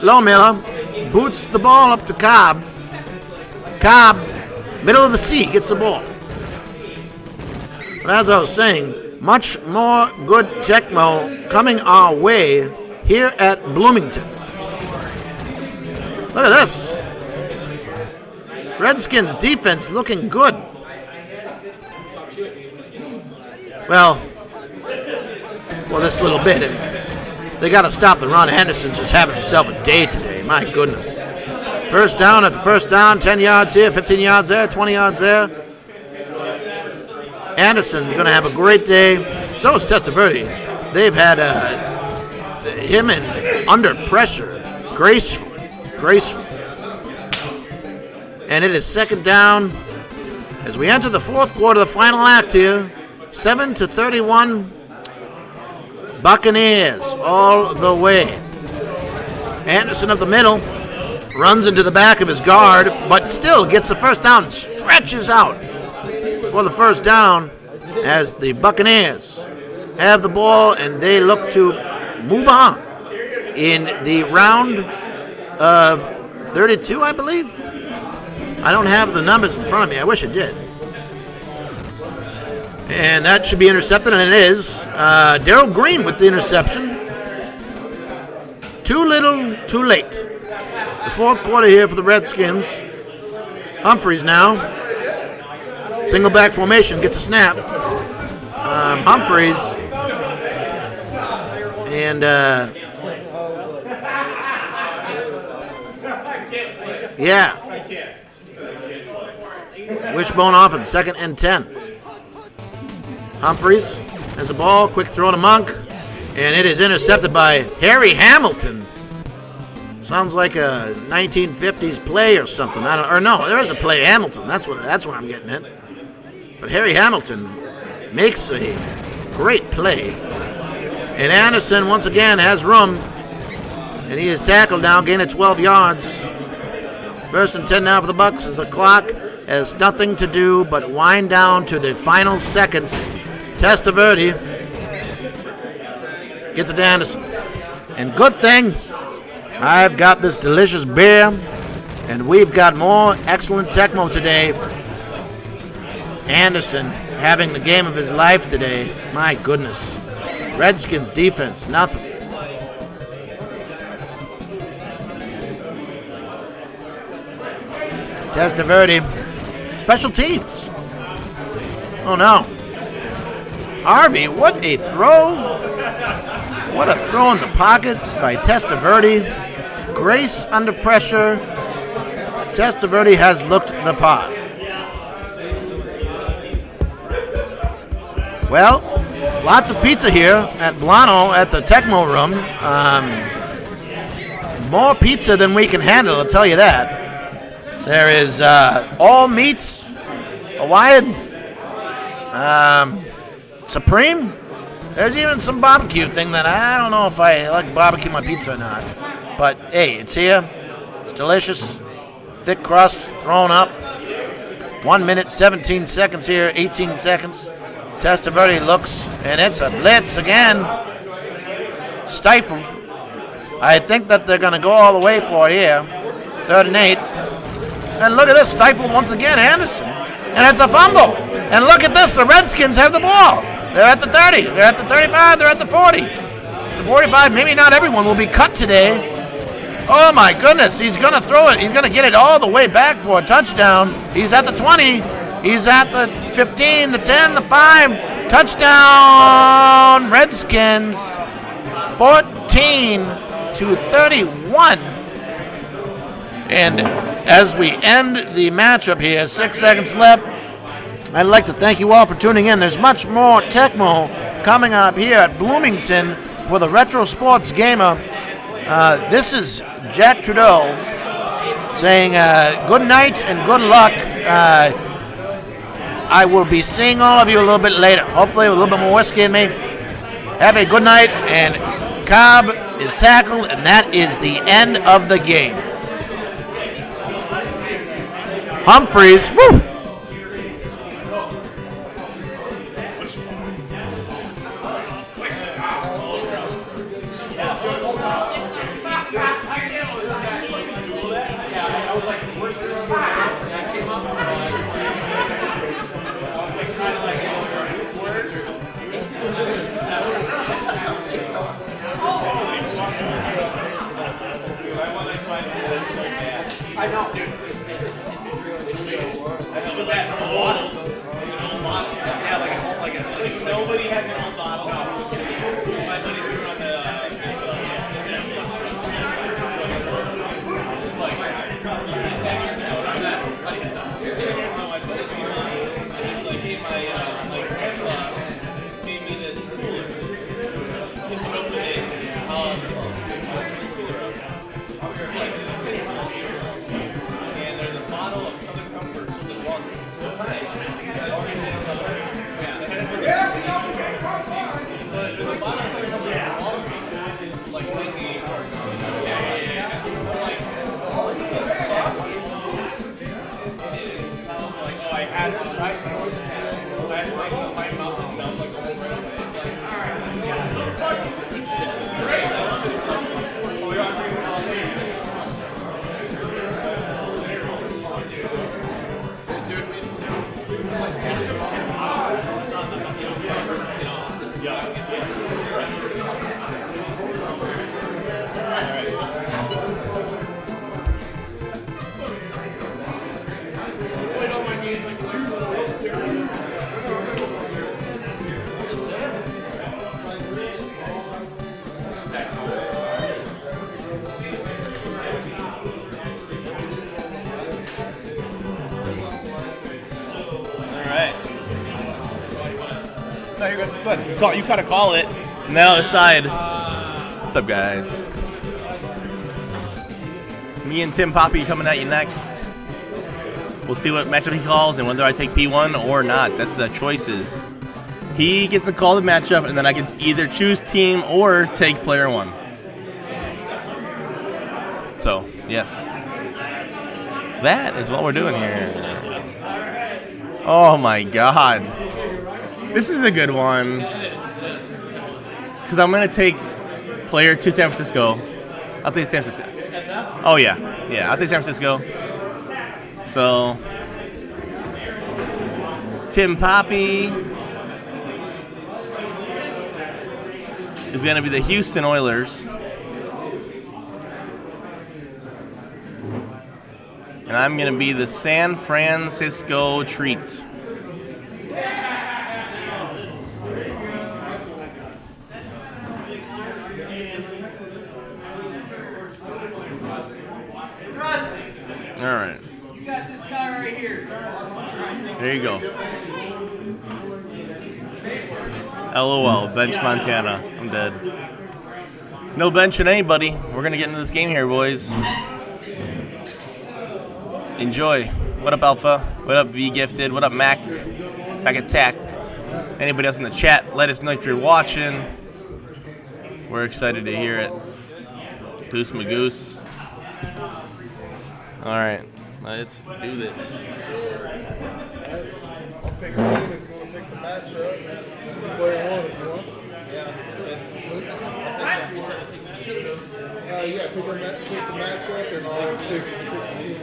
Lohmiller boots the ball up to Cobb. Cobb, middle of the C, gets the ball. But as I was saying, much more good Tecmo coming our way here at Bloomington. Look at this. Redskins defense looking good. Well, for this little bit. They got to stop the run. Anderson's just having himself a day today. My goodness. First down after first down, 10 yards here, 15 yards there, 20 yards there. Anderson going to have a great day. So is Testaverde. They've had him in under pressure. Graceful. And it is second down as we enter the fourth quarter, the final act here. 7-31. Buccaneers all the way. Anderson of the middle runs into the back of his guard, but still gets the first down, stretches out for the first down as the Buccaneers have the ball and they look to move on in the round of 32, I believe. I don't have the numbers in front of me. I wish I did. And that should be intercepted, and it is. Darrell Green with the interception. Too little, too late. The fourth quarter here for the Redskins. Humphreys now. Single back formation, gets a snap. Humphreys. And, yeah. Wishbone off at 2nd and 10. Humphreys has a ball, quick throw to Monk, and it is intercepted by Harry Hamilton. Sounds like a 1950s play or something. No, there is a play, Hamilton. That's what I'm getting at. But Harry Hamilton makes a great play. And Anderson once again has room, and he is tackled now, gain of 12 yards. 1st and 10 now for the Bucs as the clock has nothing to do but wind down to the final seconds. Testaverde gets it to Anderson. And good thing I've got this delicious beer, and we've got more excellent Tecmo today. Anderson having the game of his life today. My goodness. Redskins defense, nothing. Testaverde, special teams. Oh no. Harvey, what a throw. What a throw in the pocket by Testaverde. Grace under pressure. Testaverde has looked the part. Well, lots of pizza here at Blono at the Tecmo room. More pizza than we can handle, I'll tell you that. There is all meats, Hawaiian, Supreme. There's even some barbecue thing that I don't know if I like barbecue my pizza or not. But hey, it's here. It's delicious. Thick crust thrown up. 1 minute, 17 seconds here, 18 seconds. Testaverde looks, and it's a blitz again. Stifled. I think that they're going to go all the way for it here. 3rd and 8. And look at this, stifled once again, Anderson. And it's a fumble. And look at this, the Redskins have the ball. They're at the 30, they're at the 35, they're at the 40. The 45, maybe not everyone will be cut today. Oh my goodness, he's going to throw it. He's going to get it all the way back for a touchdown. He's at the 20, he's at the 15, the 10, the 5. Touchdown, Redskins, 14-31. And as we end the matchup here, 6 seconds left, I'd like to thank you all for tuning in. There's much more Tecmo coming up here at Bloomington for the Retro Sports Gamer. This is Jack Trudeau saying good night and good luck. I will be seeing all of you a little bit later, hopefully with a little bit more whiskey in me. Have a good night, and Cobb is tackled, and that is the end of the game. Humphreys, woo! I know, dude. Nobody has an old bottle. My buddy threw on the You gotta call it. And then on the side, what's up, guys? Me and Tim Poppy coming at you next. We'll see what matchup he calls and whether I take P1 or not. That's the choices. He gets to call the matchup, and then I can either choose team or take player 1. So, yes. That is what we're doing here. Oh my god. This is a good one. Because I'm going to take player 2 San Francisco. I'll take San Francisco. Oh, yeah. Yeah, I'll take San Francisco. So, Tim Poppy is going to be the Houston Oilers. And I'm going to be the San Francisco Treat. All right. You got this guy right here. There you go. LOL, bench Montana. I'm dead. No benching anybody. We're going to get into this game here, boys. Enjoy. What up, Alpha? What up, V Gifted? What up, Mac? Back Attack. Anybody else in the chat, let us know if you're watching. We're excited to hear it. Goose Magoose. All right, let's do this. I'll pick a team if you want to take the matchup. Player 1 if you want. Yeah, pick the matchup and I'll pick the team.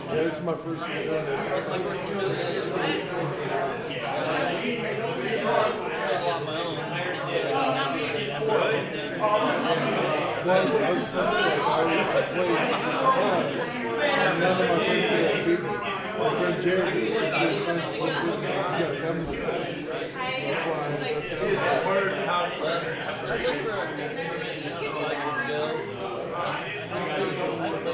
Yeah, this is my first year doing this. I played this time, and none of my friends could ever beat me. My friend Jared is really friends with this guy. He's got a government side. That's why I ended up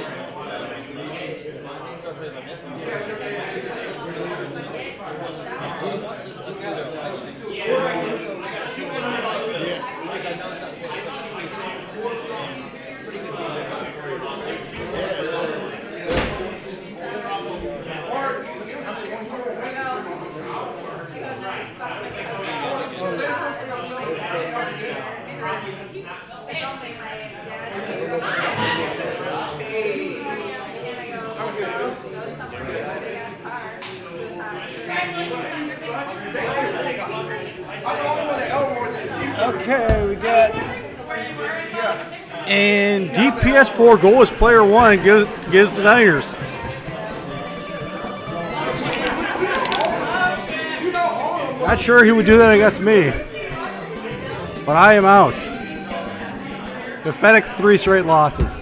Okay, we got. And DPS 4 goal is player 1 gives the Niners. Not sure he would do that against me. But I am out. Pathetic 3 straight losses.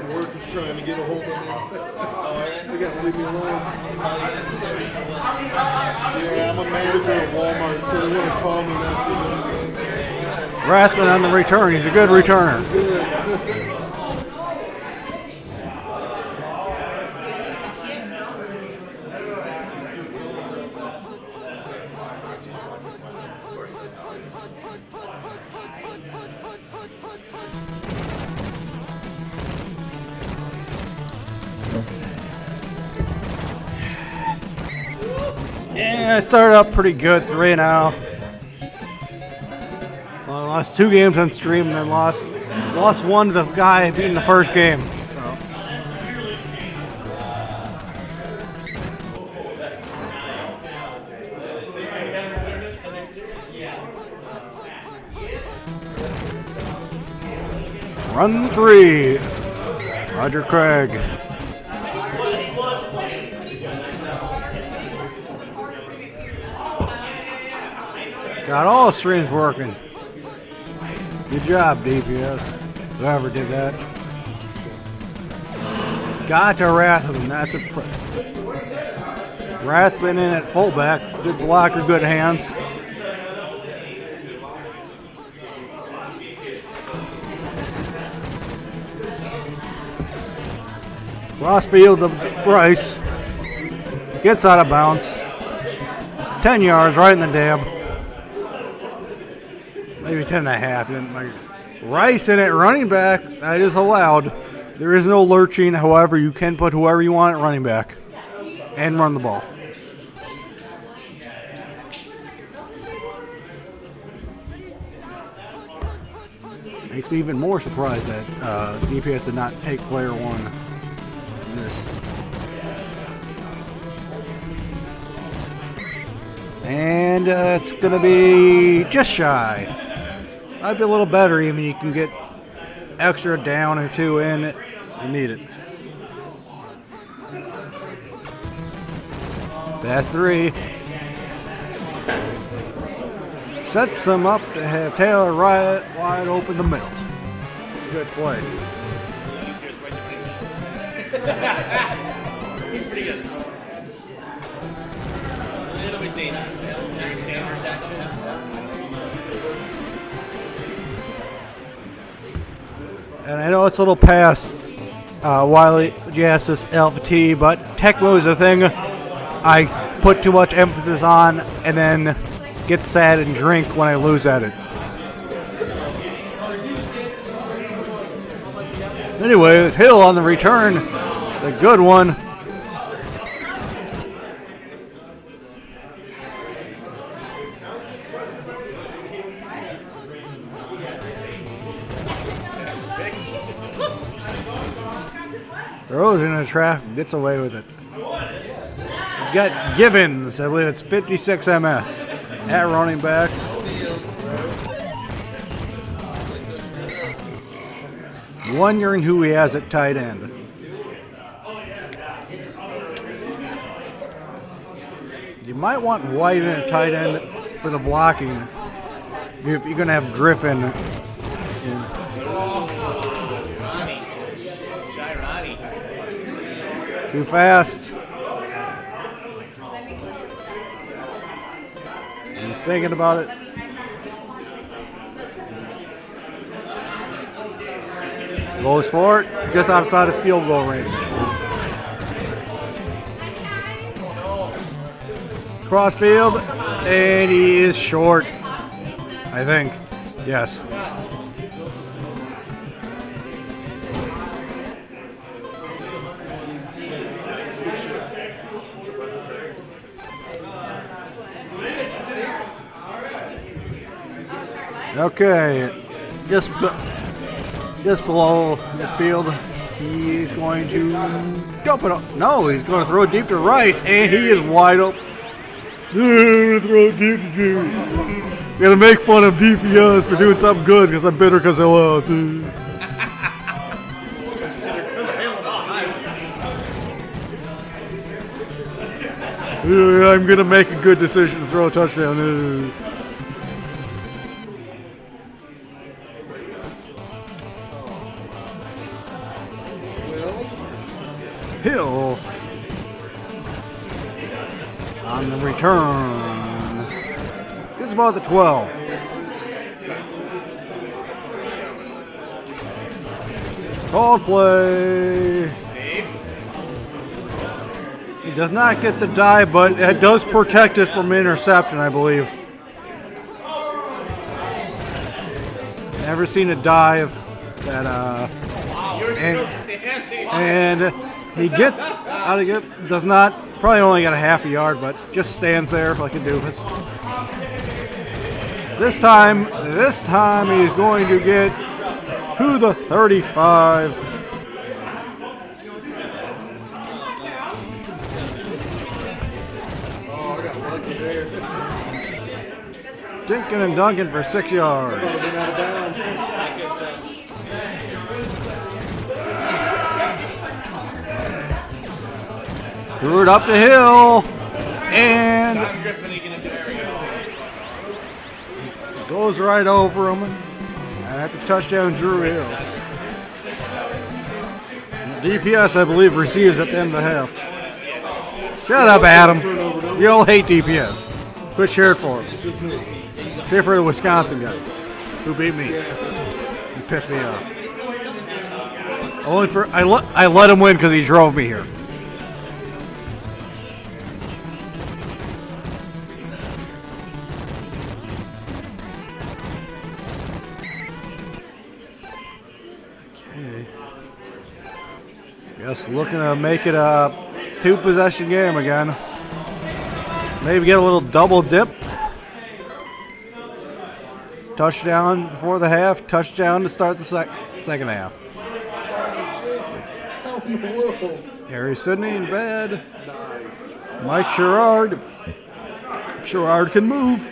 Work is trying to get a hold of me. They got to leave me alone. Yeah, I'm a manager at Walmart, so they want to call me. Rathman on the return. He's a good returner. Yeah, I started out pretty good, 3-0. Well, I lost 2 games on stream and then lost one to the guy beating the first game. So. Run 3. Roger Craig. Got all the streams working. Good job, DPS. Whoever did that. Got to Rathman. That's impressive. Rathman in at fullback. Good blocker, good hands. Crossfield to Bryce. Gets out of bounds. 10 yards right in the dab. Maybe 10.5. Rice in it, running back. That is allowed. There is no lurching. However, you can put whoever you want at running back and run the ball. Makes me even more surprised that DPS did not take player 1 in this. And it's going to be just shy. Might be a little better even. You can get extra down or 2 in it. You need it. Pass 3. Sets them up to have Taylor right wide open the middle. Good play. He's pretty good. A little bit dangerous. And I know it's a little past Wiley Jassis Alpha T, but Tecmo is a thing I put too much emphasis on and then get sad and drink when I lose at it. Anyway, it's Hill on the return. It's a good one. Throws in a trap, gets away with it. He's got Givens, I believe it's 56 MS at running back. Wondering who he has at tight end. You might want White in at tight end for the blocking if you're going to have Griffin in. Too fast. He's thinking about it. Goes for it, just outside of field goal range. Crossfield, And he is short, I think. Yes. Okay, just below the field, he's going to dump it up. No, he's going to throw it deep to Rice, and he is wide open. Throw it deep to James. Gonna make fun of DPS for doing something good because I'm bitter because I lost. I'm gonna make a good decision to throw a touchdown. Hill on the return. It's about the 12. Called play. He does not get the dive, but it does protect us from interception, I believe. Never seen a dive that and he gets out of it, does not, probably only got a half a yard, but just stands there like a doofus. This time he's going to get to the 35. Dinkin and Duncan for 6 yards. Threw it up the hill, and goes right over him. And at the touchdown, Drew Hill. DPS, I believe, receives at the end of the half. Shut up, Adam. You all hate DPS. Quit cheering for him. Cheer for the Wisconsin guy who beat me. He pissed me off. Only for I let him win because he drove me here. Okay. Guess looking to make it a 2-possession game again. Maybe get a little double dip. Touchdown before the half, touchdown to start the second half. How in the world? Harry Sidney in bed. Mike Sherrard. Sherrard can move.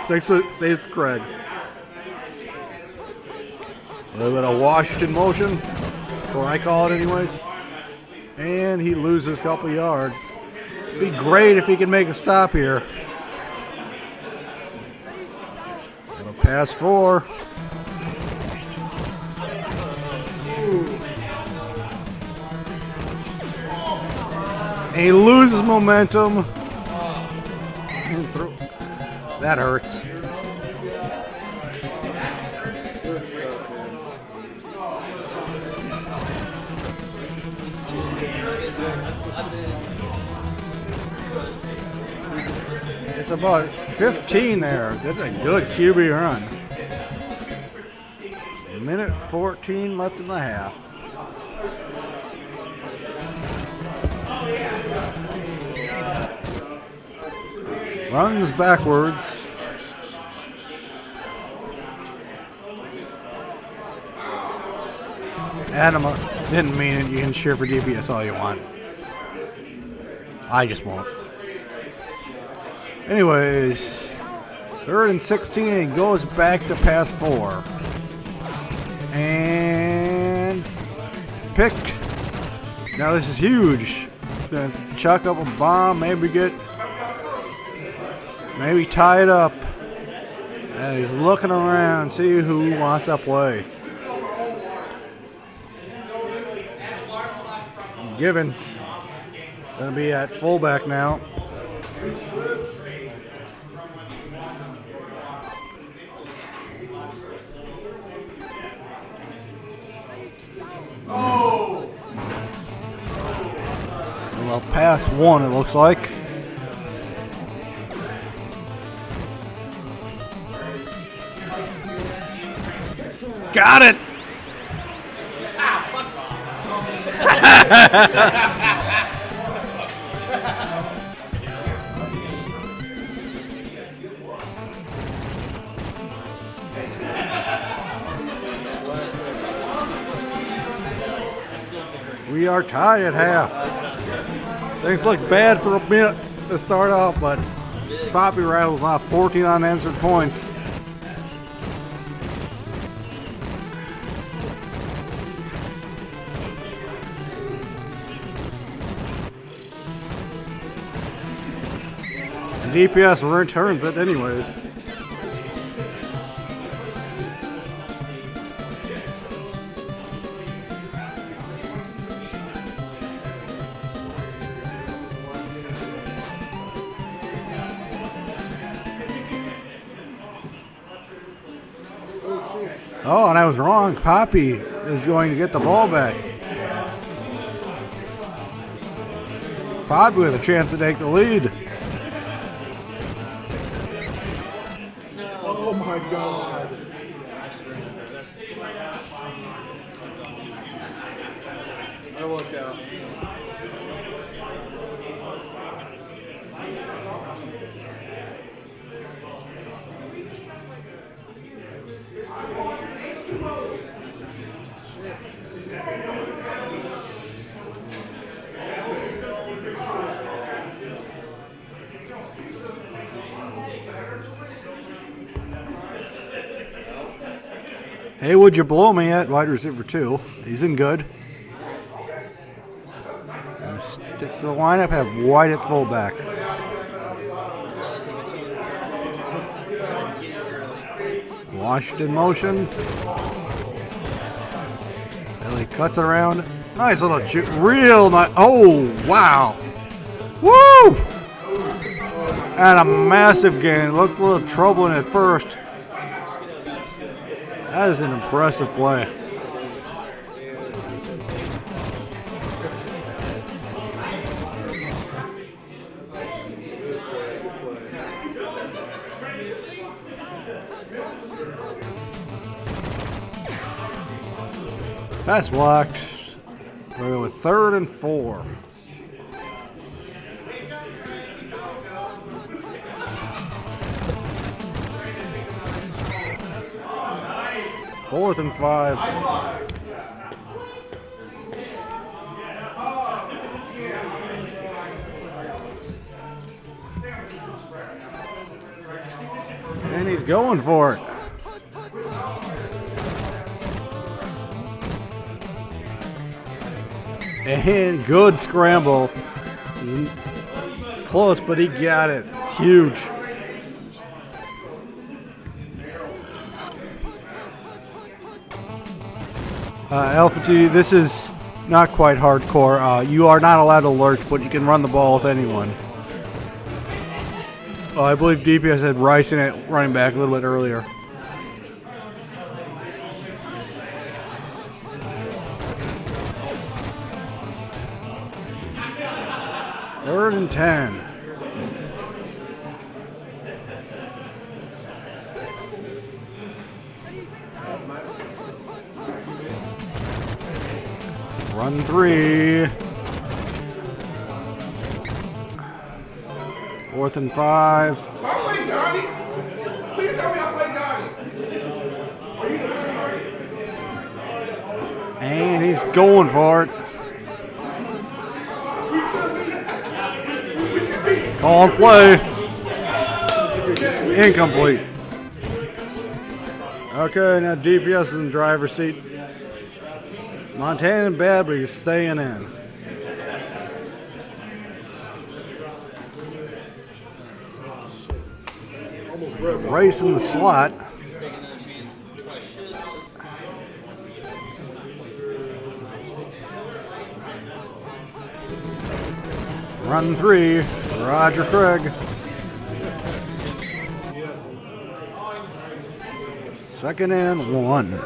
Stays with Craig. A little bit of Washington motion. That's what I call it anyways. And he loses a couple yards. It'd be great if he could make a stop here. Pass 4. And he loses momentum. That hurts. It's about 15 there. That's a good QB run. Minute 14 left in the half. Runs backwards. Adam didn't mean it. You can cheer for DPS all you want. I just won't. Anyways, 3rd and 16, and he goes back to pass 4. And picked. Now this is huge. Gonna chuck up a bomb, maybe tie it up. And he's looking around, see who wants to play. Givens gonna be at fullback now. Well, pass 1 it looks like. Got it. We are tied at half. Things look bad for a minute to start off, but Poppy rattles off 14 unanswered points. And DPS returns it anyways. Oh, and I was wrong. Poppy is going to get the ball back. Poppy with a chance to take the lead. Oh my God. I look out. Hey, would you blow me at wide receiver 2? He's in good. Stick to the lineup, have White at fullback. Washington motion. Billy cuts it around. Nice little shoot. Real nice. Oh, wow. Woo! And a massive gain. Looked a little troubling at first. That is an impressive play. Pass blocked. We're going with 3rd and 4. Fourth and 5. And he's going for it. And good scramble. It's close, but he got it. It's huge. Alpha T, this is not quite hardcore. You are not allowed to lurch, but you can run the ball with anyone. I believe DPS had Rice in it running back a little bit earlier. Third and 10. Run 3. 4th and 5. I played Donnie. Please tell me I played Donnie. And he's going for it. Called play. Incomplete. Okay, now DPS is in the driver's seat. Montana bad, but he's staying in. Race in the slot. Run 3, Roger Craig. 2nd and 1.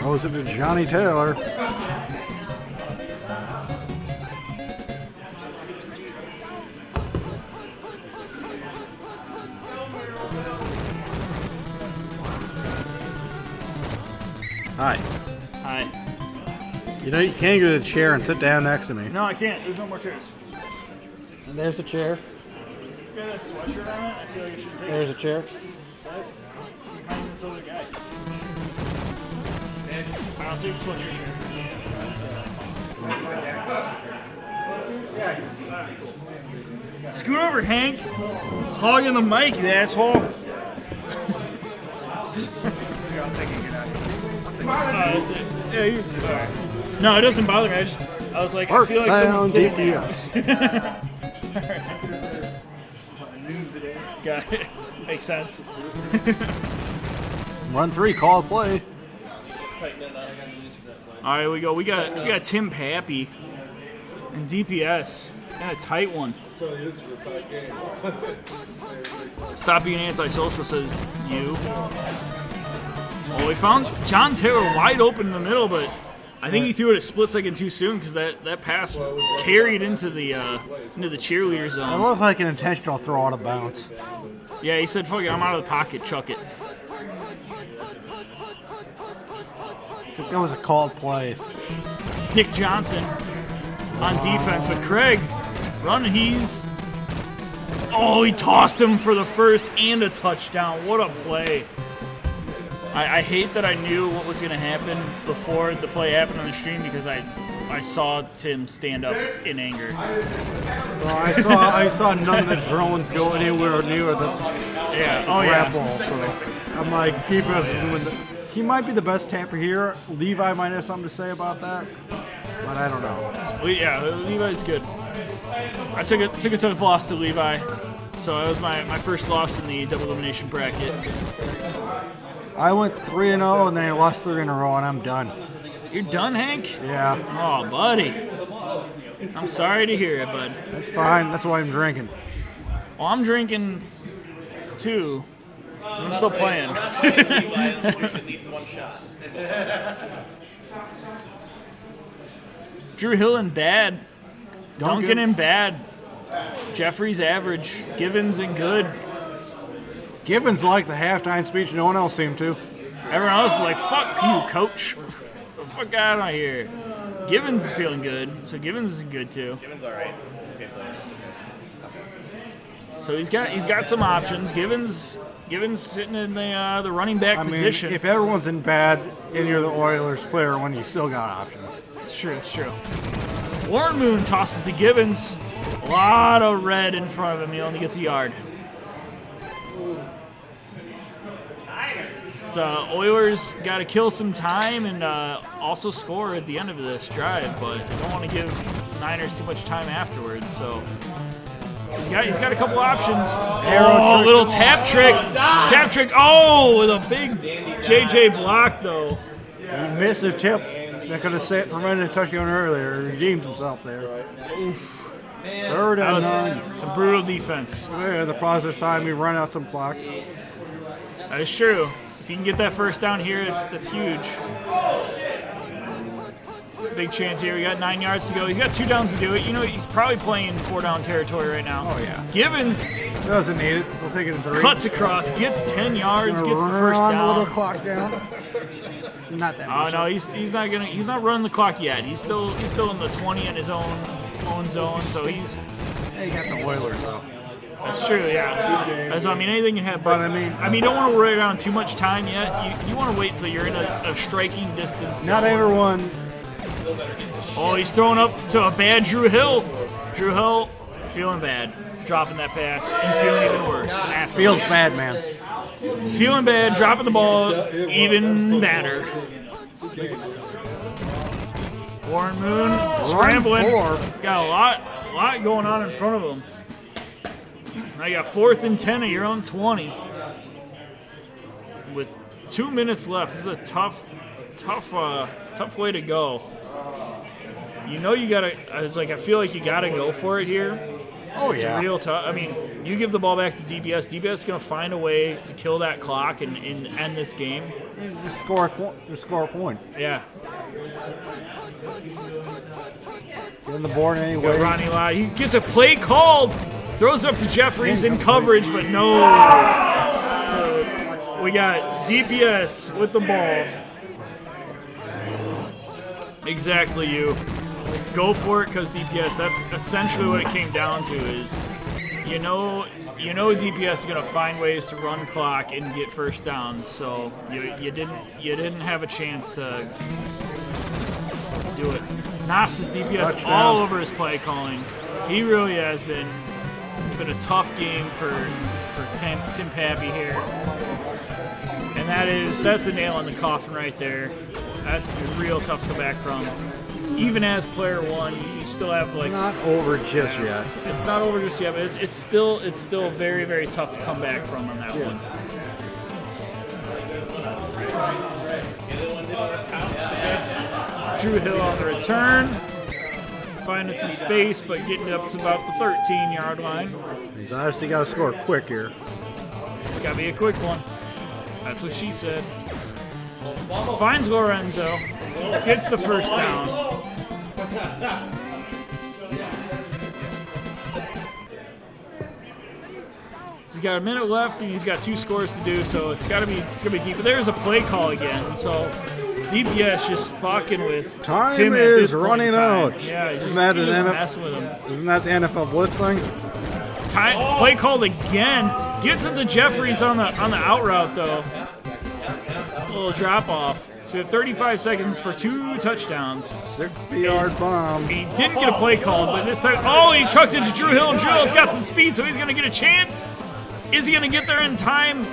Throws it to Johnny Taylor. Hi. Hi. You know you can't get a chair and sit down next to me. No, I can't. There's no more chairs. And there's a chair. It's got a sweatshirt on it. I feel like I should take There's it. a chair. That's behind this other guy. I'll take the sweatshirt chair. Scoot over, Hank. Hogging the mic, you asshole. Yeah, you. Right. No, it doesn't bother me. I was like, I feel like someone's sitting there. Got it. Makes sense. Run 3, call a play. All right, we go. We got Tim Pappy and DPS. Got a tight one. Tell you, this is a tight game. Stop being antisocial, says you. Oh, we found John Taylor wide open in the middle, but I think he threw it a split second too soon because that pass carried into the cheerleader It zone. looked like an intentional throw out of bounds. Yeah, he said, "Fuck it, I'm out of the pocket, chuck it." I think that was a called play. Nick Johnson on defense, but Craig running. He tossed him for the first and a touchdown. What a play! I hate that I knew what was going to happen before the play happened on the stream because I saw Tim stand up in anger. Well, I saw none of the drones go anywhere near the grab ball. So I'm like, he might be the best tapper here. Levi might have something to say about that, but I don't know. Levi's good. I took a tough loss to Levi, so that was my first loss in the double elimination bracket. I went 3-0 and then I lost 3 in a row and I'm done. You're done, Hank? Yeah. Oh, buddy. I'm sorry to hear it, bud. That's fine. That's why I'm drinking. Well, I'm drinking too. I'm still playing. At least one shot. Drew Hill and bad. Duncan and bad. Jeffrey's average. Givens and good. Givens liked the halftime speech. No one else seemed to. Everyone else is like, fuck you, coach. Get the fuck out of here. Givens is feeling good, so Givens is good too. Givens all right. Okay, player. So he's got some options. Givens sitting in the running back position. If everyone's in bad and you're the Oilers player, when you still got options. It's true. Warren Moon tosses to Givens. A lot of red in front of him. He only gets a yard. So Oilers got to kill some time and also score at the end of this drive, but they don't want to give Niners too much time afterwards. So he's got a couple options. Oh, little tap trick. Oh, with a big JJ block though. He missed a tip that could have prevented a touchdown earlier. He redeemed himself there. Oof. Third and 9. Some brutal defense. Yeah, in the process time, we run out some clock. That is true. If you can get that first down here, that's huge. Big chance here. We got 9 yards to go. He's got 2 downs to do it. You know, he's probably playing 4-down territory right now. Oh, yeah. Givens doesn't need it. We'll take it in 3. Cuts across, gets 10 yards, gets the first Run down. a little clock down. Not that much. Oh no, he's not running the clock yet. He's still in the 20 in his own zone. So he's. Hey, you got the Oilers though. That's true, yeah. Anything can happen. But I mean, you don't want to worry around too much time yet. You want to wait till you're in a striking distance. Not everyone. Oh, he's throwing up to a bad Drew Hill. Drew Hill feeling bad, dropping that pass, and feeling even worse. Feels bad, man. Feeling bad, dropping the ball, even badder. Warren Moon scrambling. Got a lot going on in front of him. Now you got 4th and 10 at your own 20. With 2 minutes left, this is a tough way to go. You know you gotta. I feel like you gotta go for it here. Oh, it's yeah. real tough. I mean, you give the ball back to DBS. DBS is gonna find a way to kill that clock and end this game. Just score a point. Yeah. Get on the board anyway. Ronnie Lott. He gets a play called. Throws it up to Jeffries in coverage, but no. So we got DPS with the ball. Exactly, you. Go for it because DPS. That's essentially what it came down to is, you know DPS is gonna find ways to run clock and get first downs. So you didn't have a chance to do it. Nas's DPS Touchdown. all over his play calling. He really has been a tough game for Tim Pappy here, and that's a nail in the coffin right there. That's real tough to come back from. Even as player one, you still have like not over just yet. It's not over just yet, but it's still very, very tough to come back from on that one. Drew Hill on the return, finding some space, but getting it up to about the 13-yard line. He's obviously got to score quick here. It's got to be a quick one. That's what she said. Finds Lorenzo, gets the first down. He's got a minute left, and he's got 2 scores to do, so it's gonna be deep. But there's a play call again, so DPS just fucking with Time Tim is running out. Yeah, Isn't that messing with him. Isn't that the NFL blitz thing? Play called again. Gets it to Jeffries on the out route though. A little drop off. So we have 35 seconds for 2 touchdowns. 60-yard bomb. He didn't get a play called, but this time, he chucked it to Drew Hill, and Drew Hill's got some speed, so he's going to get a chance. Is he going to get there in time?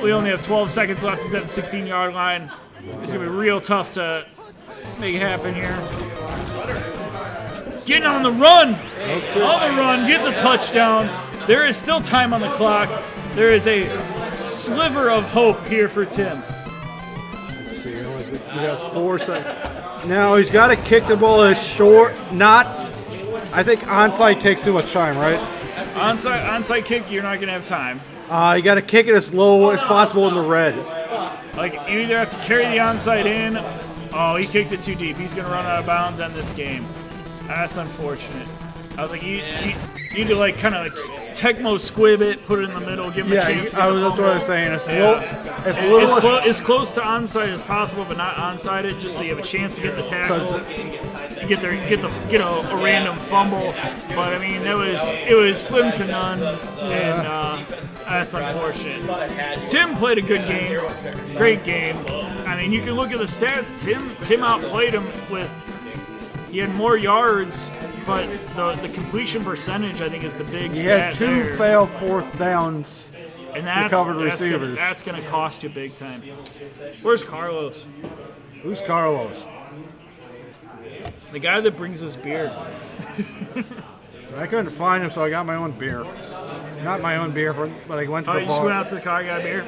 We only have 12 seconds left. He's at the 16-yard line. It's going to be real tough to make it happen here. Getting on the run. On the run, gets a touchdown. There is still time on the clock. There is a sliver of hope here for Tim. We got 4 seconds. Now he's got to kick the ball as short. I think onside takes too much time, right? Onside kick, you're not going to have time. You got to kick it as low as possible in the red. Like, you either have to carry the onside in. Oh, he kicked it too deep. He's going to run out of bounds on this game. That's unfortunate. I was like, you need to like kind of like Tecmo squib it, put it in the middle, give him a chance. That's what I was saying. As close to onside as possible, but not onside it, just so you have a chance to get the tackle, get a random fumble. But I mean, it was slim to none, and that's unfortunate. Tim played a good game, great game. I mean, you can look at the stats. Tim outplayed him with. He had more yards, but the completion percentage, I think, is the big stat. He had 2 failed 4th downs and to cover the receivers. That's going to cost you big time. Where's Carlos? Who's Carlos? The guy that brings us beer. I couldn't find him, so I got my own beer. Not my own beer, but I went to the bar. You just went out to the car, got beer?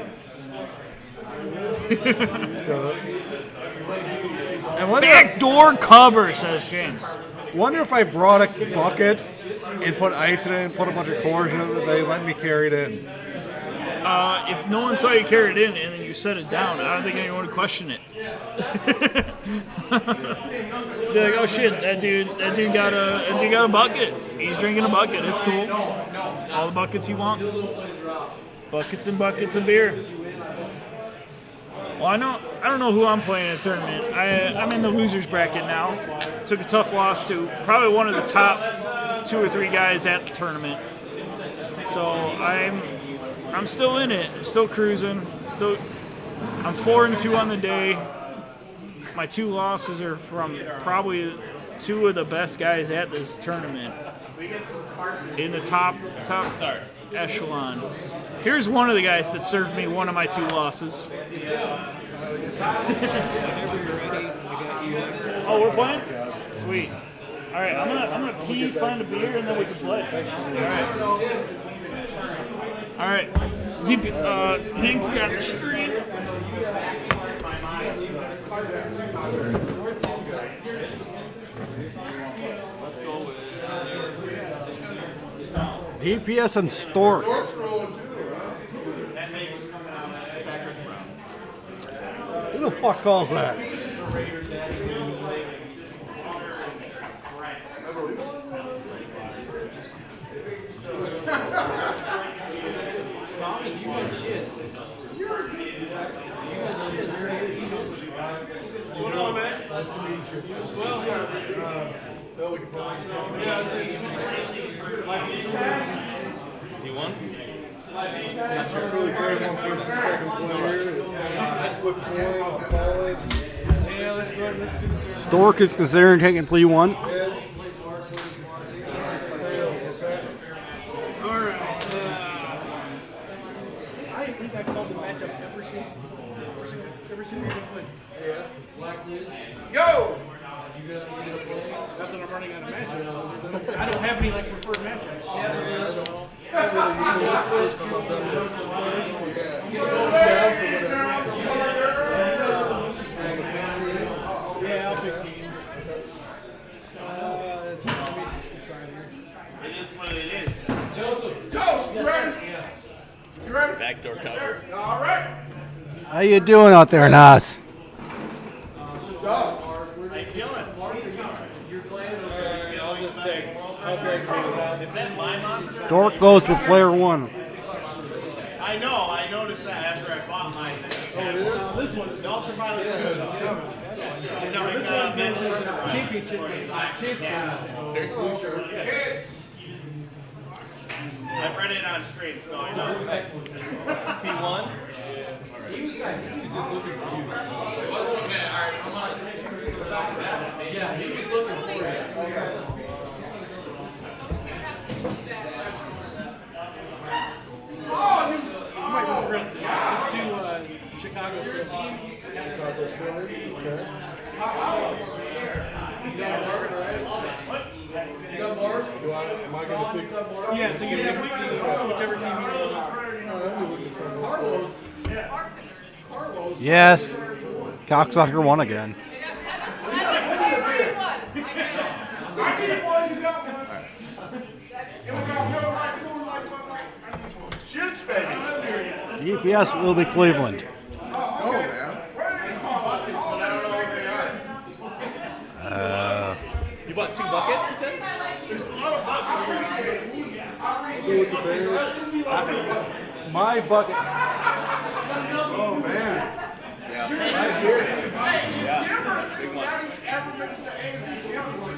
Backdoor cover, says James. Wonder if I brought a bucket and put ice in it and put a bunch of Coors in it, that they let me carry it in. If no one saw you carry it in and then you set it down, I don't think anyone would question it. Be like, oh shit, that dude got a bucket. He's drinking a bucket. It's cool. All the buckets he wants. Buckets and buckets of beer. Well, I don't know who I'm playing in a tournament. I'm in the losers bracket now. Took a tough loss to probably one of the top 2 or 3 guys at the tournament. So I'm still in it. I'm still cruising. I'm 4-2 on the day. My 2 losses are from probably 2 of the best guys at this tournament. In the top echelon. Here's one of the guys that served me one of my 2 losses. Oh, we're playing? Sweet. All right, I'm gonna pee, find a beer, and then we can play. All right. Hank's got the street. DPS and Stork. fuck calls that? Thomas, you got shit. What's going on, man? Nice to meet you. As well. No, we can probably. Yeah, C1? Not really grab one first and second player. Flip coin, call it. Yeah, let's do this. Stork is considering taking plea 1. I think I've called the matchup every single year they play. Yeah. Yo! Not that I'm running out of matchups. I don't have any like preferred matchups. Yeah, I'll pick teams. Let me just decide here. It is what it is. Joseph, you ready? You ready? Backdoor cover. All right. How you doing out there, Nas? How you feeling? I'll take Is that my monster? Stork goes with player 1. I know. I noticed that after I bought mine. Oh, it is? This one is The ultraviolet is good. no, this one is championship game. Chance game. Seriously? Kids. I read it on stream, so I know. P1? Yeah, he was looking for it. Might regret this. Let's do Chicago Philly. Chicago Philly. Okay. You got Mark, right? You got Mark? Am I going to pick? Yeah, so you pick the team, whichever team you want. Let me look at something. Carlos. Yes. Cocksucker won again. I need one, you got one. And we got one like. Shoots, baby. DPS will be Cleveland. You bought 2 buckets, you said? My bucket. Oh, man. Yeah. Hey, if Denver Cincinnati ever makes the AFC Championship,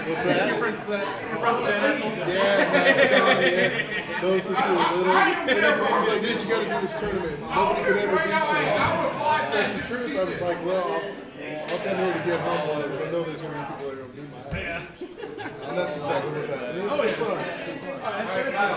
What's that? Your friends with that asshole? Yeah, those is a little. And everybody's like, dude, you got to do this tournament. Nobody could ever beat you. That's the truth. I was like, well, I'll come here to get humble because I know there's going to be people that are going to beat my ass. And that's exactly what's happening. It's been fun. It's been fun.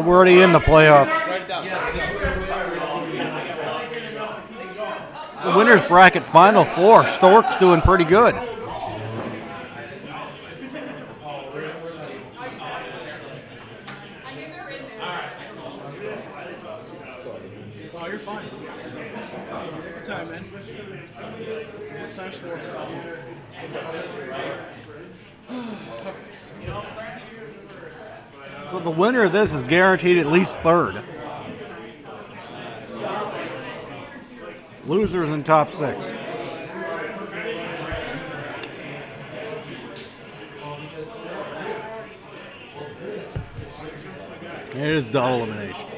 We're already in the playoff. It's the winner's bracket final 4. Stork's doing pretty good. Oh, you're fine. Take your time, man. This time's 4. So the winner of this is guaranteed at least 3rd. Losers in top 6. It is double elimination.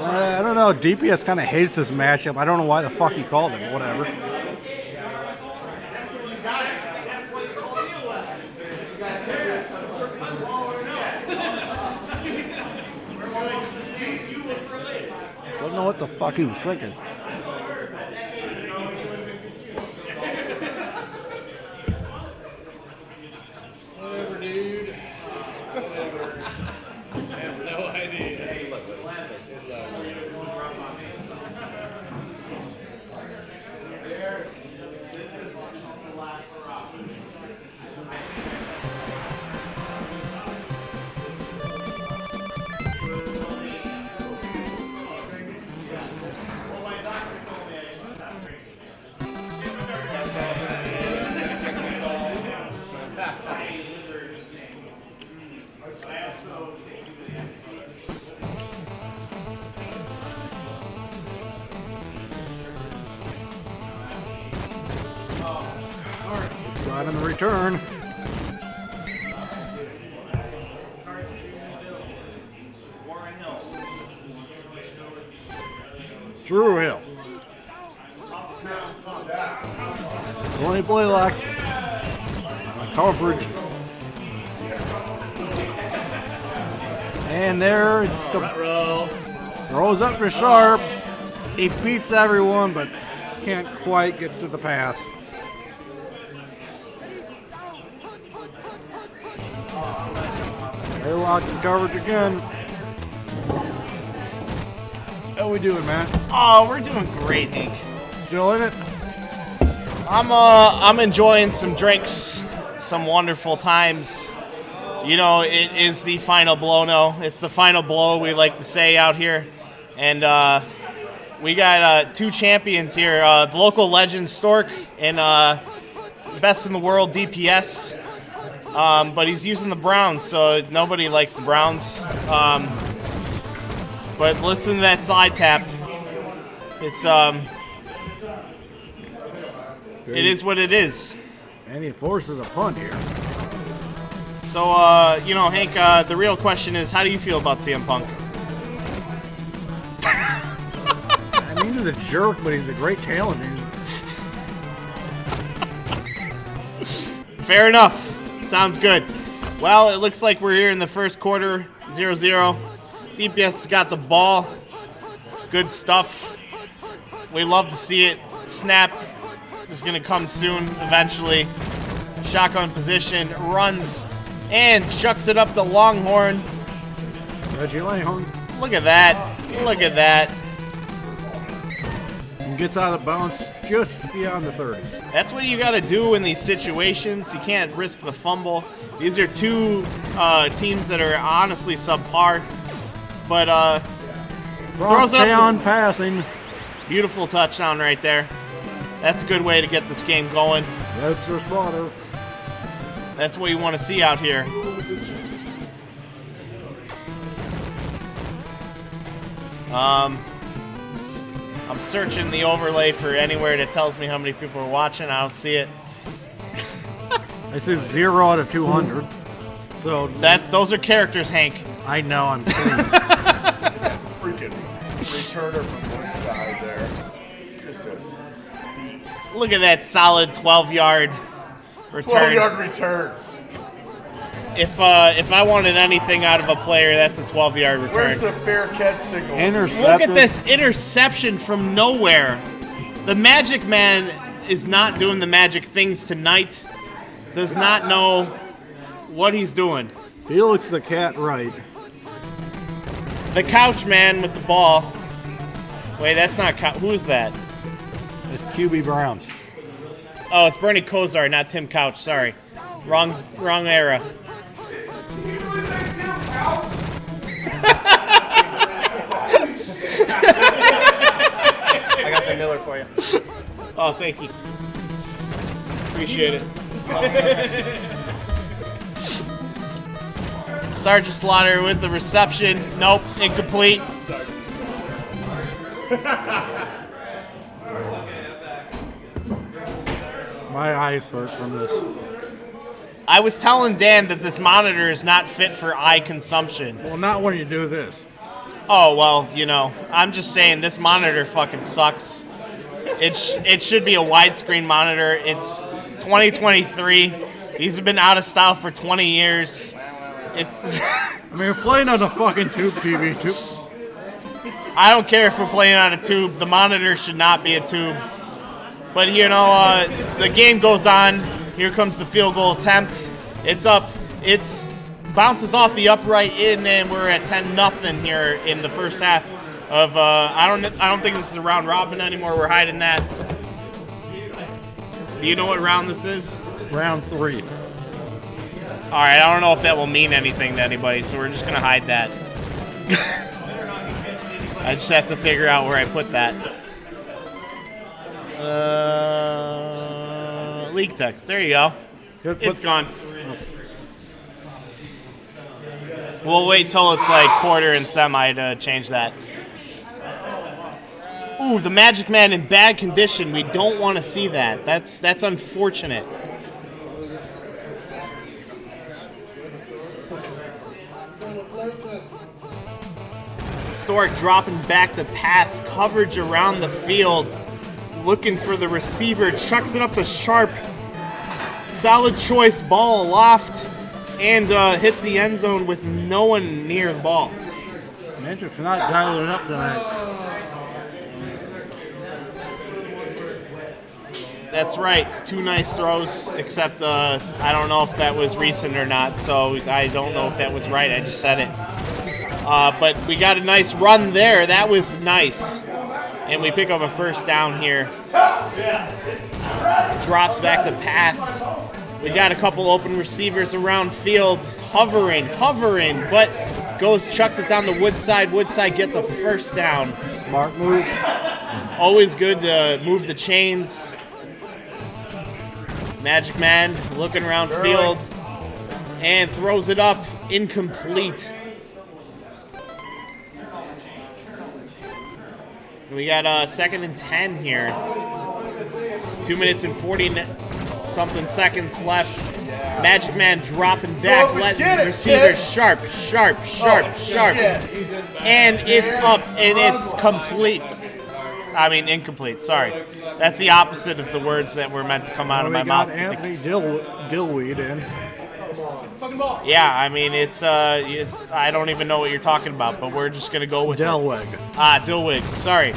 I don't know. DPS kind of hates this matchup. I don't know why the fuck he called him. Whatever. Don't know what the fuck he was thinking. Whatever, dude. I have no idea. turn. Drew Hill. 20 Blaylock. Coverage. And there, throws up to Sharp. He beats everyone, but can't quite get to the pass. Blaylock in coverage again. How we doing, man? Oh, we're doing great, Hank. Still in it? I'm enjoying some drinks, some wonderful times. You know, it is the final Blono. It's the final blow, we like to say out here. And we got two champions here. The local legend, Stork, and best in the world, DPS. But he's using the Browns, so nobody likes the Browns. But listen to that slide tap. It's it is what it is. And he forces a punt here. So, you know, Hank, the real question is, how do you feel about CM Punk? I mean, he's a jerk, but he's a great talent. Fair enough. Sounds good. Well, it looks like we're here in the first quarter, 0-0. DPS has got the ball. Good stuff. We love to see it. Snap is going to come soon, eventually. Shotgun position, runs, and chucks it up to Longhorn. Reggie Langhorn. Look at that. Look at that. And gets out of bounds just beyond the 30. That's what you got to do in these situations. You can't risk the fumble. These are two teams that are honestly subpar. But throws up on passing. Beautiful touchdown right there. That's a good way to get this game going. That's your spotter. That's what you want to see out here. I'm searching the overlay for anywhere that tells me how many people are watching. I don't see it. I see 0 out of 200. So those are characters, Hank. I know, I'm kidding. Freaking returner from one side there. Just a beast. Look at that solid 12-yard return. 12-yard return. If I wanted anything out of a player, that's a 12-yard return. Where's the fair catch signal? Look at this interception from nowhere. The Magic Man is not doing the magic things tonight. Does not know what he's doing. Felix the Cat Wright. The Couch Man with the ball. Wait, that's not who is that? It's QB Browns. Oh, it's Bernie Kosar, not Tim Couch. Sorry, wrong era. I got the Miller for you. Oh, thank you. Appreciate it. Sergeant Slaughter with the reception. Nope, incomplete. My eyes hurt from this. I was telling Dan that this monitor is not fit for eye consumption. Well, not when you do this. Oh, well, you know, I'm just saying this monitor fucking sucks. It should be a widescreen monitor. It's 2023. These have been out of style for 20 years. It's. I mean, we're playing on a fucking tube TV, too. I don't care if we're playing on a tube. The monitor should not be a tube. But, you know, the game goes on. Here comes the field goal attempt. It's up. It's bounces off the upright in, and we're at 10-0 here in the first half of. I don't think this is a round robin anymore. We're hiding that. Do you know what round this is? Round 3. All right. I don't know if that will mean anything to anybody, so we're just gonna hide that. I just have to figure out where I put that. League text. There you go. It's gone. We'll wait till it's like quarter and semi to change that. Ooh, the Magic Man in bad condition. We don't want to see that. That's unfortunate. Stork dropping back to pass, coverage around the field, looking for the receiver, chucks it up to Sharp. Solid choice, ball aloft, and hits the end zone with no one near the ball. Mantrix not dialing up tonight. That's right. 2 nice throws, except I don't know if that was recent or not, so I don't know if that was right. I just said it. But we got a nice run there. That was nice. And we pick up a first down here. Drops back to pass. We got a couple open receivers around field, hovering, but chucks it down the Woodside. Woodside gets a first down. Smart move. Always good to move the chains. Magic Man looking around field and throws it up, incomplete. We got 2nd and 10 here. 2 minutes and 40-something seconds left. Magic Man dropping back, letting the receiver sharp. And it's up, and it's complete. I mean, incomplete, sorry. That's the opposite of the words that were meant to come out of my mouth. Anthony Dillweed in. Yeah, I mean, it's I don't even know what you're talking about, but we're just going to go with Delwig. Dillwig, sorry.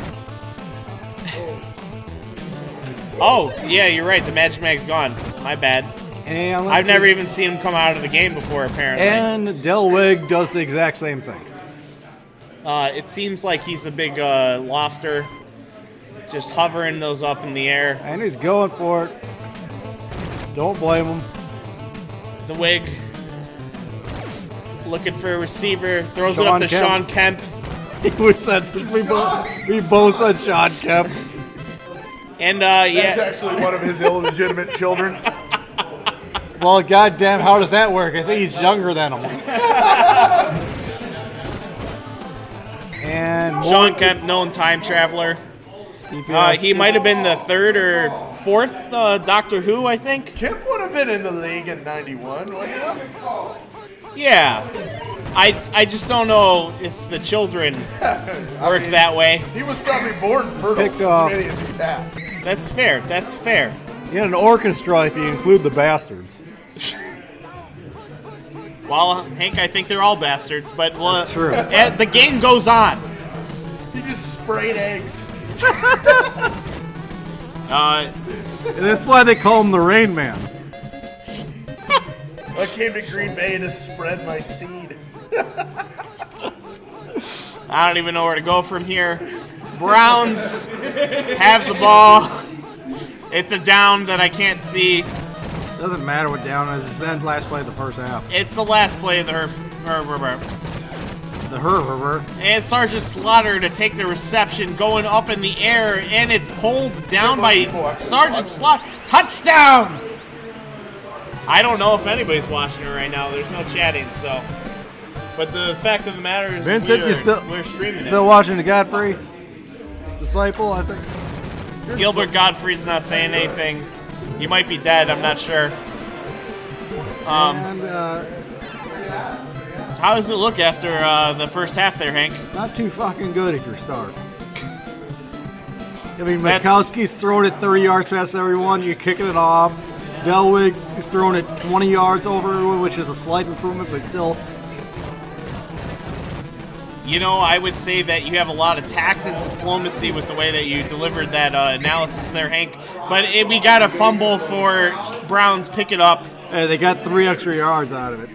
Oh, yeah, you're right. The Magic Mag's gone. My bad. And I've never even seen him come out of the game before, apparently. And Delwig does the exact same thing. It seems like he's a big lofter, just hovering those up in the air. And he's going for it. Don't blame him. The wig. Looking for a receiver. Throws it up to Sean Kemp. we both said Sean Kemp. And, That's actually one of his illegitimate children. Well, goddamn, how does that work? I think he's younger than him. And Sean Kemp, known time traveler. He might have been the 3rd or 4th Doctor Who, I think. Kemp would have been in the league in '91, wouldn't he? Yeah. I just don't know if the children work that way. He was probably born fertile, as many as he's had. That's fair. In an orchestra, if you include the bastards. Well, Hank, I think they're all bastards, but That's true. The game goes on. He just sprayed eggs. That's why they call him the Rain Man. I came to Green Bay to spread my seed. I don't even know where to go from here. Browns have the ball. It's a down that I can't see. Doesn't matter what down is. It's the last play of the first half. It's the last play of the And Sergeant Slaughter to take the reception, going up in the air, and it pulled down by Sergeant Slaughter. Touchdown! I don't know if anybody's watching it right now. There's no chatting, so. But the fact of the matter is, Vincent, we're streaming still it. watching the Godfrey Disciple, I think. Gilbert Gottfried's not saying anything. He might be dead. I'm not sure. How does it look after the first half there, Hank? Not too fucking good if you're Stark. I mean, Mikowski's throwing it 30 yards past everyone. You're kicking it off. Delwig is throwing it 20 yards over everyone, which is a slight improvement, but still. You know, I would say that you have a lot of tact and diplomacy with the way that you delivered that analysis there, Hank. But we got a fumble for Browns. Pick it up. Hey, they got 3 extra yards out of it.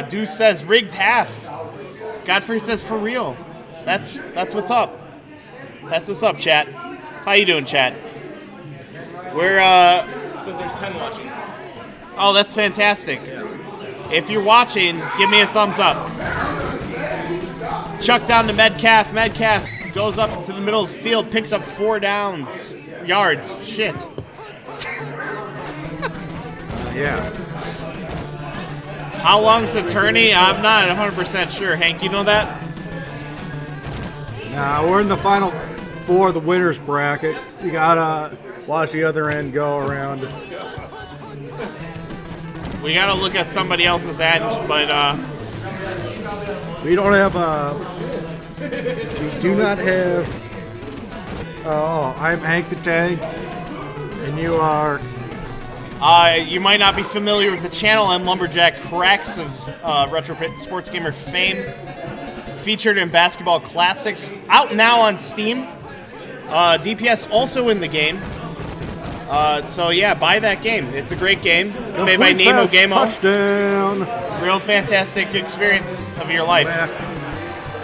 Deuce says rigged half. Godfrey says for real. That's what's up. That's what's up, chat. How you doing, chat? We're It says there's 10 watching. Oh, that's fantastic. If you're watching, give me a thumbs up. Chuck down to Metcalf. Metcalf goes up to the middle of the field, picks up 4 yards. Shit. Yeah. How long's the tourney? I'm not 100% sure. Hank, you know that? Nah, we're in the final 4 of the winners bracket. You gotta watch the other end go around. We got to look at somebody else's end, but we don't have. We do not have. I'm Hank the Tank, and you are. You might not be familiar with the channel. I'm Lumberjack Cracks of Retro Sports Gamer fame. Featured in Basketball Classics. Out now on Steam. DPS also in the game. So yeah, buy that game. It's a great game. It's made by Nemo Gameo. Touchdown. Real fantastic experience of your life.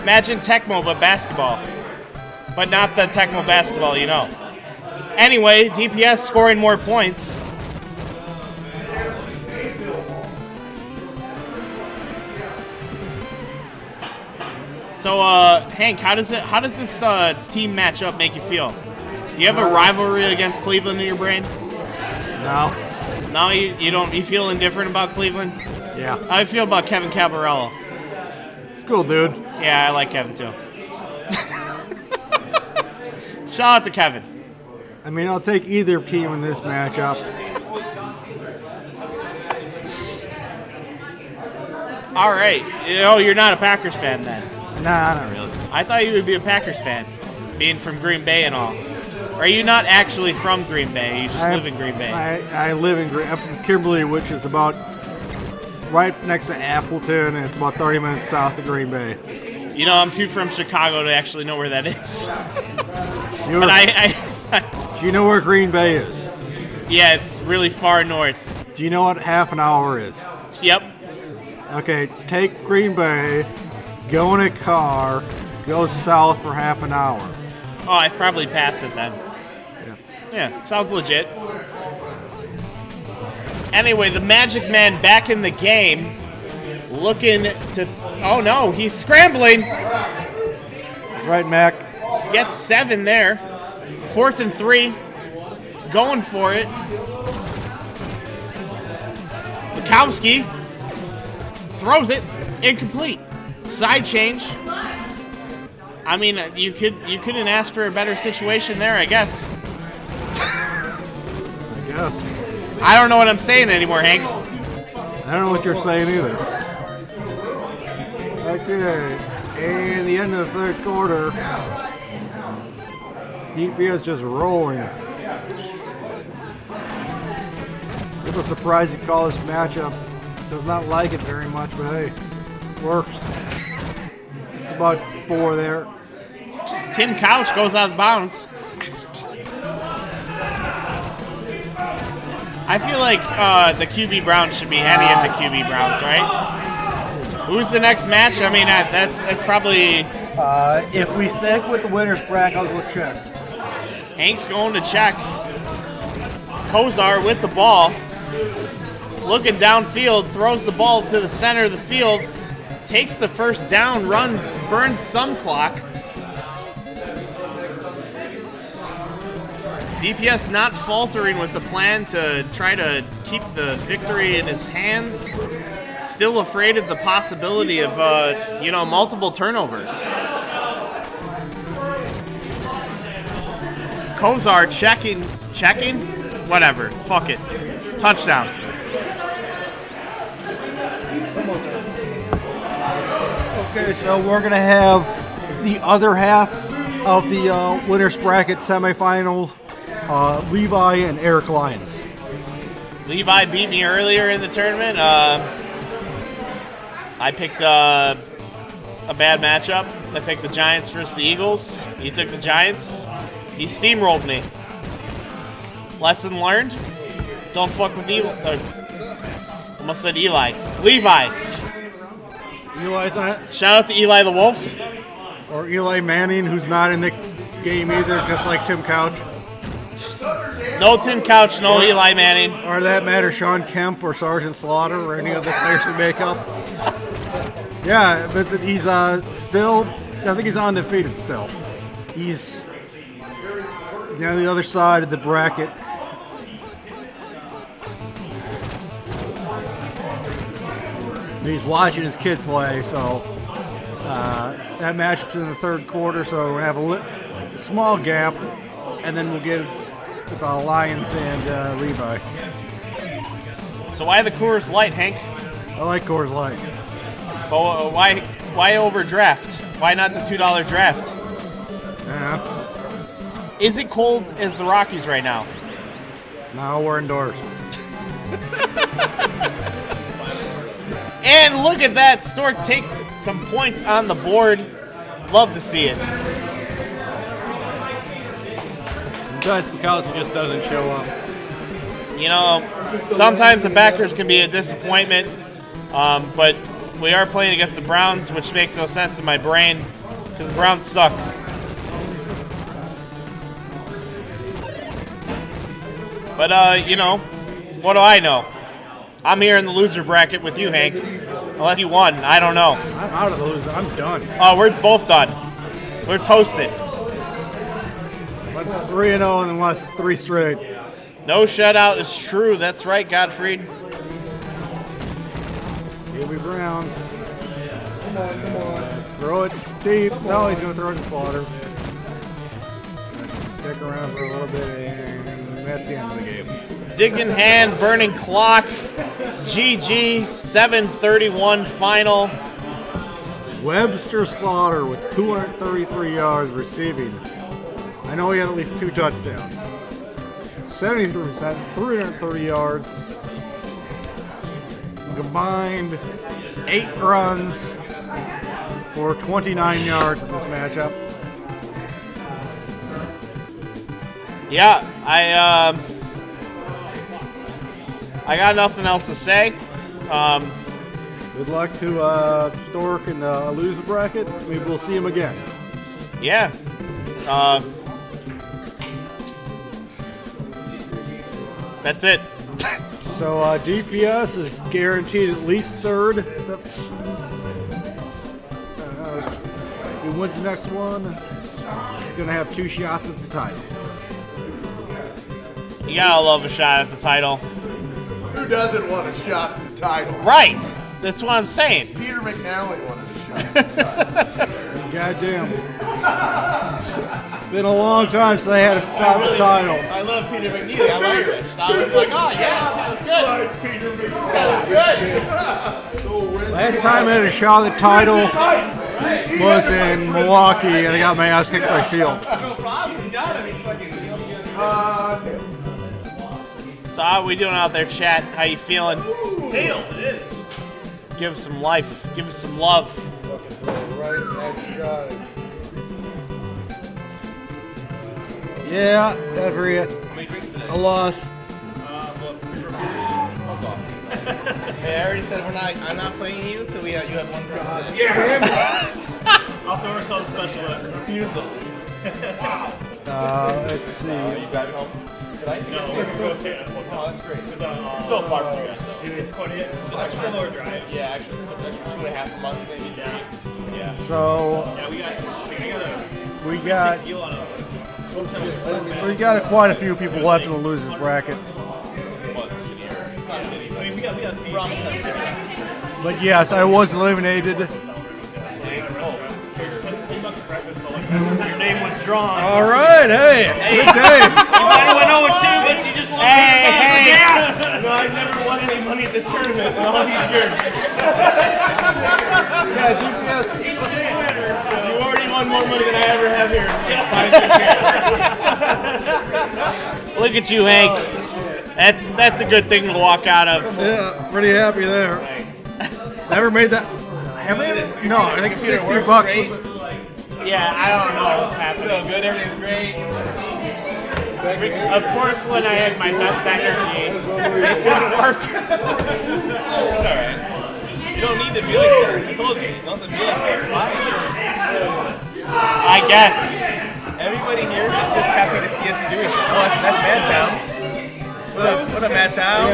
Imagine Tecmo but basketball. But not the Tecmo basketball, you know. Anyway, DPS scoring more points. So, Hank, how does this team matchup make you feel? Do you have a rivalry against Cleveland in your brain? No. No, you feel indifferent about Cleveland? Yeah. How do you feel about Kevin Cabarello? It's cool, dude. Yeah, I like Kevin too. Shout out to Kevin. I mean, I'll take either team in this matchup. All right. Oh, you're not a Packers fan then? Nah, not really. I thought you would be a Packers fan, being from Green Bay and all. Or are you not actually from Green Bay? You just live in Green Bay. I live in I'm from Kimberly, which is about right next to Appleton, and it's about 30 minutes south of Green Bay. You know, I'm too from Chicago to actually know where that is. Do you know where Green Bay is? Yeah, it's really far north. Do you know what half an hour is? Yep. Okay, take Green Bay, go in a car, go south for half an hour. Oh, I've probably passed it then. Yeah, sounds legit. Anyway, the Magic Man back in the game, looking to... Oh no, he's scrambling! That's right, Mac. Gets 7 there. 4th and 3. Going for it. Bukowski throws it. Incomplete. Side change. I mean, you couldn't ask for a better situation there, I guess. I guess. I don't know what I'm saying anymore, Hank. I don't know what you're saying either. Okay, and the end of the third quarter, DPS just rolling. A little surprised you call this matchup. Does not like it very much, but hey, works. It's about 4 there. Tim Couch goes out of bounds. I feel like the QB Browns should be any of the QB Browns, right? Who's the next match? I mean, that's probably... If we stick with the winner's bracket, I'll go check. Hank's going to check. Kozar with the ball. Looking downfield, throws the ball to the center of the field. Takes the first down, runs, burns some clock. DPS not faltering with the plan to try to keep the victory in his hands. Still afraid of the possibility of, multiple turnovers. Kozar checking? Whatever, fuck it. Touchdown. Okay, so we're going to have the other half of the winner's bracket semifinals. Levi and Eric Lyons. Levi beat me earlier in the tournament. I picked a bad matchup. I picked the Giants versus the Eagles. He took the Giants. He steamrolled me. Lesson learned. Don't fuck with Eli. Almost said Eli. Levi. Eli's on it. Shout out to Eli the Wolf. Or Eli Manning, who's not in the game either, just like Tim Couch. No Tim Couch, no Eli Manning. Or that matter, Sean Kemp or Sergeant Slaughter or any other players we make up. Yeah, Vincent, he's still, I think he's undefeated still. He's on the other side of the bracket. He's watching his kid play, so that matchup's in the third quarter, so we're going to have a small gap, and then we'll get with Lions and Levi. So why the Coors Light, Hank? I like Coors Light. But why overdraft? Why not the $2 draft? Yeah. Is it cold as the Rockies right now? No, we're indoors. And look at that. Stork takes some points on the board. Love to see it. Just because he just doesn't show up. You know, sometimes the backers can be a disappointment, but we are playing against the Browns, which makes no sense in my brain because the Browns suck. But, you know, what do I know? I'm here in the loser bracket with you, Hank. Unless you won, I don't know. I'm out of the loser. I'm done. Oh, we're both done. We're toasted. But 3-0 and lost 3 straight. No shutout is true. That's right, Gottfried. Here we Browns. Come on. Throw it deep. No, he's going to throw it to Slaughter. Stick around for a little bit, and that's the end of the game. Digging hand, burning clock. GG, 7:31 final. Webster Slaughter with 233 yards receiving. I know he had at least 2 touchdowns. 73%, 330 yards. Combined 8 runs for 29 yards in this matchup. Yeah, I got nothing else to say. Good luck to Stork in the loser bracket. Maybe we'll see him again. Yeah. That's it. So DPS is guaranteed at least third. He wins the next one. He's going to have 2 shots at the title. You gotta love a shot at the title. Who doesn't want a shot at the title? Right. That's what I'm saying. Peter McNally wanted a shot at the title. Goddamn. Been a long time since I had a stop the title. I love Peter McNeely. I'm Irish. I was like, oh, yeah, that was good. Last time I had a shot at the title was in Milwaukee, and I got my ass kicked by Shield. No problem. You got it. Fucking. So how we doing out there, chat? How you feeling? Damn, it is. Give us some life. Give us some love. Right at you guys. Yeah, every a loss. Hey, I already said I'm not playing you until you have 1 drop. Yeah. I'll throw ourselves special refusal. Let's see. You drive it home? Did I? No, we'll take it. Oh, that's great. So far from you guys, though. It's quite it's an extra lower drive. Yeah, actually, it's an extra 2.5 months, maybe. Yeah. So Yeah, we got quite a few people left in the losers bracket. But yes, I was eliminated. Your name was drawn. All right, hey, good day. You might have went 0-2, but you just won. Hey. No, I've never won any money at this tournament in all these years. Yeah, GPS. You already won more money than I ever have here. Look at you, Hank. That's a good thing to walk out of. Yeah, pretty happy there. Never made that. Have I? No, I think $60 was it? Yeah, I don't know what's happening. So good, everything's great. Of course, when I had my best energy, it wouldn't work. It's alright. You don't need to be like that. I told you, don't have to be like that. I guess. Everybody here is just happy to see us doing it. Oh, that's Mad Town. What up, Mad Town?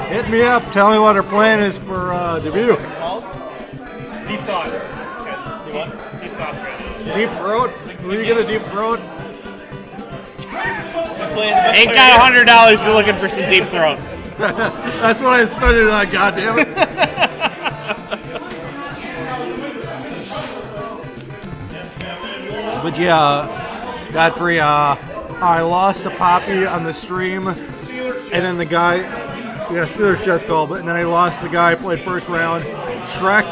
Hit me up. Tell me what our plan is for Dubuque. Deep thought. You what? Deep thought. Deep throat? Who are you gonna deep throat? Ain't got $100 to looking for some deep throat. That's what I spent it on. Goddamn it! But yeah, Godfrey. I lost to Poppy on the stream, and then the guy, yeah, Steelers chess call, but and then I lost to the guy I played first round, Shrek,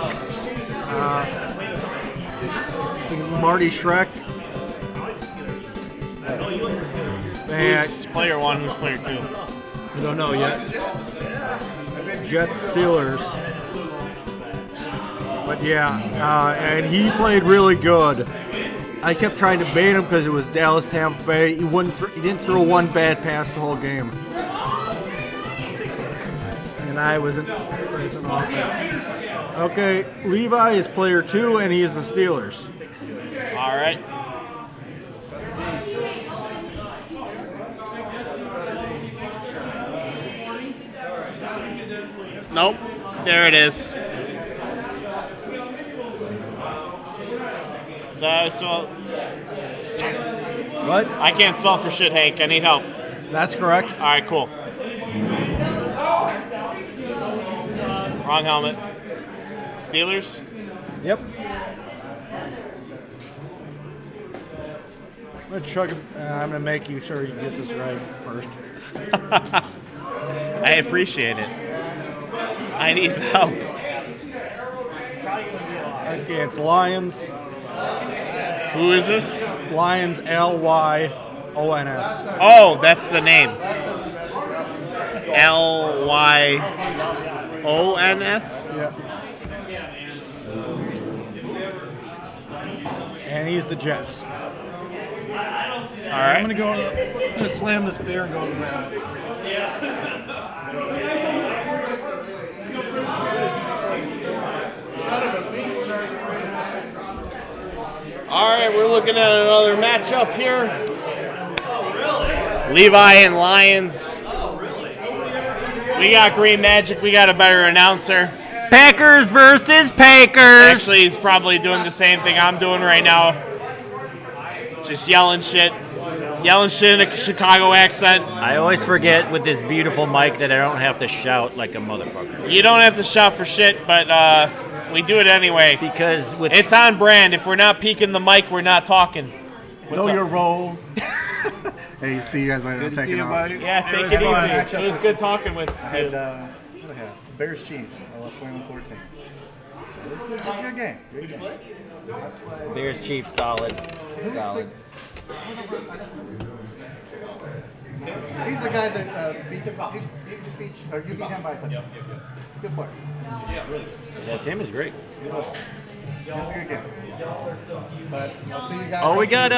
Marty Shrek. And Who's player 1, who's player 2? I don't know yet. Jets Steelers. But yeah, and he played really good. I kept trying to bait him because it was Dallas Tampa Bay. He didn't throw one bad pass the whole game. And I wasn't offense. Okay, Levi is player 2, and he is the Steelers. All right. Nope. There it is. So I spell. What? I can't spell for shit, Hank. I need help. That's correct. All right, cool. Wrong helmet. Steelers? Yep. I'm gonna make you sure you get this right first. I appreciate it. I need help. Okay, it's Lions. Who is this? Lions, Lyons. Oh, that's the name. Lyons? Yeah. And he's the Jets. All right. I'm gonna slam this beer and go to the ground. All right, we're looking at another matchup here. Levi and Lions. We got Green Magic. We got a better announcer. Packers versus Packers. Actually, he's probably doing the same thing I'm doing right now. Just yelling shit in a Chicago accent. I always forget with this beautiful mic that I don't have to shout like a motherfucker. You don't have to shout for shit, but we do it anyway. Because it's on brand. If we're not peeking the mic, we're not talking. Know your role. Hey, see you guys later. I'm taking off. Yeah, take it easy. It was good talking with I had, what did I have? Bears Chiefs. I lost 21-14. So it's a good game. Good game. Bears Chiefs solid. Solid. He's the guy that you beat him by a touchdown. It's a good player. Yeah, Tim is great. It was a good game. But I'll see you guys. Oh, we got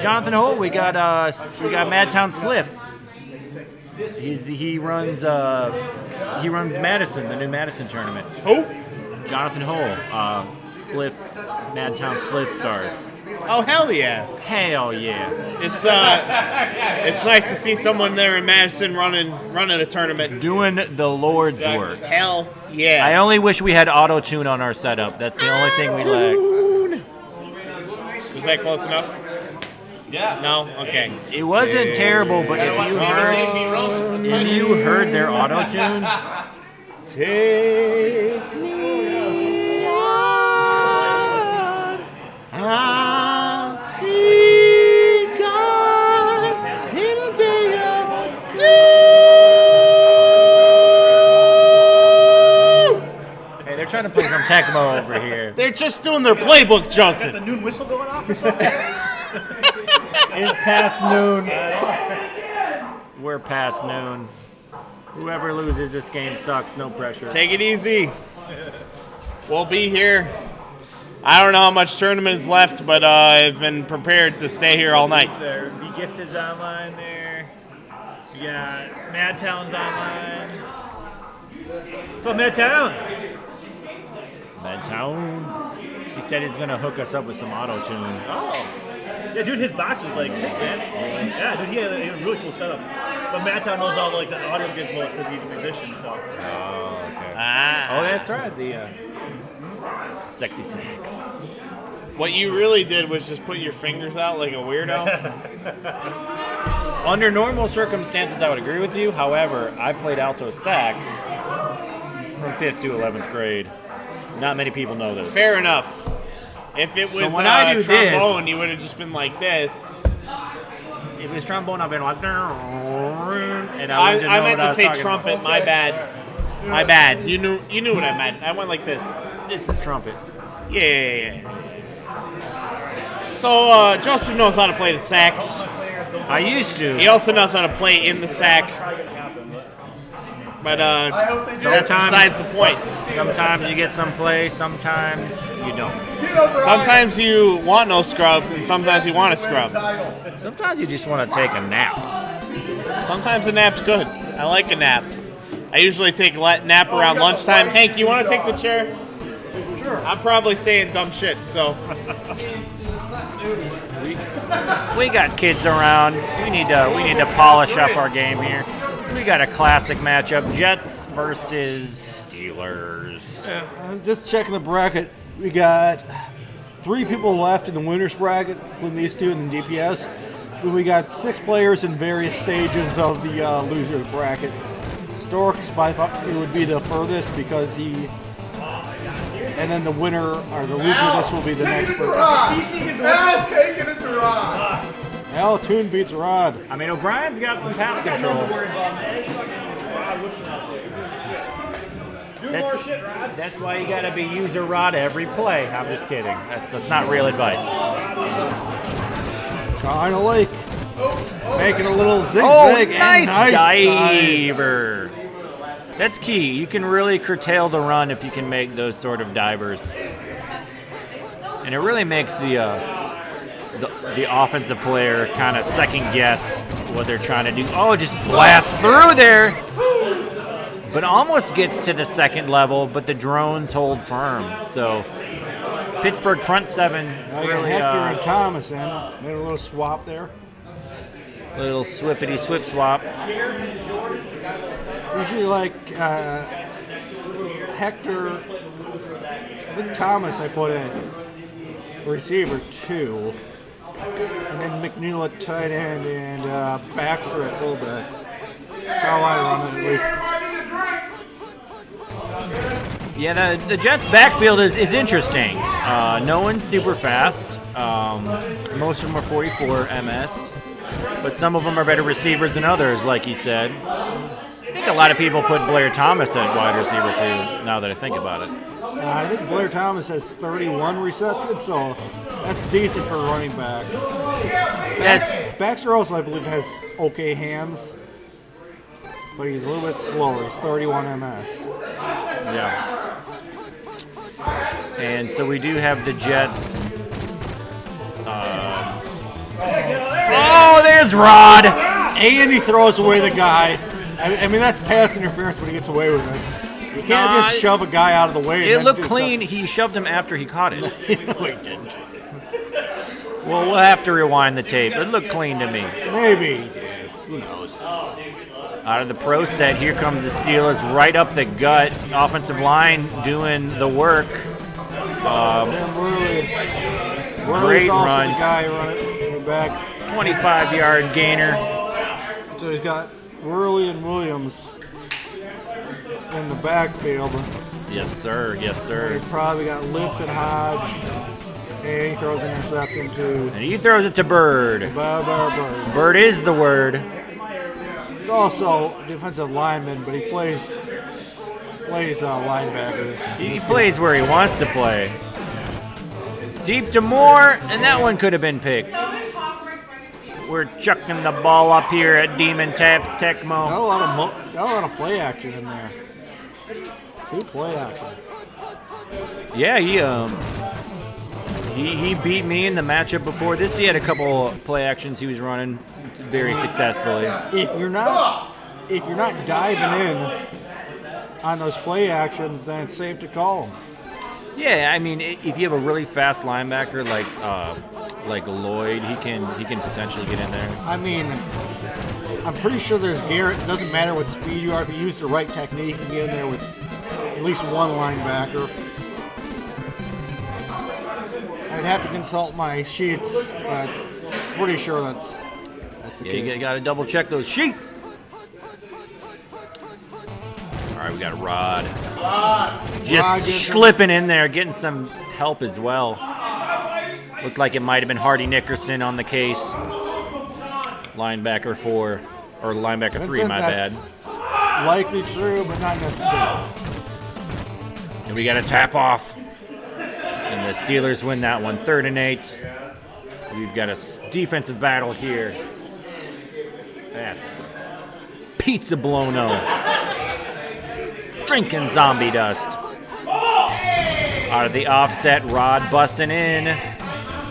Jonathan Holt. We got Madtown Spliff. He runs Madison, the new Madison tournament. Who? Jonathan Holt. Spliff, Madtown Spliff Stars. Oh, hell yeah. Hell yeah. It's nice to see someone there in Madison running a tournament. Doing the Lord's work. Hell yeah. I only wish we had auto-tune on our setup. That's the only thing we lack. Was that close enough? Yeah. No? Okay. It wasn't terrible, but if you heard their auto-tune, take me on, I'll be gone in a day or two. Hey, they're trying to play some Tecmo over here. They're just doing their playbook, Joseph. The noon whistle going off or something? It's past noon. We're past noon. Whoever loses this game sucks. No pressure. Take it easy. We'll be here. I don't know how much tournament is left, but I've been prepared to stay here all night. There, The Gift is online there. You got Madtown's online. So Madtown. He said he's gonna hook us up with some auto tune. Oh. Yeah, dude, his box was like sick, man. Yeah, dude, he had a really cool setup. But Madtown knows all the audio gizmos because he's a musician, so. Oh, okay. Oh, that's right. The sexy sax. What you really did was just put your fingers out like a weirdo. Under normal circumstances, I would agree with you. However, I played alto sax from 5th to 11th grade. Not many people know this. Fair enough. If it was when I do trombone, this, you would have just been like this. If it was trombone, I've been like, and I meant to say trumpet. My bad. My bad. You knew what I meant. I went like this. This is trumpet. Yeah. So Joseph knows how to play the sax. I used to. He also knows how to play in the sack. But that's besides the point. Sometimes you get some play, sometimes you don't. Sometimes you want no scrub, and sometimes you want a scrub. Sometimes you just want to take a nap. Sometimes a nap's good. I like a nap. I usually take a nap around lunchtime. Hank, you want to take the chair? Sure. I'm probably saying dumb shit, so. We got kids around. We need to polish up our game here. We got a classic matchup: Jets versus Steelers. I was just checking the bracket. We got 3 people left in the winners bracket, including these 2 in the DPS. But we got 6 players in various stages of the losers bracket. Storks, by far, it would be the furthest because he. And then the winner, or the loser, this will be the next person. Al taking it to Rod. Al Toon beats Rod. I mean, O'Brien's got some pass control. That's why you got to be user Rod every play. I'm just kidding. That's not real advice. Carolina Lake making a little zigzag. Oh, and nice dive. diver. That's key. You can really curtail the run if you can make those sort of divers, and it really makes the offensive player kind of second guess what they're trying to do. Oh, just blast through there, but almost gets to the second level. But the drones hold firm. So Pittsburgh front 7 really. Hector and Thomas then made a little swap there. Little swippity swip swap. Usually like Hector, I think Thomas I put at receiver 2, and then McNeil at tight end and Baxter at fullback. That's how I run it at least. Yeah, the Jets' backfield is interesting. No one's super fast. Most of them are 44 MS, but some of them are better receivers than others, like he said. I think a lot of people put Blair Thomas at wide receiver too, now that I think about it. I think Blair Thomas has 31 receptions, so that's decent for a running back. Baxter also, I believe, has okay hands, but he's a little bit slower. He's 31 MS. Yeah. And so we do have the Jets. Oh, there's Rod! And he throws away the guy. I mean, that's pass interference, but he gets away with it. You can't just shove a guy out of the way. It looked clean. He shoved him after he caught it. No, he didn't. Well, we'll have to rewind the tape. It looked clean to me. Maybe he did. Who knows? Out of the pro set, here comes the Steelers right up the gut. Offensive line doing the work. Great run. The guy running back. 25-yard gainer. So he's got Worley and Williams in the backfield. Yes, sir. Yes, sir. He's probably got Lips and Hodge. And he throws an interception too. And he throws it to Bird. Bird. Bird is the word. He's also a defensive lineman, but he plays linebacker. He plays where he wants to play. Deep to Moore, and that one could have been picked. We're chucking the ball up here at Demon Taps Tecmo. Got a lot of play action in there. 2 play actions. Yeah, he beat me in the matchup before this. He had a couple play actions he was running very successfully. If you're not diving in on those play actions, then it's safe to call them. Yeah, I mean, if you have a really fast linebacker like Lloyd, he can potentially get in there. I mean, I'm pretty sure there's gear. It doesn't matter what speed you are. If you use the right technique, you can get in there with at least one linebacker. I'd have to consult my sheets, but pretty sure that's the case. You got to double check those sheets. All right, we got Rod. Just slipping in there, getting some help as well. Looked like it might have been Hardy Nickerson on the case. linebacker 4, or linebacker 3, Vincent, my bad. that's likely true, but not necessarily. And we got a tap off. And the Steelers win that one, 3rd and 8. We've got a defensive battle here. That's Pizza Blono. Drinking zombie dust. Out of the offset, Rod busting in.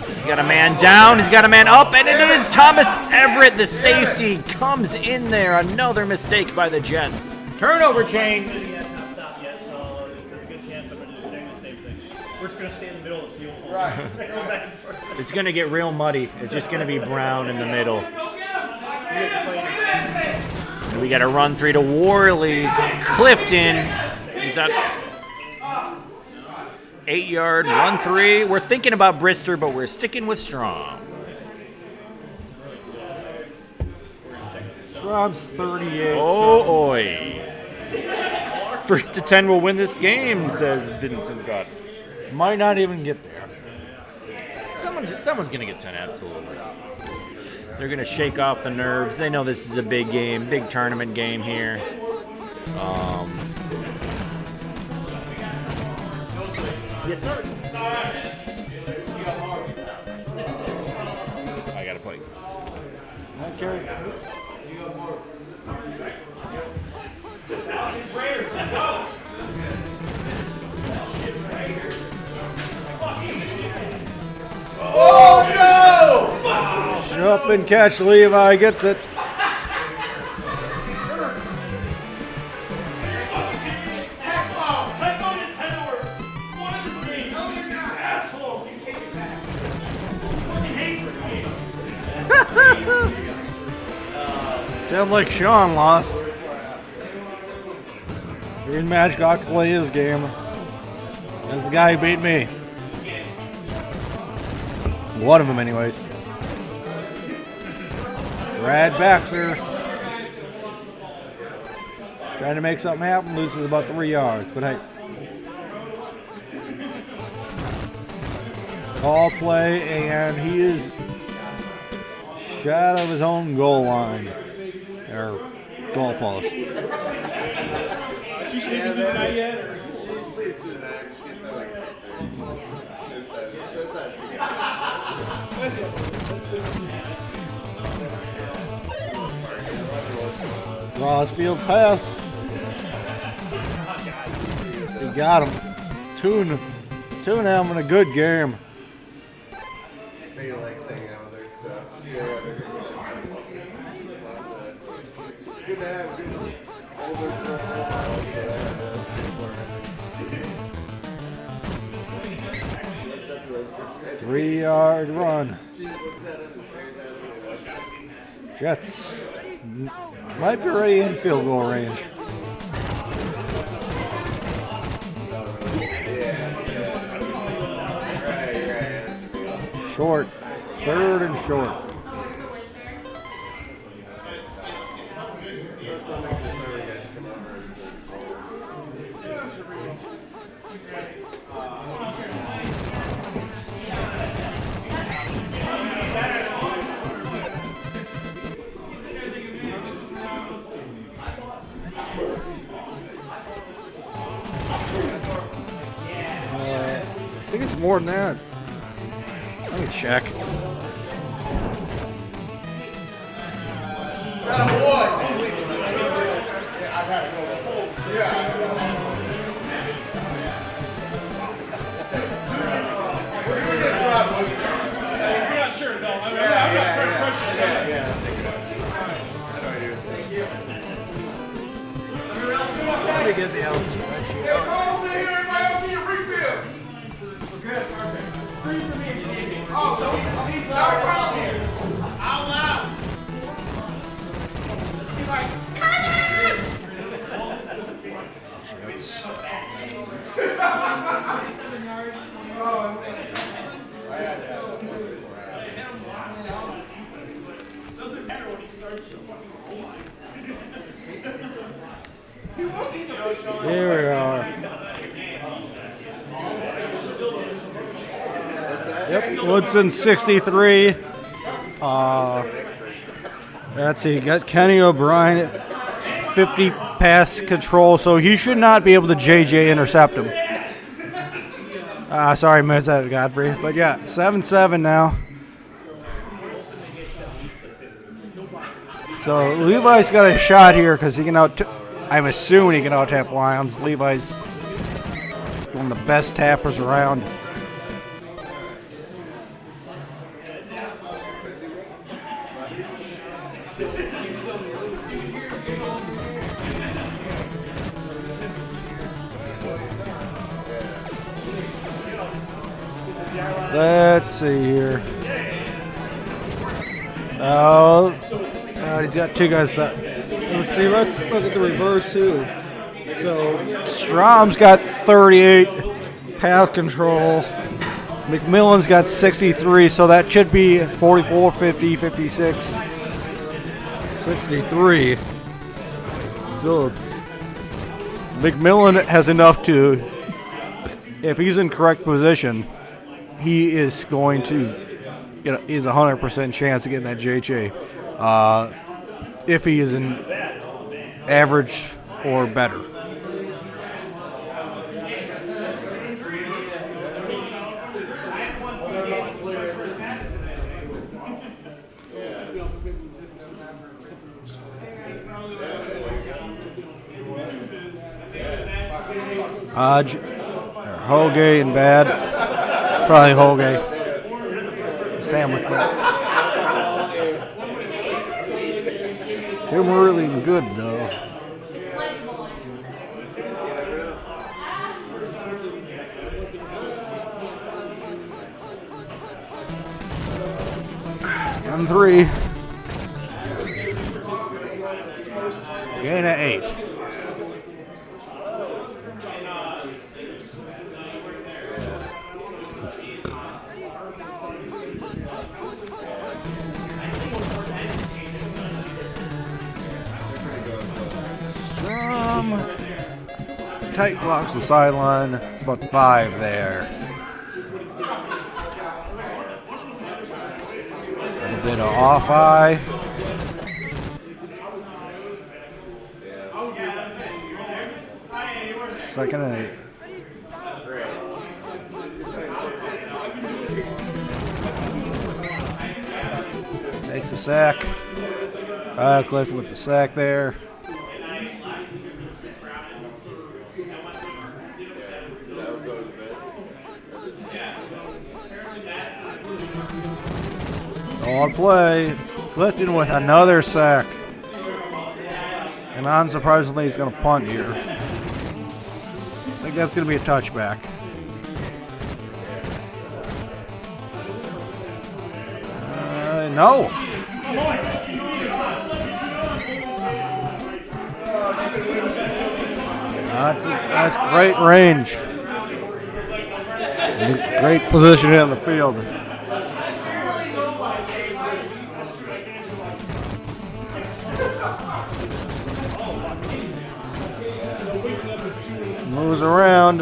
He's got a man down, he's got a man up, and it is Thomas Everett, the safety, comes in there. Another mistake by the Jets. Turnover chain. We're just going to stay in the middle of the field. Right. It's going to get real muddy. It's just going to be brown in the middle. And we got a run 3 to Worley. Clifton. It's that 8-yard run 3. We're thinking about Brister, but we're sticking with Strom. Strom's 38. Oh, oi. 1st to 10 will win this game, says Vincent God. Might not even get there. Someone's going to get 10, absolutely. They're going to shake off the nerves. They know this is a big game, big tournament game here. Yes, sir. I got a plate. Okay. Oh no! Up and catch. Levi gets it. Sounds like Sean lost. Green Match got to play his game. That's the guy who beat me. One of them, anyways. Brad Baxter. Trying to make something happen, loses about 3 yards, but hey. Call play, and he is shot of his own goal line. Or goal post. She sleeping through the night yet? Or? She sleeps through the night. She gets up like 6:30. Crossfield pass. He got him. Toon having a good game. Maybe like hanging out with her. So, good to have good older girl. 3-yard run. Jets might be ready in field goal range. Short. 3rd and short. I think it's more than that. Let me check. We're not sure, though. I'm not trying to pressure you. Let me get the L spreadsheet. Hey, call over here, everybody else in your refill. Oh, no problem. Out loud. Let's see, like, Doesn't matter when he starts the fucking goal line. Here we are. Yep, Woodson 63. Let's see. Got Kenny O'Brien at 50 pass control, so he should not be able to JJ intercept him. Sorry, missed that, Godfrey. But yeah, 7-7 now. So Levi's got a shot here because he can I'm assuming he can out-tap Lyons. Levi's one of the best tappers around. Let's see here. Oh, he's got two guys that. Let's see. Let's look at the reverse too. So Strom's got 38 path control. McMillan's got 63, so that should be 44, 50, 56, 63. So McMillan has enough to, if he's in correct position, he is going to is a 100% chance of getting that JJ. If he is in average or better. Hoge and bad. Probably Hoge. Sandwich. Tim really good though. On 3. Gain of 8. Tight blocks the sideline. It's about 5 there. A little bit of off eye. Second and 8. Makes the sack. Cliff with the sack there. On play, Clifton with another sack. And unsurprisingly, he's going to punt here. I think that's going to be a touchback. No. That's great range. Great position in the field. Moves around.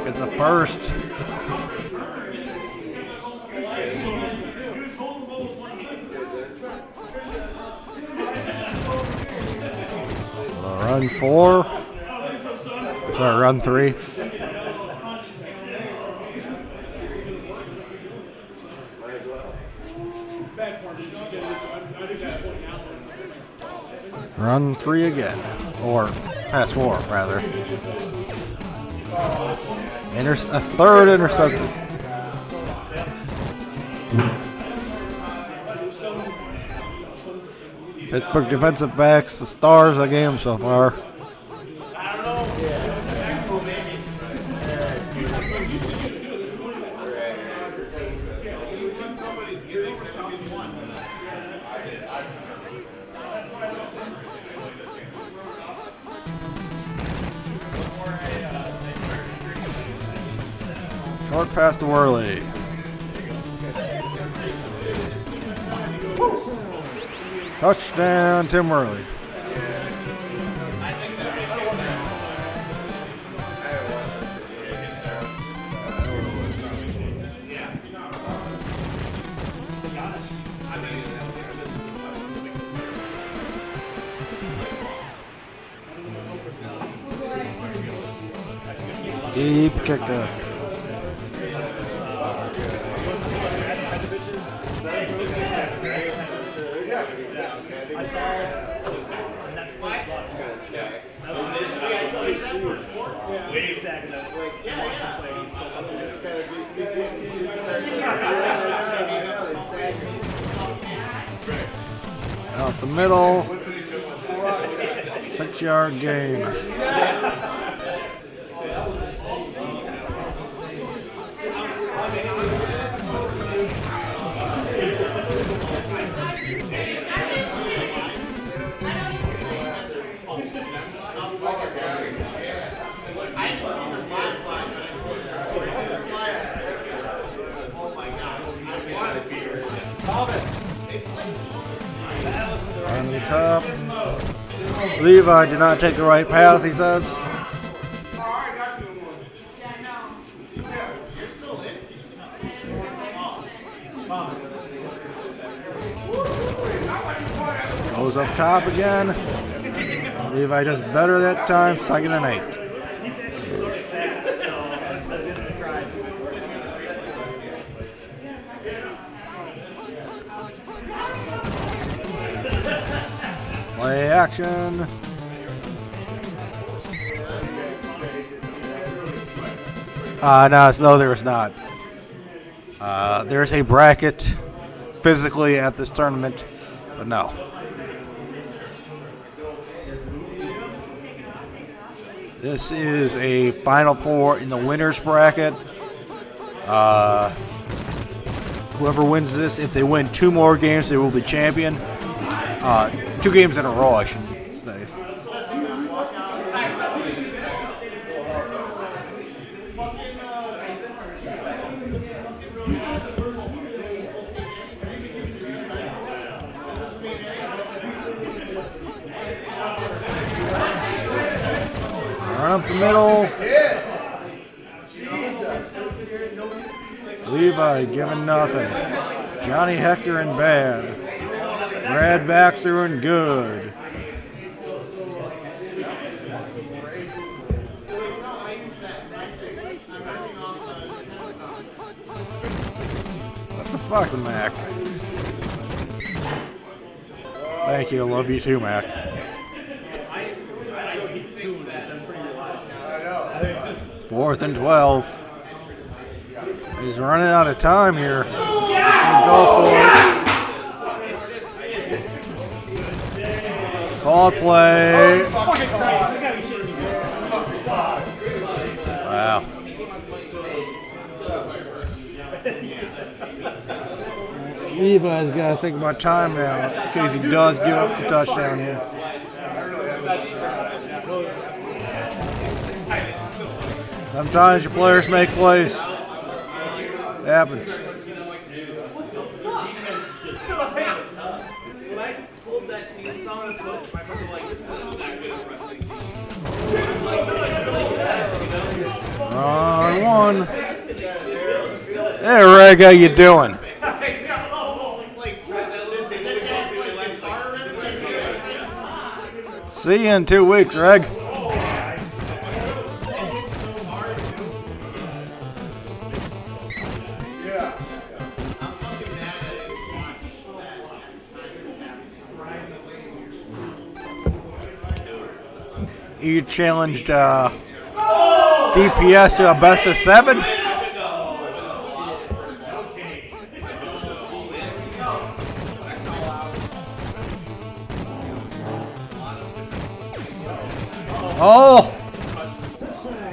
It's a first. Run 4. Sorry, run 3. Run 3 again. Or pass 4, rather. A third interception. Pittsburgh defensive backs, the stars of the game so far. Short pass to Worley. Touchdown, Tim Worley. Deep kick up. Out the middle. 6-yard gain. On the top. Levi did not take the right path, he says. Goes up top again. Levi does better that time, 2nd and 8. Play action. No, there's not. There's a bracket physically at this tournament, but no. This is a Final Four in the winner's bracket. Whoever wins this, if they win 2 more games, they will be champion. 2 games in a row, I should say. Run up the middle. Levi giving nothing. Johnny Hector and bad. Brad Baxter and good. What the fuck, Mac? Thank you, I love you too, Mac. 4th and 12. He's running out of time here. He's gonna go for it. Call play. Wow. Levi's got to think about time now in case he does give up the touchdown here. Sometimes your players make plays. It happens. On 1. Hey, Reg, how you doing? See you in 2 weeks, Reg. You challenged DPS to a best of 7. Oh!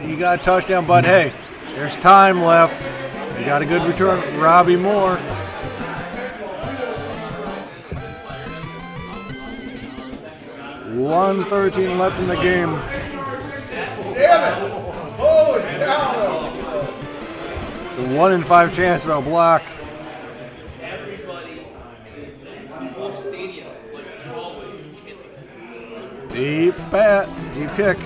You got a touchdown, but hey, there's time left. You got a good return. Robbie Moore. $1:13 left in the game. Damn it! Holy cow! It's a 1 in 5 chance for a block. Deep bat, deep kick.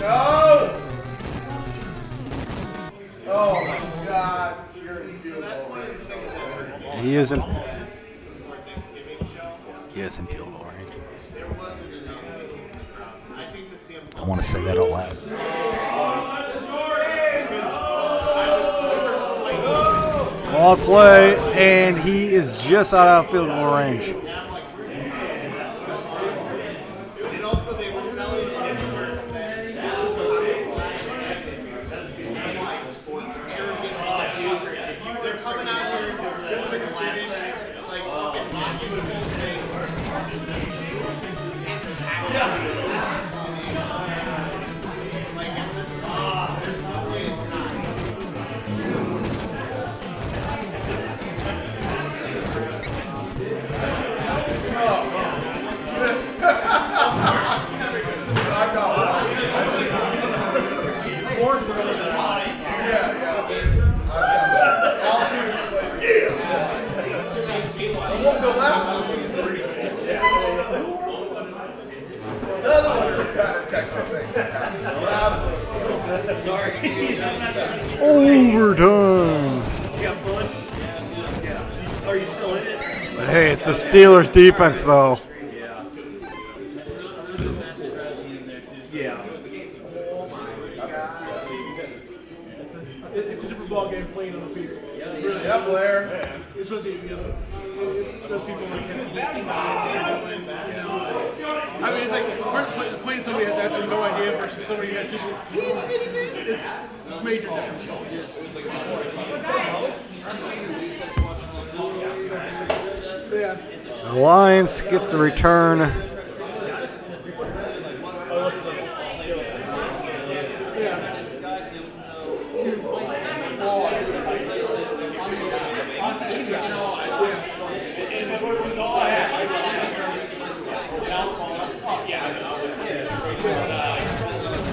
No! Oh my God! He isn't. He is in field goal range. I want to say that out loud. Ball play, and he is just out of field goal range. Overtime. But hey, it's the Steelers defense, though. Yeah. It's a different ball game playing on the field. Really, Yeah, Blair. Yeah. Especially, those people like him. I mean, it's like we're playing somebody who has absolutely no idea versus somebody who has just a itty bitty bit. It's a major difference. Yeah. The Lions get the return.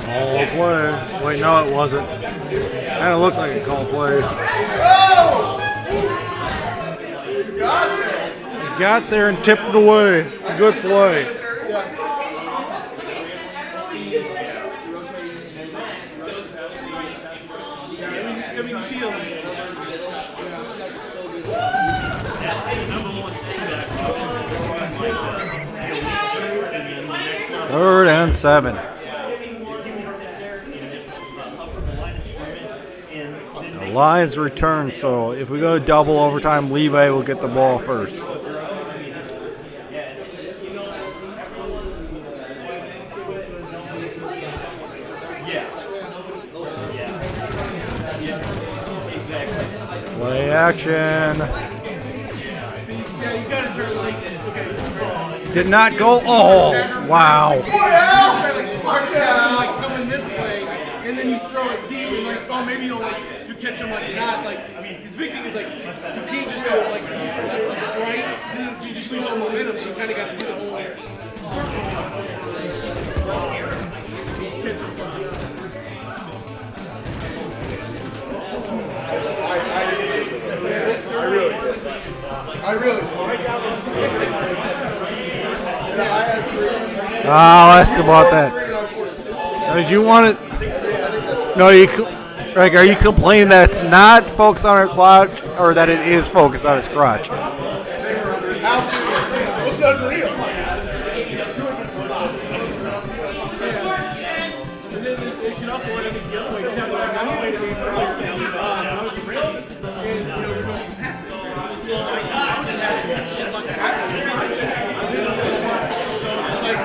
Call play. Wait, no, it wasn't. Kind of looked like a call play. He got there and tipped it away. It's a good play. I mean, see him. Third and 7. The Lions return, so if we go to double overtime, Levi will get the ball first. Play action. Did not go. Oh, wow. Like coming this way, and then you throw it deep, and like, oh, maybe you'll you catch him like not like. I mean, his big thing is like you can't just go like left, like right. You just lose all momentum, so you kind of got to do the whole circle. I really. I'll ask about that. Did you want it? No, like, are you complaining that it's not focused on her crotch, or that it is focused on his crotch? It's unreal. And then it can also work the other way. You have like one way to be I was a realist, and we're going to pass it. I was in that shit like that. So it's just like,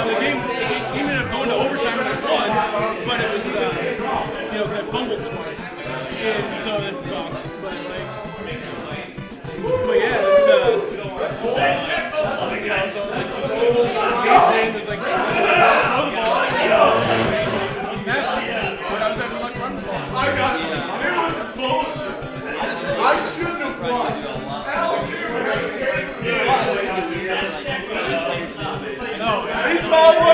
the game ended up going to overtime and I won, but it was, I fumbled twice, and so it sucks. But yeah, it's game was like throw the ball. It was bad, but I was having luck running the ball. I got it. It was close. I shouldn't have won. He called one.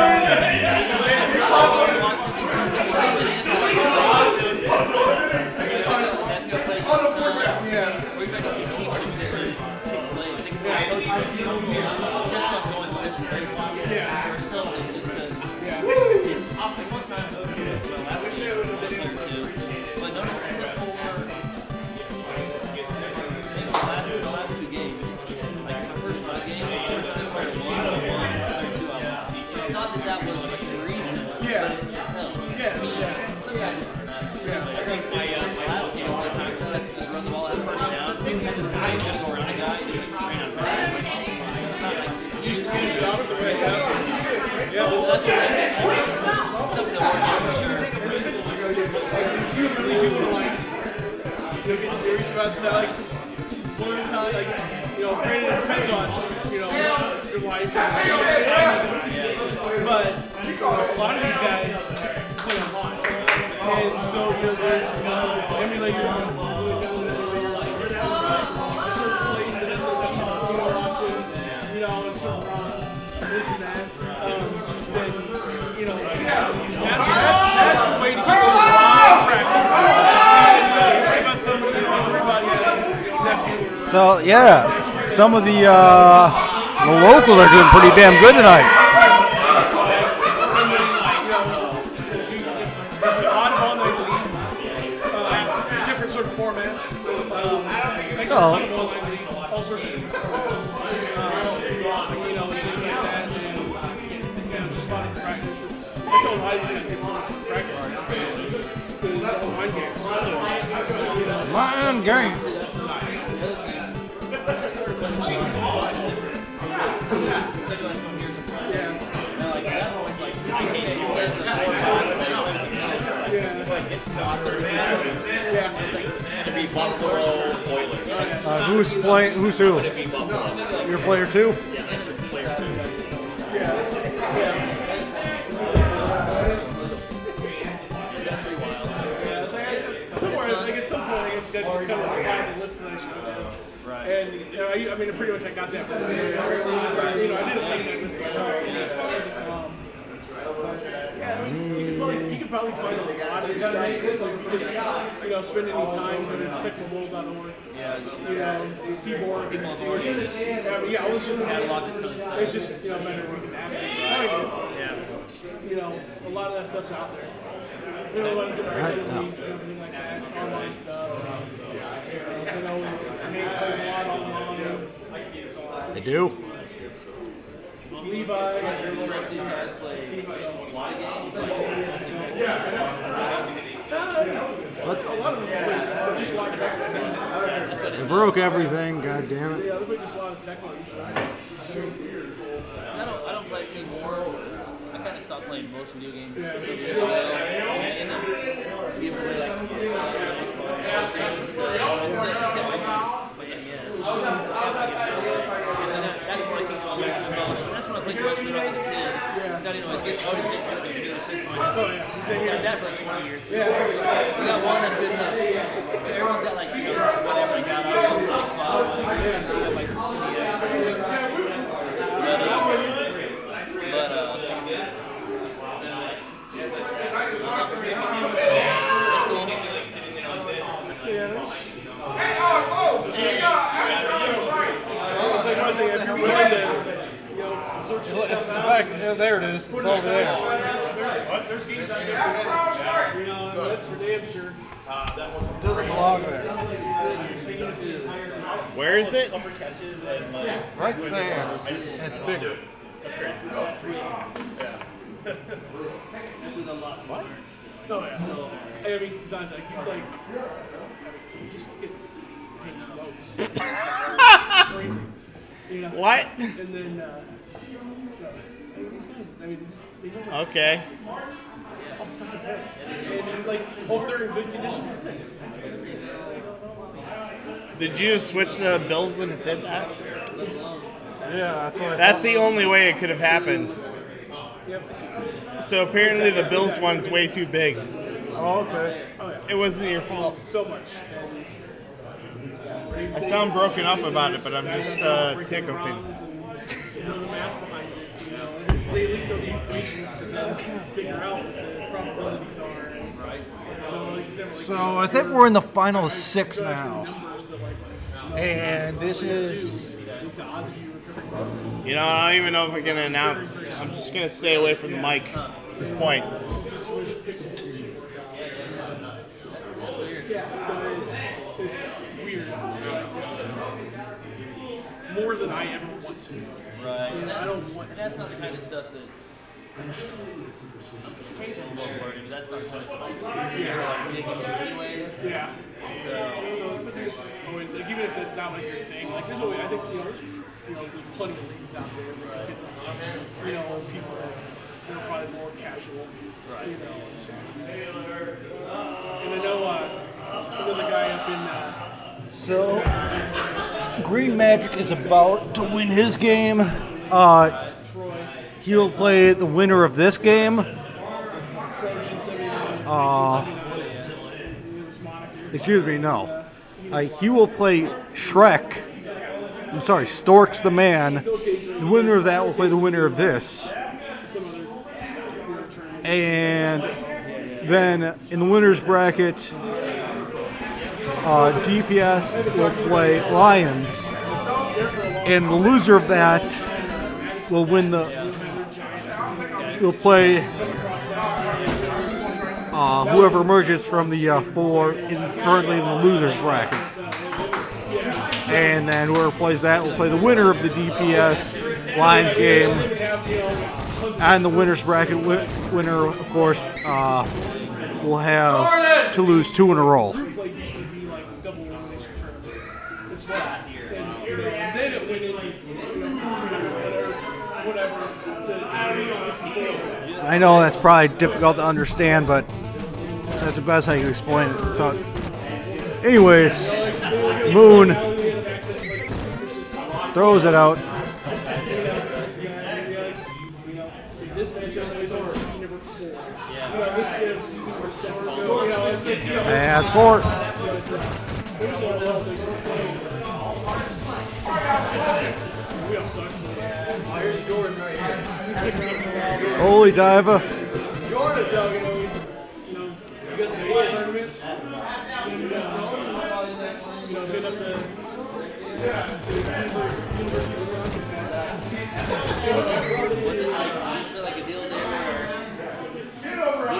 You'll get serious about stuff. Like, one at a time, like, granted, it depends on, your life and how much time you have. But, a lot of these guys play online. And so, there's emulator, a certain place that everyone's cheap, onto, and certain runs, this and that. Then, that's the way to get you a lot of practice. So yeah, some of the locals are doing pretty damn good tonight. Different sort of formats. Oh. All sorts of things like that. And just a lot of practice. It's all I get some practice. It's all mind games. Mind games. Who's playing? Who's who? You're player 2? Somewhere, like at some point, I got kind of like a list that I should go to. Right. And I mean, pretty much I got that from the I didn't make that list myself. You could probably find a lot of stuff. Just spend any time on technoworld.org. T-Borg and series. I was just it's just better we can navigate. A lot of that stuff's out there. A lot of different activities and everything like that, online stuff. So Hank plays a lot online. They do. Levi, these guys play a lot of games. A lot of them play just a lot of Tecmo. They broke everything, god damn it. Yeah, they play just a lot of Tecmo. I don't play anymore. I kind of stopped playing most video games. Yeah. And then people play like PlayStation stuff. I still play NES. That's what I think about back to the most. That's what I played most when I was a kid. Because I didn't always get to do the system. I had that for like 20 years. We got one that's good enough. So everyone's got like, whatever I got on Xbox. I got like if you're willing to, search some stuff out. There it is. It's over there. There's games out there for that's for damn sure. Where is it? Right there. It's bigger. What? No, yeah. I mean, besides that, you just get Hank's notes. Crazy. What? And then, these guys, they know Okay. All stuff in beds. And if they're in good condition, it's nice. Did you just switch the Bills when it did that? Yeah, that's what I That's the only way it could have happened. Yep. So apparently the Bills one's way too big. Oh, okay. Oh, yeah. It wasn't your fault. So much. I sound broken up about it, but I'm just tickled. They at least know the equations to figure out what the probabilities are. So I think we're in the final 6 now. And this is... I don't even know if I can announce. I'm just going to stay away from the mic at this point. Yeah, so it's weird. It's more than I ever want to. Right. I don't want to. That's not the kind of stuff that That's not kind of stuff you're like big into anyways. Yeah. So, but there's always like even if it's not like your thing, like there's always I think there's plenty of leagues out there that get people that are probably more casual. Right. And I know another guy up in. So, Green Magic is about to win his game. He'll play the winner of this game. Excuse me, no. He will play Shrek. I'm sorry, Stork's the man. The winner of that will play the winner of this. And then in the winner's bracket, DPS will play Lions. And the loser of that will win will play whoever emerges from the four is currently in the loser's bracket. And then whoever plays that will play the winner of the DPS Lions game. And the winner's bracket winner, of course, will have to lose 2 in a row. I know that's probably difficult to understand, but that's the best I can explain it. Anyways, Moon throws it out. Pass for Holy diver. Jordan is out, you got the big tournaments, and been up the University of Wisconsin. is it like a deal there where I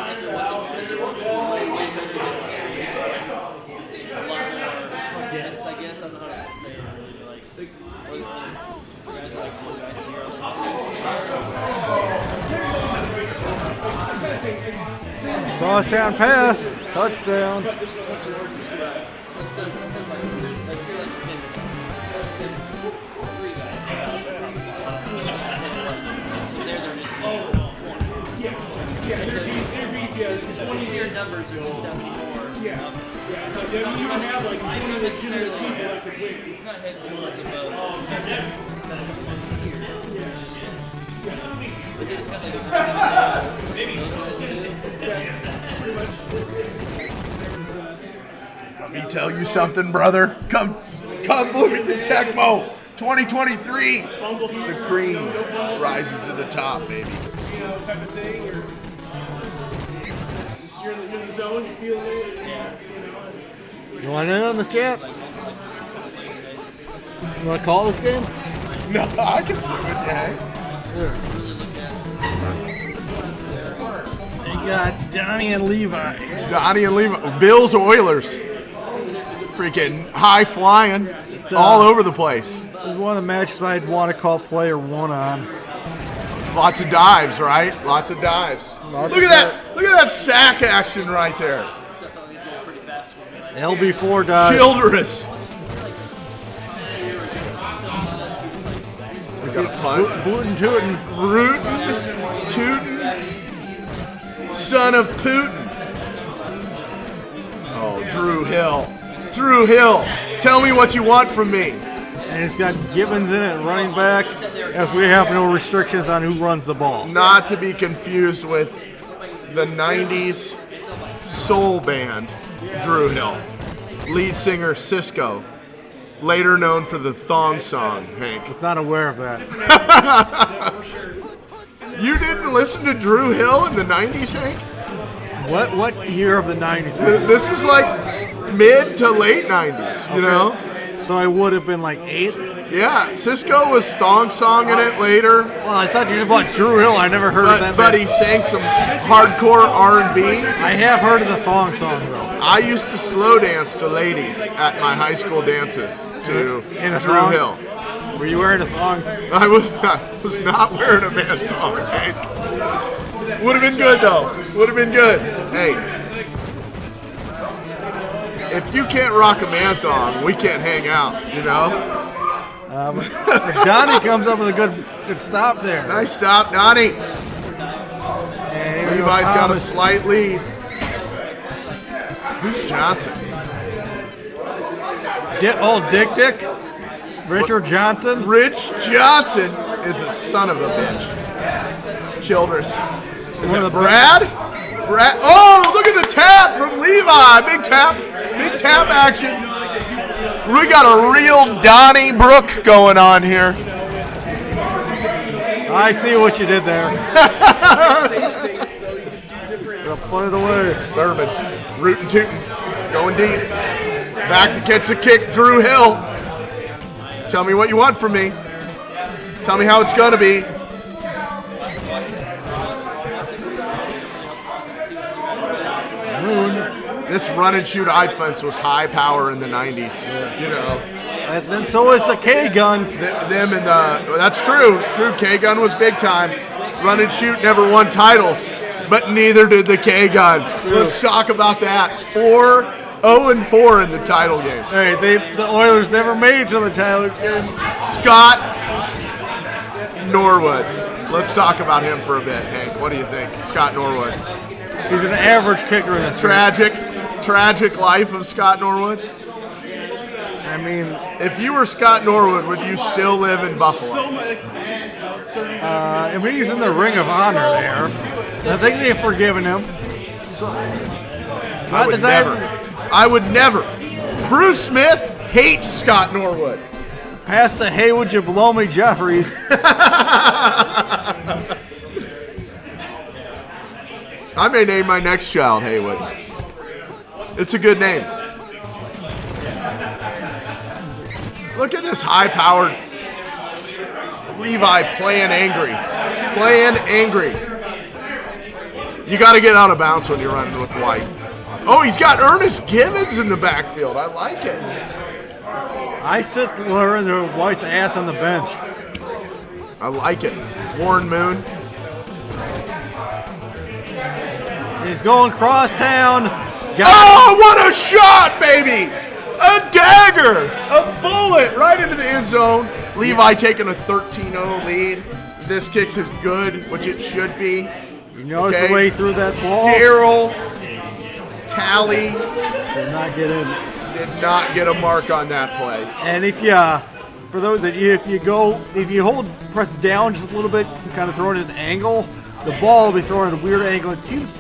guess I don't know how to say it. Like, guys are like one guy Cross-town pass. Touchdown. Sheer numbers are just that many more. Yeah. So you don't have like I don't necessarily people that could win. not head and shoulders above. Is it just kind of Let me tell you something, brother. Come Bloomington Tecmo 2023. The cream rises to the top, baby. Type of thing, or just you're in the zone, you feel it. Yeah. You want in on this chat? You want to call this game? No, I can sit with you, Hank. You got Donnie and Levi. Bills Oilers. Freaking high flying. All over the place. This is one of the matches I'd want to call player 1 on. Lots of dives, right? Lots of dives. Look at that! Look at that sack action right there. LB4 dive. Childress. We got a punt. Bootin' tootin'. Rootin', tootin'. Son of Putin. Oh, Drew Hill. Drew Hill. Tell me what you want from me. And it's got Gibbons in it, running back, if we have no restrictions on who runs the ball. Not to be confused with the 90s soul band, Drew Hill. Lead singer Cisco, later known for the thong song, Hank. I was not aware of that. You didn't listen to Drew Hill in the 90s, Hank? What year of the 90s? This is like mid to late 90s, you know? So I would have been like 8? Yeah, Cisco was thong-songing it later. Well, I thought you knew about Drew Hill. I never heard of that. But he sang some hardcore R&B. I have heard of the thong song, though. I used to slow dance to ladies at my high school dances to In a Drew thong? Hill. Were you wearing a thong? I was not wearing a man thong, Hank. Would have been good, though. Would have been good. Hey, if you can't rock a man thong, we can't hang out, you know? But Donnie comes up with a good stop there. Nice stop, Donnie. And Levi's got a slight lead. Who's Johnson? Dick? Richard Johnson? Rich Johnson is a son of a bitch. Childress. Is it Brad? Brad? Oh, look at the tap from Levi. Big tap action. We got a real Donnybrook going on here. I see what you did there. Put it away. Thurman, rootin' tootin', going deep. Back to catch the kick, Drew Hill. Tell me what you want from me. Tell me how it's gonna be. This run and shoot offense was high power in the 90s. You know. And then so is the K-Gun. That's true. K-Gun was big time. Run and shoot never won titles, but neither did the K-Gun. Let's talk about that. 0-4 in the title game. Hey, the Oilers never made it to the title game. Scott Norwood. Let's talk about him for a bit, Hank. What do you think? Scott Norwood. He's an average kicker in this. Tragic life of Scott Norwood. I mean, if you were Scott Norwood, would you still live in Buffalo? I mean, he's in the Ring of Honor there. I think they've forgiven him. So, I would never. Bruce Smith hates Scott Norwood. Pass the Hey, would you blow me, Jeffries. I may name my next child Haywood. It's a good name. Look at this high-powered Levi playing angry. You got to get out of bounds when you're running with White. Oh, he's got Ernest Gibbons in the backfield. I like it. I sit under White's ass on the bench. I like it. Warren Moon. He's going crosstown. Oh, what a shot, baby! A dagger! A bullet right into the end zone. Levi taking a 13-0 lead. This kick's is good, which it should be. You notice the way he threw that ball? Daryl Talley did not get in. Did not get a mark on that play. And if for those that if you press down just a little bit, you kind of throw it at an angle, the ball will be thrown at a weird angle. It seems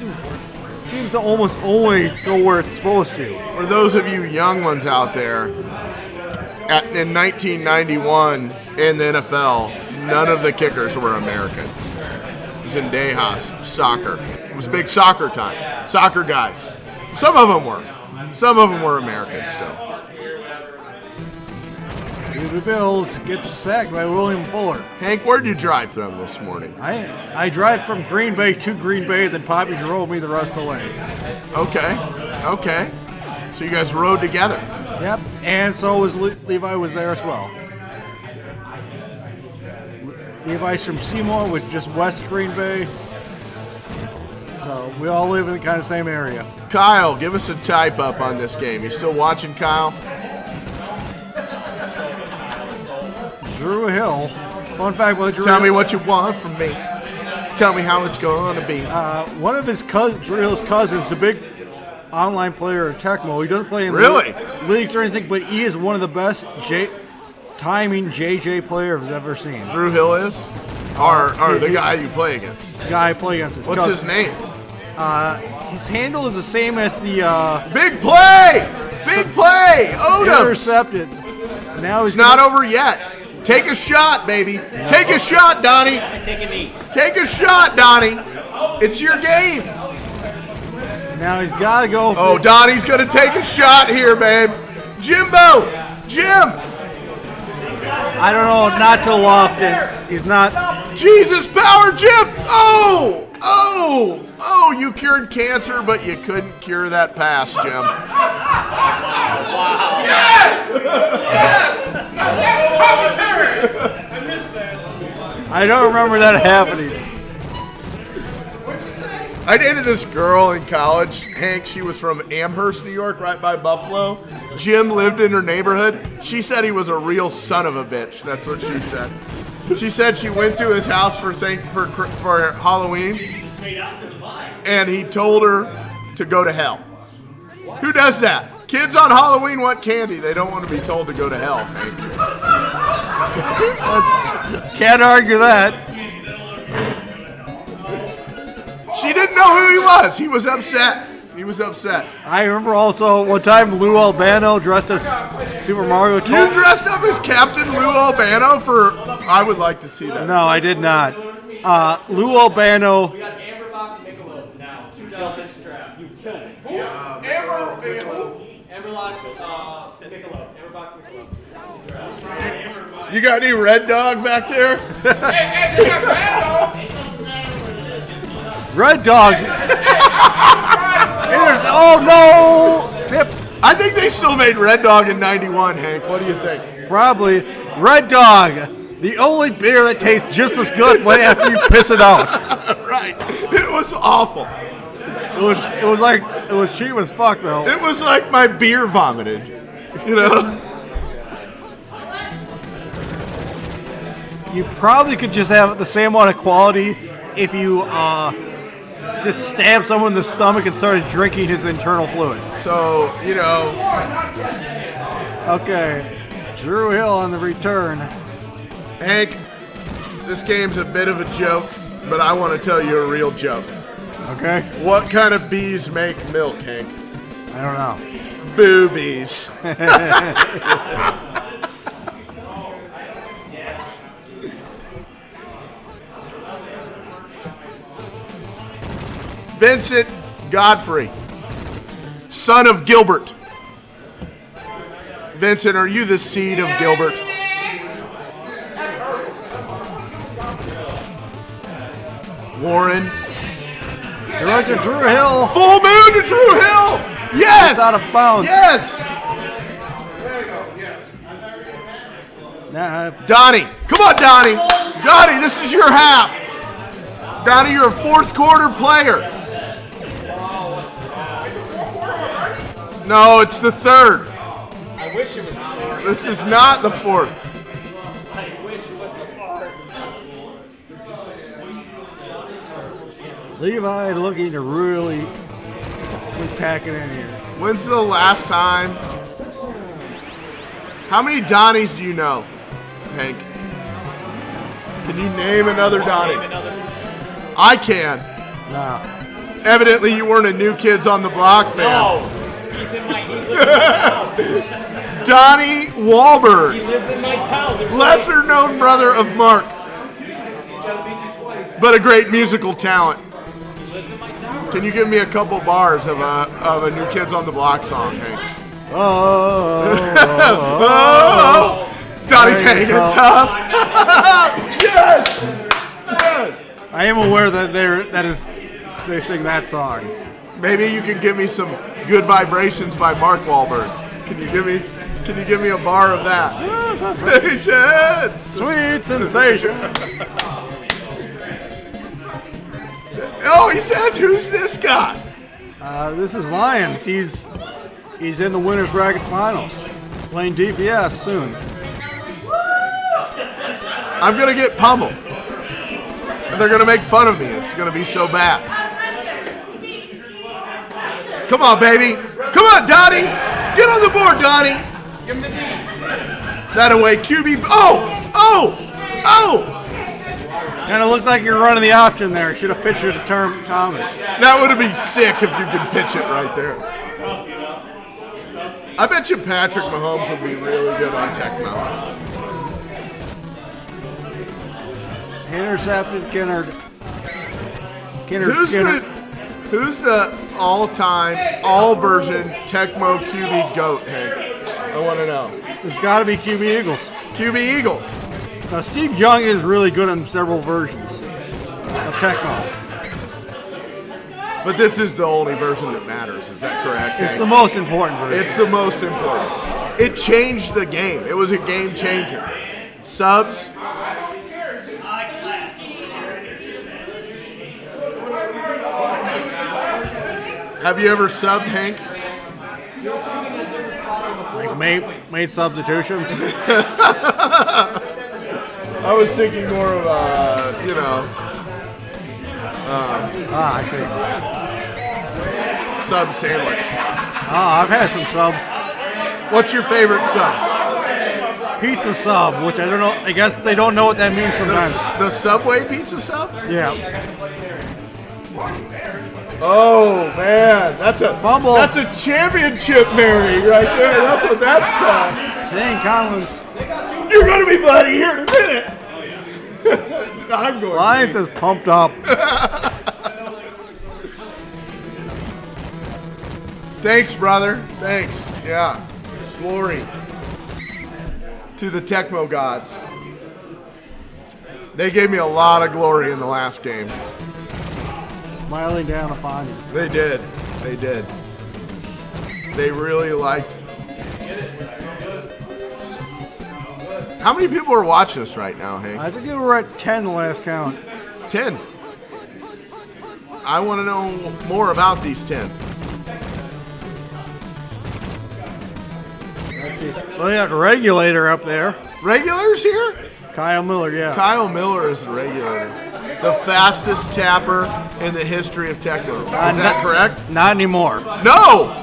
to almost always go where it's supposed to. For those of you young ones out there, in 1991 in the NFL, none of the kickers were American. It was in Dejas, soccer. It was big soccer time. Soccer guys. Some of them were. Some of them were American still. The Bills gets sacked by William Fuller. Hank, where'd you drive from this morning? I drive from Green Bay to Green Bay, then Poppy drove me the rest of the way. Okay. So you guys rode together. Yep, and so was Levi was there as well. Levi's from Seymour, which is just west Green Bay. So we all live in the kind of same area. Kyle, give us a type up on this game. You still watching, Kyle? Drew Hill. Fun fact about Drew Tell Hill. me what you want from me. Tell me how it's going to be. One of his Drew Hill's cousins, the big online player at Tecmo. He doesn't play in leagues or anything, but he is one of the best timing JJ players I've ever seen. Drew Hill is? Or the guy you play against? The guy I play against his What's cousin. his name? His handle is the same as the... Big play! Big play! Odom! Intercepted. Now it's not over yet. Take a shot, baby. Take a shot, Donnie. Take a knee. Take a shot, Donnie. It's your game. Now he's got to go. Oh, Donnie's going to take a shot here, babe. Jim. I don't know, not too often. He's not. Jesus power, Jim. Oh, you cured cancer, but you couldn't cure that pass, Jim. Wow. Yes! Yes! Now that's commentary! I don't remember that happening. I dated this girl in college, Hank. She was from Amherst, New York, right by Buffalo. Jim lived in her neighborhood. She said he was a real son of a bitch. That's what she said. She said she went to his house for Halloween, and he told her to go to hell. Who does that? Kids on Halloween want candy. They don't want to be told to go to hell, Hank. Can't argue that. She didn't know who he was. He was upset. He was upset. I remember also one time Lou Albano dressed as Super Mario. You dressed up as Captain Lou Albano for... I would like to see that. No, I did not. Lou Albano. You got any Red Dog back there? Red Dog. Oh no! Pip. I think they still made Red Dog in '91, Hank. What do you think? Probably. Red Dog, the only beer that tastes just as good way after you piss it out. Right. It was awful. It was cheap as fuck though. It was like my beer vomited. You know? You probably could just have the same amount of quality if you just stabbed someone in the stomach and started drinking his internal fluid. So, you know. Okay. Drew Hill on the return. Hank, this game's a bit of a joke, but I want to tell you a real joke. Okay. What kind of bees make milk, Hank? I don't know. Boobies. Vincent Godfrey, son of Gilbert. Vincent, are you the seed of Gilbert? Warren. Director Drew Hill. Full moon to Drew Hill. Yes. It's out of bounds. Yes. There you go. Yes. Nah. Donnie. Come on, Donnie. Donnie, this is your half. Donnie, you're a fourth quarter player. No, it's the third. I wish it was the fourth. This is not the fourth. I wish it was the fourth. Levi looking to really pack it in here. When's the last time? How many Donnies do you know, Hank? Can you name another Donnie? I can. No. Evidently, you weren't a New Kids on the Block fan. No. He's in my town. Donnie Wahlberg. He lives in my town. Lesser known brother of Mark, but a great musical talent. Can you give me a couple bars of a New Kids on the Block song, Hank? Oh. Donnie's hanging tough. Yes. I am aware that they sing that song. Maybe you can give me some Good Vibrations by Mark Wahlberg. Can you give me a bar of that? Sweet sensation. Oh, he says, who's this guy? This is Lions. He's in the winners bracket finals, playing DPS soon. I'm gonna get pummeled, and they're gonna make fun of me. It's gonna be so bad. Come on, baby. Come on, Donnie. Get on the board, Donnie. Give him the D. That away, QB. Oh! Kind of looked like you're running the option there. Should have pitched it to Thomas. That would have been sick if you could pitch it right there. I bet you Patrick Mahomes would be really good on Tecmo. Intercepted Kennard. Who's the all-time, all-version Tecmo QB GOAT, Hank? I want to know. It's got to be QB Eagles. QB Eagles. Now, Steve Young is really good on several versions of Tecmo. But this is the only version that matters. Is that correct, It's Hank? the most important version. It's the most important. It changed the game. It was a game changer. Subs. Have you ever subbed, Hank? Like made substitutions. I was thinking more of, I see. sub sandwich. I've had some subs. What's your favorite sub? Pizza sub, which I don't know. I guess they don't know what that means sometimes. The Subway pizza sub? Yeah. Oh man, that's a championship Mary right there. That's what that's called. Shane Collins. You're gonna be bloody here in a minute. I'm going. Lions is pumped up. Thanks, brother. Thanks. Yeah. Glory to the Tecmo gods. They gave me a lot of glory in the last game. Smiling down upon you. They did. They did. They really liked. How many people are watching us right now, Hank? I think we were at 10 the last count. 10. I want to know more about these 10. Well, yeah, the regulator up there. Regulars here? Kyle Miller, yeah. Kyle Miller is the regulator. The fastest tapper in the history of Tecmo. Is that correct? Not anymore. No!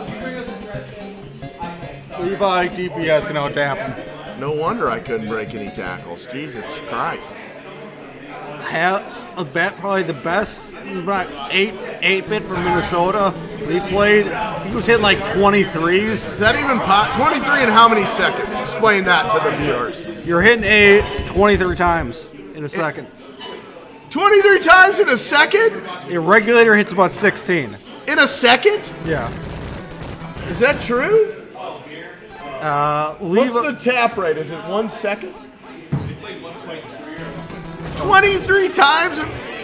Levi GPS can out-tap him. No wonder I couldn't break any tackles. Jesus Christ. Probably the best, 8-bit from Minnesota. He was hitting like 23s. Is that even 23 in how many seconds? Explain that to the viewers. You're hitting A 23 times in a second. 23 times in a second? Your regulator hits about 16. In a second? Yeah. Is that true? What's Levi, the tap rate? Is it 1 second? 23 times?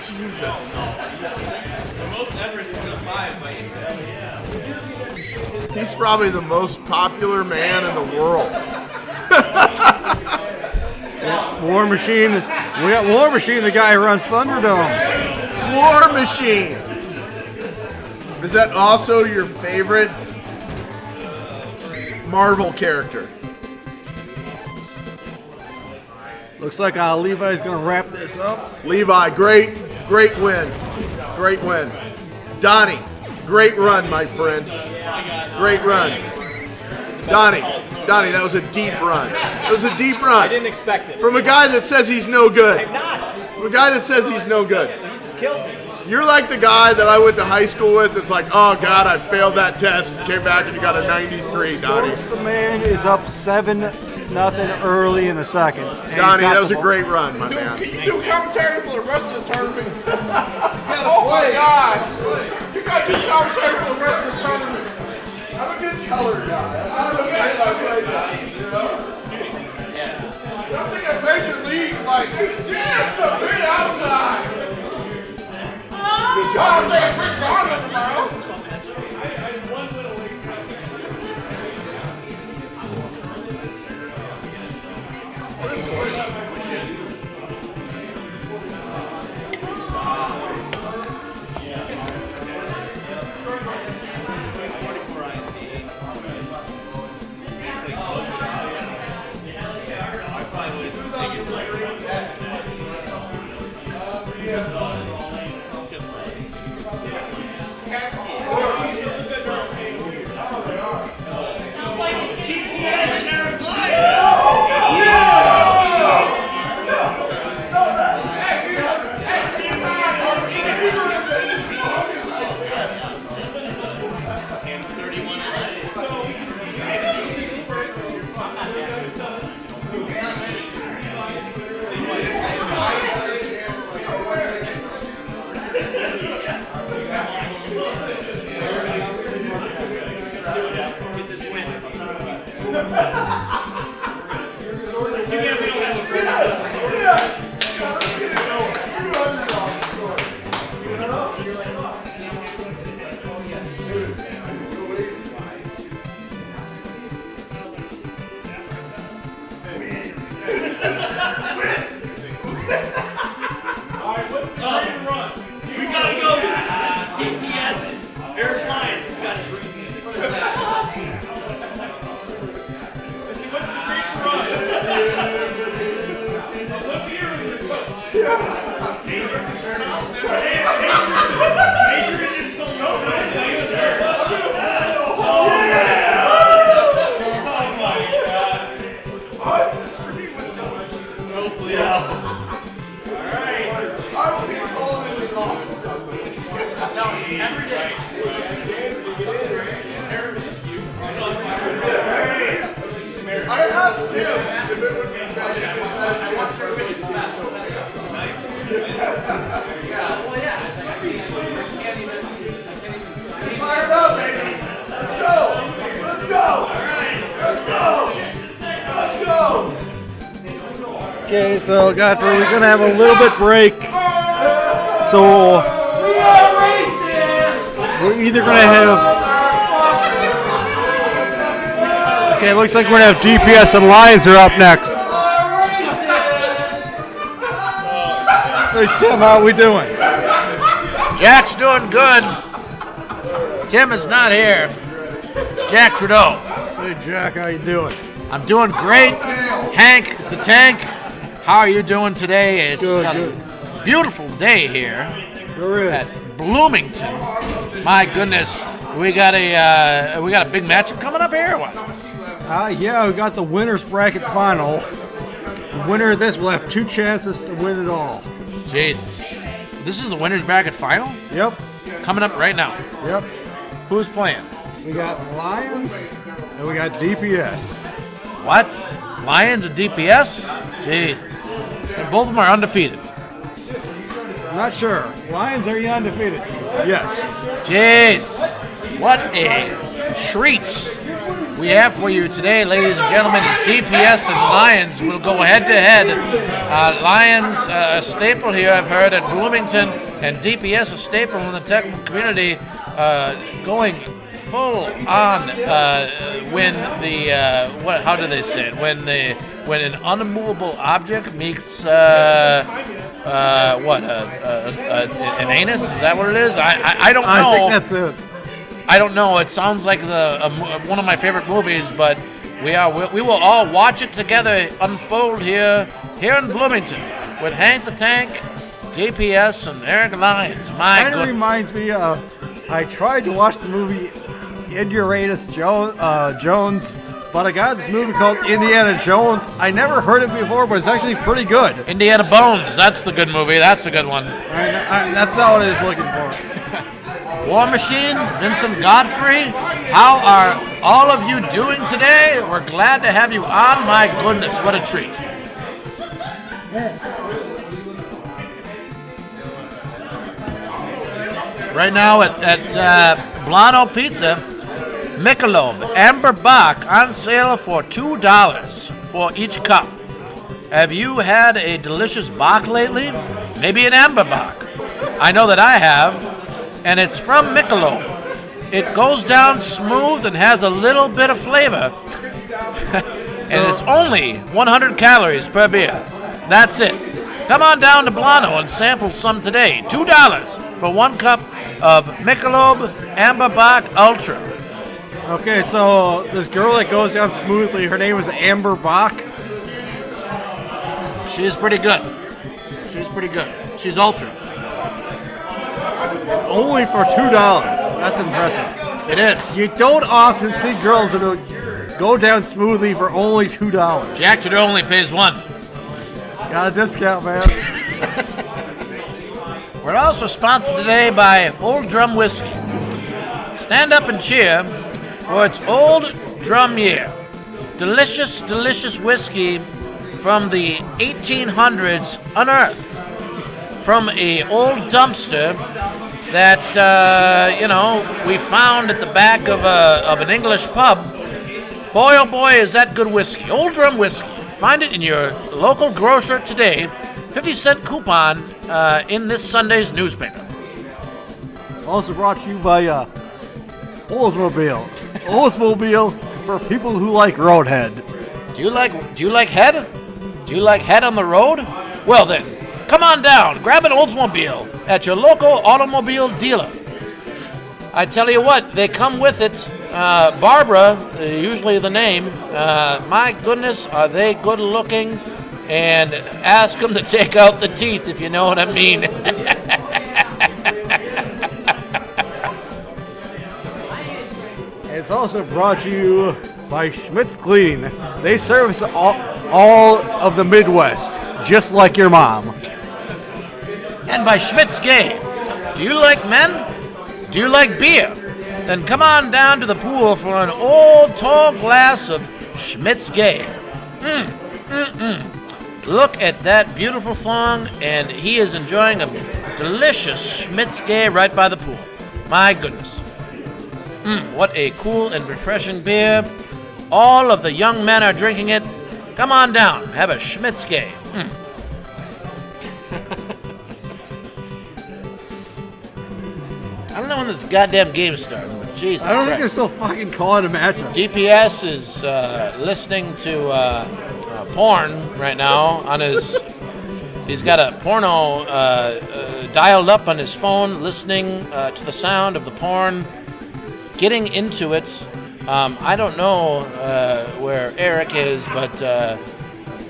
Jesus. He's probably the most popular man in the world. War Machine. We got War Machine, the guy who runs Thunderdome. War Machine. Is that also your favorite Marvel character? Looks like Levi's going to wrap this up. Levi, great win. Great win. Donnie, great run, my friend. Great run. Donnie, that was a deep run. It was a deep run. I didn't expect it. From a guy that says he's no good. I'm not. From a guy that says he's no good. He just killed me. You're like the guy that I went to high school with that's like, oh God, I failed that test and came back and you got a 93, Donnie. The man is up 7-0 early in the second. Donnie, that was a great run, my man. Can you do commentary for the rest of the tournament? Oh my God! You got to do commentary for the rest of the tournament. I'm a good color guy. I'm a good guy. I think a Major League, like, just a bit outside. Good job. I'm saying Rick Donovan tomorrow. Okay, so Godfrey, we're gonna have a little bit break. So we're either gonna have. Okay, looks like we're gonna have DPS and Lions are up next. Hey Tim, how are we doing? Jack's doing good. Tim is not here. It's Jack Trudeau. Hey Jack, how you doing? I'm doing great. Hank the Tank, how are you doing today? It's Good. beautiful day here at Bloomington. My goodness, we got a big matchup coming up here. Or what? Yeah, we got the winners bracket final. The winner of this will have 2 chances to win it all. Jesus. This is the winners bracket final? Yep. Coming up right now. Yep. Who's playing? We got Lions and we got DPS. What? Lions and DPS? Jeez. And both of them are undefeated. I'm not sure. Lions, are you undefeated? Yes. Jeez. What a treat we have for you today, ladies and gentlemen. It's DPS and Lions will go head-to-head. Lions, a staple here, I've heard, at Bloomington, and DPS, a staple in the Tecmo community, going full on when the how do they say it? When an unmovable object meets an anus? Is that what it is? I don't know. I think that's it. I don't know. It sounds like one of my favorite movies, but we will all watch it together unfold here in Bloomington with Hank the Tank, DPS, and Eric Lyons. My Kind of goodness. reminds me of. I tried to watch the movie Indiana Jones, but I got this movie called Indiana Jones. I never heard it before, but it's actually pretty good. Indiana Bones. That's the good movie. That's a good one. That's not what I was looking for. War Machine, Vincent Godfrey, how are all of you doing today? We're glad to have you on. My goodness, what a treat. Right now at Blono Pizza, Michelob Amber Bock on sale for $2 for each cup. Have you had a delicious Bock lately? Maybe an Amber Bock. I know that I have. And it's from Michelob. It goes down smooth and has a little bit of flavor. And it's only 100 calories per beer. That's it. Come on down to Blono and sample some today. $2 for 1 cup of Michelob Amber Bock Ultra. Okay, so this girl that goes down smoothly, her name is Amber Bock. She's pretty good. She's pretty good. She's Ultra. Only for $2. That's impressive. It is. You don't often see girls that go down smoothly for only $2. Jack Trudeau only pays $1. Got a discount, man. We're also sponsored today by Old Drum Whiskey. Stand up and cheer for its Old Drum year. Delicious, delicious whiskey from the 1800s, unearthed from a old dumpster that we found at the back of an English pub. Boy, oh boy, is that good whiskey. Old Drum Whiskey. Find it in your local grocer today. 50-cent coupon in this Sunday's newspaper. Also brought to you by Oldsmobile. Oldsmobile for people who like Roadhead. Do you like head? Do you like head on the road? Well then, come on down. Grab an Oldsmobile at your local automobile dealer. I tell you what, they come with it. Barbara, usually the name. My goodness, are they good looking? And ask them to take out the teeth, if you know what I mean. It's also brought to you by Schmidt's Cleaning. They service all of the Midwest, just like your mom. And by Schmidt's Gay. Do you like men? Do you like beer? Then come on down to the pool for an old tall glass of Schmidt's Gay. Look at that beautiful thong, and he is enjoying a delicious Schmidt's Gay right by the pool. My goodness. What a cool and refreshing beer. All of the young men are drinking it. Come on down, have a Schmidt's Gay. I don't know when this goddamn game starts, but Jesus I don't think Christ. they're still fucking calling a matchup. DPS is listening to porn right now on his. He's got a porno dialed up on his phone, listening to the sound of the porn, getting into it. I don't know where Eric is, but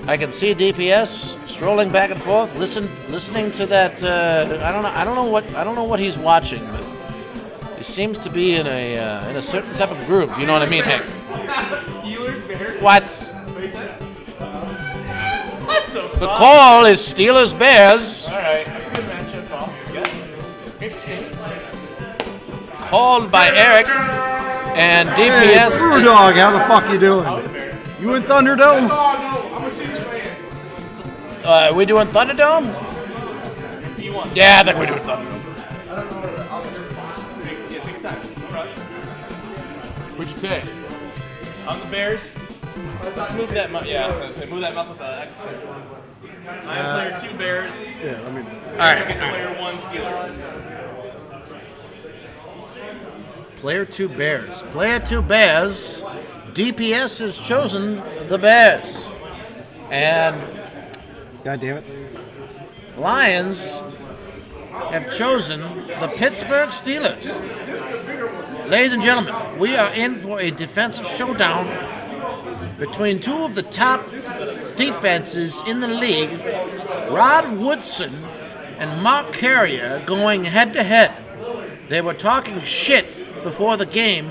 I can see DPS strolling back and forth, listening to that. I don't know what he's watching, but he seems to be in a certain type of groove. You know what I mean, Hank? Steelers, Bears. What? What the The fuck? call is Steelers Bears. All right, that's a good matchup, Paul. Good. Called by Eric and DPS. Hey, Brew Dog, how the fuck you doing? You in Thunderdome? I'm a Chiefs fan. We doing Thunderdome? Yeah, I think we're doing Thunderdome. What'd you say? On the Bears. Let's move that. Move that muscle to X. I am player 2 Bears. Yeah, let me. All right. Eric is player 1 Steelers. Player 2 Bears. Player 2 Bears. DPS has chosen the Bears. And God damn it. Lions have chosen the Pittsburgh Steelers. Ladies and gentlemen, we are in for a defensive showdown between two of the top defenses in the league, Rod Woodson and Mark Carrier, going head to head. They were talking shit before the game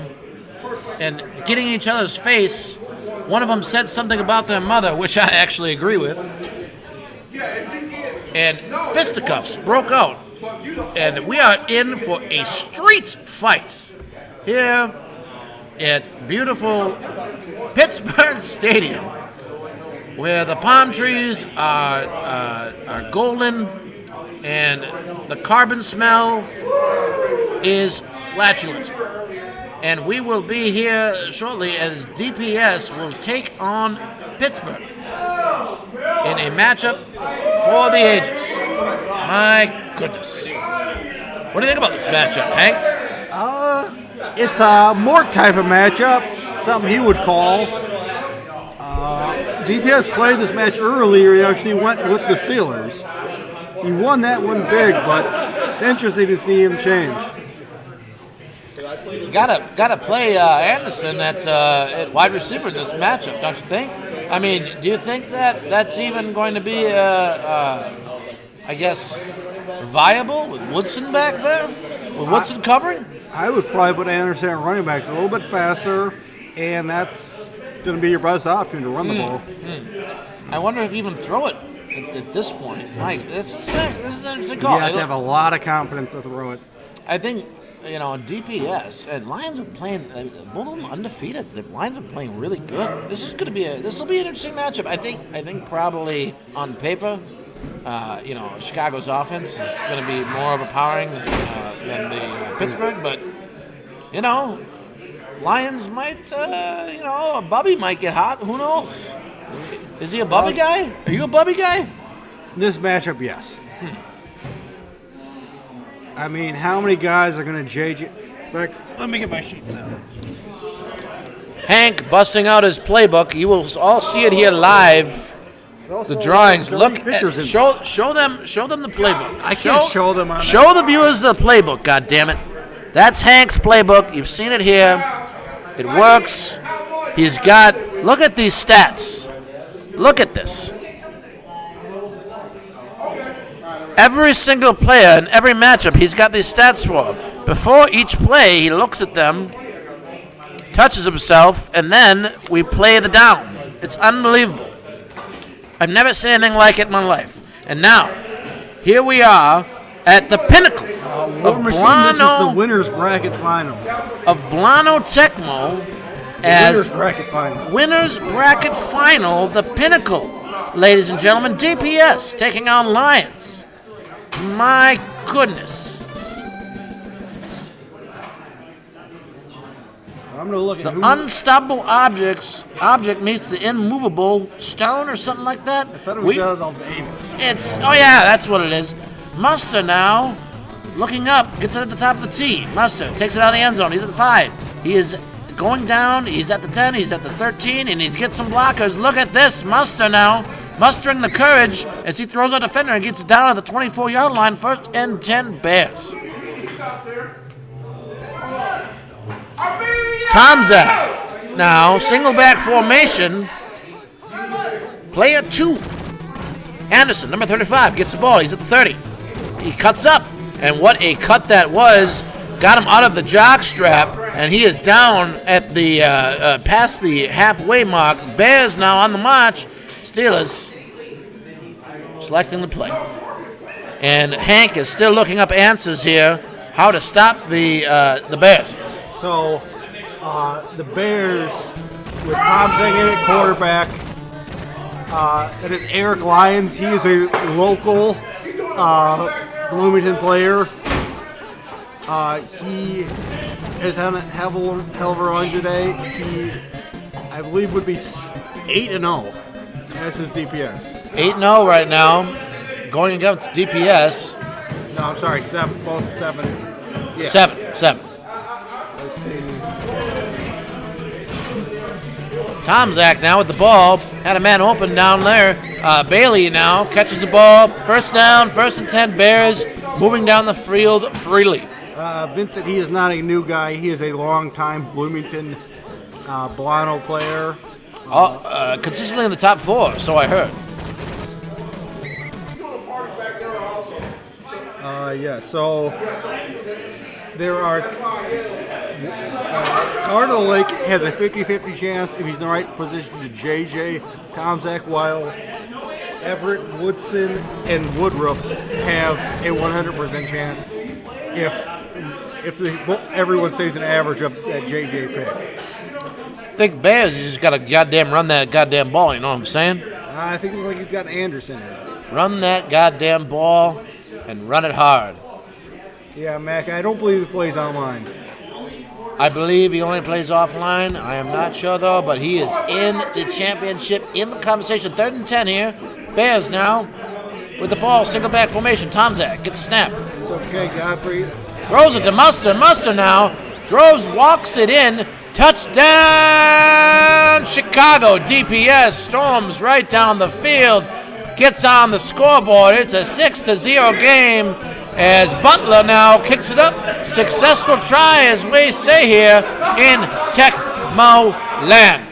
and getting in each other's face. One of them said something about their mother, which I actually agree with. And fisticuffs broke out. And we are in for a street fight here at beautiful Pittsburgh Stadium, where the palm trees are golden and the carbon smell is flatulent. And we will be here shortly as DPS will take on Pittsburgh in a matchup for the ages. My goodness. What do you think about this matchup, Hank? It's a Mort type of matchup, something he would call. DPS played this match earlier. He actually went with the Steelers. He won that one big, but it's interesting to see him change. Gotta play Anderson at wide receiver in this matchup, don't you think? I mean, do you think that that's even going to be, I guess, viable with Woodson back there? With Woodson covering? I would probably put Anderson at running backs a little bit faster, and that's going to be your best option to run the ball. I wonder if you even throw it at this point. Mike, this is an interesting You call. have to have a lot of confidence to throw it. I think, DPS and Lions are playing, both of them undefeated. The Lions are playing really good. This will be an interesting matchup. I think probably on paper, Chicago's offense is going to be more overpowering than the Pittsburgh, but Lions might, Bubby might get hot. Who knows? Is he a Bubby guy? Are you a Bubby guy? This matchup, yes. I mean, how many guys are going to JJ? Let me get my sheets out. Hank busting out his playbook. You will all see it here live. The drawings. Look at, show them the playbook. I can't show them on Show the viewers the playbook, God damn it. That's Hank's playbook. You've seen it here. It works. He's got, look at these stats. Look at this. Every single player in every matchup, he's got these stats for. Before each play, he looks at them, touches himself, and then we play the down. It's unbelievable. I've never seen anything like it in my life. And now, here we are at the pinnacle of This is the Blono, winners bracket final. of Blono Tecmo as Winners bracket final. winners bracket final, the pinnacle, ladies and gentlemen. DPS taking on Lions. My goodness. I'm gonna look at The who. unstoppable object meets the immovable stone or something like that. I thought it was Jonathan Davis. Oh yeah, that's what it is. Muster now, looking up, gets it at the top of the tee. Muster takes it out of the end zone. He's at the 5. He is going down. He's at the 10. He's at the 13, and he's getting some blockers. Look at this, Muster now, mustering the courage as he throws a defender and gets down at the 24-yard line. 1st and 10 Bears. Tomzak now, single back formation. Player 2. Anderson, number 35, gets the ball. He's at the 30. He cuts up, and what a cut that was. Got him out of the jock strap, and he is down at the past the halfway mark. Bears now on the march. Steelers selecting the play. And Hank is still looking up answers here, how to stop the Bears. So, the Bears, with Tom Zing at quarterback, that is Eric Lyons. He is a local Bloomington player. He has had a hell of a run today. He, I believe, would be 8-0 as his DPS. 8-0 right now, going against DPS. No, I'm sorry, 7, both 7. Yeah. 7. Tomzak now with the ball. Had a man open down there. Bailey now catches the ball. 1st down, 1st and 10 Bears. Moving down the field freely. Vincent, he is not a new guy. He is a long-time Bloomington Blono player. Consistently in the top 4, so I heard. Yeah, so there are... Cardinal Lake has a 50-50 chance if he's in the right position to JJ Tomzak, while Everett, Woodson, and Woodruff have a 100% chance if everyone stays an average of that JJ pick. I think Bears, you just got to goddamn run that goddamn ball, you know what I'm saying? I think it's like he's got Anderson in it. Run that goddamn ball and run it hard. Yeah, Mac, I don't believe he plays online. I believe he only plays offline. I am not sure, though, but he is in the championship, in the conversation. 3rd and 10 here. Bears now with the ball, single back formation. Tomzak gets a snap. It's okay, Godfrey. Throws it to Muster. Muster now throws, walks it in. Touchdown, Chicago. DPS storms right down the field. Gets on the scoreboard. It's a 6-0 game as Butler now kicks it up. Successful try, as we say here in Tecmo Land.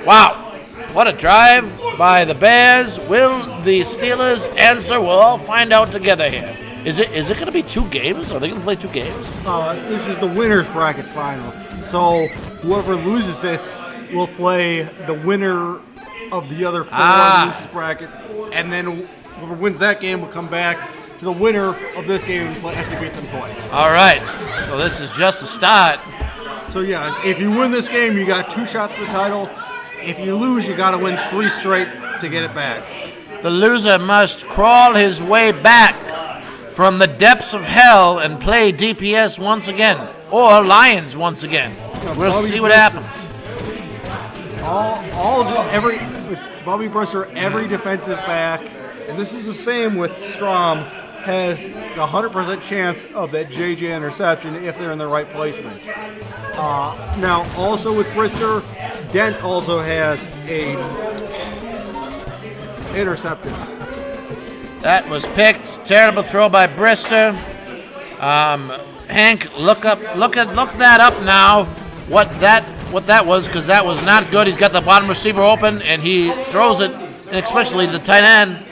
Wow, what a drive by the Bears. Will the Steelers answer? We'll all find out together here. Is it going to be 2 games? Are they going to play 2 games? This is the winner's bracket final. So whoever loses this will play the winner of the other 4 losers bracket, and then whoever wins that game will come back to the winner of this game and have to beat them twice. All right, so this is just the start. So yes, if you win this game, you got 2 shots at the title. If you lose, you got to win 3 straight to get it back. The loser must crawl his way back from the depths of hell and play DPS once again, or Lions once again. We'll see what happens. With Bobby Brister, every defensive back, and this is the same with Strom, has the 100% chance of that JJ interception if they're in the right placement. Now, also with Brister, Dent also has a interception. That was picked. Terrible throw by Brister. Hank, look that up now. What that was, because that was not good. He's got the bottom receiver open, and he throws it, and especially the tight end.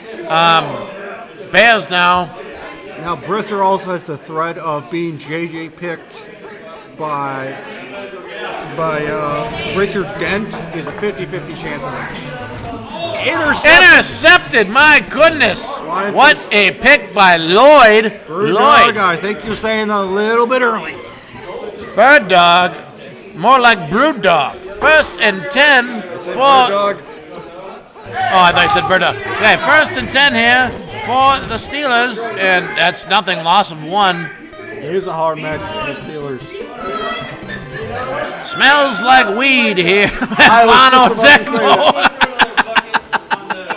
Bears now. Now Brister also has the threat of being JJ picked by Richard Dent. Is a 50-50 chance of that. Intercepted! My goodness! What a pick by Lloyd. Lloyd. I think you're saying that a little bit early. Bird dog. More like brood dog. 1st and 10 for... Dog. Oh, I thought you said bird dog. Okay, 1st and 10 here for the Steelers, and that's nothing. Loss of 1. It is a hard match for the Steelers. Smells like weed here at Blono Tecmo.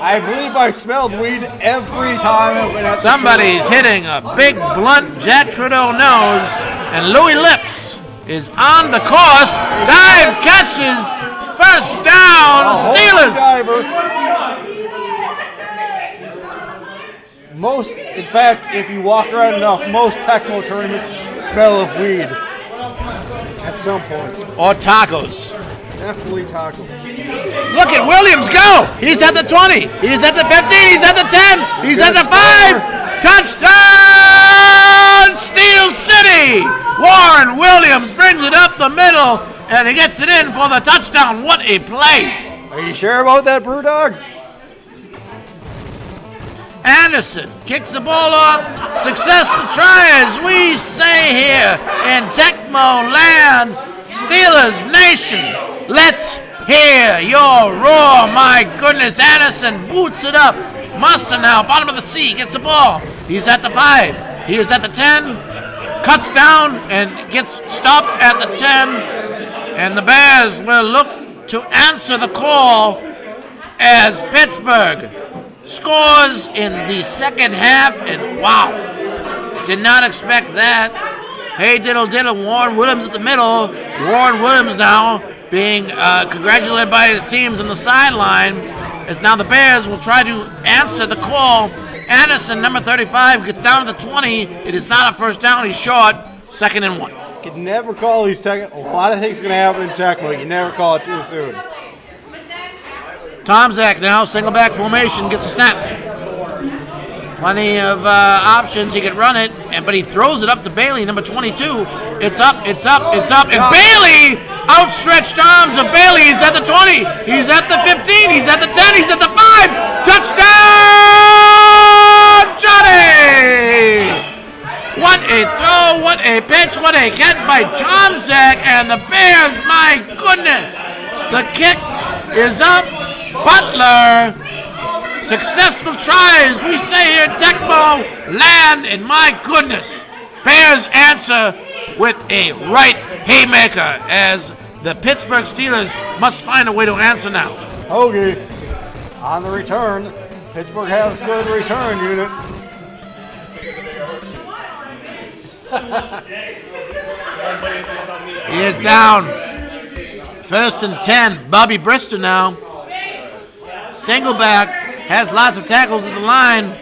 I believe I smelled weed every time I went out. Somebody's hitting a big blunt Jack Trudeau nose, and Louis Lips is on the course. Dive catches, first down, Steelers. Most, in fact, if you walk around enough, most Tecmo tournaments smell of weed at some point. Or tacos. Definitely tacos. Look at Williams go! He's at the 20. He's at the 15. He's at the 10. He's at the 5. Touchdown! Steel City! Warren Williams brings it up the middle, and he gets it in for the touchdown. What a play! Are you sure about that, Brewdog? Anderson kicks the ball off. Successful try, as we say here in Tecmo land. Steelers Nation, let's hear your roar. My goodness, Anderson boots it up. Muster now, bottom of the C, gets the ball. He's at the 5. He is at the 10. Cuts down and gets stopped at the 10. And the Bears will look to answer the call as Pittsburgh scores in the second half. And wow, did not expect that. Hey, diddle, Warren Williams at the middle. Warren Williams now being congratulated by his teams on the sideline, as now the Bears will try to answer the call. Anderson, number 35, gets down to the 20. It is not a first down. He's short. 2nd and 1. You can never call these Tecmo. A lot of things are going to happen in Tecmo. You can never call it too soon. Tomzak now, single back formation, gets a snap. Plenty of options. He can run it, but he throws it up to Bailey, number 22. It's up, and Bailey, outstretched arms of Bailey. He's at the 20. He's at the 15. He's at the 10. He's at the 5. Touchdown, Johnny! What a throw, what a pitch, what a catch by Tomzak, and the Bears, my goodness. The kick is up. Butler. Successful tries, we say here, Tecmo land, and my goodness, Bears answer with a right haymaker as the Pittsburgh Steelers must find a way to answer now. Hoagie on the return. Pittsburgh has good return unit. He is down. 1st and 10. Bobby Brister now. Single back. Has lots of tackles at the line.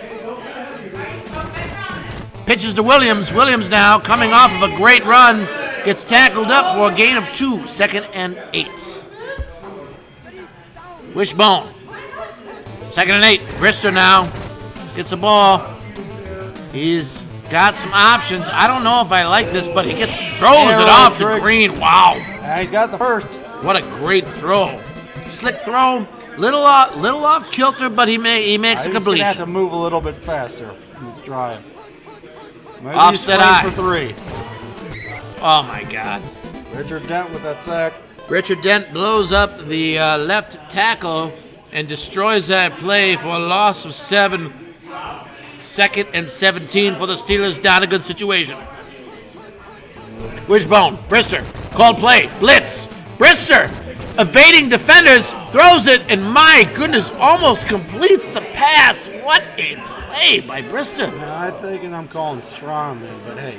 Pitches to Williams. Williams now coming off of a great run. Gets tackled up for a gain of 2. 2nd and 8. Wishbone. 2nd and 8. Brister now gets the ball. He's got some options. I don't know if I like this, but he throws it off to Green. Wow. And he's got the first. What a great throw. Slick throw. Little off kilter, but he makes a completion. He's going to have to move a little bit faster in this drive. Maybe Offset he's eye. for 3. Oh, my God. Richard Dent with that sack. Richard Dent blows up the left tackle and destroys that play for a loss of 7. 2nd and 17 for the Steelers. Not a good situation. Wishbone. Brister. Called play. Blitz. Brister. Evading defenders. Throws it, and my goodness, almost completes the pass. What a play by Brister. Yeah, I'm thinking I'm calling Strom, but hey.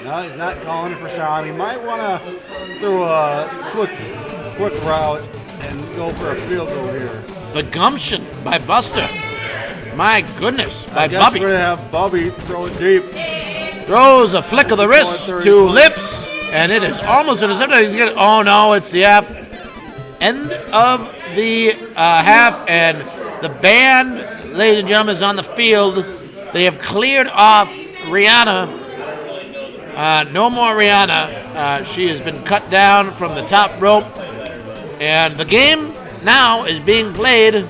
No, he's not calling for Strom. He might want to throw a quick route and go for a field goal here. The gumption by Buster. My goodness, by I guess Bubby. we're going to have Bubby throw it deep. Throws a flick of the wrist to Lips, and it is almost intercepted. He's gonna. Oh no, it's the end of the half, and the band, ladies and gentlemen, is on the field. They have cleared off Rihanna. No more Rihanna. She has been cut down from the top rope, and the game now is being played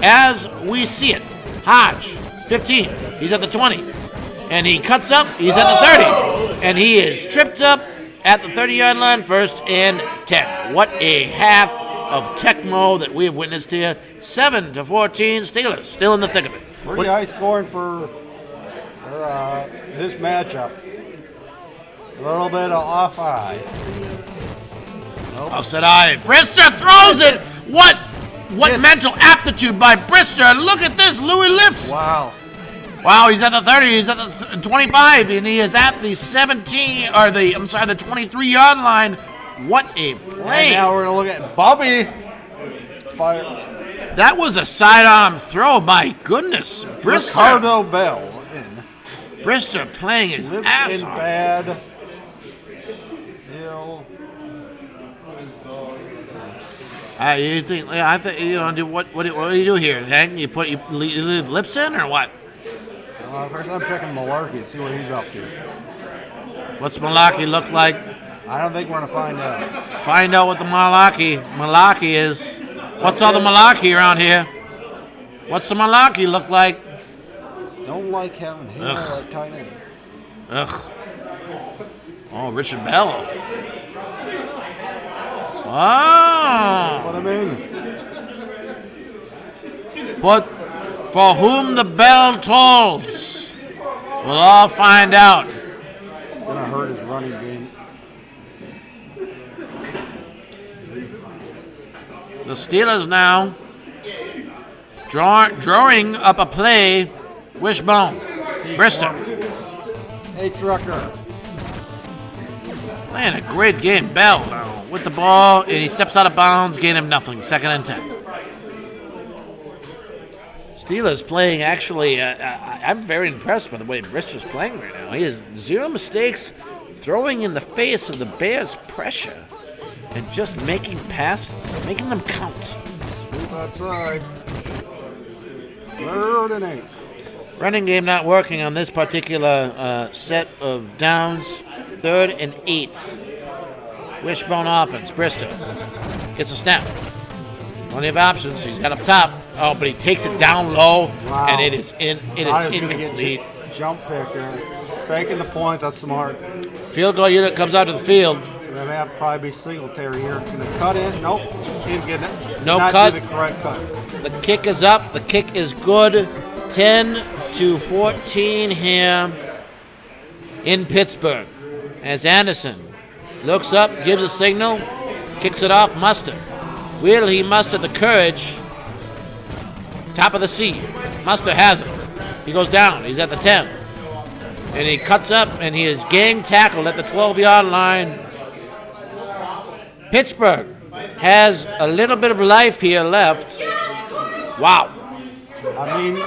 as we see it. Hodge, 15. He's at the 20. And he cuts up. He's at the 30. And he is tripped up at the 30-yard line. 1st and 10. What a half of Tecmo that we have witnessed here. 7-14 Steelers. Still in the thick of it. Pretty high scoring for this matchup. A little bit of off eye. Offset eye. Brister throws it. What mental aptitude by Brister. Look at this, Louis Lips. Wow. Wow, he's at the 30, he's at the 25, and he is at the 23-yard line. What a play. And now we're going to look at Bobby. Fire. That was a sidearm throw, my goodness. Brister. Ricardo Bell in. Brister playing his Lips ass in off. bad. Hill. I think what do you do here, Hank? You leave Lips in or what? First I'm checking Malarkey, see what he's up to. What's Malarkey look like? I don't think we're going to find out. Find out what the Malarkey is. What's all the Malarkey around here? What's the Malarkey look like? Don't like having hair like tight end. Ugh. Oh, Richard Bell. Oh. What I mean? But for whom the bell tolls, we'll all find out. It's going to hurt his running game. The Steelers now drawing up a play. Wishbone. Brister. Hey, Trucker. Playing a great game. Bell now with the ball, and he steps out of bounds, gain him nothing. 2nd and 10. Steelers playing actually, I'm very impressed by the way Brister's playing right now. He has 0 mistakes, throwing in the face of the Bears' pressure, and just making passes, making them count. Sweep outside. 3rd and 8. Running game not working on this particular set of downs. 3rd and 8. Wishbone offense. Brister gets a snap. Plenty of options. He's got up top. Oh, but he takes it down low, Wow. and it is incomplete. Jump pick there. Faking the point. That's smart. Field goal unit comes out to the field. That may probably be Singletary here. Gonna cut in. Nope. Can't get it. No Not cut. do the correct cut. The kick is up. The kick is good. 10-14 here in Pittsburgh. As Anderson looks up, gives a signal, kicks it off. Mustard. Will he muster the courage? Top of the seat. Mustard has it. He goes down. He's at the 10. And he cuts up, and he is gang tackled at the 12-yard line. Pittsburgh has a little bit of life here left. Wow. I mean,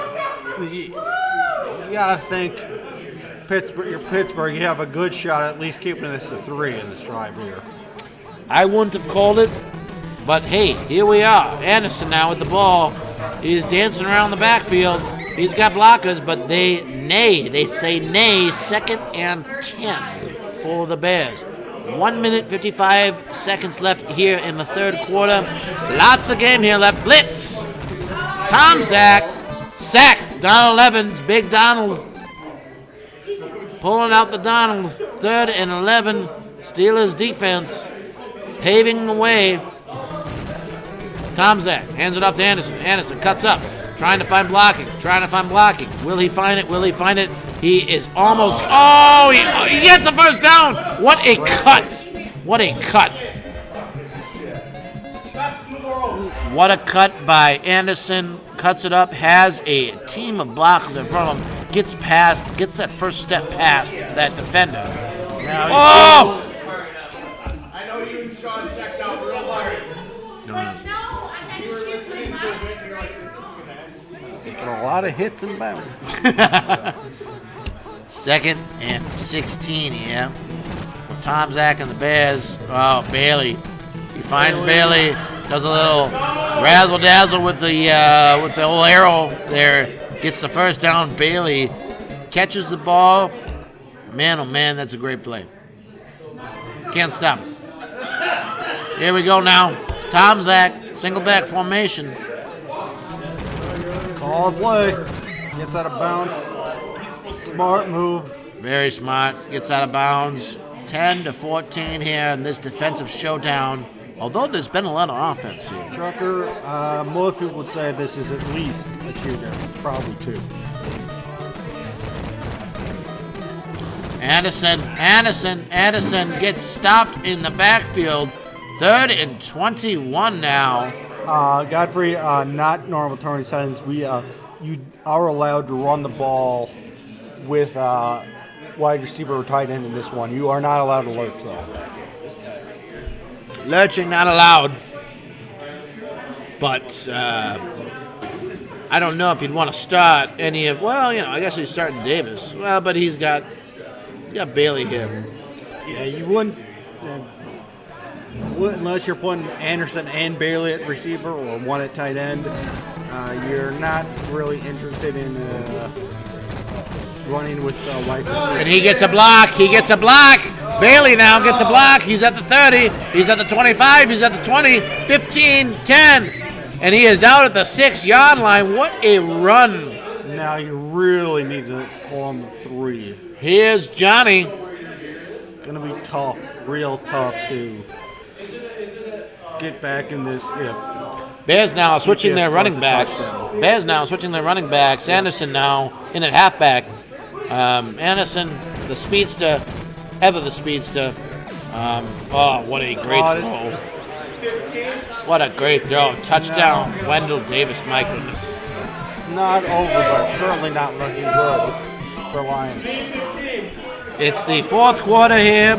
you gotta think Pittsburgh, you have a good shot at least keeping this to 3 in this drive here. I wouldn't have called it, but hey, here we are. Anderson now with the ball. He's dancing around the backfield. He's got blockers, but they say nay. 2nd and 10 for the Bears. 1 minute, 55 seconds left here in the 3rd quarter. Lots of game here left. Blitz. Tom Sack. Donald Evans. Big Donald. Pulling out the Donald. 3rd and 11. Steelers defense paving the way. Tom Sack hands it off to Anderson. Anderson cuts up. Trying to find blocking. Will he find it? He is almost. Oh, he gets a first down. What a cut. What a cut by Anderson. Cuts it up. Has a team of blockers in front of him. Gets that first step past that defender. Oh! I know you and Sean checked out real hard. Taking a lot of hits and bounds. 2nd and 16 here. With Tom Sack and the Bears. Oh, Bailey. He finds Bailey. Does a little razzle dazzle with the old arrow there. Gets the first down. Bailey catches the ball. Man, oh man, that's a great play. Can't stop it. Here we go now. Tom Sack, single back formation. Call play. Gets out of bounds. Smart move. Very smart. Gets out of bounds. 10-14 here in this defensive showdown. Although there's been a lot of offense here. Trucker, most people would say this is at least a shooter. Probably 2. Anderson gets stopped in the backfield. 3rd and 21 now. Godfrey, not normal tournament settings. You are allowed to run the ball with wide receiver or tight end in this one. You are not allowed to lurch, though. Lurching not allowed. But I don't know if you'd want to start any of. Well, I guess he's starting Davis. Well, but he's got Bailey here. Yeah, you wouldn't unless you're putting Anderson and Bailey at receiver or one at tight end. You're not really interested in running with wide receiver. And he gets a block. Bailey now gets a block. He's at the 30. He's at the 25. He's at the 20. 15, 10. And he is out at the 6-yard line. What a run. Now you really need to pull on the 3. Here's Johnny. Going to be tough, real tough to get back in this. Bears now switching their running backs. Anderson now in at halfback. Anderson, the speedster, ever the speedster. What a great throw. What a great throw. Touchdown, Wendell Davis. My goodness. It's not over, but certainly not looking good for Lions. It's the 4th quarter here.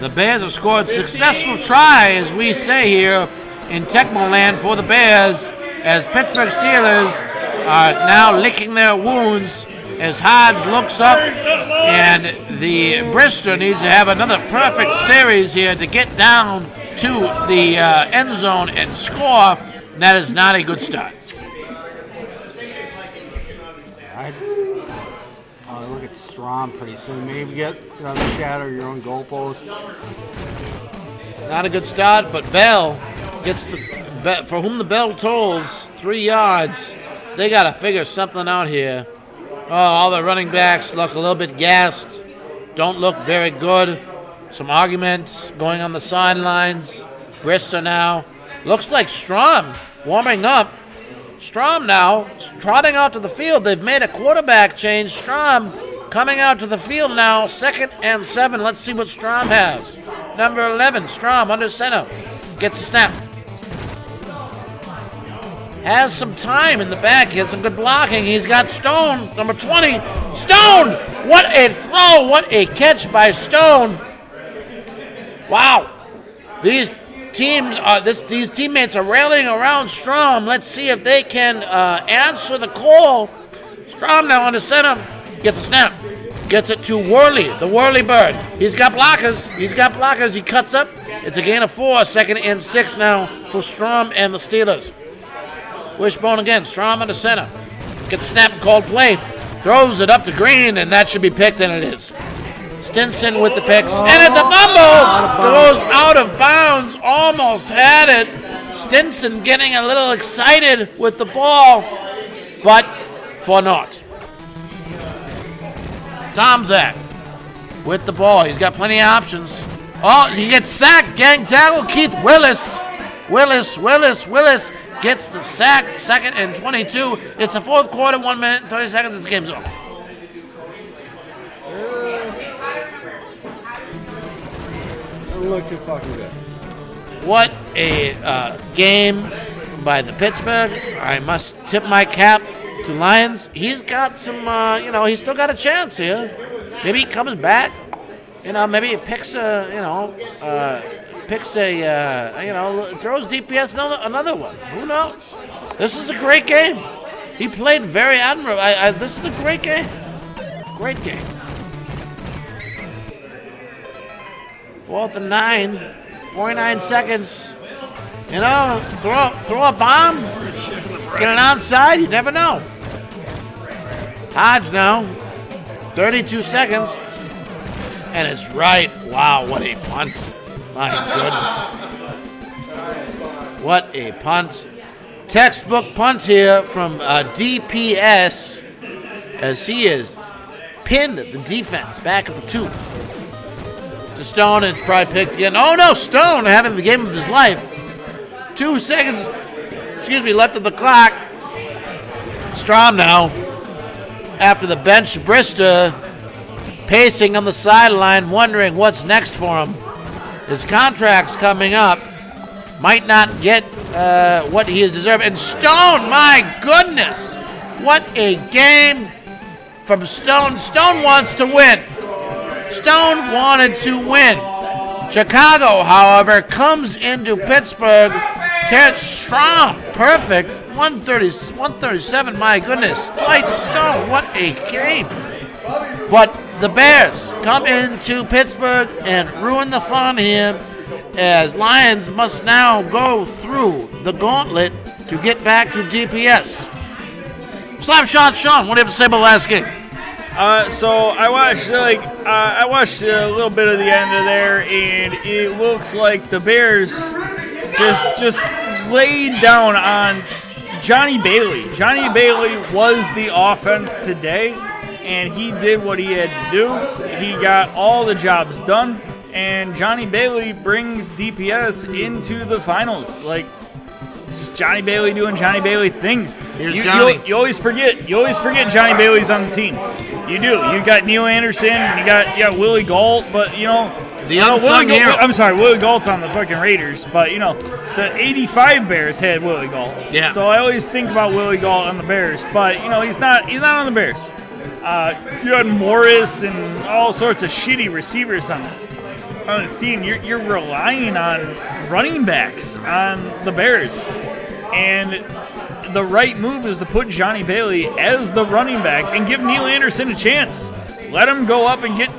The Bears have scored successful try, as we say here in Tecmo land for the Bears, as Pittsburgh Steelers are now licking their wounds as Hodge looks up, and the Bristol needs to have another perfect series here to get down to the end zone and score. That is not a good start. I'd look at Strom pretty soon. Maybe get another shot of your own goalpost. Not a good start, but Bell gets for whom the bell tolls, 3 yards. They got to figure something out here. All the running backs look a little bit gassed. Don't look very good. Some arguments going on the sidelines. Bristol now. Looks like Strom warming up. Strom now trotting out to the field. They've made a quarterback change. Strom coming out to the field now. 2nd and 7. Let's see what Strom has. Number 11, Strom under center. Gets a snap. Has some time in the back. He has some good blocking. He's got Stone, number 20. Stone! What a throw. What a catch by Stone. Wow. These teammates are rallying around Strom. Let's see if they can answer the call. Strom now under center. Gets a snap. Gets it to Worley, the Worley bird. He's got blockers. He cuts up. It's a gain of 4. 2nd and 6 now for Strom and the Steelers. Wishbone again. Strom under center. Gets a snap and called play. Throws it up to Green, and that should be picked, and it is. Stinson with the picks, and it's a fumble! Goes out of bounds. Almost had it. Stinson getting a little excited with the ball, but for naught. Tomzak with the ball. He's got plenty of options. Oh, he gets sacked. Gang tackle. Keith Willis gets the sack. 2nd and 22. It's the 4th quarter, 1 minute and 30 seconds. This game's over. Look too fucking good. What a game by the Pittsburgh. I must tip my cap to Lions. He's got some, he's still got a chance here. Maybe he comes back. Maybe he picks throws DPS another one. Who knows? This is a great game. He played very admirable. This is a great game. Great game. 4th and 9. 49 seconds. Throw a bomb. Get it outside. You never know. Hodge now. 32 seconds. And it's right. Wow, what a punt. My goodness. What a punt. Textbook punt here from DPS as he has pinned the defense back at the 2. To Stone, and it's probably picked again. Oh no, Stone having the game of his life. 2 seconds, left of the clock. Strom now, after the bench, Brista pacing on the sideline, wondering what's next for him. His contract's coming up. Might not get what he has deserved. And Stone, my goodness, what a game from Stone. Stone wants to win. Stone wanted to win. Chicago, however, comes into Pittsburgh. Hits strong, perfect, 137, my goodness. Dwight Stone, what a game. But the Bears come into Pittsburgh and ruin the fun here, as Lions must now go through the gauntlet to get back to DPS. Slapshot Sean, what do you have to say about the last game? So I watched a little bit of the end of there, and it looks like the Bears just laid down on Johnny Bailey. Johnny Bailey was the offense today, and he did what he had to do. He got all the jobs done, and Johnny Bailey brings DPS into the finals. Like, it's Johnny Bailey doing Johnny Bailey things. You always forget Johnny Bailey's on the team. You do. You got Neil Anderson, you got Willie Gault, but the unsung hero. I'm sorry, Willie Gault's on the fucking Raiders, but the '85 Bears had Willie Gault. Yeah. So I always think about Willie Gault on the Bears, but he's not on the Bears. You had Morris and all sorts of shitty receivers on this team. You're relying on running backs on the Bears, and the right move is to put Johnny Bailey as the running back and give Neil Anderson a chance. Let him go up and get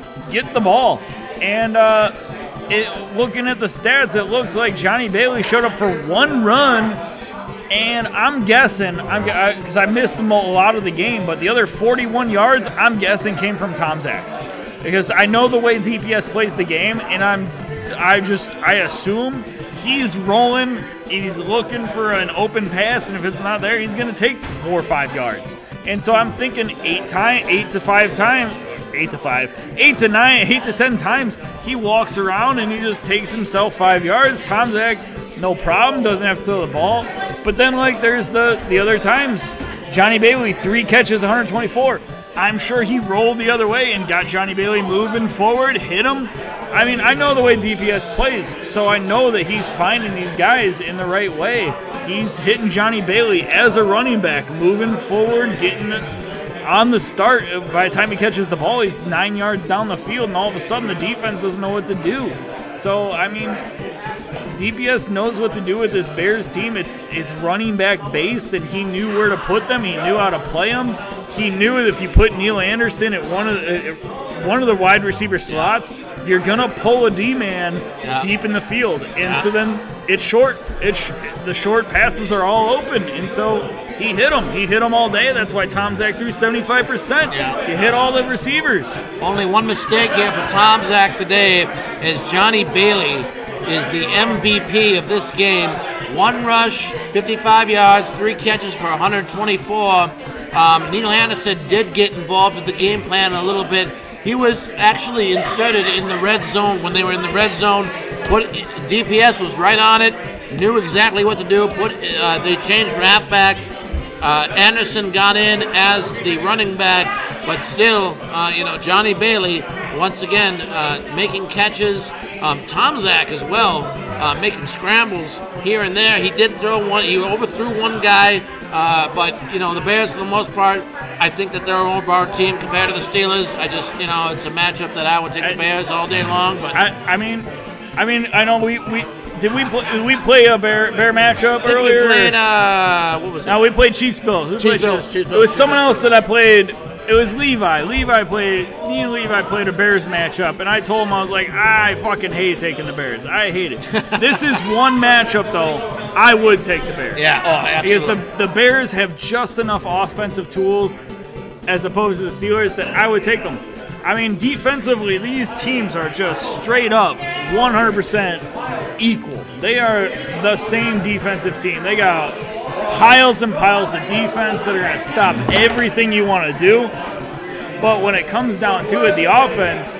the ball. And looking at the stats, it looks like Johnny Bailey showed up for one run, and I'm guessing, because I missed a lot of the game, but the other 41 yards, I'm guessing, came from Tom Zach. Because I know the way DPS plays the game, and I assume he's rolling, he's looking for an open pass, and if it's not there, he's going to take 4 or 5 yards. And so I'm thinking 8 to 10 times, he walks around and he just takes himself 5 yards. Tom Zach, no problem, doesn't have to throw the ball. But then, there's the other times. Johnny Bailey, 3 catches, 124. I'm sure he rolled the other way and got Johnny Bailey moving forward, hit him. I mean, I know the way DPS plays, so I know that he's finding these guys in the right way. He's hitting Johnny Bailey as a running back, moving forward, getting on the start. By the time he catches the ball, he's 9 yards down the field, and all of a sudden the defense doesn't know what to do. So, I mean, DPS knows what to do with this Bears team. It's running back based, and he knew where to put them. He knew how to play them. He knew that if you put Neil Anderson at one of the wide receiver slots, you're gonna pull a D-man deep in the field, and so then it's short. The short passes are all open, and so he hit them. He hit them all day. That's why Tom Zach threw 75%. He hit all the receivers. Only one mistake here for Tom Zach today, as Johnny Bailey is the MVP of this game. 1 rush, 55 yards, 3 catches for 124. Neil Anderson did get involved with the game plan a little bit. He was actually inserted in the red zone when they were in the red zone. DPS was right on it, knew exactly what to do. They changed halfbacks. Anderson got in as the running back, but still, Johnny Bailey once again making catches. Tom Zach as well, making scrambles here and there. He did throw one. He overthrew one guy. But the Bears, for the most part, I think that they're a overpowered team compared to the Steelers. It's a matchup that I would take the Bears all day long. But I mean, I know we play a bear matchup earlier. We played what was it? No, we played Chiefs Bills. It was someone else that I played. It was Levi. Me and Levi played a Bears matchup, and I told him, I was like, I fucking hate taking the Bears. I hate it. This is one matchup, though, I would take the Bears. Yeah, absolutely. Because the Bears have just enough offensive tools as opposed to the Steelers that I would take them. I mean, defensively, these teams are just straight up 100% equal. They are the same defensive team. They got piles and piles of defense that are going to stop everything you want to do. But when it comes down to it, the offense,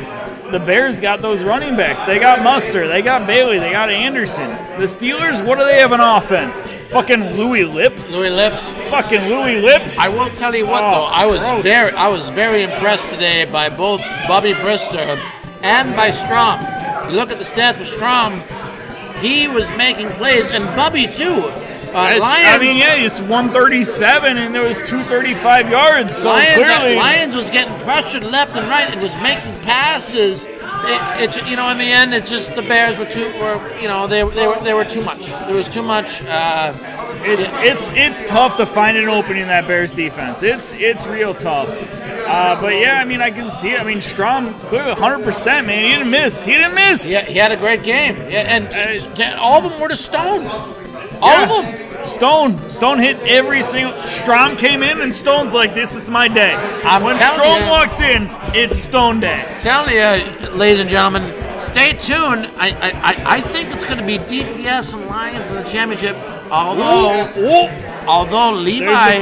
the Bears got those running backs. They got Muster. They got Bailey. They got Anderson. The Steelers, what do they have on offense? Fucking Louis Lips. Fucking Louis Lips. I will tell you what, though. I was very impressed today by both Bobby Brister and by Strom. You look at the stats for Strom, he was making plays, and Bubby too. Lions, I mean, yeah, it's 137, and there was 235 yards. So clearly, Lions was getting pressured left and right. It was making passes. You know, in the end, it's just the Bears were they were too much. There was too much. It's tough to find an opening in that Bears defense. It's real tough. But yeah, I mean, I can see it. I mean, Strom, clearly 100%, man. He didn't miss. Yeah, he had a great game. Yeah, and all of them were to Stone. All of them. Stone hit every single. Strom came in, and Stone's like, "This is my day." When Strom walks in, it's Stone day. I'm telling you, ladies and gentlemen, stay tuned. I think it's going to be DPS and Lions in the championship. Although Levi,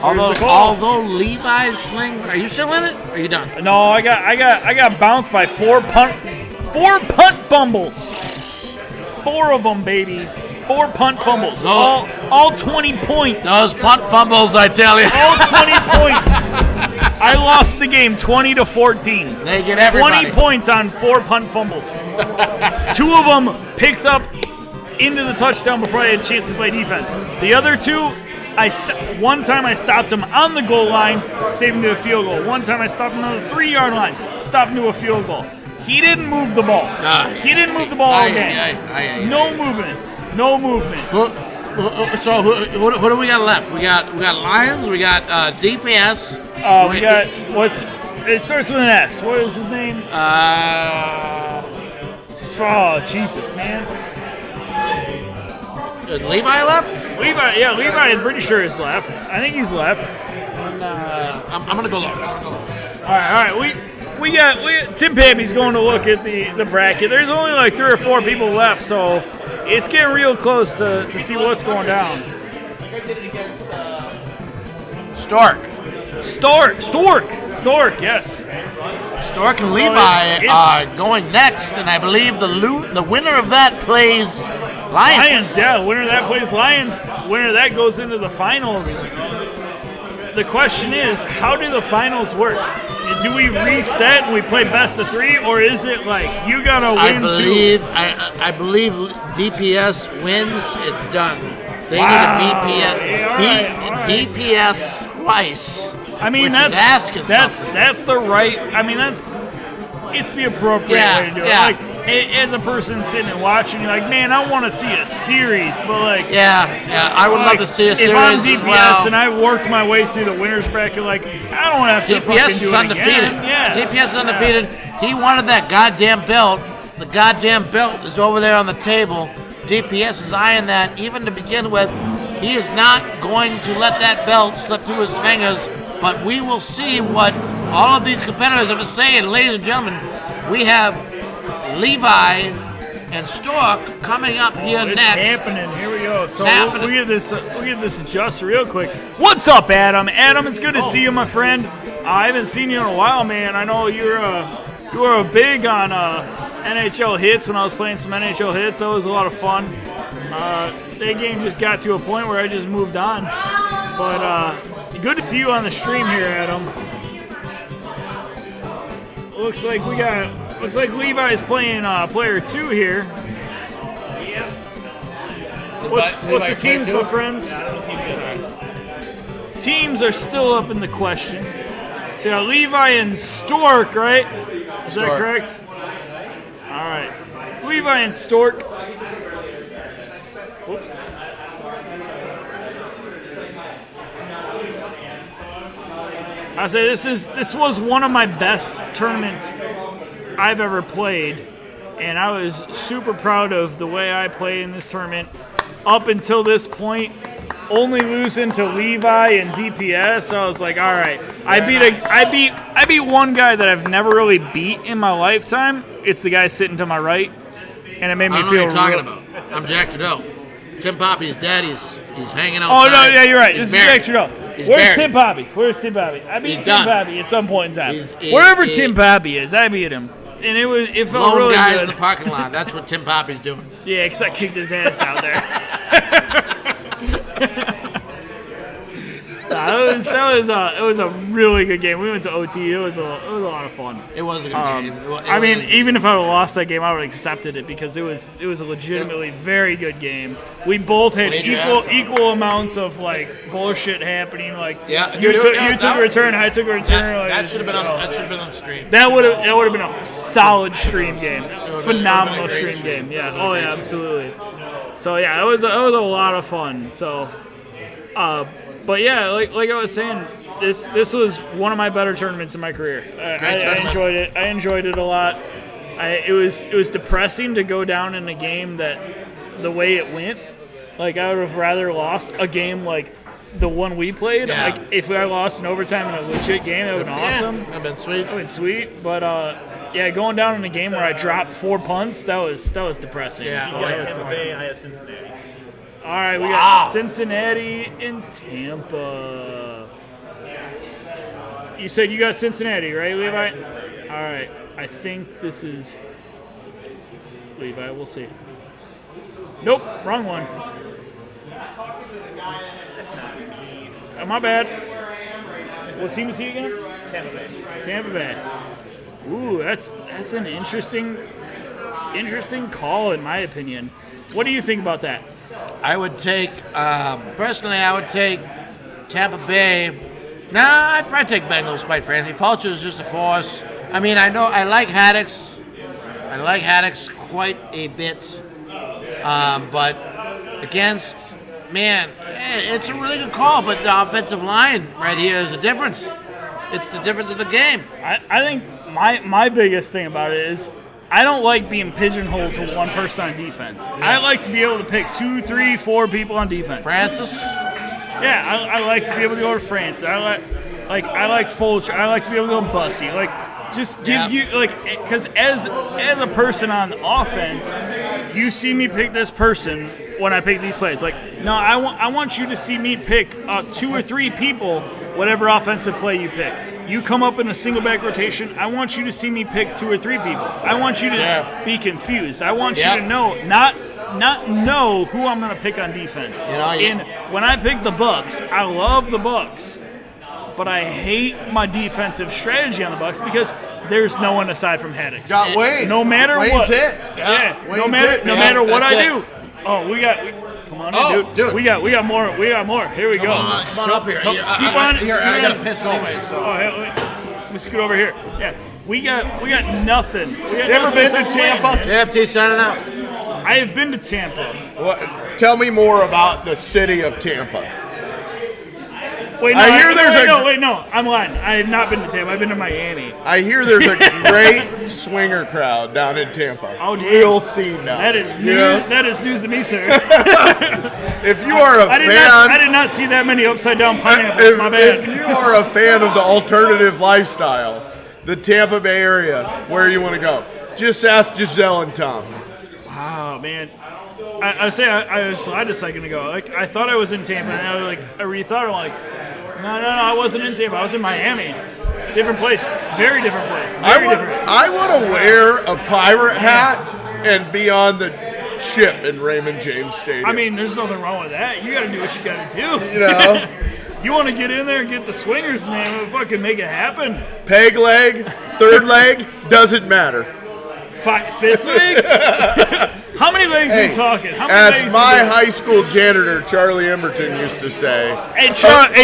although Levi's playing. Are you still in it? Or are you done? No, I got bounced by four punt fumbles. 4 of them, baby. 4 punt fumbles. All 20 points. Those punt fumbles, I tell you. All 20 points. I lost the game 20-14. They get everybody. 20 points on 4 punt fumbles. 2 of them picked up into the touchdown before I had a chance to play defense. The other 2, one time I stopped him on the goal line, saved him to a field goal. One time I stopped him on the 3-yard line, stopped him to a field goal. He didn't move the ball. He didn't move the ball all game. No movement. So who do we got left? We got Lions. We got DPS. We got it starts with an S. What is his name? Oh Jesus, man. Levi left. Levi, I'm pretty sure is left. I think he's left. And, I'm gonna go look. All right. We got Tim Pappy's going to look at the bracket. There's only like 3 or 4 people left, so it's getting real close to see what's going down. Stork, yes. Stork and Levi are going next, and I believe the winner of that plays Lions. Yeah, winner of that plays Lions. Winner of that goes into the finals. The question is, how do the finals work? Do we reset and we play best of 3, or is it like you gotta win two? I believe DPS wins. It's done. They need a DPS twice. I mean, that's the right. I mean, it's the appropriate way to do it. Like, as a person sitting and watching, you're like, man, I want to see a series, but like, I would love to see a series. If I'm DPS and I worked my way through the winners bracket, like, I don't have to DPS fucking do is it undefeated. again. Yeah. DPS is undefeated. He wanted that goddamn belt. The goddamn belt is over there on the table. DPS is eyeing that. Even to begin with, he is not going to let that belt slip through his fingers. But we will see what all of these competitors have to say. And ladies and gentlemen, we have Levi and Stork coming up here It's next. happening. Here we go. So we'll get this adjust real quick. What's up, Adam? Adam, it's good to see you, my friend. I haven't seen you in a while, man. I know you were big on NHL hits when I was playing some NHL hits. That was a lot of fun. That game just got to a point where I just moved on. But good to see you on the stream here, Adam. Looks like Levi's playing player 2 here. What's the teams, my friends? Teams are still up in the question. So you got Levi and Stork, right? Is that correct? All right. Levi and Stork. Whoops. I say this was one of my best tournaments I've ever played, and I was super proud of the way I played in this tournament up until this point. Only losing to Levi and DPS, I was like, all right. I beat one guy that I've never really beat in my lifetime. It's the guy sitting to my right, and it made me feel. I don't know what you're talking about. I'm Jack Trudeau. Tim Poppy's daddy's. He's hanging outside. Oh no, yeah, you're right. This is Jack Trudeau. Where's buried. Tim Poppy? I beat Tim Poppy at some point in time. He's Wherever Tim Poppy is, I beat him. and it felt Blowing really guys good. in the parking lot. That's what Tim Poppy's doing. Yeah, because I kicked his ass out there. It was a really good game. We went to OT. It was a lot of fun. It was a good game. I mean, even if I would have lost that game, I would have accepted it because it was a legitimately very good game. We both had equal amounts of like bullshit happening. Like you took a return, I took a return. That should have been on stream. That would have been a solid stream game, phenomenal stream game. Yeah. Oh yeah, absolutely. So yeah, it was a lot of fun. So. But yeah, like I was saying, this was one of my better tournaments in my career. I enjoyed it. I enjoyed it a lot. It was depressing to go down in a game that the way it went. Like I would have rather lost a game like the one we played. Yeah. Like if I lost in overtime in a legit game, that would have been awesome. That would have been sweet. That would have been sweet. But yeah, going down in a game where I dropped 4 punts, that was depressing. Yeah. So You that got was Tampa fun. Bay, I have Cincinnati. All right, we got Cincinnati and Tampa. You said you got Cincinnati, right, Levi? All right, I think this is Levi. We'll see. Nope, wrong one. My bad. What team is he again? Tampa Bay. Tampa Bay. Ooh, that's an interesting call in my opinion. What do you think about that? I would take, personally, Tampa Bay. Nah, I'd probably take Bengals, quite frankly. Fulcher is just a force. I mean, I like Haddix. I like Haddix quite a bit. But against, man, it's a really good call, but the offensive line right here is a difference. It's the difference of the game. I think my biggest thing about it is I don't like being pigeonholed to one person on defense. I like to be able to pick 2, 3, 4 people on defense. Francis? Yeah, I like to be able to go to Francis. I like Fulcher. I like to be able to go Bussy. Like, just give you because as a person on offense, you see me pick this person when I pick these plays. Like, no, I want you to see me pick 2 or 3 people, whatever offensive play you pick. You come up in a single back rotation, I want you to see me pick 2 or 3 people. I want you to be confused. I want you to know, not know who I'm going to pick on defense. And when I pick the Bucks, I love the Bucks, but I hate my defensive strategy on the Bucks because there's no one aside from Haddix. Got Wayne. No matter Wayne's what. it. Yeah. No Wayne's matter what I That's do. Oh, come on in, dude. We got more. Here we go. Come up here. Scoop on. I gotta piss anyway. So. Oh, hey, let me scoot over here. Yeah, we got nothing. You ever been to Tampa? JFT signing out. I have been to Tampa. Tell me more about the city of Tampa. Wait, no, I'm lying. I have not been to Tampa. I've been to Miami. I hear there's a great swinger crowd down in Tampa. Oh, dude. Real scene now. That is news. That is news to me, sir. If you are a fan, I did not see that many upside down pineapples. My bad. If you are a fan of the alternative lifestyle, the Tampa Bay area, where you want to go, just ask Giselle and Tom. Wow, man. I was lied a second ago. Like I thought I was in Tampa, and I rethought. I'm like, no, I wasn't in Tampa. I was in Miami. Different place. Very different place. I want to wear a pirate hat and be on the ship in Raymond James Stadium. I mean, there's nothing wrong with that. You got to do what you got to do. You know? You want to get in there and get the swingers, man. We'll fucking make it happen. Peg leg, third leg, doesn't matter. Fifth leg? How many legs are we talking? How many as legs my high school janitor, Charlie Emberton, used to say. Hey,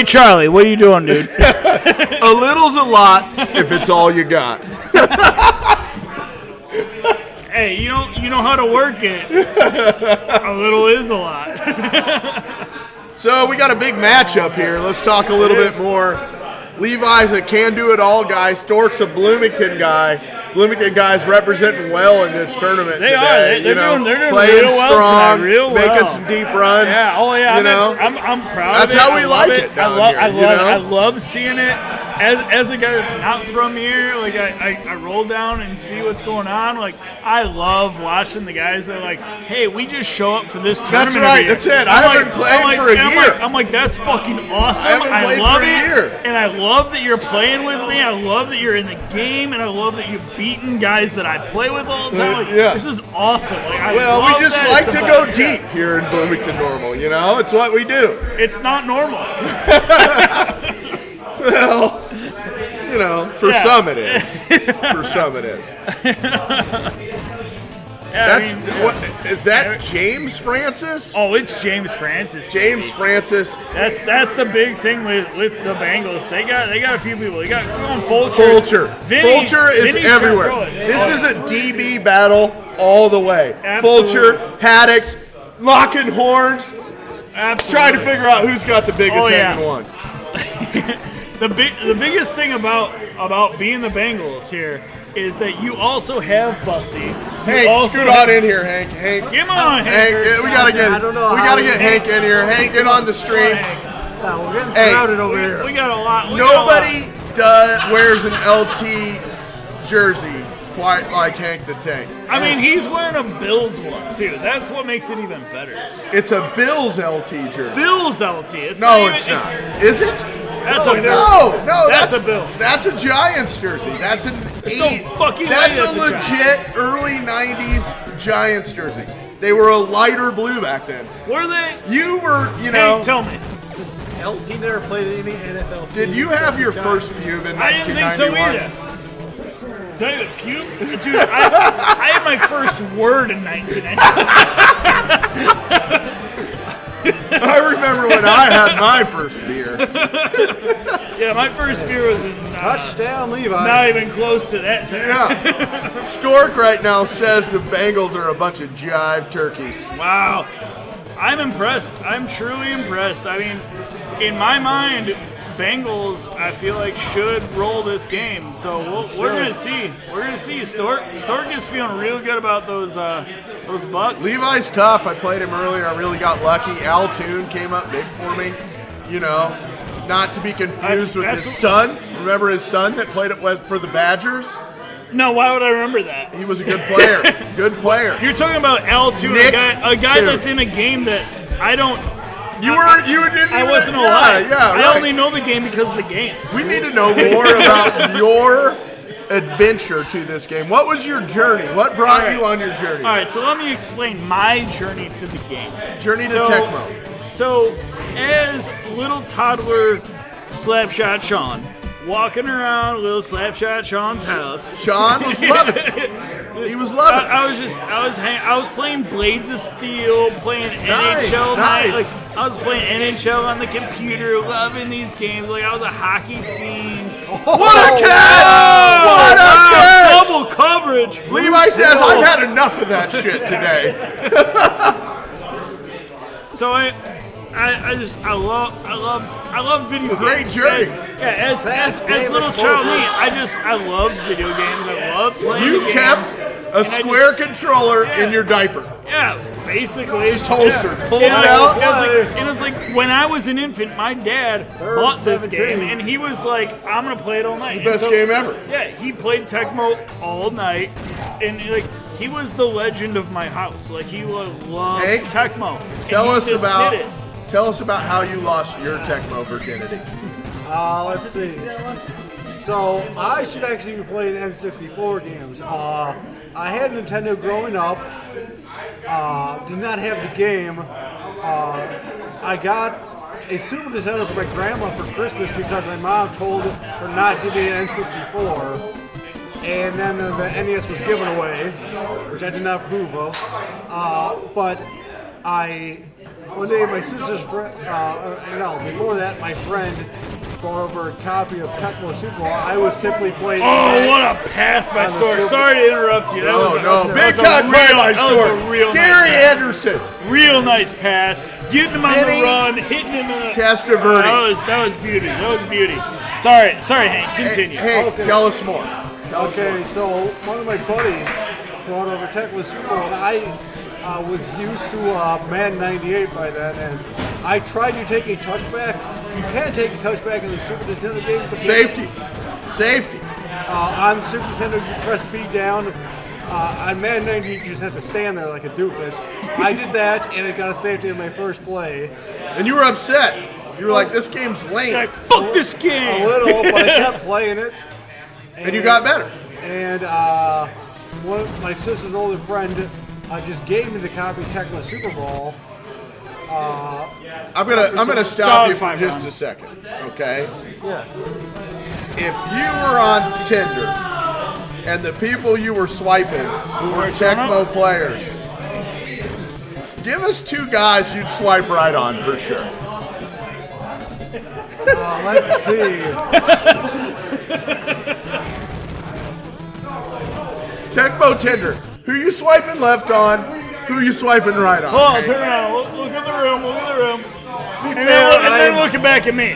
Charlie, what are you doing, dude? A little's a lot if it's all you got. Hey, you know how to work it. A little is a lot. So we got a big matchup here. Let's talk a little bit more. Levi's a can-do-it-all guy. Stork's a Bloomington guy. Bloomington guys representing well in this tournament They today. are. They're doing playing real well strong, tonight, real well. making some deep runs. Yeah. Oh yeah. You know? I'm proud That's of it. how we like it down here. I love seeing it. as a guy that's not from here, like I roll down and see what's going on. Like I love watching the guys that are like, hey, we just show up for this tournament. That's right. every year. That's it. I'm I haven't played for a year. I'm like, that's fucking awesome. I haven't played love for a it, year. and I love that you're playing with me. I love that you're in the game, and I love that you've beaten guys that I play with all the time. Like, Yeah. This is awesome. Like, I Well, love we just that. like It's to the go best. deep here in Bloomington Normal, you know? It's what we do. It's not normal. Well, you know, for Yeah. some it is. For some it is. That's what is that James Francis? Oh, it's James Francis. James Francis. That's the big thing with the Bengals. They got a few people. They got Fulcher. Fulcher. Vinny- Fulcher is Vinny's trying to everywhere. throw it. This is a DB battle all the way. Absolutely. Fulcher, Haddix, locking horns. Absolutely. Trying to figure out who's got the biggest Oh, yeah. hanging one. The biggest thing about being the Bengals here is that you also have Bussy. Hank, scoot on in here, Hank. Hank, Come on, Hank. Hank. We gotta get. I don't know We how gotta we- get Hank in here. Hank, get on the stream. Yeah, we're getting Hey. crowded over here. We got a lot. Nobody wears an LT jersey quite like Hank the Tank. I mean, he's wearing a Bills one too. That's what makes it even better. It's a Bills LT jersey. Bills LT. It's No, not it's even, not. Is it? That's no, a Bill. no, That's a Bill. That's a Giants jersey. That's an eight. fucking way That's that's a a Giants. legit early '90s Giants jersey. They were a lighter blue back then. Were they? You were, you know. Hey, tell me. LT never played any NFL. Did you have your first pube in I didn't think so 1991? either. Tell you the puke, dude. I had my first word in 1990. I remember when I had my first beer. Yeah, my first beer was in, Touchdown, Levi. not even close to that time. Yeah. Stork right now says the Bengals are a bunch of jive turkeys. Wow. I'm impressed. I'm truly impressed. I mean, in my mind, Bengals, I feel like, should roll this game. So we're going to see. We're going to see. Stork is feeling real good about those Bucks. Levi's tough. I played him earlier. I really got lucky. Al Toon came up big for me. You know, not to be confused with his son. Remember his son that played it for the Badgers? No, why would I remember that? He was a good player. Good player. You're talking about L2, Nick a guy Toon. that's in a game that I don't. I wasn't alive. Yeah, right. I only know the game because of the game. We need to know more about your adventure to this game. What was your journey? What brought you on your journey? All right, so let me explain my journey to the game. Journey to Tecmo. So, as little toddler Slapshot Sean, walking around little Slapshot Sean's house, Sean was loving it. He was loving it. I was playing Blades of Steel, playing Nice, NHL. nice. Like I was playing NHL on the computer, loving these games. Like I was a hockey fiend. What a catch! What a catch! Double coverage. Levi says, I've had enough of that shit today. So I loved video games. Great journey. As little child me, I loved video games. I loved playing You the kept games. a square controller in your diaper. Yeah, basically. Just holstered. Pulled it And out. it was like when I was an infant, my dad bought this 17. game, and he was like, "I'm gonna play it all night." the best And game ever. Yeah, he played Tecmo all night, and like he was the legend of my house. Like he loved Hank, Tecmo. And Tell he us just about did it. how you lost your Tecmo virginity. Let's see. So I should actually be playing N64 games. I had Nintendo growing up. Did not have the game. I got a Super Nintendo for my grandma for Christmas because my mom told her not to be an N64. And then the NES was given away, which I did not approve of. But one day my sister's friend, before that, my friend brought over a copy of Tecmo Super Bowl. I was typically playing. Oh, what a pass by Stork. Sorry to interrupt you. That was Big time play by Stork. Real Gary nice Anderson. Real nice pass. Getting him on Vinny the run, hitting him in the Testaverde. That was beauty. That was beauty. Sorry, Hank. Continue. Hey, tell us more. Okay, so one of my buddies brought over Tecmo Super Bowl, and I was used to Madden 98 by then, and I tried to take a touchback You can take a touchback in the Super Nintendo game. But Safety. On the Super Nintendo, you press B down. On Madden 90, you just have to stand there like a doofus. I did that, and it got a safety in my first play. And you were upset. You were like, this game's lame. Like, fuck this game. A little, but I kept playing it. And you got better. And one of my sister's older friend just gave me the copy of Tecmo Super Bowl. I'm gonna stop you for just a second, okay? Yeah. If you were on Tinder and the people you were swiping were Tecmo players, give us 2 guys you'd swipe right on for sure. Let's see. Tecmo Tinder. Who you swiping left on? Who you swiping right on? Oh, turn around. Look at the room. And then looking back at me.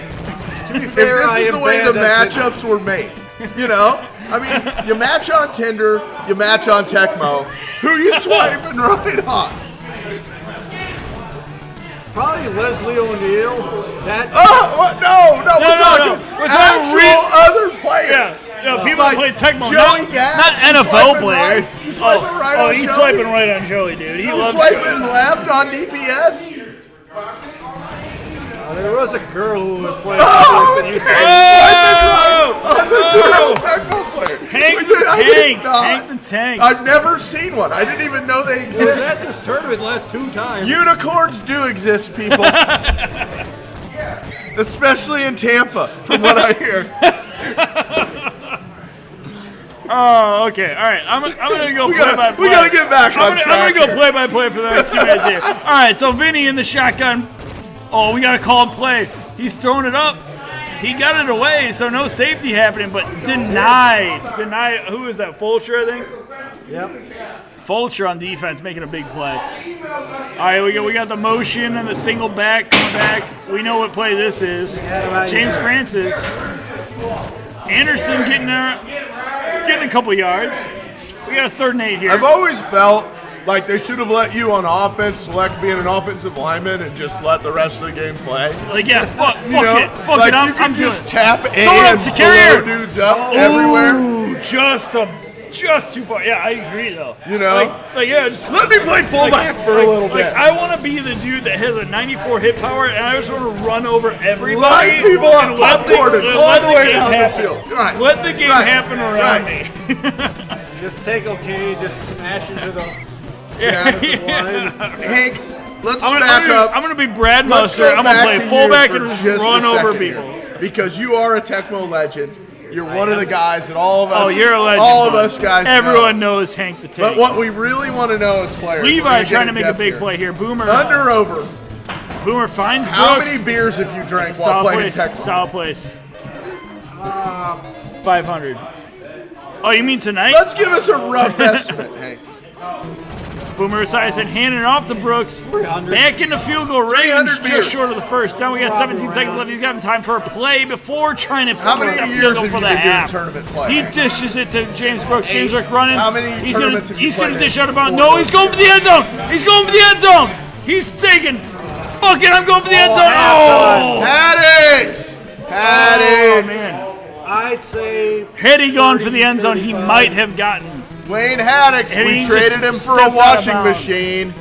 To be If fair, this is the way the matchups were made, you know? I mean, you match on Tinder, you match on Tecmo. Who you swiping right on? Probably Leslie O'Neal. We're talking actual other players. Yeah, people like play Tecmo, Joey not Gass, NFL players. You swiping right on he's Joey? swiping right on Joey, dude. He You loves swiping Joey. left on DPS? There was a girl who would play. Hank the Tank. I've never seen one. I didn't even know they He was existed. at this tournament last 2 times. Unicorns do exist, people. Especially in Tampa, from what I hear. Oh, okay. All right. I'm gonna go We play gotta- by play. we gotta get back on I'm track gonna go here. play by play for the next 2 minutes here. All right. So Vinny in the shotgun. Oh, we gotta call and play. He's throwing it up. He got it away, so no safety happening, but denied. Who is that? Fulcher, I think. Yep. Fulcher on defense making a big play. All right, we got the motion and the single back coming back. We know what play this is. James Francis. Anderson getting there, getting a couple yards. We got a 3rd and 8 here. I've always felt like they should have let you on offense select being an offensive lineman and just let the rest of the game play. Like, yeah, fuck You know, it. Fuck like it. you can I'm just doing it. tap A Throw it up and to carrier. blow dudes up everywhere. Ooh, just too far. Yeah, I agree though. You know? Like yeah, just Let me play fullback for a little bit. I want to be the dude that has a 94 hit power, and I just want to run over everybody. Line people up, and let popcorn it all let the way game down the happen. field. Right. Let the game Right. happen around Right. me. Just take just smash into the. Hank, let's I'm back up. I'm gonna be Brad Let's Mustard. go I'm gonna back play to you fullback for and just just a run over second people. here. Because you are a Tecmo legend. You're one of the guys that all of us. Oh, you're a legend. All of us guys. Everyone know. knows Hank the Tank. But what we really want to know is players. We're Levi gonna trying to get make a in big depth play here. Boomer. Under over. Boomer finds Brooks. How many beers have you drank while Solid playing place. Tecmo? Solid place. 500. Oh, you mean tonight? Let's give us a rough estimate, Hank. Boomer Esiason handing it off to Brooks. Back into field goal range, 300 beers. just short of the first down. We got 17 seconds left. He's got time for a play before trying to How many that years field goal have for you the been doing half. tournament play? He dishes it to James Brooks. James Brooks running. How many He's tournaments have you He's going to played dish in? out of bounds. 4 No, he's going for the end zone. He's going for the end zone. He's taking. Fuck it, I'm going for the end zone. Oh, Had it! Had it! Oh, man. I'd say. Had he gone for the end zone, he might have gotten. Wayne Haddix, And we he traded just him for a stepped out of washing bounds. machine.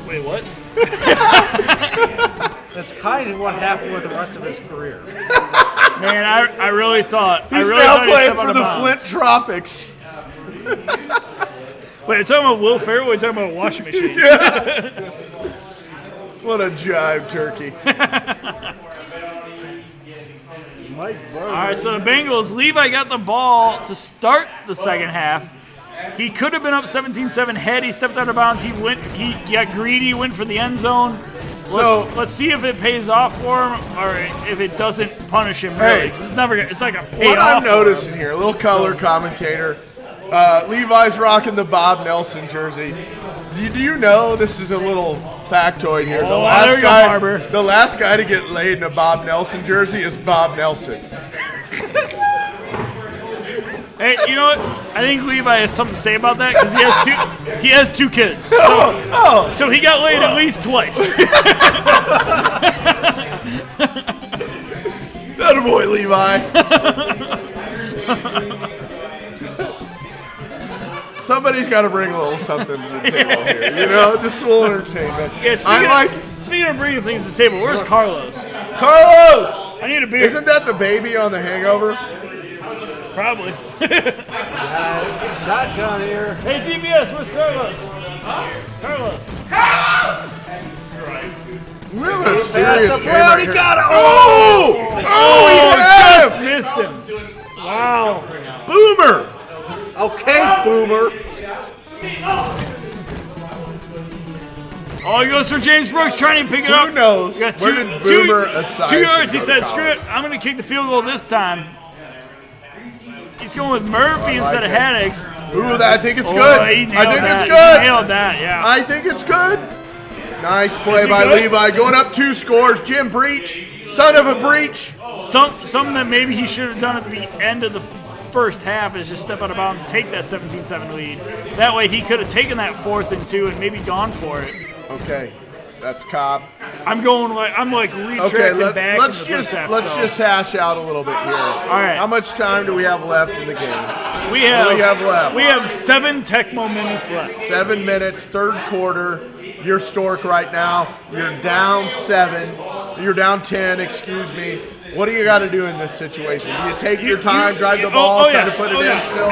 Wait, what? That's kind of what happened with the rest of his career. Man, I really thought. He's I really now thought he'd playing step out for of the bounds. Flint Tropics. Wait, are you talking about Will Ferrell or are you talking about a washing machine? Yeah. What a jive turkey. All right, so the Bengals, Levi got the ball to start the second half. He could have been up 17-7 had he stepped out of bounds. He got greedy, went for the end zone. Let's see if it pays off for him or if it doesn't punish him. Really, Hey, 'cause it's not going to pay What off. I'm noticing here, a little color commentator. Levi's rocking the Bob Nelson jersey. Do you know, this is a little factoid here, Oh, there you go, Barber. the last guy to get laid in a Bob Nelson jersey is Bob Nelson. Hey, you know what? I think Levi has something to say about that because he has two kids. So he got laid at least twice. boy, Levi. Somebody's got to bring a little something to the table here, you know, just a little entertainment. Yeah, I speaking of bringing things to the table, where's Carlos? Carlos! I need a beer. Isn't that the baby on The Hangover? Probably. Shotgun here. Hey, DBS, where's Carlos? Carlos. Really serious game right here. Oh, he had just him. missed him. Wow. Boomer. Okay, Boomer. Oh, he goes for James Brooks, trying to pick it up. Who knows? Got Where did Boomer aside 2 yards. He go to said, college? screw it, I'm going to kick the field goal this time. He's going with Murphy instead of Haddix. Ooh, I think it's Oh, good. he I nailed think that. it's good. He nailed that, yeah. I think it's good. Nice play Is he by good? Levi. Going up 2 scores. Jim Breach, son of a breach. Something that maybe he should have done at the end of the first half is just step out of bounds, take that 17-7 lead. That way he could have taken that 4th and 2 and maybe gone for it. Okay, that's Cobb. I'm retracting back. Let's in the first half, just hash out a little bit here. All right. How much time do we have left in the game? We What do we have left? We have 7 Tecmo minutes left. 7 minutes, third quarter. You're Stork right now. You're down 7. You're down 10, excuse me. What do you got to do in this situation? Do you take your time, drive the ball, try to put it in still?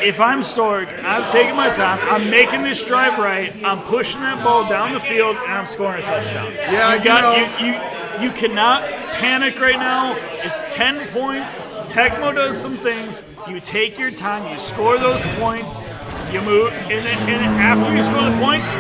If I'm Stork, I'm taking my time. I'm making this drive right. I'm pushing that ball down the field, and I'm scoring a touchdown. Yeah, you cannot panic right now. It's 10 points. Tecmo does some things. You take your time. You score those points. You move, and after you score the points,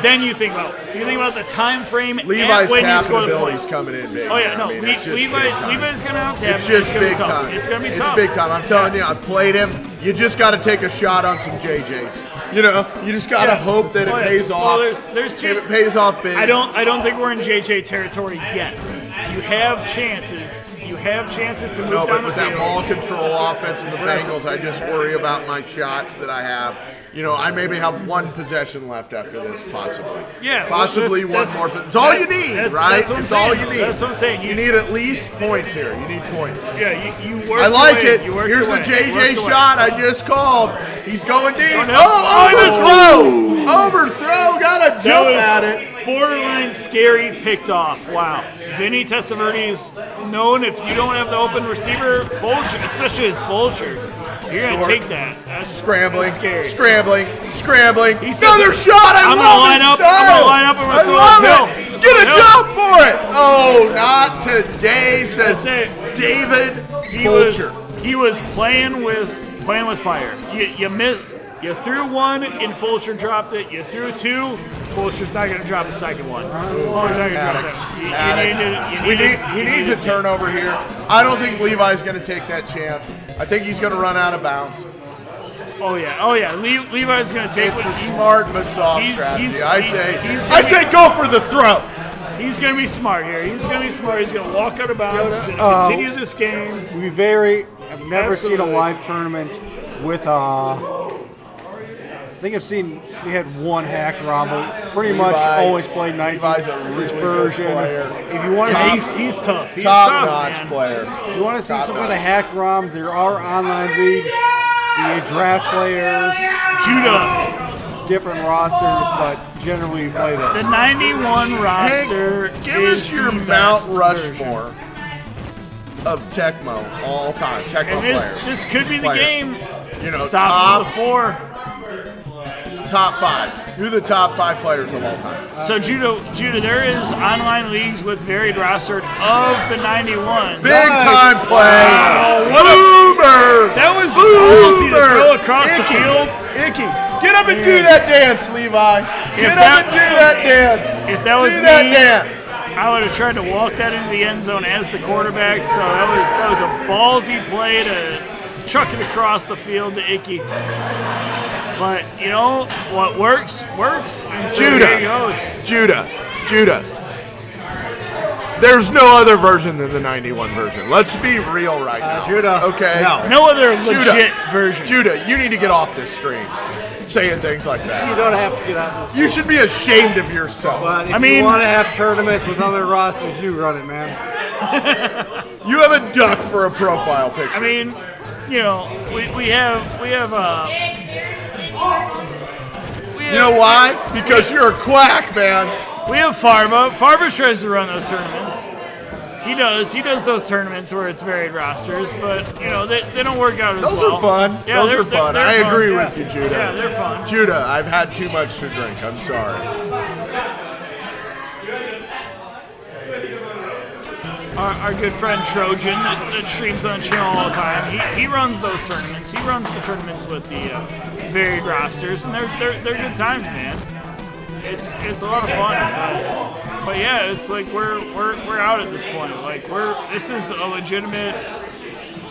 then you think about the time frame. Levi's when you tapping score the ability's points. coming in big. Oh yeah, here. no, I mean, it's just big time. Levi's gonna out tap. It's just gonna be big tough. time. It's gonna be tough. It's big time. I'm telling you, I played him. You just got to take a shot on some JJs. You know, you just got to hope that it pays off. Well, there's If it pays off big. I don't think we're in JJ territory yet. You have chances. You have chances to move No, down but with the that field. ball control offense in the Bengals, I just worry about my shots that I have. You know, I maybe have 1 possession left after this, possibly. Yeah, possibly that's- one more. It's all you need, right? That's what I'm It's all saying. you need. That's what I'm saying. You need at least points here. You need points. Yeah, you work. I like your way. it. You work Here's your the way. You work JJ your way. shot I just called. He's going deep. Oh, no. Overthrow! Overthrow! Gotta That jump was at it. borderline scary picked off. Wow. Vinny Testaverde is known if you don't have the open receiver, Fulcher, especially his Fulcher, you're going to Short. take that. That's Scrambling, that's scary. scrambling. He says Another it. shot. I'm love gonna line his up. style. I'm gonna line up. I'm gonna I throw love uphill. it. Get a Uphill. jump for it. Oh, not today, says David Fulcher. He was playing with fire. You threw 1 and Fulcher dropped it. You threw 2. Fulcher's not going to drop the second one. Fulcher's not going to drop it. He needs a turnover here. I don't think Levi's going to take that chance. I think he's going to run out of bounds. Oh yeah. Levi's going to take It's what a smart but soft strategy. he's I gonna say be- go for the throw. He's going to be smart here. He's going to be smart. He's going to walk out of bounds. He's going to continue this game. I've never seen a live tournament with I think I've seen we had 1 hacked ROM, but pretty much always played 19. Levi's a this really version. good player. If you want to He's tough. He's Top-notch tough, man. player. if you want to see Top some of the notch. hacked ROMs, there are online leagues. You draft players, Judah. different rosters, but generally we play The this. 91 roster Give is us your the Mount best Rushmore of Tecmo all time. Tecmo And this players. could be the Players. game. You know, Stops with the 4. top 5. Who are the top 5 players of all time? So Judah, there is online leagues with varied roster of the 91. Big time play. Wow, Boomer. That was Boomer. ballsy to throw across the Icky. field. Icky. Get up and do that dance, Levi. Get up and do that dance. If that was do me, that dance. I would have tried to walk that into the end zone as the quarterback. So that was a ballsy play to chuck it across the field to Icky. But you know what works. And so Judah. Here he goes. Judah. There's no other version than the 91 version. Let's be real right now. Judah. Okay. No other legit version. Judah, you need to get off this stream. saying things like that. You don't have to get out of this. You should be ashamed of yourself. But if you want to have tournaments with other rosters, you run it, man. You have a duck for a profile picture. I mean, you know, we have you know why? Because you're a quack, man. We have Farva. Farva tries to run those tournaments. He does. He does those tournaments where it's varied rosters, but you know they don't work out as well. Those are fun. Yeah, Those are fun. they're I fun. agree Yeah. with you, Judah. Yeah, they're fun. Judah, I've had too much to drink. I'm sorry. Our good friend Trojan that streams on the channel all the time. He runs those tournaments. He runs the tournaments with the varied rosters, and they're good times, man. It's a lot of fun. But yeah, it's like we're out at this point. Like this is a legitimate,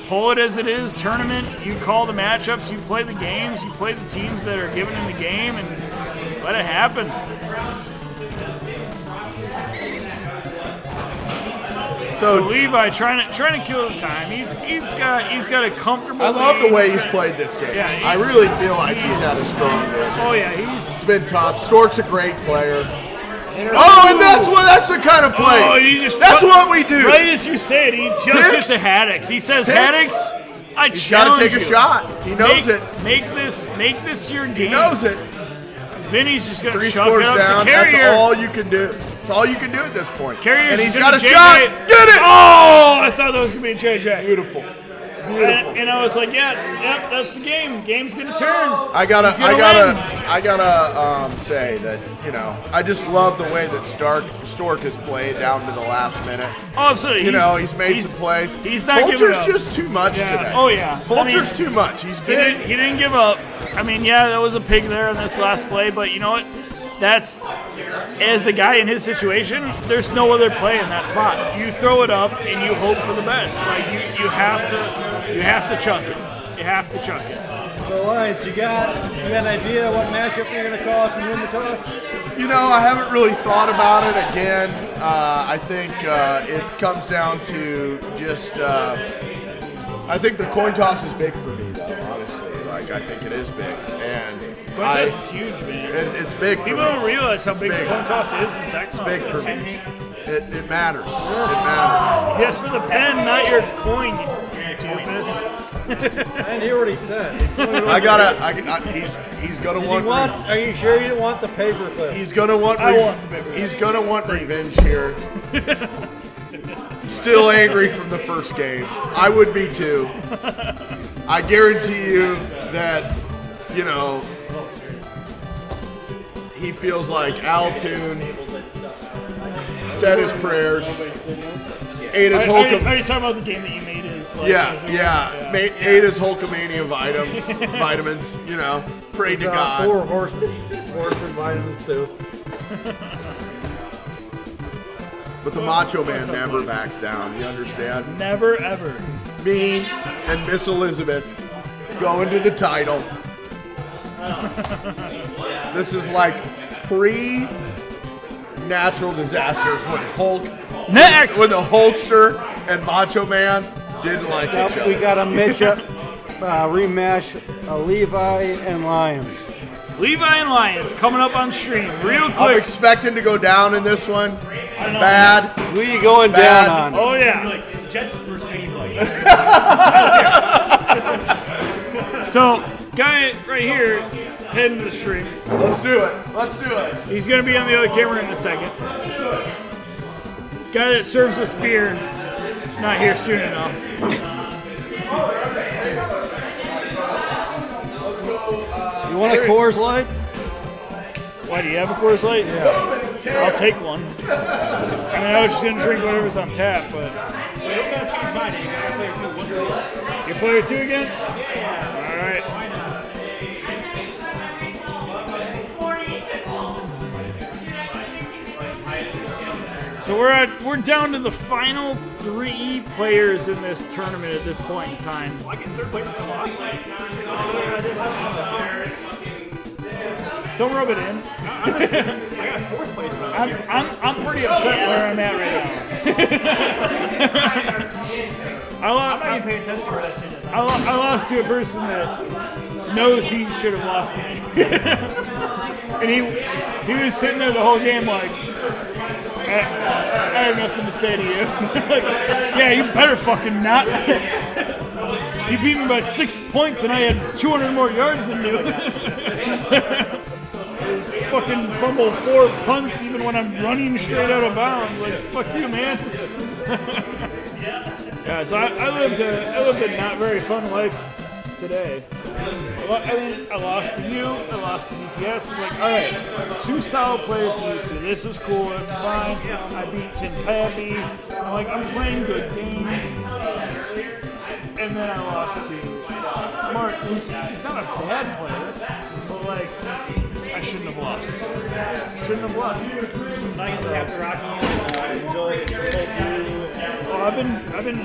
pull it as it is tournament. You call the matchups, you play the games, you play the teams that are given in the game, and let it happen. So Levi trying to kill the time. He's got a comfortable. I love lead. the way he's played this game. Yeah, I really feel like he's had a strong game. Oh yeah, it's been tough. Stork's a great player. Oh, and that's the kind of play. Oh, That's what we do. Right as you say it, he jumps into Haddix. He says, Hicks. Haddix, I He's challenge gotta take a you. shot. He knows it. Make this your game. He knows it. Vinny's just gonna 3 chuck scores it up down. to Carrier. That's all you can do. That's all you can do at this point. Carrier's and he's just got a gonna shot. JJ. Get it! Oh, I thought that was gonna be a JJ. Beautiful. And I was like, yep, that's the game. Game's gonna turn. I gotta He's gonna win. say that, you know, I just love the way that Stork has played down to the last minute. Oh, absolutely. You know, he's made some plays. He's not giving Fulcher's up. just too much Yeah. today. Oh yeah. Fulcher's too much. He's big. He didn't give up. I mean, yeah, that was a pig there in this last play, but you know what? That's, as a guy in his situation, there's no other play in that spot. You throw it up and you hope for the best. Like you have to chuck it. You have to chuck it. So Lions, you got an idea what matchup you're gonna call if you win the toss? You know, I haven't really thought about it. Again, I think it comes down to just. I think the coin toss is big for me, though. Honestly, like I think it is big, and Coin toss is huge, man. It's big. For People me. don't realize how It's big the coin toss is in Texas. It's big for me. It matters. It matters. Yes, for the pen, not your coin. I didn't hear what he said. He's gonna want. Are you sure you didn't want the paper clip? He's gonna want. He's gonna want revenge here. Still angry from the first game. I would be too. I guarantee you that, you know, he feels like Altoon said his prayers, ate his Are you talking about the game that you made? Ate his Hulkamania vitamins, you know, prayed to God. 4 horsemen vitamins too. But the Macho Man never backs down, you understand? Never, ever. Me and Miss Elizabeth go into the title. This is like pre-natural disasters when when the Hulkster and Macho Man didn't like each other. We got a rematch of Levi and Lions. Levi and Lions coming up on stream real quick. I'm expecting to go down in this one. Bad. Who are you going down on? Oh yeah. Jets versus anybody. So, guy right here heading to the stream. Let's do it. Let's do it. He's going to be on the other camera in a second. Guy that serves us beer, not here soon enough. You want a Coors Light? Why, do you have a Coors Light? Yeah. I'll take one. I mean, I was just going to drink whatever's on tap, but... You player 2 again? All right. So we're down to the final 3 players in this tournament at this point in time. I get third place in the loss. Don't rub it in. I got fourth place. I'm pretty upset where I'm at right now. I'm not even paying attention to that shit. I lost to a person that knows he should have lost the game. And he was sitting there the whole game like, I have nothing to say to you. Like, yeah, you better fucking not. You beat me by 6 points and I had 200 more yards than you. Fucking fumble 4 punts even when I'm running straight out of bounds. Like, fuck you, man. Yeah, so I lived a not very fun life today. I lost to you. I lost to DPS. It's like, all right, 2 solid players to lose to. This is cool. It's fine. I beat Tim Pappy. I'm like, I'm playing good games. And then I lost to Mark, who's not a bad player, but like, I shouldn't have lost. Shouldn't have lost. Now you have to rock enjoy it. Oh, I've been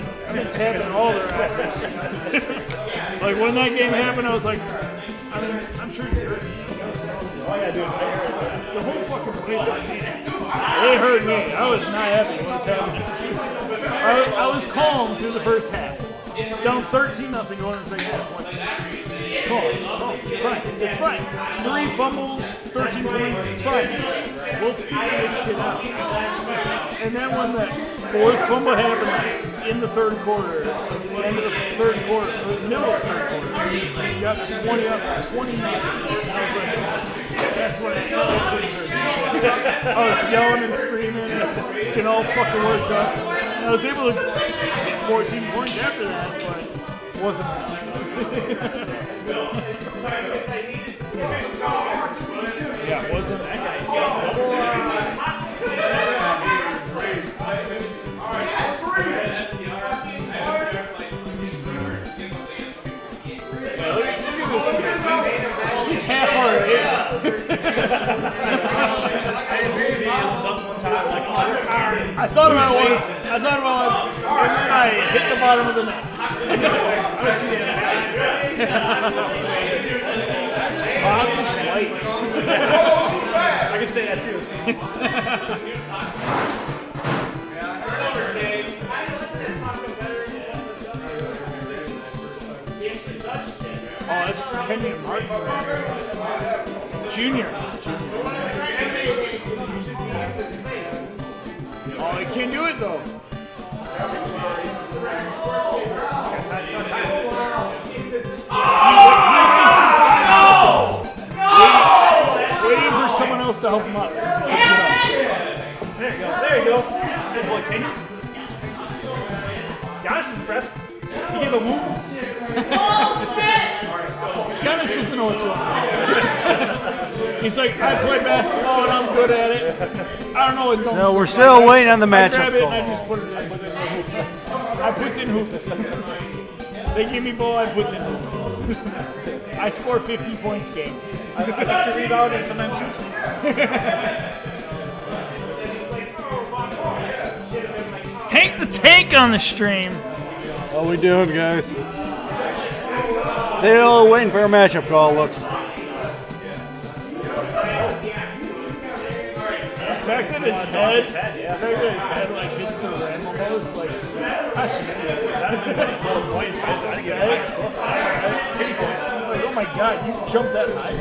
tapping all their ass. Like when that game happened, I was like, I'm sure you heard me. The whole fucking place heard me. They heard me. I was not happy what was happening. I was calm through the first half. Down 13-0 going in the second half. Calm. It's fine. It's fine. 3 fumbles, 13 points. It's fine. We'll figure this shit out. And then when the 4th fumble happened in the third quarter, the end of the third quarter, the middle of the third quarter, you got 20 up, 29. And I was like, that's what I was yelling and screaming and getting all fucking worked up. And I was able to get 14 points after that, but it wasn't enough. Yeah, it wasn't that guy. He's half our age. I thought about it once, and then I hit the bottom of the net. I'm just white. I can say that too. Oh, that's Kenyon Martin. Junior. Oh, he can't do it though. Waiting for someone else to help him up. There you go. There you go. Good boy, Kenyon. Giannis is impressed. He gave a whoop. Giannis doesn't know what's wrong. He's like, I play basketball and I'm good at it. I don't know what don't. So we're still waiting on the I matchup grab it call. and I just put it in hoop. I put in hoop. They give me ball, I put in hoop. I score 50 points game. I like to rebound and sometimes shoot. Hank the Tank on the stream. What we doing, guys? Still waiting for a matchup call, looks. The fact that it's head, like hits the rim almost, like that's just like, oh my god, you jumped that high.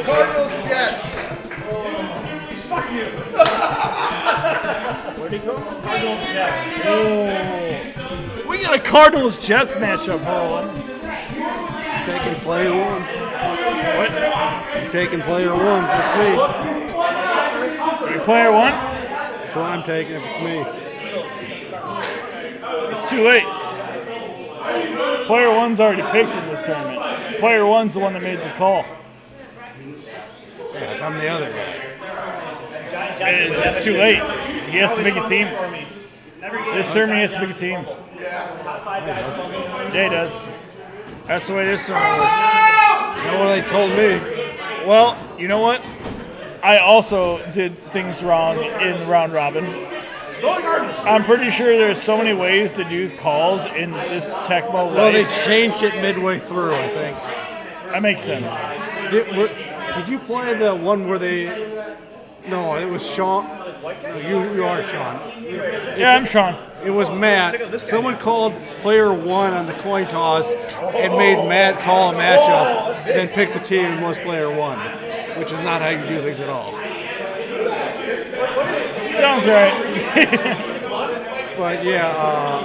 Cardinals Jets. Fuck you. Where'd he go? Cardinals Jets. Oh. We got a Cardinals Jets matchup rolling. Taking player one. What? I'm taking player one. It's me. You're player one? That's what I'm taking if it's me. It's too late. Player one's already picked in this tournament. Player one's the one that made the call. Yeah, if I'm the other guy. It's too late. He has to make a team. This tournament he has to make a team. Yeah, he does. That's the way this tournament works. You know what they told me? Well, you know what? I also did things wrong in the round robin. I'm pretty sure there's so many ways to do calls in this Tecmo. Well, they changed it midway through, I think. That makes sense. Did you play the one where they? No, it was Sean. No, you are Sean. Yeah, I'm Sean. It was Matt. Someone called player one on the coin toss and made Matt call a matchup, then pick the team and was player one, which is not how you do things at all. Sounds right. But yeah,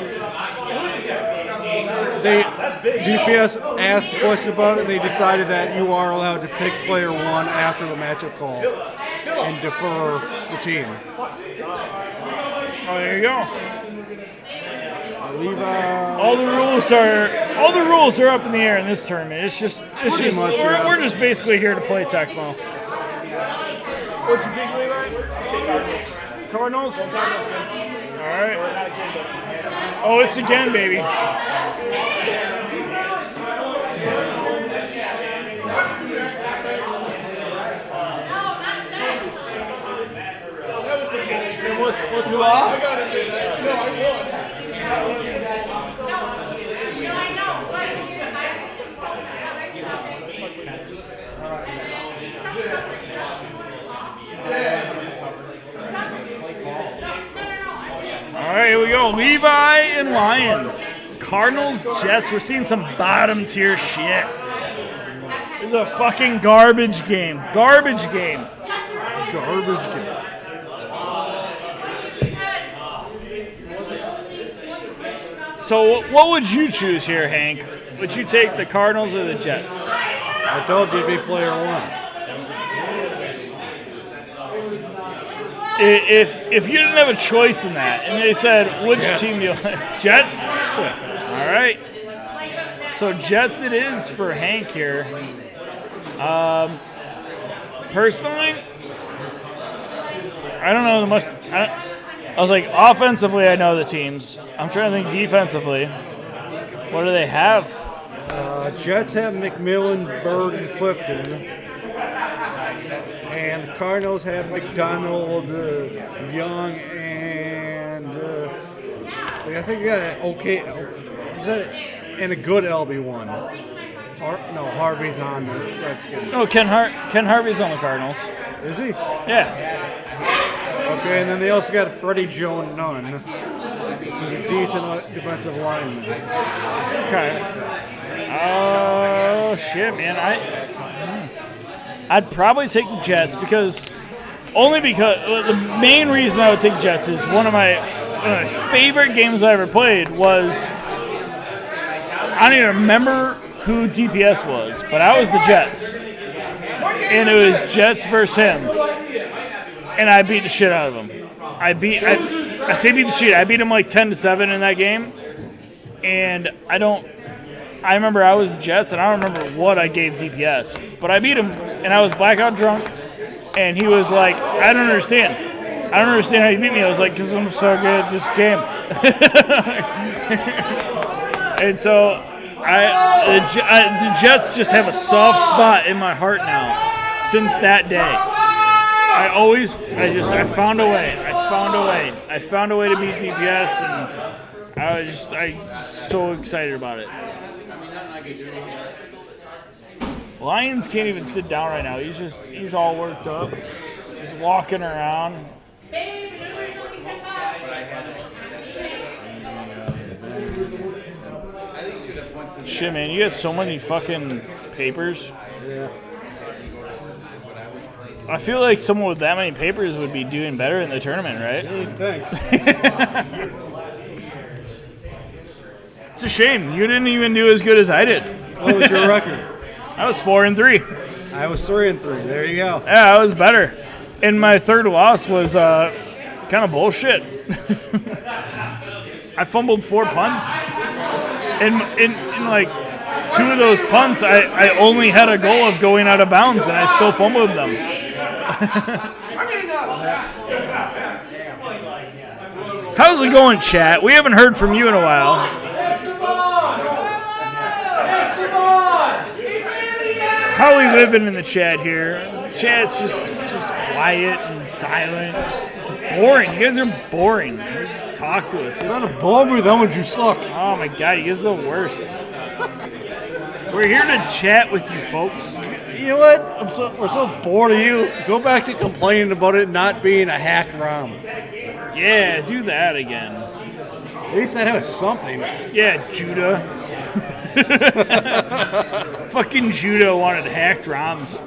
DPS asked a question about it, and they decided that you are allowed to pick player one after the matchup call and defer the team. Oh, there you go. All the rules are up in the air in this tournament. We're just basically here to play Tecmo. What's your big league, right? Cardinals. All right. Oh, it's again, baby. What's you lost? All right, here we go. Levi and Lions. Cardinals, Jets. We're seeing some bottom tier shit. This is a fucking garbage game. Garbage game. Garbage game. So what would you choose here, Hank? Would you take the Cardinals or the Jets? I told you it'd be player one. If you didn't have a choice in that, and they said, which team do you like? Jets? All right. So Jets it is for Hank here. Personally, I don't know much. I was like, offensively, I know the teams. I'm trying to think defensively. What do they have? Jets have McMillan, Bird, and Clifton. And the Cardinals have McDonald, Young, and I think you got an okay. Is that and a good LB1? Harvey's on the Redskins. Oh, Ken Harvey's on the Cardinals. Is he? Yeah. Okay, and then they also got Freddie Joe Nunn, who's a decent defensive lineman. Okay. Oh shit, man! I'd probably take the Jets because the main reason I would take the Jets is one of my favorite games I ever played was I don't even remember who DPS was, but I was the Jets, and it was Jets versus him. And I beat the shit out of him. I beat the shit. I beat him like 10-7 in that game. And I remember I was Jets, and I don't remember what I gave DPS. But I beat him, and I was blackout drunk. And he was like, I don't understand how you beat me. I was like, because I'm so good at this game. And so the Jets just have a soft spot in my heart now since that day. I found a way. I found a way to beat DPS, and I'm so excited about it. Lions can't even sit down right now. He's all worked up. He's walking around. Shit, man, you got so many fucking papers. Yeah. I feel like someone with that many papers would be doing better in the tournament, right? You'd think. It's a shame. You didn't even do as good as I did. What was your record? I was 4-3. I was 3-3. There you go. Yeah, I was better. And my third loss was kind of bullshit. I fumbled 4 punts. And in like 2 of those punts, I only had a goal of going out of bounds, and I still fumbled them. How's it going, chat? We haven't heard from you in a while. How are we living in the chat here? The chat's just quiet and silent. It's boring. You guys are boring. Just talk to us. You're not a bummer, then would you suck? Oh my god, you guys are the worst. We're here to chat with you folks. You know what? We're so bored of you. Go back to complaining about it not being a hacked ROM. Yeah, do that again. At least that was something. Yeah, Judah. Fucking Judah wanted hacked ROMs.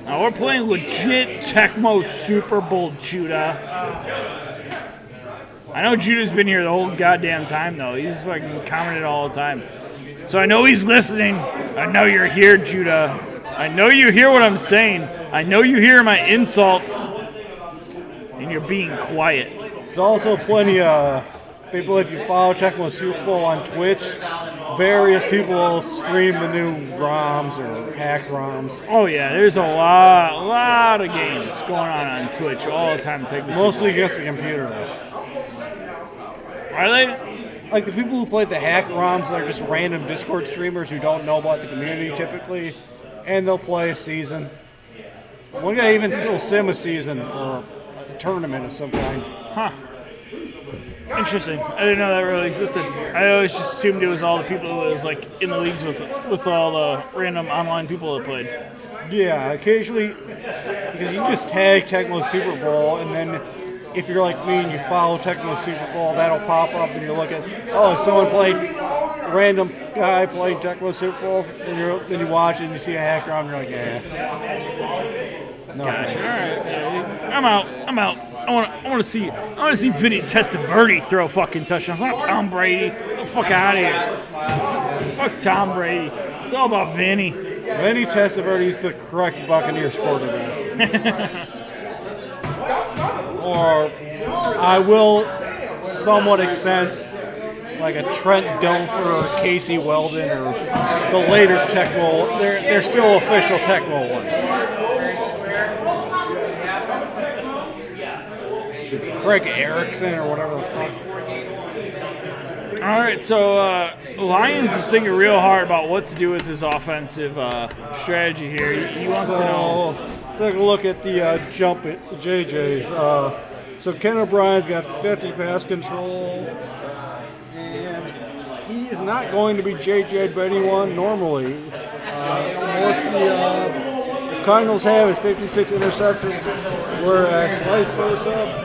Now we're playing legit Tecmo Super Bowl Judah. I know Judah's been here the whole goddamn time, though. He's fucking commented all the time. So I know he's listening. I know you're here, Judah. I know you hear what I'm saying. I know you hear my insults. And you're being quiet. There's also plenty of people, if you follow Tecmo Super Bowl on Twitch, various people will stream the new ROMs or hacked ROMs. Oh yeah, there's a lot of games going on Twitch all the time. Mostly against the computer, though. Are they? Like the people who played the hacked ROMs, they're just random Discord streamers who don't know about the community typically, and they'll play a season. One guy even will sim a season or a tournament of some kind. Huh. Interesting. I didn't know that really existed. I always just assumed it was all the people who was like in the leagues with all the random online people that played. Yeah, occasionally, because you just tag Tecmo Super Bowl, and then if you're like me and you follow Tecmo Super Bowl, that'll pop up, and you look at, oh, someone played, random guy played Tecmo Super Bowl, and then you watch it and you see a hacker on, and you're like, yeah. No, gotcha. All right. I'm out. I want to see Vinny Testaverde throw fucking touchdowns. Not Tom Brady. Get the fuck out of here. Fuck Tom Brady. It's all about Vinny. Vinny Testaverde's the correct Buccaneers quarterback. Or I will somewhat extend like a Trent Dilfer or Casey Weldon or the later Tecmo. They're still official Tecmo ones. Craig Erickson or whatever the fuck. All right, so Lions is thinking real hard about what to do with his offensive strategy here. He wants to know. Let's take a look at the jump at JJ's. So Ken O'Brien's got 50 pass control, and he is not going to be JJ'd by anyone normally. Most of the Cardinals have is 56 interceptions, whereas vice versa.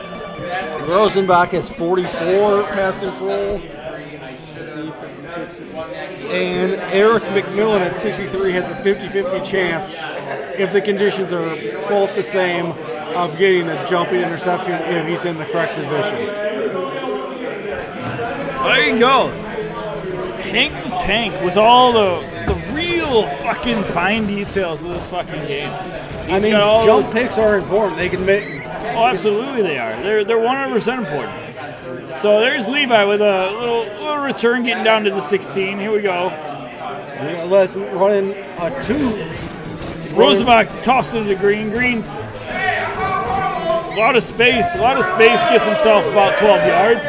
Rosenbach has 44 pass control. And Eric McMillan at 63 has a 50-50 chance, if the conditions are both the same, of getting a jumping interception if he's in the correct position. There you go. Hank the Tank with all the real fucking fine details of this fucking game. I mean, jump picks are important. They can make... Oh, absolutely they are. They're 100% important. So there's Levi with a little return getting down to the 16. Here we go. Let's run in a 2. Rosenbach tossed it to Green. Green, a lot of space. Gets himself about 12 yards.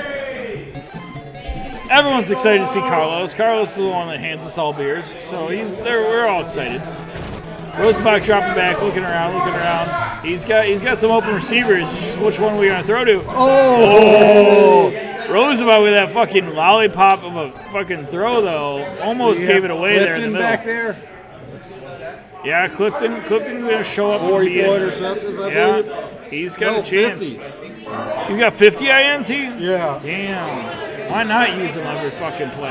Everyone's excited to see Carlos. Carlos is the one that hands us all beers. So we're all excited. Rosenbach dropping back, looking around. He's got some open receivers. Just which one are we gonna throw to? Oh! Rosenbach with that fucking lollipop of a fucking throw though, almost gave it away there in the middle. Back there. Yeah, Clifton gonna show up. 44 interceptions. Yeah, he's got a chance. 50. You got 50 INT? Yeah. Damn. Why not use him every fucking play?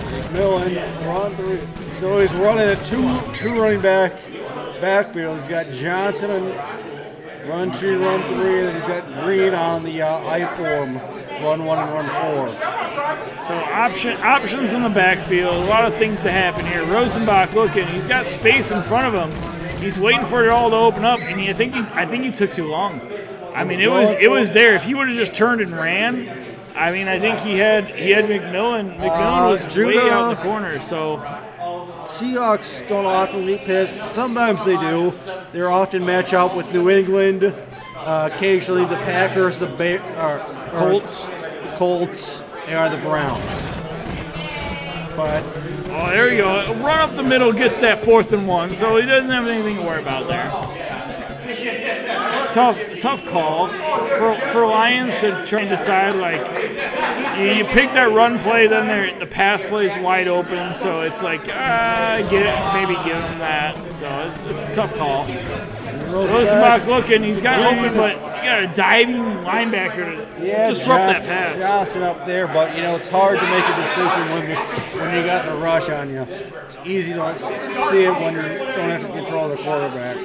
McMillan, run 3. So he's running a two running backfield. He's got Johnson and run 2, run 3, and he's got Green on the I form, run 1 and run 4. So options in the backfield. A lot of things to happen here. Rosenbach looking. He's got space in front of him. He's waiting for it all to open up, and I think he took too long. I mean, it was there. If he would have just turned and ran, I mean, I think he had McMillan. McMillan was way out in the corner. So Seahawks don't often meet Piss. Sometimes they do. They're often match up with New England. Occasionally the Packers, Colts. The Colts, or the Browns. but Oh, there you go. Run up the middle gets that 4th and 1, so he doesn't have anything to worry about there. Tough call for Lions to try and decide. Like you pick that run play, then the pass play is wide open. So it's like maybe give him that. So it's a tough call. Rosenbach looking, he's got open, but you got a diving linebacker to disrupt that pass. Johnson up there, but it's hard to make a decision when you got the rush on you. It's easy to see it when you don't have to control the quarterback.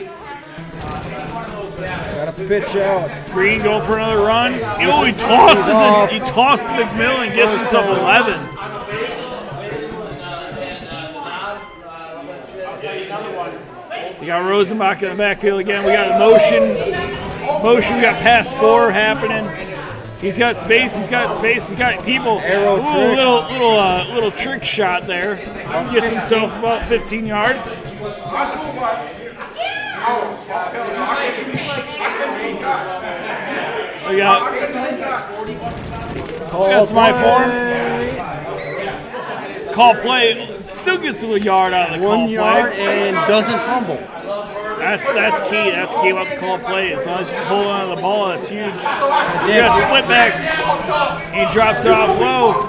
Got to pitch out. Green go for another run. Oh, he tosses it. He tossed McMillan and gets himself 11. We got Rosenbach in the backfield again. We got a motion. We got pass 4 happening. He's got space. He's got people. Ooh, little trick shot there. Gets himself about 15 yards. We got some high form. Call play. Still gets a yard out of the call play. 1 yard and doesn't fumble. That's key. That's key about the call play. As long as you hold on to the ball, that's huge. You got split backs. He drops it off low.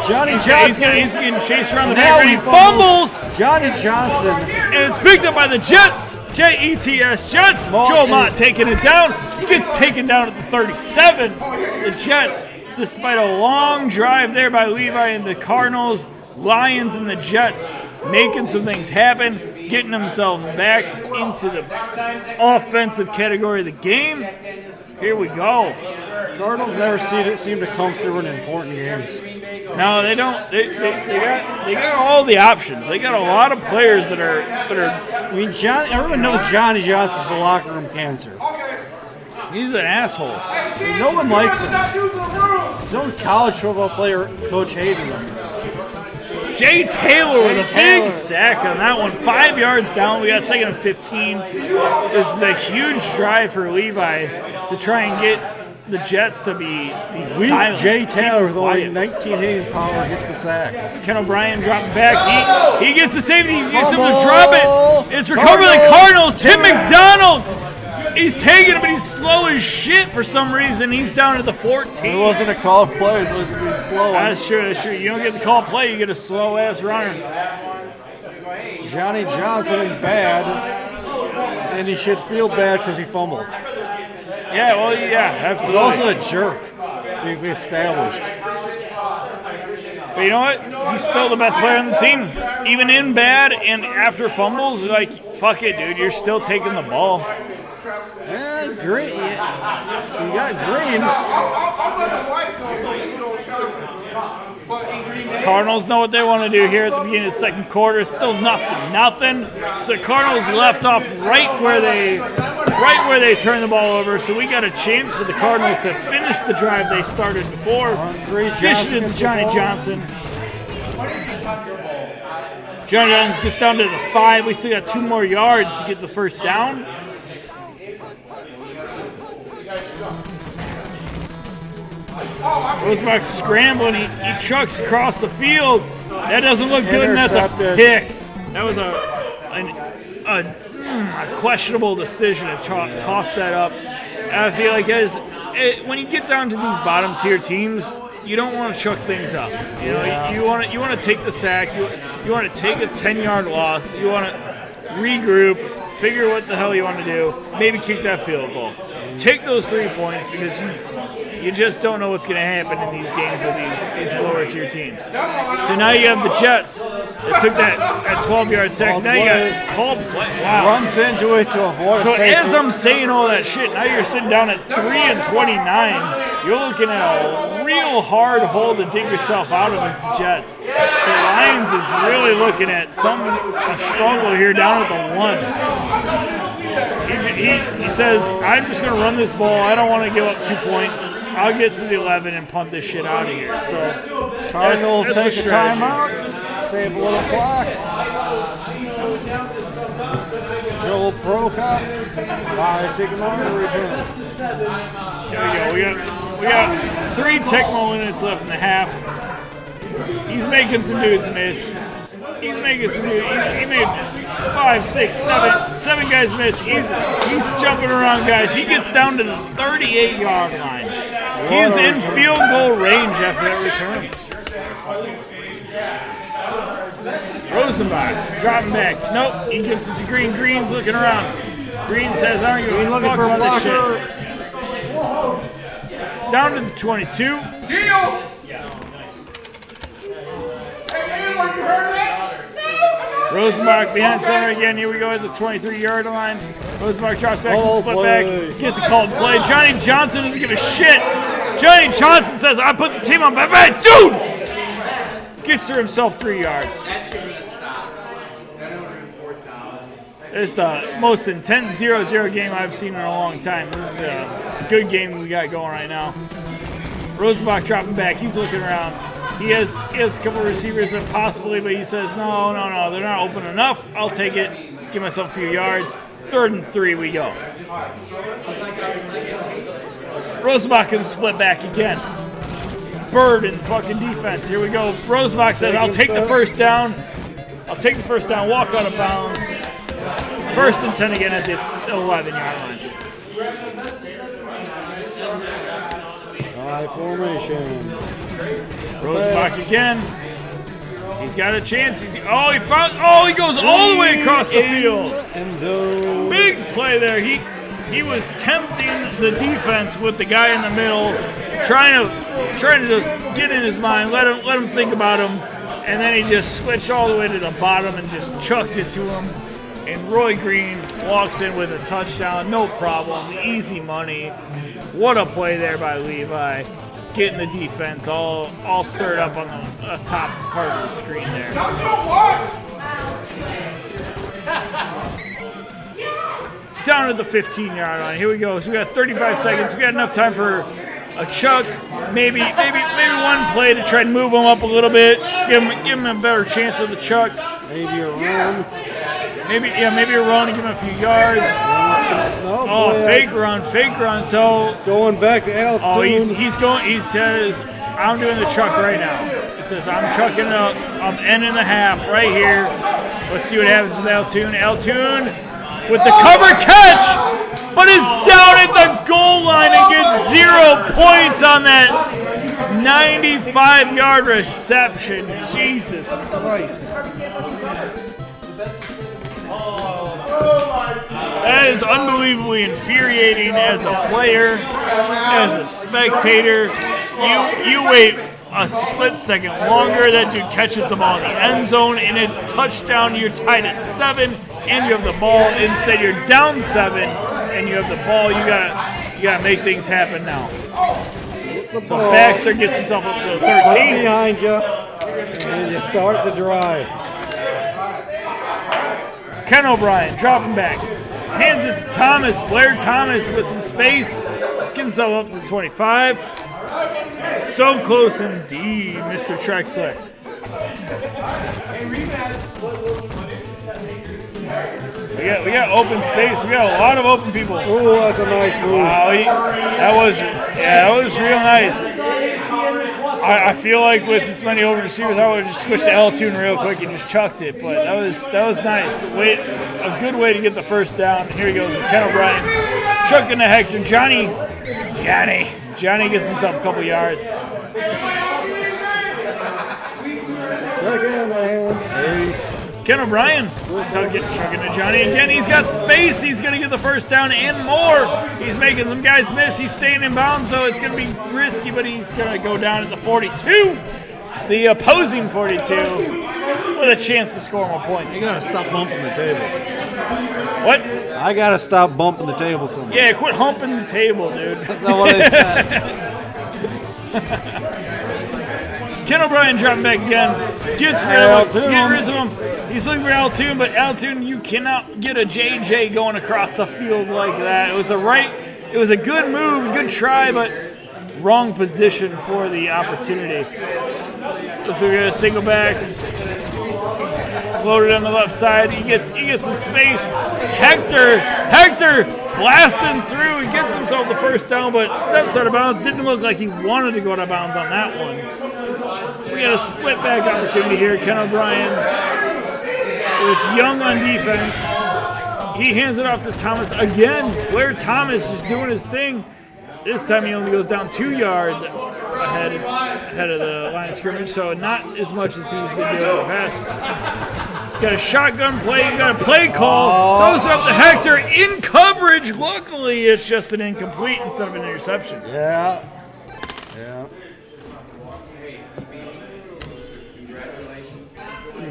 Johnny Johnson. He's getting chased around the back. He fumbles. Johnny Johnson. And it's picked up by the Jets. Jets. Jets. Joe Mott taking it down. Gets taken down at the 37. The Jets, despite a long drive there by Levi and the Cardinals, Lions and the Jets making some things happen, getting themselves back into the offensive category of the game. Here we go. Cardinals never seem to come through in important games. No, they don't. They got all the options. They got a lot of players that are. I mean, everyone knows Johnny Johnson's a locker room cancer. He's an asshole. No one likes him. His own college football player coach hated him. Jay Taylor with a big sack on that one. 5 yards down. We got 2nd and 15. This is a huge drive for Levi to try and get the Jets to be silent. Jay Taylor with only 19 hitting power gets the sack. Ken O'Brien dropping back. He gets the safety. He gets him to drop it. It's recovered by the Cardinals. Tim McDonald. He's taking it, but he's slow as shit for some reason. He's down at the 14. It wasn't a call play. It was being slow. That's true. You don't get the call play. You get a slow-ass runner. Johnny Johnson is bad, and he should feel bad because he fumbled. Yeah, well, yeah, absolutely. He's also a jerk. We established. But you know what? He's still the best player on the team. Even in bad and after fumbles, like, fuck it, dude. You're still taking the ball. Green. You got Green. Cardinals know what they want to do here at the beginning of the second quarter. Still nothing. So the Cardinals left off right where they turned the ball over. So we got a chance for the Cardinals to finish the drive they started before. Dish it to Johnny Johnson. Johnny Johnson gets down to the 5. We still got 2 more yards to get the first down. Rosenbach scrambling. He chucks across the field. That doesn't look good, and that's a pick. That was a questionable decision to toss that up. I feel like when you get down to these bottom tier teams, you don't want to chuck things up. You want to take the sack. You want to take a 10-yard loss. You want to regroup, figure what the hell you want to do. Maybe kick that field goal. Take those 3 points because you just don't know what's going to happen in these games with these lower tier teams. So now you have the Jets that took that 12-yard sack. Now you got called play. Wow. Runs into it to avoid. So as I'm saying all that shit, now you're sitting down at 3 and 29. You're looking at a real hard hole to dig yourself out of as the Jets. So Lions is really looking at a struggle here down at the 1. He says, I'm just going to run this ball. I don't want to give up 2 points. I'll get to the 11 and punt this shit out of here. So Cardinals that's take a timeout, save a little clock. Joel Prokop, Lions take a moment to return. There we go. We got 3 Tecmo minutes left in the half. He's making some dudes miss. He's making some dudes. He made 5, 6, 7 guys miss. He's jumping around guys. He gets down to the 38-yard line. He's in field goal range after that return. Rosenbach dropping back. Nope, he gives it to Green. Green's looking around. Green says, "I don't give a fuck about this shit." Down to the 22. Deal! Rosenbach behind center again. Here we go at the 23-yard line. Rosenbach drops back and split back. Gets a called play. Johnny Johnson doesn't give a shit. Johnny Johnson says, "I put the team on my back." Dude! Gets to himself 3 yards. It's the most intense 0-0 game I've seen in a long time. This is a good game we got going right now. Rosenbach dropping back. He's looking around. He has a couple of receivers that possibly, but he says, no, they're not open enough. I'll take it. Give myself a few yards. 3rd and 3 we go. Rosenbach can split back again. Bird in fucking defense. Here we go. Rosenbach says, I'll take the first down. Walk out of bounds. 1st and 10 again at the 11-yard line. High formation. Rosenbach again. He's got a chance. He goes all the way across the field. Big play there. He was tempting the defense with the guy in the middle, trying to just get in his mind, let him think about him, and then he just switched all the way to the bottom and just chucked it to him. And Roy Green walks in with a touchdown, no problem, easy money. What a play there by Levi. Getting the defense all stirred up on the top part of the screen there. Down at the 15-yard line. Here we go. So we got 35 seconds. We got enough time for a chuck, maybe one play to try and move him up a little bit, give him a better chance of the chuck. Maybe a run. Maybe a run and give him a few yards. Fake run. So going back to Al. He says, I'm doing the chuck right now. He says, I'm chucking it up. I'm ending the half right here. Let's see what happens with Altoon. Altoon with the cover catch, but is down at the goal line and gets 0 points on that 95-yard reception. Jesus Christ. That is unbelievably infuriating as a player, as a spectator. You wait a split second longer, that dude catches the ball in the end zone, and it's touchdown. You're tied at 7, and you have the ball. Instead, you're down 7, and you have the ball. You gotta make things happen now. So Baxter gets himself up to 13. Behind you, and you start the drive. Ken O'Brien dropping back. Hands it to Thomas. Blair Thomas with some space. Gets himself up to 25. So close indeed, Mr. Trexler. We got open space. We got a lot of open people. Oh, that's a nice move. Wow, that was real nice. I feel like with as many open receivers, I would have just switched to L2 real quick and just chucked it. But that was nice. A good way to get the first down. And here he goes with Ken O'Brien. Chucking to Hector. Johnny gets himself a couple yards. Second and 8. Ken O'Brien chucking to Johnny again. He's got space. He's going to get the first down and more. He's making some guys miss. He's staying in bounds, though. It's going to be risky, but he's going to go down at the 42. The opposing 42 with a chance to score more points. You got to stop bumping the table. What? I got to stop bumping the table so much. Yeah, quit humping the table, dude. That's not what they said. Ken O'Brien dropping back again. Gets rid of him. He's looking for Altoon, but Altoon, you cannot get a JJ going across the field like that. It was a good move, good try, but wrong position for the opportunity. So we're gonna single back. Loaded on the left side. He gets some space. Hector blasting through. He gets himself the first down, but steps out of bounds. Didn't look like he wanted to go out of bounds on that one. We got a split back opportunity here. Ken O'Brien with Young on defense. He hands it off to Thomas again. Blair Thomas just doing his thing. This time he only goes down 2 yards ahead of the line of scrimmage, so not as much as he's been doing in the past. Got a shotgun play, got a play call, throws it up to Hector in coverage. Luckily, it's just an incomplete instead of an interception. Yeah. Yeah.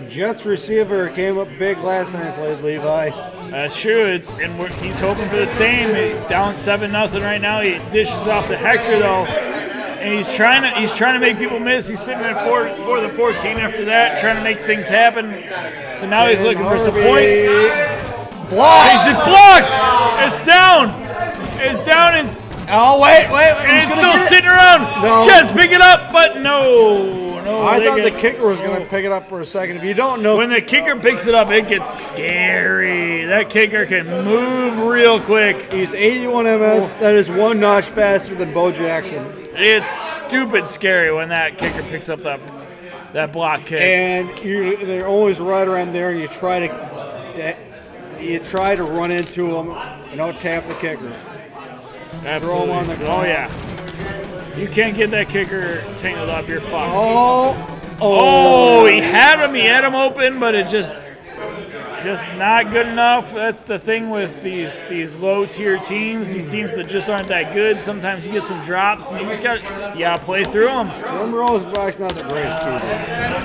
Jets receiver came up big last time he played, Levi. That's true. He's hoping for the same. He's down 7-0 right now. He dishes off to Hector though, and he's trying to make people miss. He's sitting at 4 the 14 after that, trying to make things happen. So now he's looking for some points. Blocked. He's blocked. It's down. It's down. Oh wait. And it's still sitting around. No. Jets pick it up, but no. I thought the kicker was going to pick it up for a second. If you don't know, when the kicker picks it up, it gets scary. That kicker can move real quick. He's 81 ms. That is 1 notch faster than Bo Jackson. It's stupid scary when that kicker picks up that block kick. And they're always right around there, and you try to run into them. You don't tap the kicker. Absolutely. Throw him on the ground. Oh yeah. You can't get that kicker tangled up. You're fucked. Oh, he had him open, but it's just not good enough. That's the thing with these low tier teams. These teams that just aren't that good. Sometimes you get some drops, and you just got play through them. Jim Rosenbach's not the greatest QB.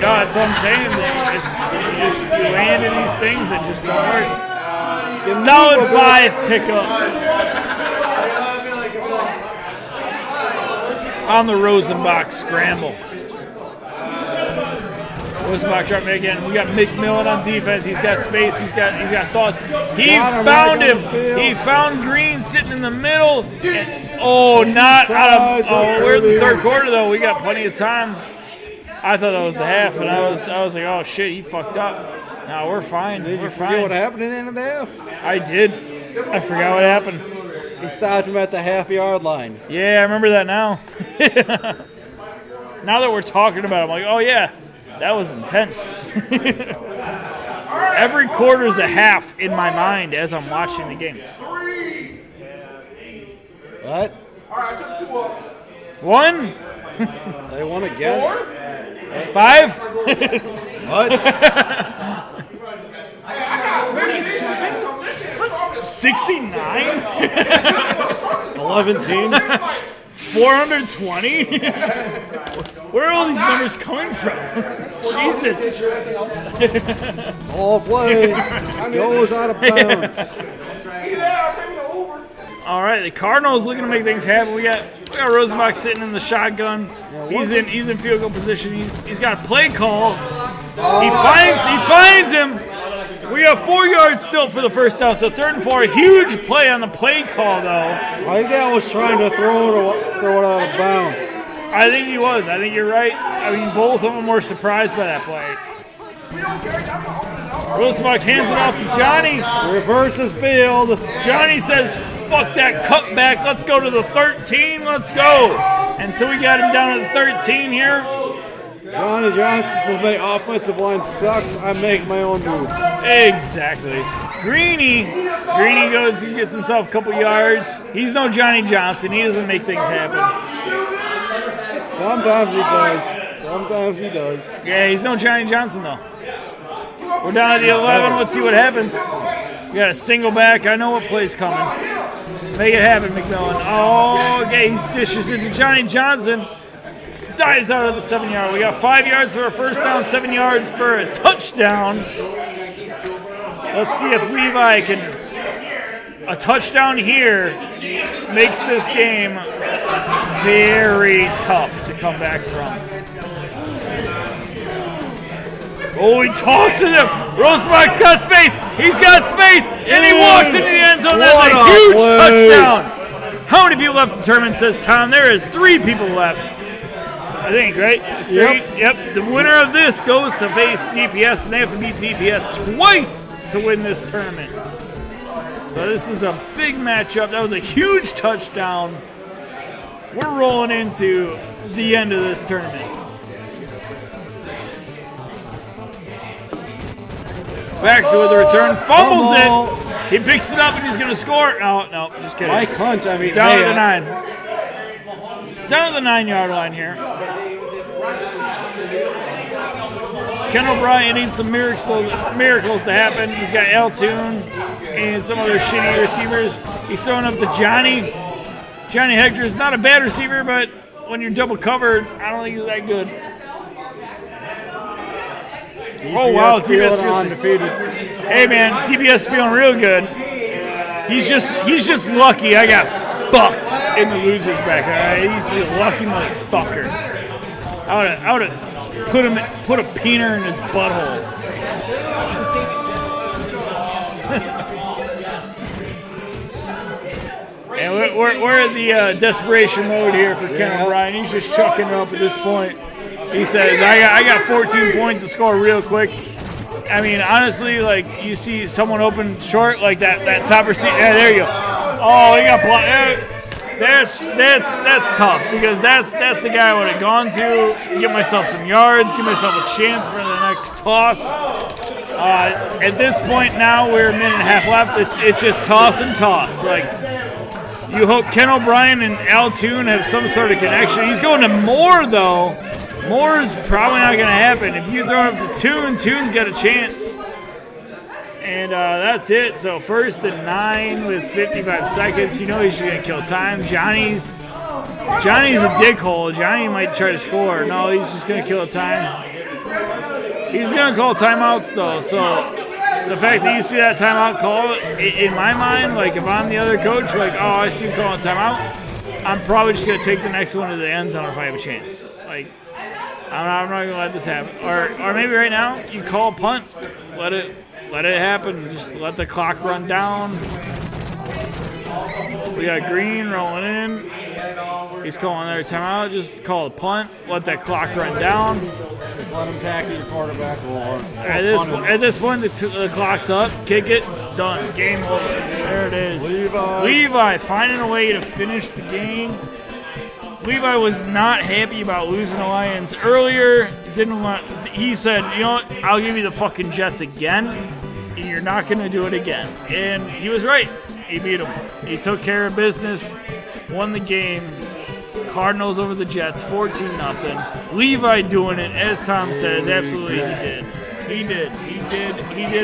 No, that's what I'm saying. It's you land in these things that just don't work. Solid 5 pickup. On the Rosenbach scramble. Rosenbach trying to make it. We got McMillan on defense. He's got space. He's got thoughts. He found him. He found Green sitting in the middle. Not out of. We're in the third quarter though. We got plenty of time. I thought that was the half, and I was like, oh shit, he fucked up. No, we're fine. Did you we're forget fine. what happened at the end of the half? I did. I forgot what happened. He stopped him at the half-yard line. Yeah, I remember that now. Now that we're talking about it, I'm like, oh yeah, that was intense. Every quarter is a half in my mind as I'm watching the game. What? All right, I took 2 up. 1? They won again. 4? 5? What? I got 37? 69? 11 teams? 420? Where are all these numbers coming from? Jesus. All play goes out of bounds. All right, the Cardinals looking to make things happen. We got Rosenbach sitting in the shotgun. He's in field goal position. He's got a play call. He finds him. We got 4 yards still for the first down, so 3rd and 4. Huge play on the play call, though. I think that was trying to throw it out of bounds. I think he was. I think you're right. I mean, both of them were surprised by that play. Rosenbach hands it off to Johnny. Reverses field. Johnny says, fuck that cutback. Let's go to the 13. Let's go. Until we got him down to the 13 here. Johnny Johnson says my offensive line sucks. I make my own move. Exactly. Greeny goes and gets himself a couple yards. He's no Johnny Johnson. He doesn't make things happen. Sometimes he does. Sometimes he does. Yeah, he's no Johnny Johnson, though. We're down at the 11. Let's see what happens. We got a single back. I know what play's coming. Make it happen, McMillan. Oh, okay. He dishes it to Johnny Johnson. Dives out of the 7-yard. We got 5 yards for a first down, 7 yards for a touchdown. Let's see if Levi can. A touchdown here makes this game very tough to come back from. Oh, he tosses him. Rosenbach's got space. He's got space. And he walks into the end zone. That's a huge touchdown. How many people left in the tournament, says Tom? There is 3 people left. I think, right? Yep. The winner of this goes to face DPS, and they have to beat DPS twice to win this tournament. So this is a big matchup. That was a huge touchdown. We're rolling into the end of this tournament. Baxter with the return, fumbles it. He picks it up and he's going to score. No, just kidding. Mike Hunt, I mean, he's down hey, at the 9. Down at the 9-yard line here. Ken O'Brien needs some miracles to happen. He's got Altoon and some other shitty receivers. He's throwing up to Johnny. Johnny Hector is not a bad receiver, but when you're double covered, I don't think he's that good. Oh wow, TBS feels undefeated. Hey man, TBS feeling real good. He's just lucky I got fucked in the losers bracket. Alright, he's a lucky motherfucker. I would have put a peener in his butthole. And we're in the desperation mode here for Ken O'Brien. He's just chucking it up at this point. He says, I got 14 points to score real quick. I mean, honestly, like, you see someone open short, like that top receiver. Yeah, there you go. Oh, he got blocked. That's tough, because that's the guy I would have gone to, get myself some yards, give myself a chance for the next toss. At this point now, we're a minute and a half left. It's just toss and toss. Like, you hope Ken O'Brien and Altoon have some sort of connection. He's going to Moore, though. Moore's probably not going to happen. If you throw it up to Toon, Toon's got a chance. And that's it. So 1st and 9 with 55 seconds. You know he's going to kill time. Johnny's a dickhole. Johnny might try to score. No, he's just going to kill time. He's going to call timeouts, though. So the fact that you see that timeout call, in my mind, like if I'm the other coach, like, oh, I see him calling timeout, I'm probably just going to take the next one to the end zone if I have a chance. Like, I'm not gonna let this happen. Or maybe right now you call a punt, let it happen. Just let the clock run down. We got Green rolling in. He's calling their timeout. Just call a punt. Let that clock run down. Just let him tackle your quarterback. At this point, the clock's up. Kick it. Done. Game over. There it is. Levi finding a way to finish the game. Levi was not happy about losing the Lions earlier. He said, you know what, I'll give you the fucking Jets again, and you're not going to do it again. And he was right. He beat them. He took care of business, won the game. Cardinals over the Jets, 14-0. Levi doing it, as Tom says, absolutely he did. He did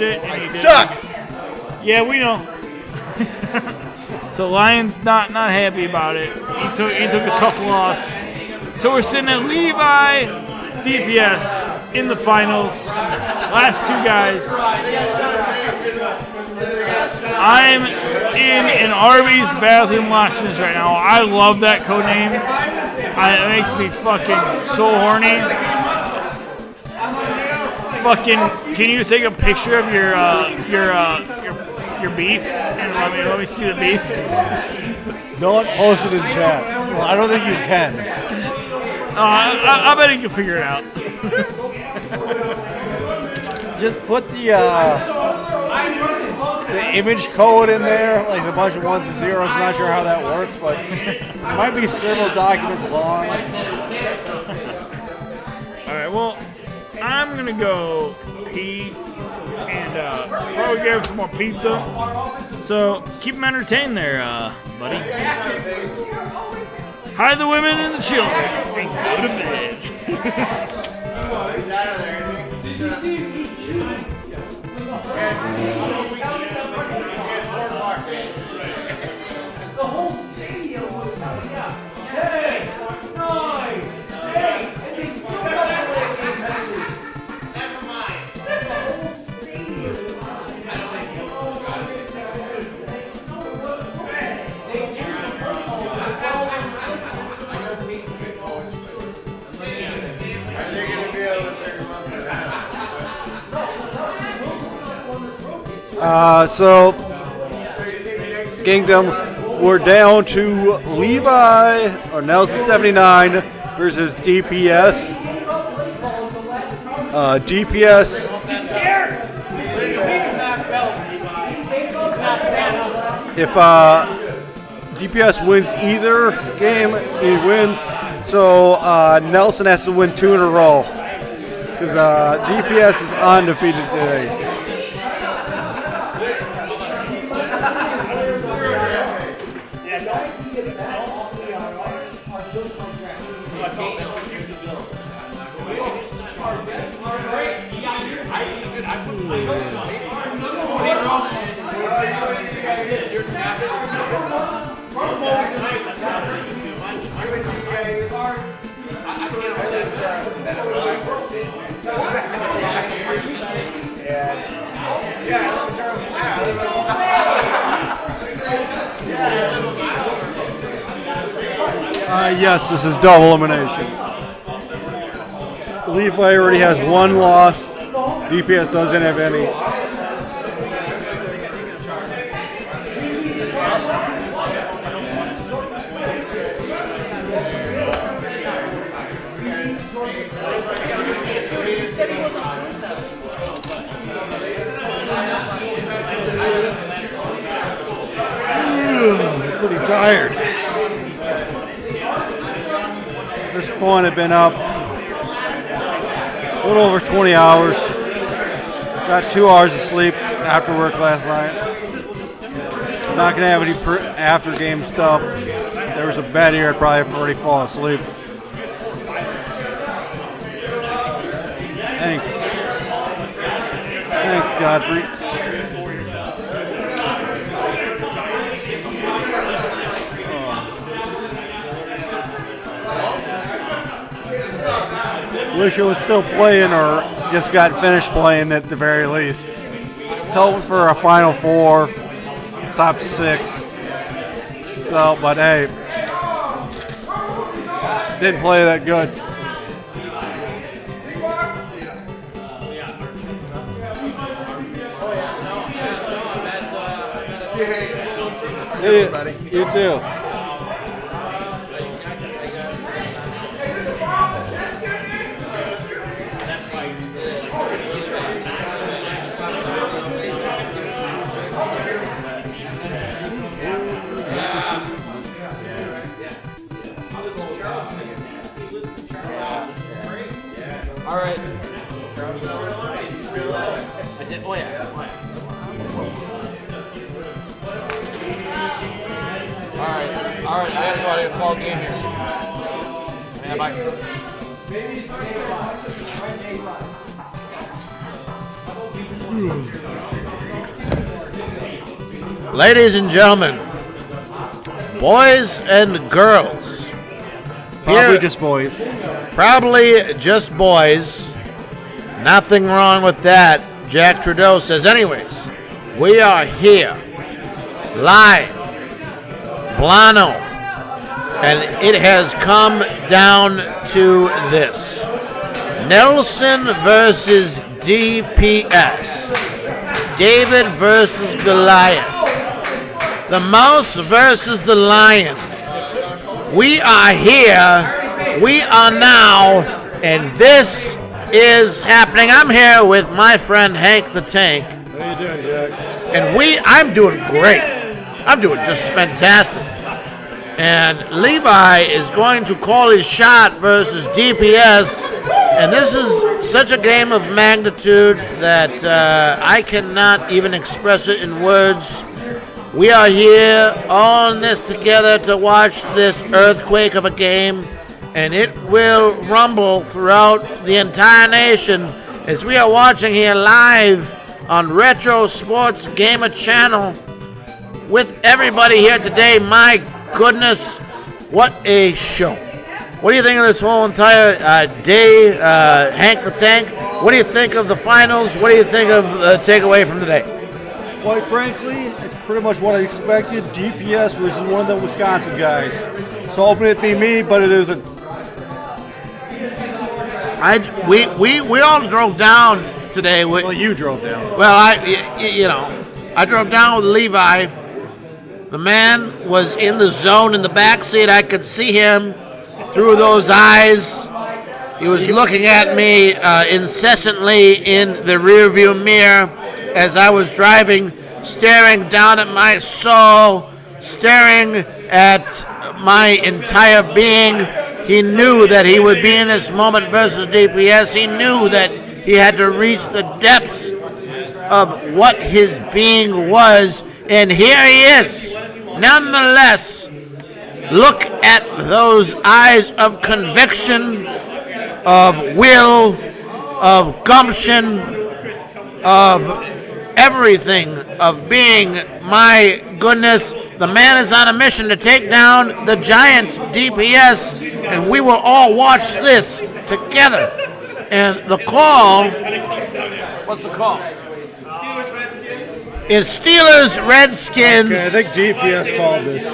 it, and he did suck. it. Yeah, we know. So Lions not happy about it. He took a tough loss. So we're sitting at Levi, DPS in the finals. Last two guys. I'm in an Arby's bathroom watching this right now. I love that code name. It makes me fucking so horny. Fucking, can you take a picture of your beef and let me see the beef? Don't post it in chat. Well, I don't think you can. I bet you can figure it out. Just put the image code in there, like a bunch of ones and zeros. I'm not sure how that works, but it might be several documents long. All right, well, I'm gonna go pee and probably get some more pizza. So keep them entertained there, buddy. Hide the women and the children and go to bed. The whole stadium was coming out. 10, 9, 8, and they still got that. Never mind. The whole stadium was coming out. So, Kingdom, we're down to Levi, or Nelson 79 versus DPS. DPS. He's scared. He's not Santa. if DPS wins either game, he wins. So Nelson has to win 2 in a row because DPS is undefeated today. Yes, this is double elimination. Levi already has 1 loss. DPS doesn't have any. Pretty tired. At this point, I've been up a little over 20 hours. Got 2 hours of sleep after work last night. Not gonna have any after game stuff. If there was a bed here, I'd probably already fall asleep. Thanks. Thanks, Godfrey. Wish it was still playing or just got finished playing at the very least. It's hoping for a Final 4, top 6. So, but hey, didn't play that good. Hey, you too. All right. I did. Oh yeah. All right. I gotta go out here and call a game here. Yeah, bye. Ladies and gentlemen, boys and girls. Probably just boys. Probably just boys. Nothing wrong with that. Jack Trudeau says, anyways, we are here, live, Blono, and it has come down to this. Nelson versus DPS. David versus Goliath. The mouse versus the lion. We are here. We are now, and this is happening. I'm here with my friend Hank the Tank. How you doing, Jack? And I'm doing great. I'm doing just fantastic. And Levi is going to call his shot versus DPS. And this is such a game of magnitude that I cannot even express it in words. We are here all in this together to watch this earthquake of a game. And it will rumble throughout the entire nation as we are watching here live on Retro Sports Gamer Channel with everybody here today. My goodness, what a show. What do you think of this whole entire day, Hank the Tank? What do you think of the finals? What do you think of the takeaway from today? Quite frankly, it's pretty much what I expected. DPS was one of the Wisconsin guys. So hoping it'd be me, but it isn't. We all drove down today. Well, you drove down. Well, I drove down with Levi. The man was in the zone in the back seat. I could see him through those eyes. He was looking at me incessantly in the rearview mirror as I was driving staring down at my soul, staring at my entire being. He knew that he would be in this moment versus DPS. He knew that he had to reach the depths of what his being was, and here he is. Nonetheless, look at those eyes of conviction, of will, of gumption, of everything, of being. My goodness, the man is on a mission to take down the giant DPS, and we will all watch this together. And the call, what's the call? Is Steelers-Redskins. Okay, I think DPS called this.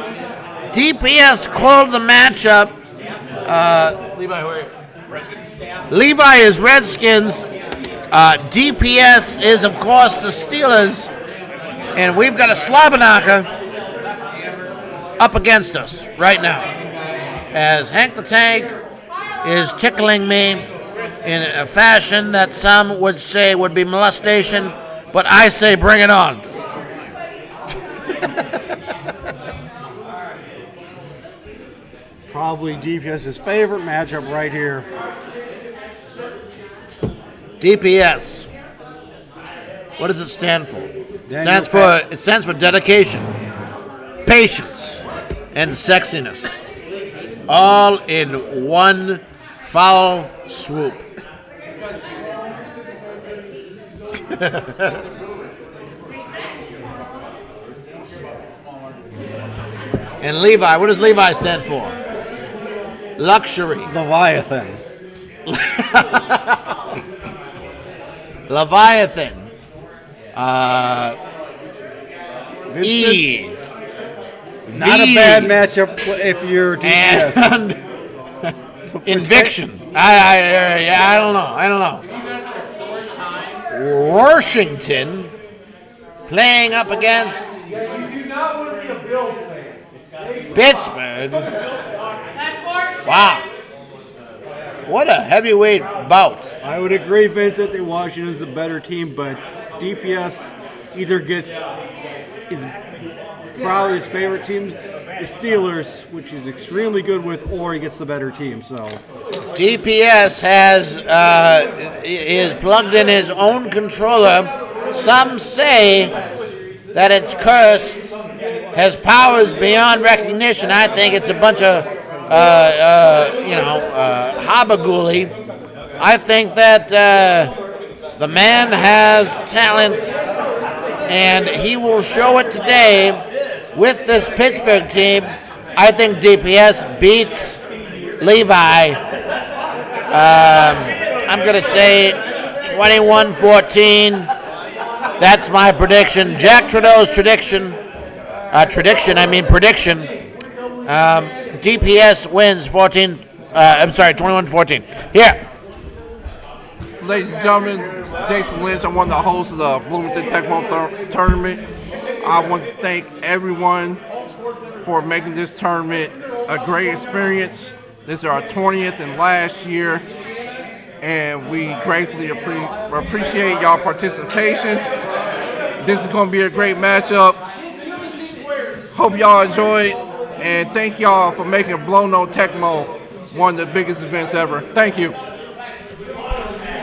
DPS called the matchup. Levi, where are you? Levi is Redskins. DPS is, of course, the Steelers. And we've got a Slobberknocker up against us right now. As Hank the Tank is tickling me in a fashion that some would say would be molestation, but I say bring it on. Probably DPS's favorite matchup right here. DPS. What does it stand for? It stands for dedication, patience, and sexiness, all in one foul swoop. And Levi, what does Levi stand for? Luxury. Leviathan. Leviathan. E. Not a bad matchup if you're DPS. And Inviction. I don't know. Washington playing up against Pittsburgh. Wow. What a heavyweight bout. I would agree, Vince, that Washington is the better team, but DPS either is probably his favorite team, the Steelers, which he's extremely good with, or he gets the better team. So DPS is plugged in his own controller. Some say that it's cursed, has powers beyond recognition. I think it's a bunch of habagooly. I think that the man has talent, and he will show it today with this Pittsburgh team. I think DPS beats Levi. I'm going to say 21-14. That's my prediction. Jack Trudeau's prediction. DPS wins 21-14. Here. Ladies and gentlemen, Jason Lynch. I'm one of the hosts of the Bloomington Tecmo tournament. I want to thank everyone for making this tournament a great experience. This is our 20th and last year, and we gratefully appreciate y'all participation. This is going to be a great matchup. Hope y'all enjoyed, and thank y'all for making Blono Tecmo one of the biggest events ever. Thank you.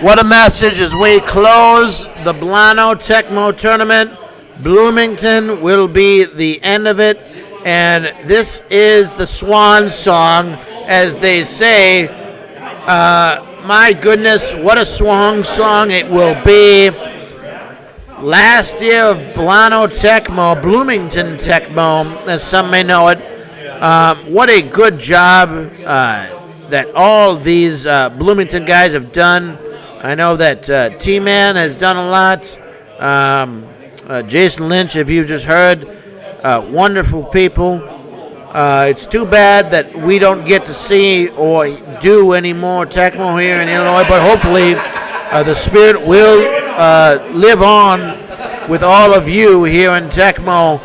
What a message as we close the Blono Tecmo tournament. Bloomington will be the end of it, and this is the swan song, as they say. My goodness, what a swan song it will be. Last year of Blono Tecmo, Bloomington Tecmo, as some may know it. What a good job that all these Bloomington guys have done. I know that T-Man has done a lot. Jason Lynch, if you just heard, wonderful people. It's too bad that we don't get to see or do any more Tecmo here in Illinois, but hopefully the spirit will live on with all of you here in Tecmo.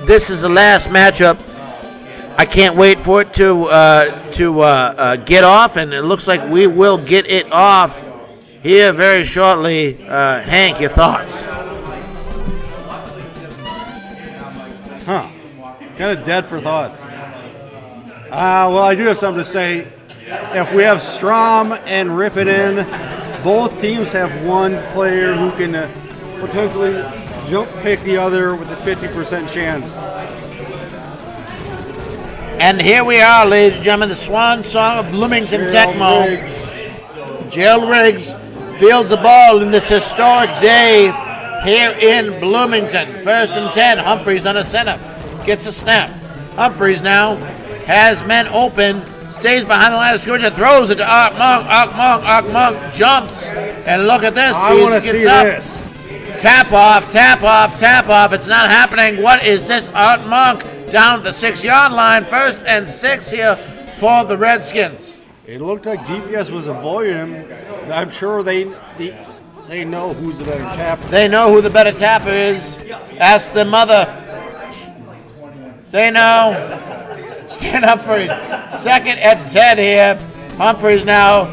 This is the last matchup. I can't wait for it to get off, and it looks like we will get it off here very shortly. Hank, your thoughts? Huh. Kind of dead for thoughts. Well, I do have something to say. If we have Strom and Rippin, both teams have one player who can potentially jump pick the other with a 50% chance. And here we are, ladies and gentlemen, the swan song of Bloomington Tecmo. Gerald Riggs fields the ball in this historic day here in Bloomington. 1st and 10, Humphreys on the center. Gets a snap. Humphreys now has men open, stays behind the line of scrimmage and throws it to Art Monk jumps. And look at this. I want to see this. Tap off. It's not happening. What is this? Art Monk down at the 6-yard line. 1st and 6 here for the Redskins. It looked like DPS was avoiding him. I'm sure they know who's the better tapper. They know who the better tapper is. Ask the mother. They know. Stand up for his 2nd and 10 here. Humphreys now.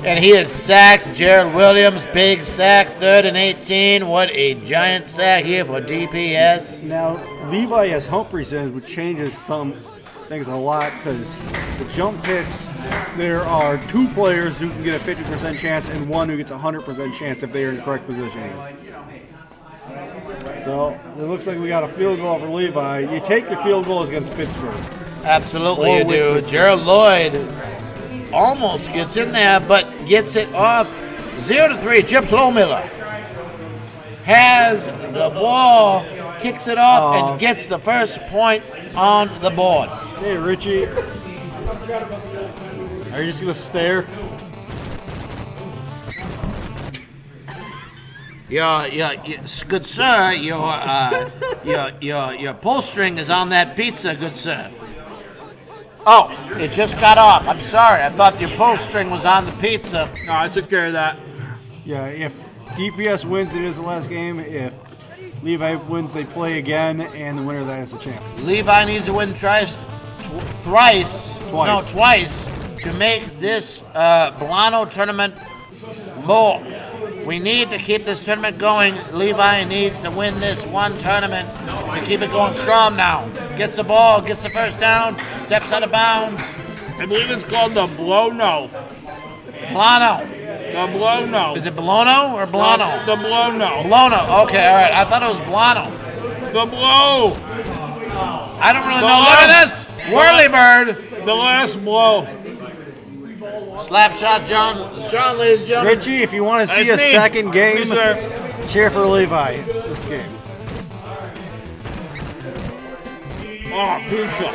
And he is sacked. Gerald Williams, big sack. 3rd and 18. What a giant sack here for DPS. Now, Levi as Humphreys in, which changes some things a lot because the jump picks, there are 2 players who can get a 50% chance and 1 who gets a 100% chance if they are in the correct positioning. So it looks like we got a field goal for Levi. You take your field goals against Pittsburgh. Absolutely you do. Gerald Lloyd almost gets in there, but gets it off. 0-3. Chip Lohmiller has the ball, kicks it off, and gets the first point on the board. Hey, Richie. Are you just going to stare? Good sir, your pull string is on that pizza, good sir. Oh, it just got off. I'm sorry. I thought your pull string was on the pizza. No, I took care of that. Yeah, if DPS wins, it is the last game. If Levi wins, they play again, and the winner of that is the champion. Levi needs to win twice to make this Blono tournament more. We need to keep this tournament going. Levi needs to win this one tournament to keep it going strong now. Gets the ball, gets the first down, steps out of bounds. I believe it's called the Blono. Blono. The Blono. Is it Blono or Blono? The Blono. Blono. Okay, all right. I thought it was Blono. The Blow. I don't really know. Look at this. Whirly bird. The last blow. Slap shot, John. Strong, ladies and gentlemen. Richie, if you want to see a second game, cheer for Levi this game. Oh, pizza.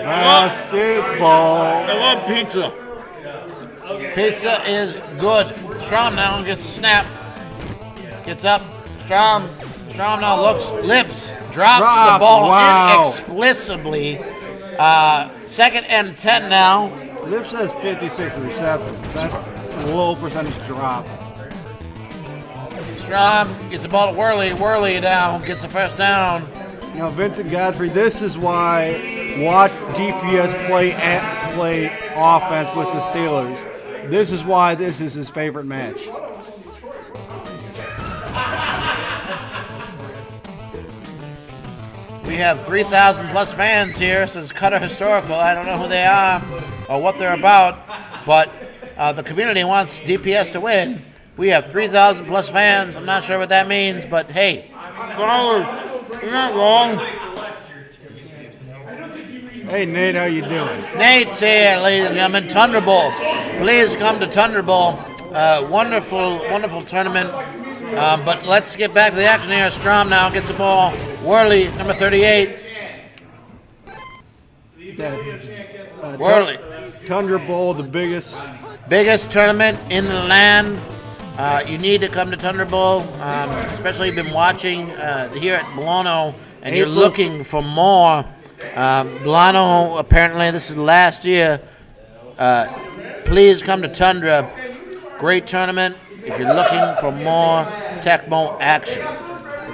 Basketball. I love pizza. Pizza is good. Strom now gets a snap. Gets up. Strom now looks, lips, drops the ball inexplicably. 2nd and 10 now. Lips has 56 receptions. That's a low percentage drop. Strom gets the ball to Whirly down, gets the first down. You know, Vincent Godfrey, this is why watch DPS play offense with the Steelers. This is why this is his favorite match. We have 3,000 plus fans here, so it's Cutter Historical. I don't know who they are or what they're about, but the community wants DPS to win. We have 3,000 plus fans. I'm not sure what that means, but hey. You're not wrong. Hey, Nate, how you doing? Nate's here, ladies and gentlemen. Thunderbolt. Please come to Thunderbolt. Wonderful tournament. But let's get back to the action here. Strom now gets the ball. Whirly, number 38. Whirly. Thunderbolt, the biggest tournament in the land. You need to come to Thunderbolt, especially if you've been watching here at Blono and you're looking for more. Blono, apparently this is last year. Please come to Tundra. Great tournament if you're looking for more Tecmo action.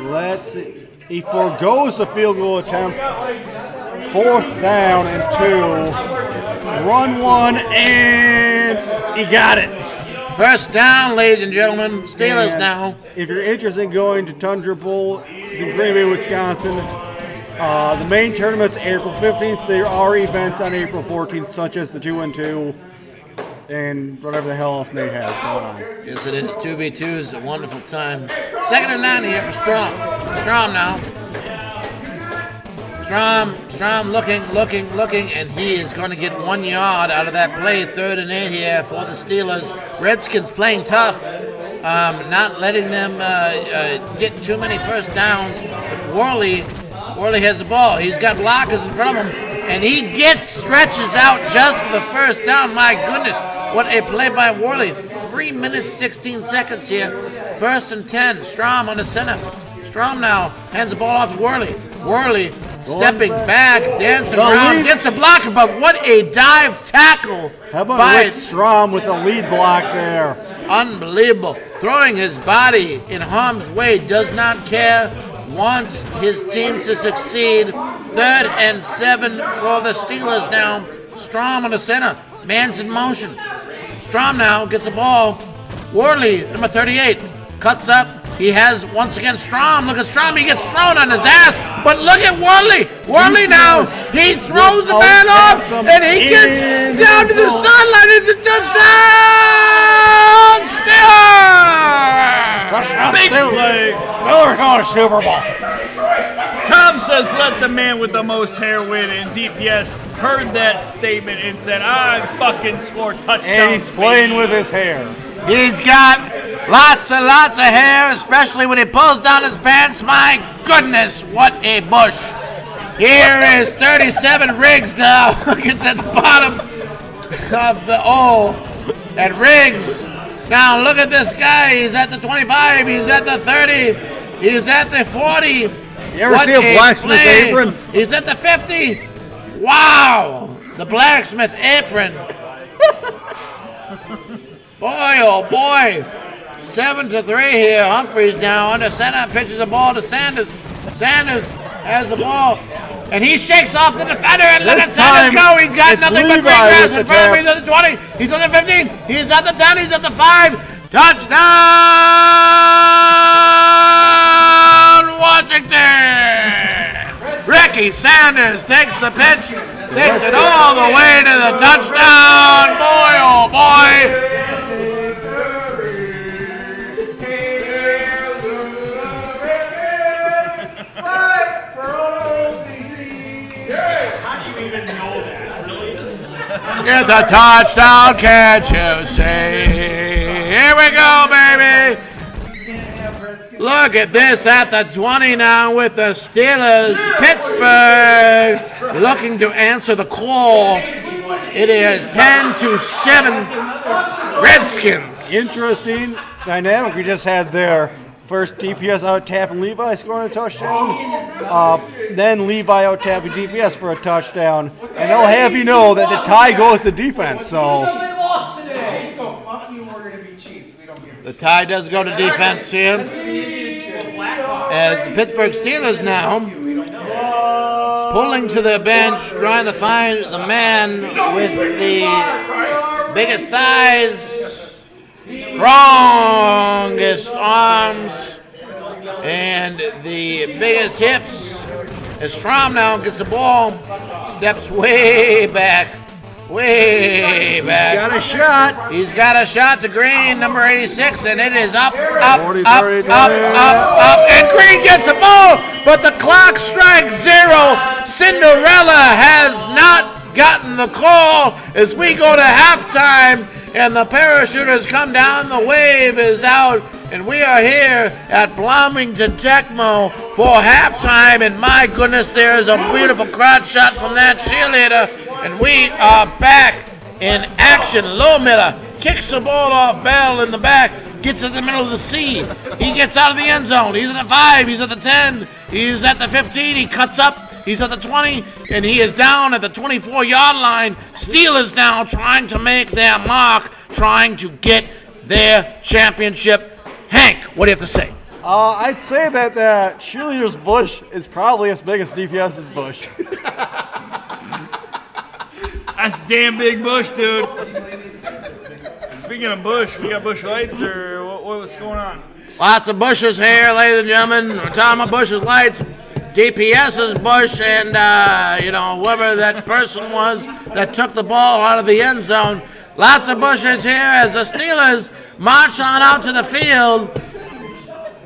Let's see. He forgoes the field goal attempt. 4th down and 2. Run one, and he got it. First down, ladies and gentlemen. Steelers now. If you're interested in going to Tundra Bowl, is in Green Bay, Wisconsin. The main tournament's April 15th. There are events on April 14th, such as the 2-2 and whatever the hell else Nate has going on. Yes, it is. 2v2 is a wonderful time. 2nd and 9 here for Strom. Strom now. Strom looking, and he is going to get 1 yard out of that play. 3rd and 8 here for the Steelers. Redskins playing tough, not letting them get too many first downs. But Worley has the ball. He's got blockers in front of him, and he stretches out just for the first down. My goodness, what a play by Worley. 3 minutes, 16 seconds here. 1st and 10. Strom on the center. Strom now hands the ball off to Worley. Worley stepping back, dancing around, gets a blocker, but what a dive tackle. How about by Rick Strom with the lead block there? Unbelievable. Throwing his body in harm's way, does not care, wants his team to succeed. 3rd and 7 for the Steelers now. Strom on the center. Man's in motion. Strom now gets the ball. Worley, number 38, cuts up. He has, once again, Strom. Look at Strom. He gets thrown on his ass. But look at Worley. Worley now. He throws the man off, and he gets down to the sideline. It's a touchdown. Steelers. Big play. Steelers going to Super Bowl. Tom says, let the man with the most hair win, and DPS heard that statement and said, I fucking score touchdowns. And he's playing with his hair. He's got lots and lots of hair, especially when he pulls down his pants. My goodness, what a bush. Here is 37 Riggs now. It's at the bottom of the O. And Riggs, now look at this guy. He's at the 25. He's at the 30. He's at the 40. You ever see a blacksmith apron? He's at the 50. Wow, the blacksmith apron. Boy, oh boy. 7-3 here. Humphreys now under center. Pitches the ball to Sanders. Sanders has the ball. And he shakes off the defender. And look at Sanders go. He's got nothing but green grass in front of him. He's at the 20. He's at the 15. He's at the 10. He's at the 5. Touchdown, Washington. Ricky Sanders takes the pitch. Takes it all the way to the touchdown. Boy, oh boy. It's a touchdown, can't you see? Here we go, baby. Look at this at the 20 now with the Steelers. Pittsburgh looking to answer the call. It is 10-7 Redskins. Interesting dynamic we just had there. First DPS out tapping Levi scoring a touchdown. Then Levi out tapping DPS for a touchdown. And I'll have you know that the tie goes to defense. So the tie does go to defense here. As the Pittsburgh Steelers now pulling to their bench, trying to find the man with the biggest thighs, strongest arms, and the biggest hips. As Strom now gets the ball, steps way back. Way back. He's got a shot. He's got a shot to Green, number 86, and it is up. And Green gets the ball, but the clock strikes 0. Cinderella has not gotten the call as we go to halftime, and the parachuters come down. The wave is out, and we are here at Bloomington Tecmo for halftime, and my goodness, there's a beautiful crowd shot from that cheerleader. And we are back in action. Lowmiller kicks the ball off Bell in the back, gets in the middle of the C. He gets out of the end zone. He's at the 5, he's at the 10, he's at the 15, he cuts up, he's at the 20, and he is down at the 24-yard line. Steelers now trying to make their mark, trying to get their championship. Hank, what do you have to say? I'd say that the cheerleader's bush is probably as big as DPS's bush. That's a damn big bush, dude. Speaking of bush, we got bush lights, or What's going on? Lots of bushes here, ladies and gentlemen. We're talking about bushes, lights, DPS's bush, and, whoever that person was that took the ball out of the end zone. Lots of bushes here as the Steelers march on out to the field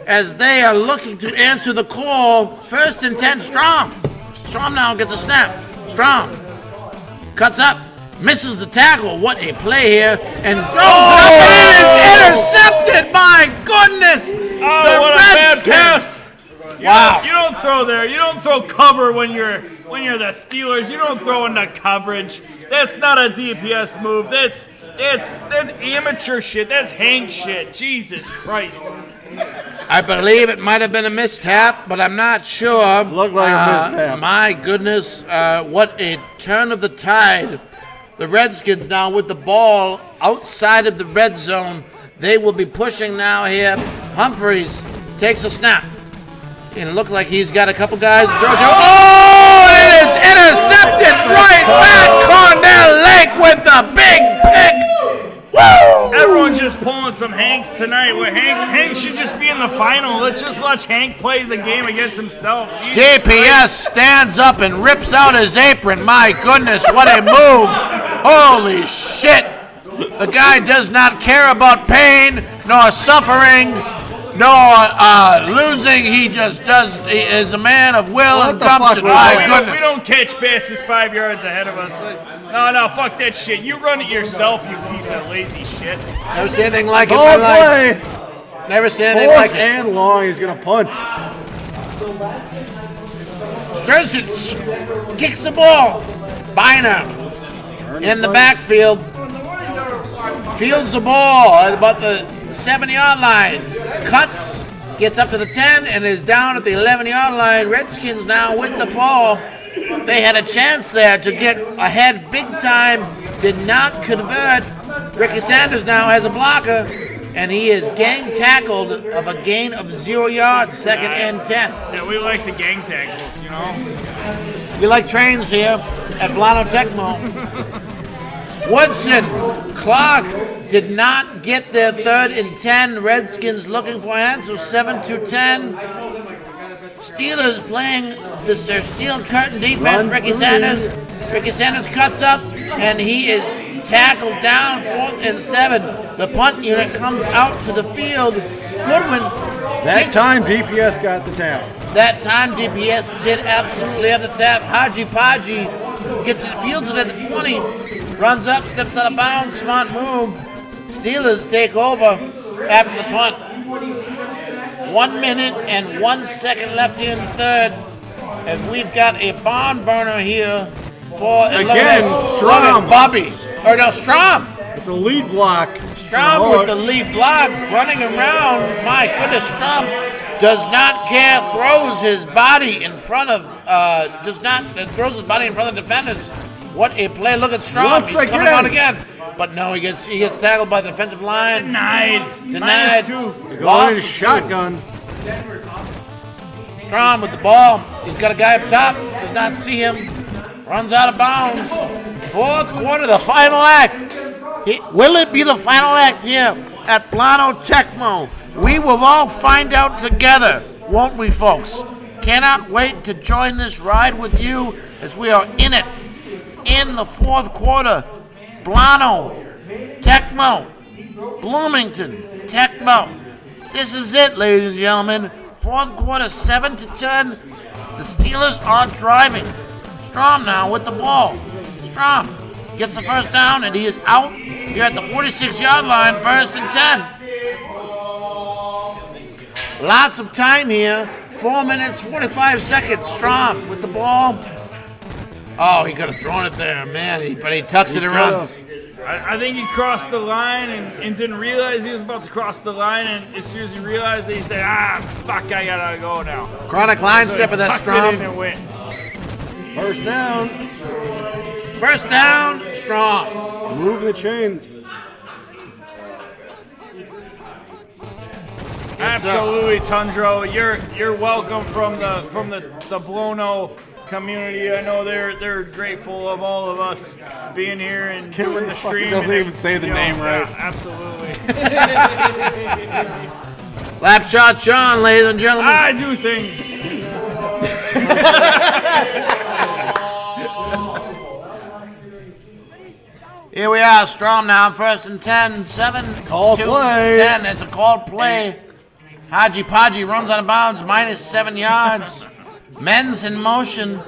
as they are looking to answer the call. 1st and 10, Strom. Strom now gets a snap. Strom cuts up, misses the tackle. What a play here. And throws it up, and it is intercepted. My goodness. Oh, what a bad pass. Wow. You don't throw there. You don't throw cover when you're the Steelers. You don't throw into coverage. That's not a DPS move. That's amateur shit. That's Hank shit. Jesus Christ. I believe it might have been a mistap, but I'm not sure. Looked like a mistap. My goodness, what a turn of the tide. The Redskins now with the ball outside of the red zone. They will be pushing now here. Humphreys takes a snap. And it looked like he's got a couple guys to throw to. Oh, it is intercepted right back. Cornell Lake with the big pick. Woo! Everyone's just pulling some Hanks tonight. Hank should just be in the final. Let's just watch Hank play the game against himself. Jesus DPS Christ. stands up and rips out his apron. My goodness, what a move. Holy shit. The guy does not care about pain, nor suffering, nor losing. He just does. He is a man of will and gumption. My goodness. We don't catch passes 5 yards ahead of us. No, fuck that shit. You run it yourself, you piece of lazy shit. Never seen anything like it in Oh, my life. Never seen anything like it. And long, he's going to punt. Strzic kicks the ball. Bynum in the backfield. Fields the ball at about the 7-yard line. Cuts, gets up to the 10, and is down at the 11-yard line. Redskins now with the ball. They had a chance there to get ahead big time. Did not convert. Ricky Sanders now has a blocker, and he is gang tackled of a gain of 0 yards, 2nd and 10. Yeah, we like the gang tackles, you know. We like trains here at Blono Tecmo. Woodson, Clark did not get their 3rd and 10. Redskins looking for answers, 7-10. Steelers playing their steel curtain defense. Ricky Sanders cuts up, and he is tackled down, 4th and 7. The punt unit comes out to the field. Goodwin. That time, DPS got the tap. That time, DPS did absolutely have the tap. Haji Paji gets it, fields it at the 20, runs up, steps out of bounds, smart move. Steelers take over after the punt. 1 minute and 1 second left here in the 3rd, and we've got a barn burner here for Strom. Strom. With the lead block. Strom with the lead block, running around. My goodness, Strom does not care, throws his body in front of, throws his body in front of the defenders. What a play. Look at Strom. He's coming on again. But no, he gets tackled by the defensive line. Denied. -2. Lost shotgun. Strom with the ball. He's got a guy up top. Does not see him. Runs out of bounds. 4th quarter, the final act. Will it be the final act here at Blono Tecmo? We will all find out together, won't we, folks? Cannot wait to join this ride with you as we are in it. In the 4th quarter, Blono Tecmo, Bloomington Tecmo. This is it, ladies and gentlemen. 4th quarter, 7-10. The Steelers are driving. Strom now with the ball. Strom gets the 1st down, and he is out here at the 46-yard line, 1st and 10. Lots of time here. 4 minutes, 45 seconds. Strom with the ball. Oh, he could have thrown it there, man. But he tucks it and runs. I think he crossed the line and didn't realize he was about to cross the line, and as soon as he realized it, he said, fuck, I gotta go now. Chronic line step of that Strom. 1st down. 1st down, Strom. Move the chains. Absolutely, Tundro. You're welcome from the Blono community. I know they're grateful of all of us being here and doing the stream. Doesn't even say the name right. Yeah, absolutely. Slapshot Sean, ladies and gentlemen. I do things. Here we are, Strom now, first and 10, 7, Call 2, play. 10. It's a called play. Haji Podgy runs out of bounds, minus 7 yards. Men's in motion.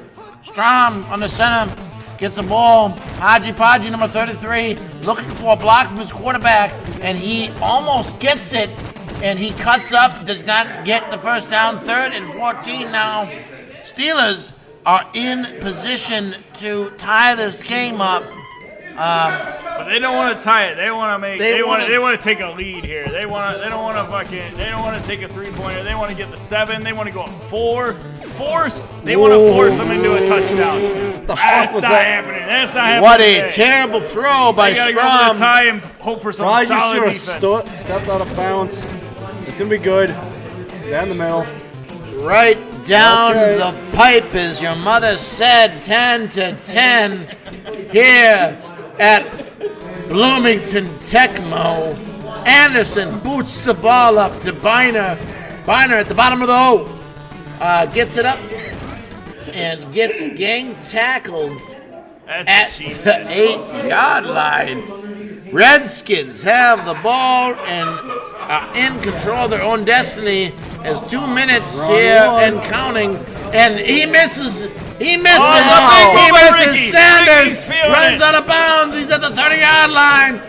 Strom on the center gets the ball. Haji Podgy, number 33, looking for a block from his quarterback, and he almost gets it, and he cuts up, does not get the first down. 3rd and 14 now. Steelers are in position to tie this game up. But they don't want to tie it. They want to make. They want to take a lead here. They don't want to take a 3-pointer. They want to get the 7. They want to go up 4. They want to force them into a touchdown. That's not happening. That's not happening. What a terrible throw by Strom. They gotta go for the tie and hope for some Probably solid just defense. stepped out of bounds. It's gonna be good. Down the middle. Right down Okay. the pipe, as your mother said, 10 to 10 here at Bloomington Tecmo. Anderson boots the ball up to Biner. Biner at the bottom of the hole. Gets it up and gets gang tackled at the 8-yard line. Redskins have the ball and are in control of their own destiny as 2 minutes here and counting. And he misses. He misses. He misses. Ricky. Sanders Ricky's feeling runs it. out of bounds. He's at the 30-yard line.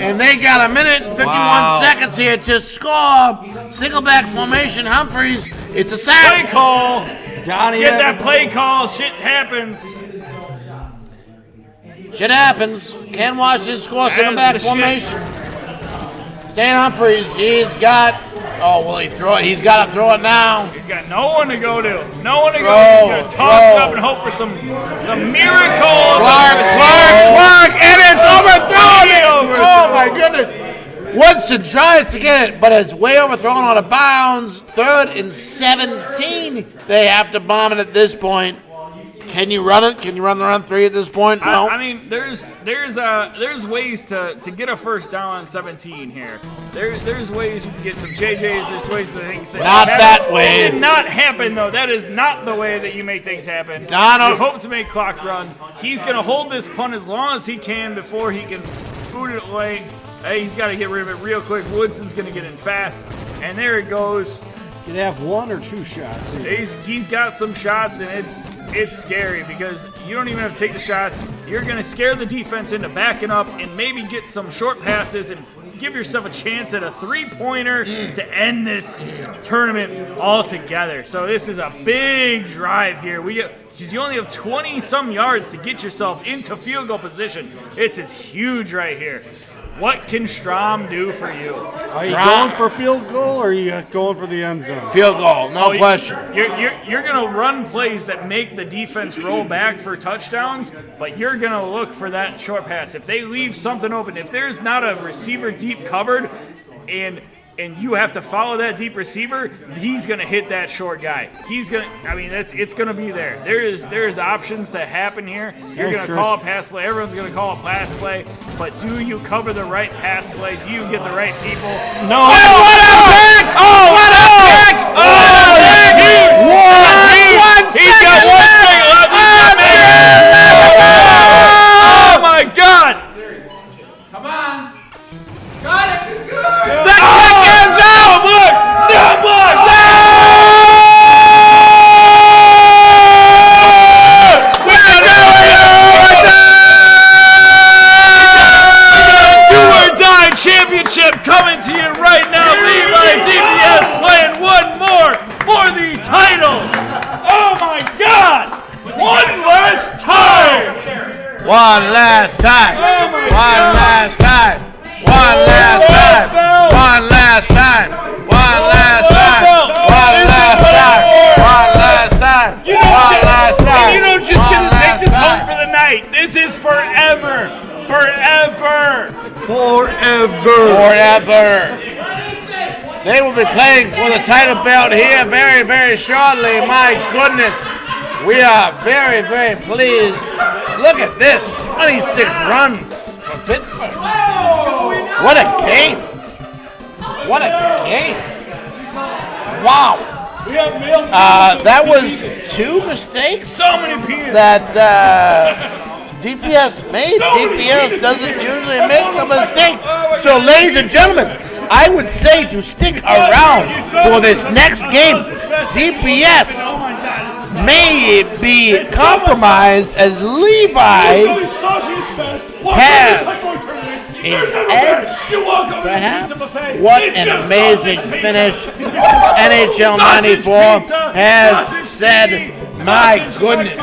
And they got a minute and 51 seconds here to score. Singleback formation. Humphreys. It's a sack. Play call. Donnie Get that play call. Shit happens. Shit happens. Ken Washington scores. That's Singleback the formation. Stan Humphreys. He's got. Oh, will he throw it? He's got to throw it now. He's got no one to go to. No one to go to. He's going to toss it up and hope for some miracle. Clark, and it's overthrown. Oh, my goodness. Woodson tries to get it, but it's way overthrown out of bounds. 3rd and 17. They have to bomb it at this point. Can you run it? Can you run the run 3 at this point? No. I mean, there's ways to get a first down on 17 here. There's ways you can get some JJs. There's ways to things that Not that way. It did not happen though. That is not the way that you make things happen. Donald. You hope to make clock run. He's gonna hold this punt as long as he can before he can boot it away. Hey, he's got to get rid of it real quick. Woodson's gonna get in fast, and there it goes. Can they have 1 or 2 shots? He's got some shots, and it's scary because you don't even have to take the shots. You're going to scare the defense into backing up and maybe get some short passes and give yourself a chance at a 3-pointer to end this tournament altogether. So this is a big drive here. Because you only have 20-some yards to get yourself into field goal position. This is huge right here. What can Strom do for you? Are you going for field goal or are you going for the end zone? Field goal, no question. You're going to run plays that make the defense roll back for touchdowns, but you're going to look for that short pass. If they leave something open, if there's not a receiver deep covered and you have to follow that deep receiver, he's going to hit that short guy. He's going to, it's going to be there. There is options that happen here. You're going to call a pass play. Everyone's going to call a pass play. But do you cover the right pass play? Do you get the right people? No. What a pick! Oh, what a pick! Oh, He's got 1 second left. Oh, my God. Come on. Got it. The kick is out! Look! Championship coming to you right now. Levi DPS playing one more for the title. Oh my God! One last time. One last time. Oh my One God. last time. One last time. One last time. One last time. One last time. One last time. One last time. And you don't just get to take this home for the night. This is forever. Forever. Forever. They will be playing for the title belt here very, very shortly. My goodness. We are very, very pleased. Look at this. 26 runs for Pittsburgh. What a game. What a game. Wow. That was 2 mistakes So many peanuts. that DPS made. DPS doesn't usually make a mistake. So, ladies and gentlemen, I would say to stick around for this next game. DPS may be compromised as Levi has his edge, perhaps. What an amazing finish. NHL 94 has said, my goodness.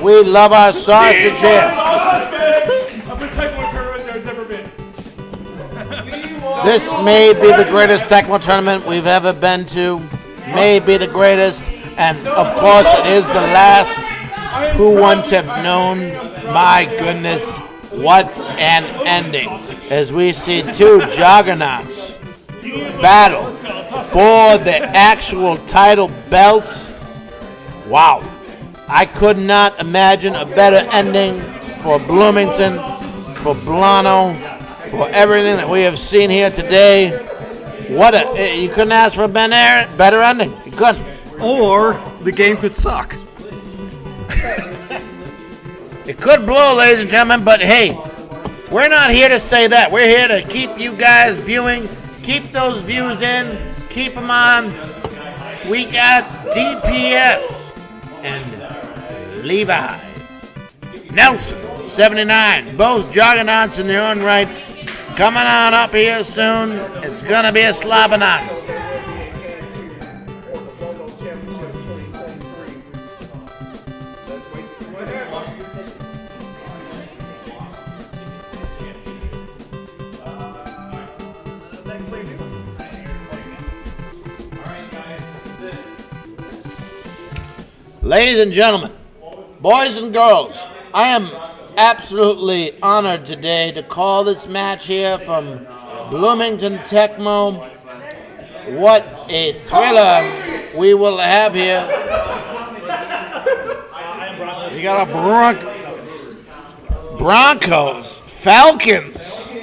We love our sausage here. This may be the greatest Tecmo tournament we've ever been to. May be the greatest. And, of course, it is the last. Who wouldn't have known? My goodness, what an ending. As we see 2 juggernauts battle for the actual title belt. Wow. I could not imagine a better ending for Bloomington, for Blono, for everything that we have seen here today. You couldn't ask for a better ending. You couldn't. Or the game could suck. It could blow, ladies and gentlemen, but hey, we're not here to say that. We're here to keep you guys viewing, keep those views in, keep them on. We got DPS and Levi. Nelson, 79, both juggernauts in their own right. Coming on up here soon. It's going to be a slobber knock. Ladies and gentlemen, boys and girls, I am absolutely honored today to call this match here from Bloomington Tecmo. What a thriller we will have here. You got a Broncos, Falcons.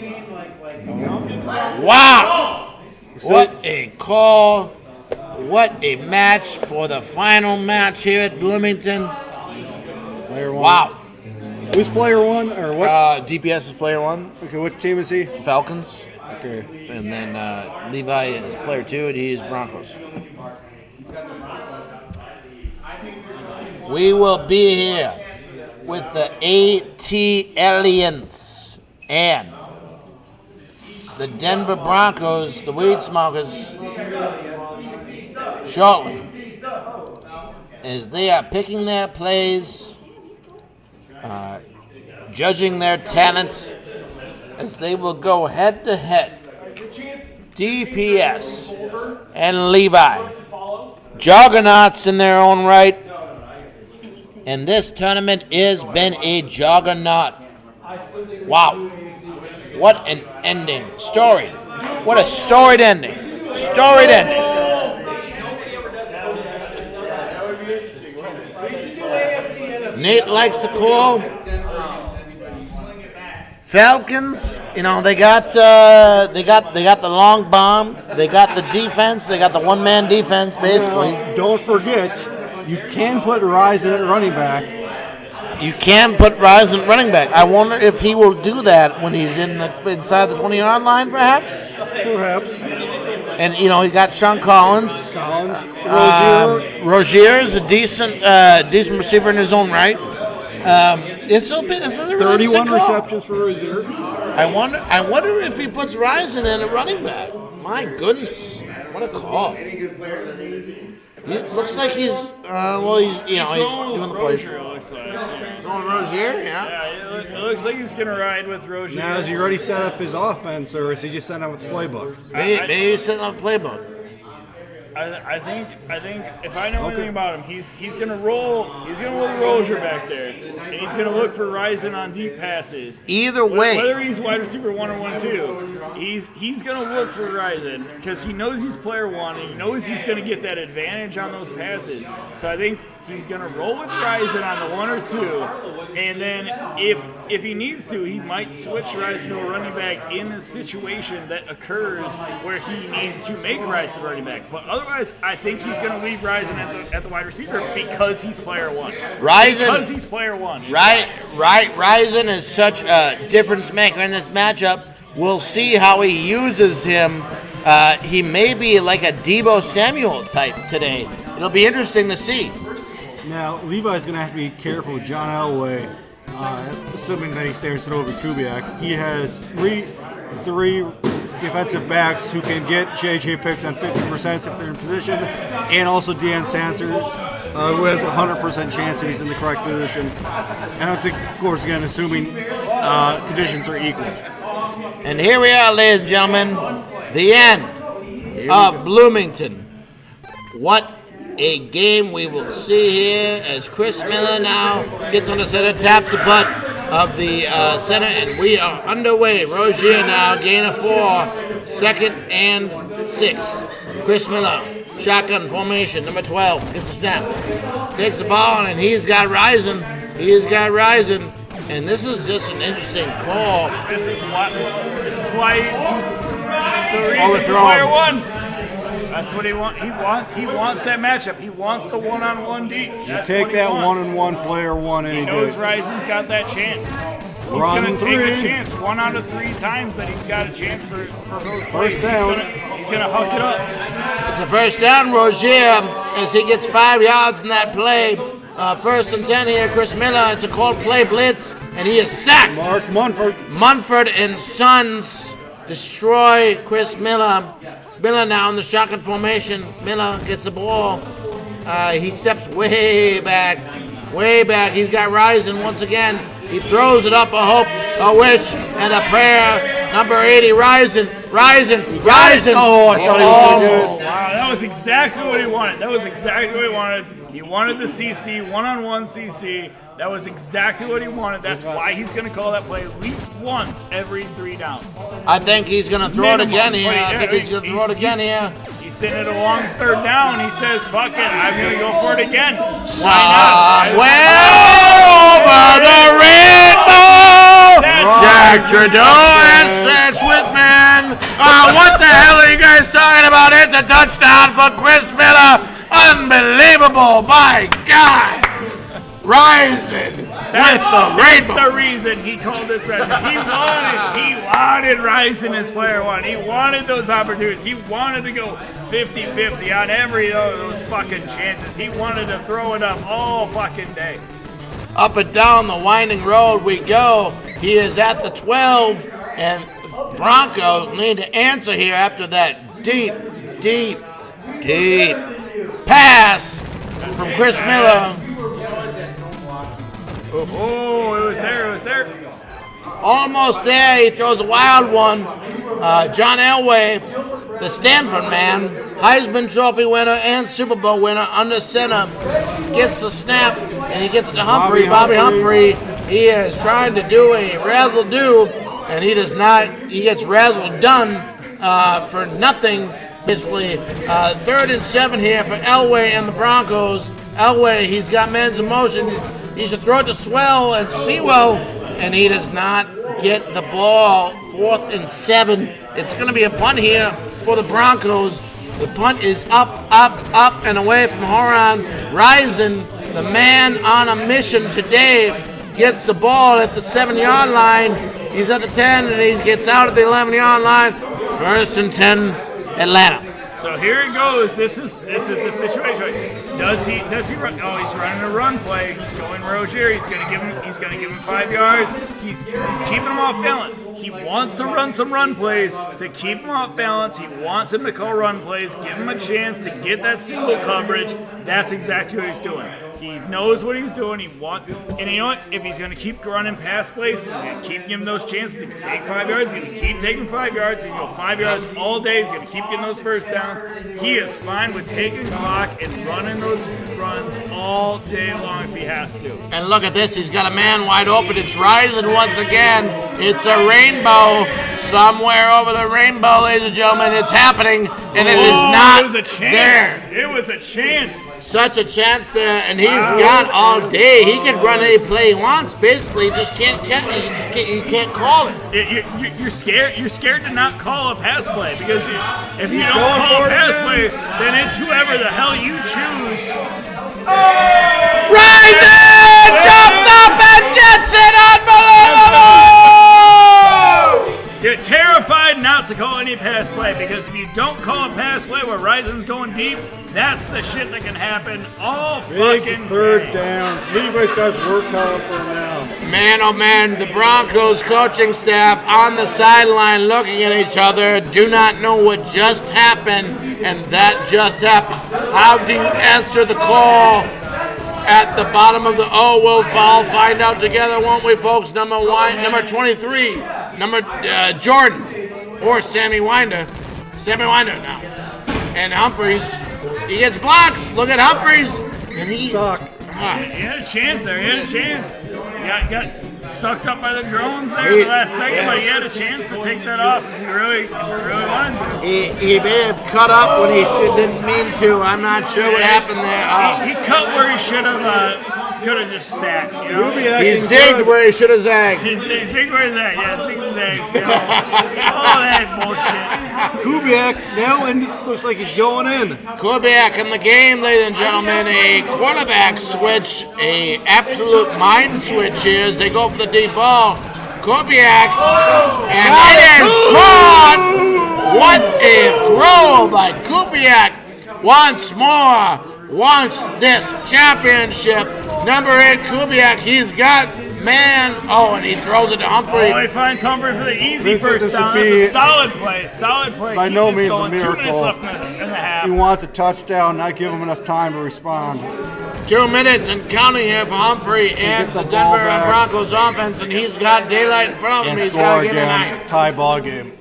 Wow. What a call. What a match for the final match here at Bloomington. Player 1. Wow. Who's player 1 or what? DPS is player 1. Okay, what team is he? Falcons. Okay. And then Levi is player 2 and he is Broncos. We will be here with the AT-Aliens and the Denver Broncos, the weed smokers, shortly, as they are picking their plays, judging their talent, as they will go head to head. DPS and Levi, juggernauts in their own right, and this tournament has been a juggernaut. Wow, what an ending! Story, what a storied ending! Storied ending. Nate likes to call. Falcons, you know, they got the long bomb, they got the defense, they got the one-man defense basically. Don't forget, you can put Ryzen at running back. You can put Ryzen at running back. I wonder if he will do that when he's inside the 20-yard line, perhaps. Perhaps. And you know, he got Sean Collins. Rozier's a decent receiver in his own right. It's a 31 receptions for Rozier. I wonder if he puts Ryzen in a running back. My goodness, what a call! It looks like he's he's doing the plays. Going Rozier, yeah. It looks like he's gonna ride with Rozier. Now, has he already set up his offense, or is he just setting up with the playbook? Maybe he's setting up the playbook. I think if I know anything about him, he's gonna roll Rozier back there, and he's gonna look for Ryzen on deep passes. Either way, whether he's wide receiver 1 or 1-2, he's gonna look for Ryzen because he knows he's player 1 and he knows he's gonna get that advantage on those passes. So I think he's going to roll with Ryzen on the 1 or 2, and then if he needs to, he might switch Ryzen to a running back in a situation that occurs where he needs to make Ryzen running back. But otherwise, I think he's going to leave Ryzen at the wide receiver because he's player 1. Because he's player 1. Right. Ryzen is such a difference maker in this matchup. We'll see how he uses him. He may be like a Deebo Samuel type today. It'll be interesting to see. Now, Levi's going to have to be careful with John Elway, assuming that he stays it over Kubiak. He has three defensive backs who can get J.J. picks on 50% if they're in position, and also Deion Sanders, who has a 100% chance if he's in the correct position. And that's, of course, again, assuming conditions are equal. And here we are, ladies and gentlemen, the end of Bloomington. What a game we will see here as Chris Miller now gets on the center, taps the butt of the center, and we are underway. Rozier now, gain of 4, 2nd and 6. Chris Miller, shotgun formation, number 12, gets a snap, takes the ball, and he's got Ryzen. And this is just an interesting call. This is why he's the reason for player 1. That's what he wants. He wants that matchup. He wants the one-on-one deep. You take that one-on-one player 1 any day. He knows Ryzen's got that chance. He's going to take a chance 1 out of 3 times that he's got a chance for those plays. First down. He's going to huck it up. It's a first down, Rozier, as he gets 5 yards in that play. 1st and 10 here, Chris Miller. It's a called play blitz, and he is sacked. Mark Munford. Munford and Sons destroy Chris Miller. Miller now in the shotgun formation. Miller gets the ball. He steps way back. He's got Ryzen once again. He throws it up, a hope, a wish, and a prayer. Number 80, Ryzen. Oh, I thought he was going to do it. Wow, that was exactly what he wanted. He wanted the CC, one-on-one CC. That was exactly what he wanted. That's why he's going to call that play at least once every 3 downs. I think he's going to throw it again here. He's sitting at a long 3rd down. He says, fuck it, I'm going to go for it again. Why not? Over the rainbow! Jack Trudeau and Six with man. What the hell are you guys talking about? It's a touchdown for Chris Miller. Unbelievable, my God. Ryzen. That's the reason he called this matchup. He wanted Ryzen as player 1. He wanted those opportunities. He wanted to go 50-50 on every of those fucking chances. He wanted to throw it up all fucking day. Up and down the winding road we go. He is at the 12, and Broncos need to answer here after that deep pass from Chris Miller. Oh, it was there. Almost there. He throws a wild one. John Elway, the Stanford man, Heisman Trophy winner and Super Bowl winner under center, gets the snap, and he gets it to Humphrey. Bobby Humphrey. He is trying to do a razzle-do, and he does not. He gets razzle-done for nothing, basically. 3rd and 7 here for Elway and the Broncos. Elway, he's got man's in motion. He should throw it to Swell and Sewell, and he does not get the ball. 4th and 7. It's going to be a punt here for the Broncos. The punt is up, and away from Horan. Ryzen, the man on a mission today, gets the ball at the 7-yard line. He's at the 10, and he gets out at the 11-yard line. 1st and 10, Atlanta. So here it goes. This is the situation. Does he run? Oh, he's running a run play. He's going Rozier. He's gonna give him 5 yards. He's keeping him off balance. He wants to run some run plays to keep him off balance. He wants him to call run plays, give him a chance to get that single coverage. That's exactly what he's doing. He knows what he's doing. And you know what? If he's going to keep running pass plays, he's going to keep giving those chances to take 5 yards. He's going to keep taking 5 yards. He's going to go 5 yards all day. He's going to keep getting those first downs. He is fine with taking clock and running those runs all day long if he has to. And look at this. He's got a man wide open. It's Ryzen once again. It's a rainbow somewhere over the rainbow, ladies and gentlemen. It's happening, and it is not It was a chance. there. It was a chance. Such a chance there, and he's got all day. He can run any play he wants. Basically, you just can't catch it. You can't call it. You're scared. You're scared to not call a pass play because if you don't call a pass play, then it's whoever the hell you choose. Ryzen jumps up and gets it! Unbelievable! You're terrified not to call any pass play because if you don't call a pass play where Ryzen's going deep, that's the shit that can happen all Big fucking third day. down. Levi's got his work cut out for him now. Man, oh man, the Broncos coaching staff on the sideline looking at each other, do not know what just happened, and that just happened. How do you answer the call at the bottom of the we'll find out together, won't we, folks? Number 23, Jordan, or Sammy Winder. Sammy Winder now. And Humphreys, he gets blocks. Look at Humphreys. And he sucked. He had a chance there. He had a chance. He got sucked up by the drones there He- in the last second, but he had a chance to take that off if he really wanted to. He may have cut up when he didn't mean to. I'm not sure what happened there. He cut where he should have just sat. You know? He zigged where he should have zagged. He zigged where he's at. Yeah, zig and zags. You know? All that bullshit. Kubiak now and looks like he's going in. Kubiak in the game, ladies and gentlemen. A quarterback switch, a absolute mind switch here as they go for the deep ball. Kubiak, and it is caught. What a throw by Kubiak. Once more, wants this championship. Number 8, Kubiak, he's got man. Oh, and he throws it to Humphrey. Oh, he finds Humphrey for the easy Looks like first this down. would That's be- a solid play. Solid play. By Keep no this means a going. 2 minutes miracle. left in the half. He wants a touchdown, not give him enough time to respond. 2 minutes and counting here for Humphrey and the ball Denver back. Broncos offense, and he's got daylight in front of him. And He's score got to get a again. 9. Tie ball game.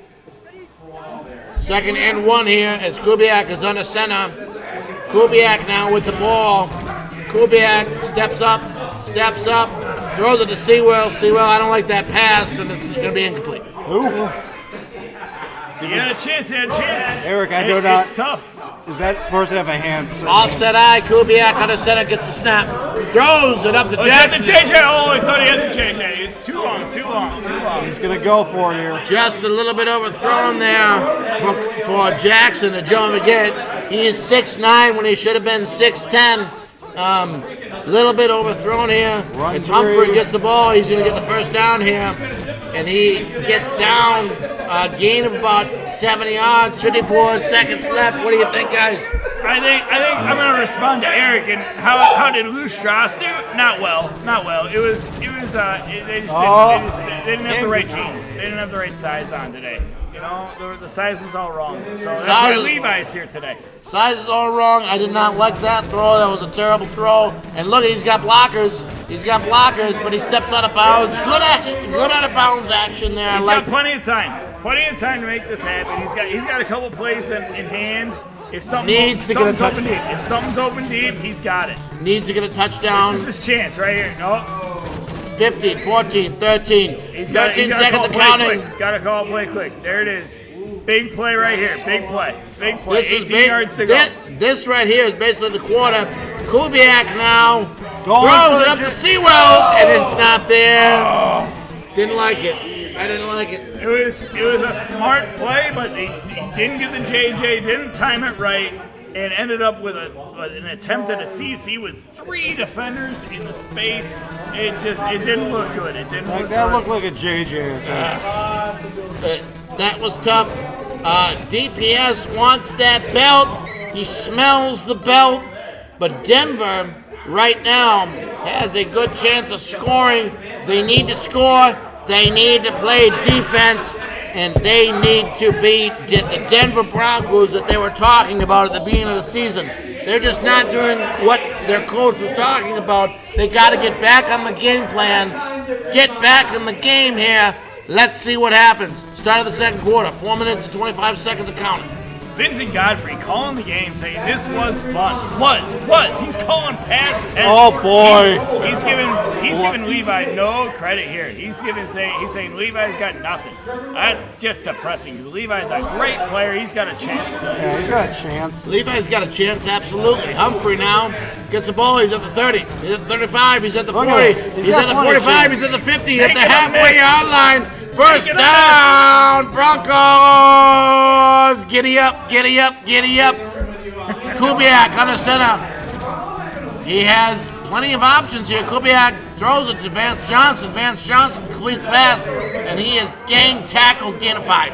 2nd and 1 here as Kubiak is under center. Kubiak now with the ball. Kubiak steps up, throws it to Sewell. Sewell, I don't like that pass, and it's going to be incomplete. He had a chance. He had a chance. Eric, I do not. It's tough. Does that person have a hand? Offset eye, Kubiak under center gets the snap. Throws it up to Oh, he had Jackson. the JJ. Oh, I thought he had the JJ. It's too long. He's going to go for it here. Just a little bit overthrown there for Jackson to Joe McGinn. He is 6'9" when he should have been 6'10". Little bit overthrown here. It's Humphrey gets the ball. He's going to get the first down here. And he gets down a gain of about 70 yards, 54 seconds left. What do you think, guys? I think I'm going to respond to Eric. And how did Lou Strauss do? Not well. It was. They just didn't have the right jeans. They didn't have the right size on today. You know, the size was all wrong. So that's why Levi's here today. Size is all wrong. I did not like that throw. That was a terrible throw. And look, he's got blockers. But he steps out of bounds. Good action, good out of bounds action there. He's got plenty of time to make this happen. He's got a couple plays in hand. If something's open deep, he's got it. Needs to get a touchdown. This is his chance right here. No. 15, 14, 13. 13 seconds of counting. Got to call play quick. There it is. Big play right here. Big play. This 18 is big. yards to go. This right here is basically the quarter. Kubiak now Going throws for it up it. to Sewell, and it's not there. Didn't like it. I didn't like it. It was a smart play, but he didn't get the JJ, didn't time it right, and ended up with an attempt at a CC with 3 defenders in the space. It didn't look good. It didn't look That good. looked like a JJ. That was tough. DPS wants that belt. He smells the belt. But Denver, right now, has a good chance of scoring. They need to score. They need to play defense. And they need to beat the Denver Broncos that they were talking about at the beginning of the season. They're just not doing what their coach was talking about. They got to get back on the game plan. Get back in the game here. Let's see what happens. Start of the second quarter. 4 minutes and 25 seconds of counting. Vincent Godfrey calling the game, saying this was fun. Was. He's calling past tense. Oh, boy. He's giving Levi no credit here. He's saying Levi's got nothing. That's just depressing because Levi's a great player. He's got a chance still. Yeah, he's got a chance. Levi's got a chance, absolutely. Humphrey now gets the ball. He's at the 30. He's at the 35. He's at the 40. He's at the 45. He's at the 50. At the halfway yard line. First down, Broncos. Giddy up. Kubiak under center. He has plenty of options here. Kubiak throws it to Vance Johnson. Vance Johnson completes the pass, and he is gang tackled, gain of 5.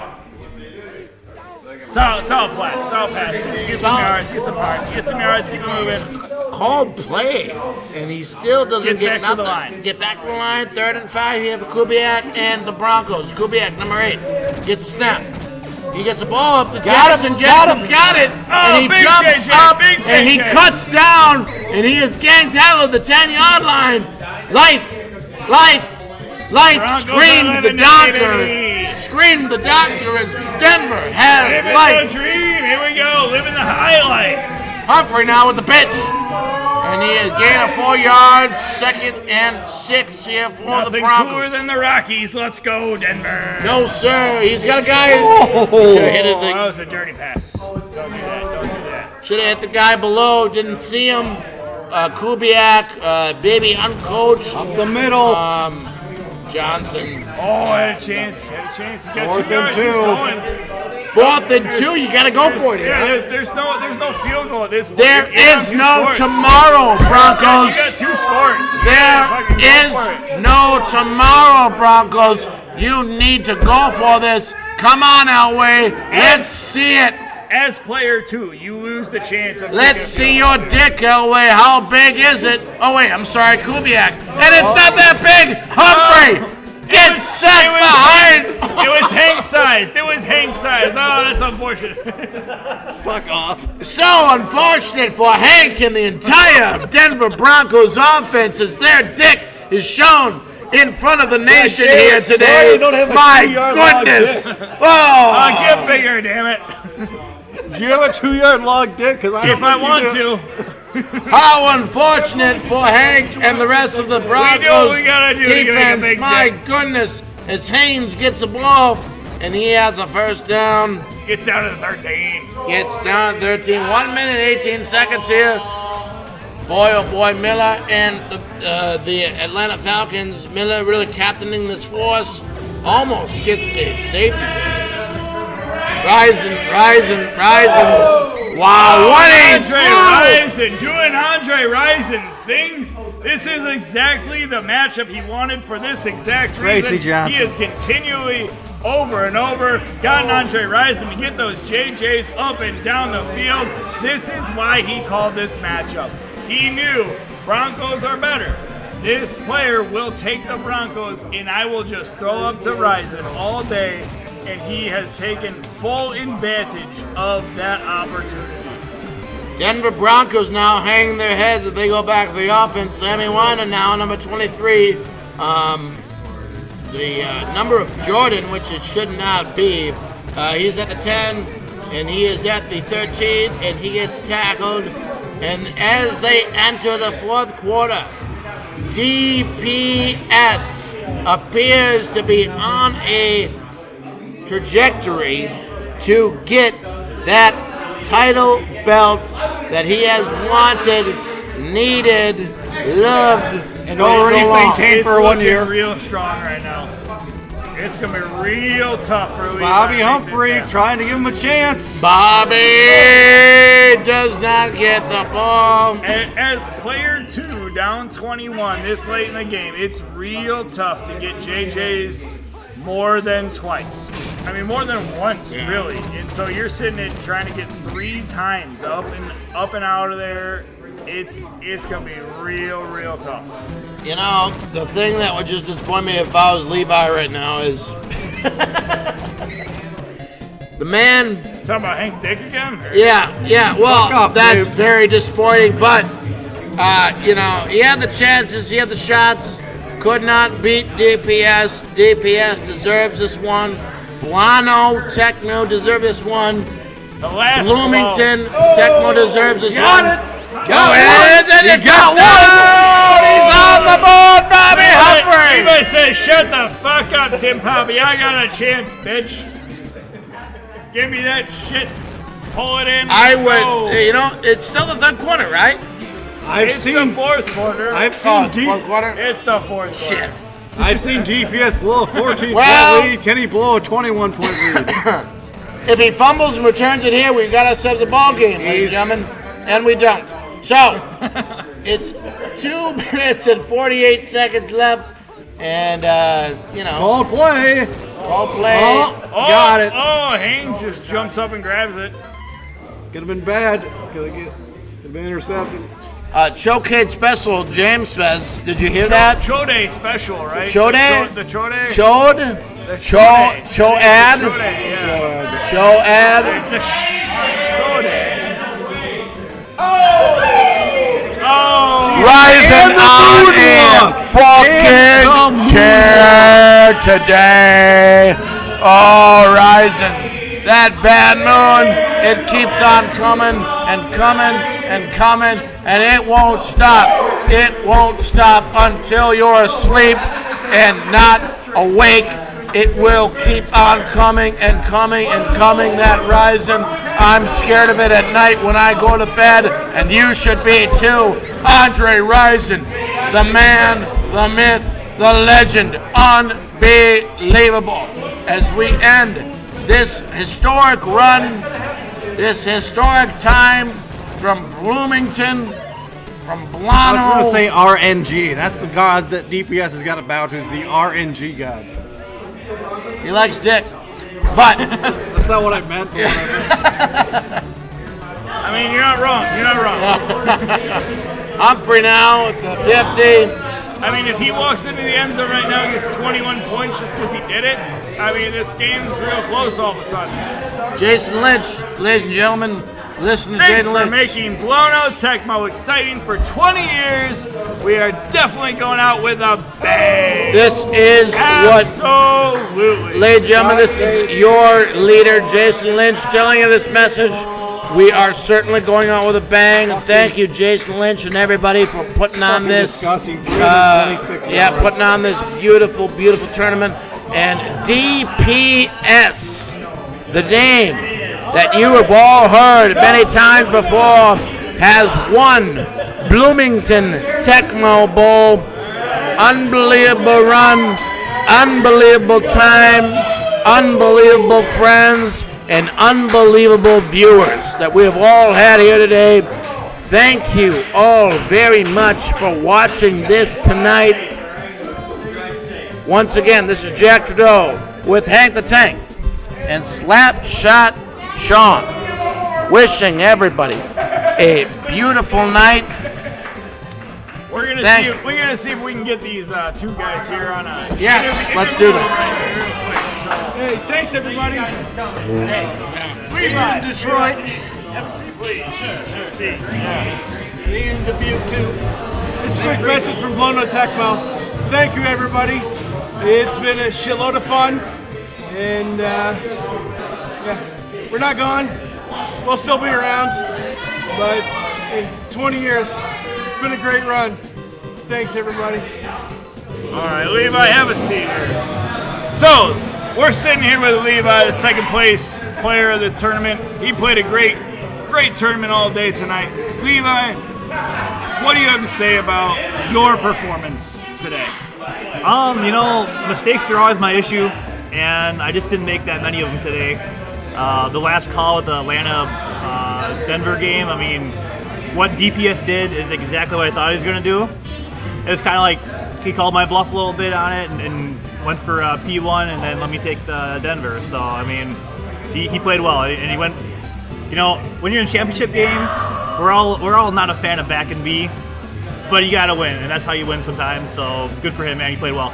Solid pass. Get some yards, keep it moving. Called play, and he still doesn't get back to the nothing. line. Get back to the line, 3rd and 5 here for Kubiak and the Broncos. Kubiak, number 8, gets a snap. He gets the ball up to Jackson. Jackson's got it, and he jumps up, and he cuts down, and he is gang tackled at the 10-yard line. Life, screamed the doctor. Screamed the doctor as Denver has Living life. the dream. Here we go. Living the high life. Humphrey now with the pitch. And he is gain of 4 yards, 2nd and 6 here for Nothing the Broncos. cooler than the Rockies. Let's go, Denver. No, sir. He's got a guy. Should have hit it. That was a dirty pass. Don't do that. Should have hit the guy below. Didn't see him. Kubiak, baby uncoached. Up the middle. Johnson. Oh, had a chance. He got 4th 2 yards. and 2. He's going. 4th and 2. You got to go for it here. Yeah, there's no field goal at this point. There is no tomorrow, Broncos. You got 2 scores. There is no tomorrow, Broncos. You need to go for this. Come on, Elway. Let's see it. As player 2, you lose the chance of. Let's see your dick, Elway. How big is it? Oh, wait, I'm sorry, Kubiak. And it's not that big. Humphrey, get set behind. It was Hank sized. Oh, that's unfortunate. Fuck off. So unfortunate for Hank and the entire Denver Broncos offense as their dick is shown in front of the nation here today. Sorry, you don't have a My 2-yard long goodness. dick. Oh. Get bigger, damn it. Do you have a 2-yard long dick? Because If I want to. How unfortunate for Hank and the rest of the Broncos We do what we gotta do to get a defense. big My dick. goodness. As Haynes gets the ball and he has a first down. Gets down to the 13. Gets down to 13. 1 minute, 18 seconds here. Boy, oh boy, Miller and the Atlanta Falcons. Miller really captaining this force. Almost gets a safety. Rising. Wow, what a Doing Andre Rison things. This is exactly the matchup he wanted for this exact reason. Tracy Johnson. He has continually, over and over, gotten Andre Rison to get those JJs up and down the field. This is why he called this matchup. He knew Broncos are better. This player will take the Broncos, and I will just throw up to Rison all day, and he has taken full advantage of that opportunity. Denver Broncos now hanging their heads as they go back to the offense. Sammy Weiner now, number 23. The number of Jordan, which it should not be. He's at the 10, and he is at the 13, and he gets tackled. And as they enter the 4th quarter, DPS appears to be on a trajectory to get that title belt that he has wanted, needed, loved, and already maintained for 1 year. It's real strong right now. It's going to be real tough for Levi. Bobby Humphrey trying to give him a chance. Bobby does not get the ball. As player 2, down 21 this late in the game, it's real tough to get JJ's more than twice. I mean, more than once, really. And so you're sitting there trying to get 3 times up and out of there. It's going to be real tough. You know, the thing that would just disappoint me if I was Levi right now is the man. Talking about Hank's dick again? Yeah. Well, that's very disappointing. But you know, he had the chances, he had the shots. Could not beat DPS. DPS deserves this one. Blono Tecmo deserves this one. The last Bloomington Tecmo deserves this one. Got it is, and you got one. He's on the board, Bobby Humphrey. Everybody says, shut the fuck up, Tim Poppy. I got a chance, bitch. Give me that shit. Pull it in. I Let's go. would, you know, it's still the third quarter, right? It's the fourth quarter. I've seen fourth quarter. It's the fourth quarter. Shit. I've seen DPS blow a 14-point Well- lead. Can he blow a 21-point lead? If he fumbles and returns it here, we got ourselves a ball game, ladies and gentlemen, and we don't. So, it's 2 minutes and 48 seconds left, and, you know. Ball play. Ball play. Got it. Oh, Haynes just jumps up and grabs it. Could have been bad. Could have been intercepted. Showcase special, James says. Did you hear that? Show day special, right? Show day? The show day? Showed? The Show ad? Show day, yeah. Show ad? The show day. Rising on a fucking chair today. Oh, rising. That bad moon, it keeps on coming and coming and coming, and it won't stop. It won't stop until you're asleep and not awake. It will keep on coming and coming and coming, that rising. I'm scared of it at night when I go to bed, and you should be too. Andre Rison, the man, the myth, the legend, unbelievable. As we end this historic run, this historic time from Bloomington, from Blono. I was going to say RNG. That's the gods that DPS has got to bow to, is the RNG gods. He likes dick, but that's not what I meant. I mean, you're not wrong. You're not wrong. Humphrey now at the 50. I mean, if he walks into the end zone right now and gets 21 points just because he did it, I mean, this game's real close all of a sudden. Jason Lynch, ladies and gentlemen, listen to Thanks Jason for Lynch. making Blono Tecmo exciting for 20 years. We are definitely going out with a bang. This is Absolutely. ladies and gentlemen, this is your leader, Jason Lynch, telling you this message. We are certainly going out with a bang. Thank you, Jason Lynch, and everybody for putting on this. Putting on this beautiful, beautiful tournament. And DPS, the name that you have all heard many times before, has won Bloomington Tecmo Bowl. Unbelievable run, unbelievable time, unbelievable friends, and unbelievable viewers that we have all had here today. Thank you all very much for watching this tonight. Once again, this is Jack Trudeau with Hank the Tank and Slapshot Sean, wishing everybody a beautiful night. We're gonna see if we can get these two guys here on a. Yes, let's do that. Hey, thanks everybody. Free in Detroit. Have a seat, please. Have a seat. See you in Dubuque too. This is a quick message from Blono Tecmo. Thank you everybody. It's been a shitload of fun, and we're not gone. We'll still be around, but in 20 years, it's been a great run. Thanks everybody. All right, Levi, have a seat here. So, we're sitting here with Levi, the second place player of the tournament. He played a great tournament all day tonight. Levi, what do you have to say about your performance today? Mistakes are always my issue, and I just didn't make that many of them today. The last call with the Atlanta-Denver game, I mean, what DPS did is exactly what I thought he was going to do. It was kind of like he called my bluff a little bit on it and went for P1 and then let me take the Denver. So, I mean, he played well, and he went, when you're in a championship game, we're all not a fan of back and B, but you got to win, and that's how you win sometimes. So, good for him, man. He played well.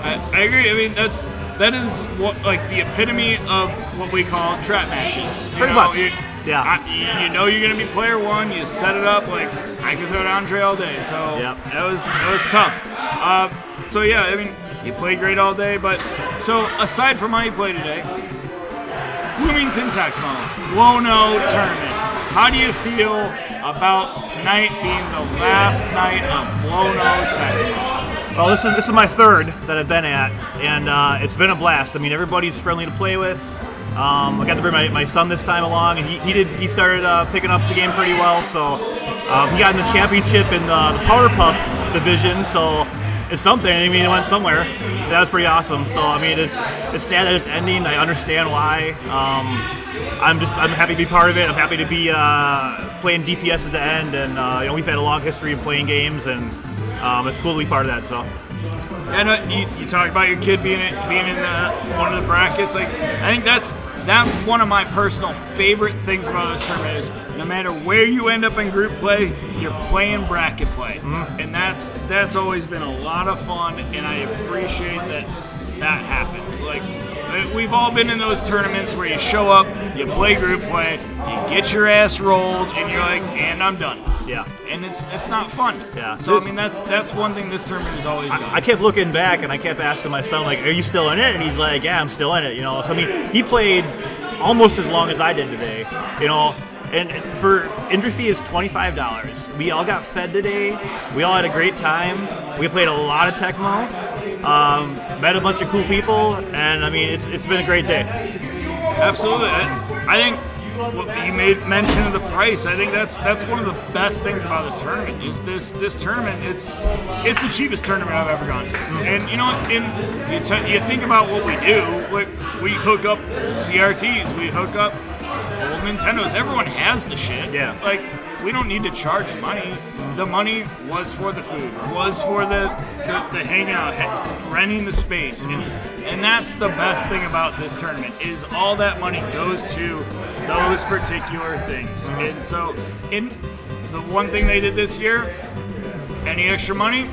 I agree. I mean, that is what the epitome of what we call trap matches. Pretty much. You know you're gonna be player one. You set it up like I could throw down Andre all day. So that was tough. So yeah, I mean, you played great all day. But so aside from how you played today, Bloomington Tecmo, Blono Tournament. How do you feel about tonight being the last night of Blono Tecmo? Well, this is my third that I've been at, and it's been a blast. I mean, everybody's friendly to play with. I got to bring my son this time along, and he started picking up the game pretty well. So he got in the championship in the Powder Puff division. So it's something. I mean, it went somewhere. That was pretty awesome. So I mean, it's sad that it's ending. I understand why. I'm happy to be part of it. I'm happy to be playing DPS at the end, and we've had a long history of playing games, and it's cool to be part of that. So. And you talk about your kid being in one of the brackets. Like, I think that's one of my personal favorite things about this tournament is no matter where you end up in group play, you're playing bracket play, and that's always been a lot of fun. And I appreciate that happens. Like, we've all been in those tournaments where you show up, you play group play, you get your ass rolled, and you're like, and I'm done. Yeah. And it's not fun. Yeah. So I mean that's one thing this tournament has always done. I kept looking back and I kept asking my son, like, are you still in it? And he's like, yeah, I'm still in it, So I mean, he played almost as long as I did today, And for entry fee is $25. We all got fed today. We all had a great time. We played a lot of Tecmo. Met a bunch of cool people, and I mean, it's been a great day. Absolutely. I think you made mention of the price. I think that's one of the best things about this tournament is this tournament. It's the cheapest tournament I've ever gone to. And you think about what we do. Like, we hook up CRTs, we hook up old Nintendos. Everyone has the shit. Yeah. Like, we don't need to charge money. The money was for the food, was for the hangout, renting the space, and that's the best thing about this tournament is all that money goes to those particular things. And so, the one thing they did this year, any extra money,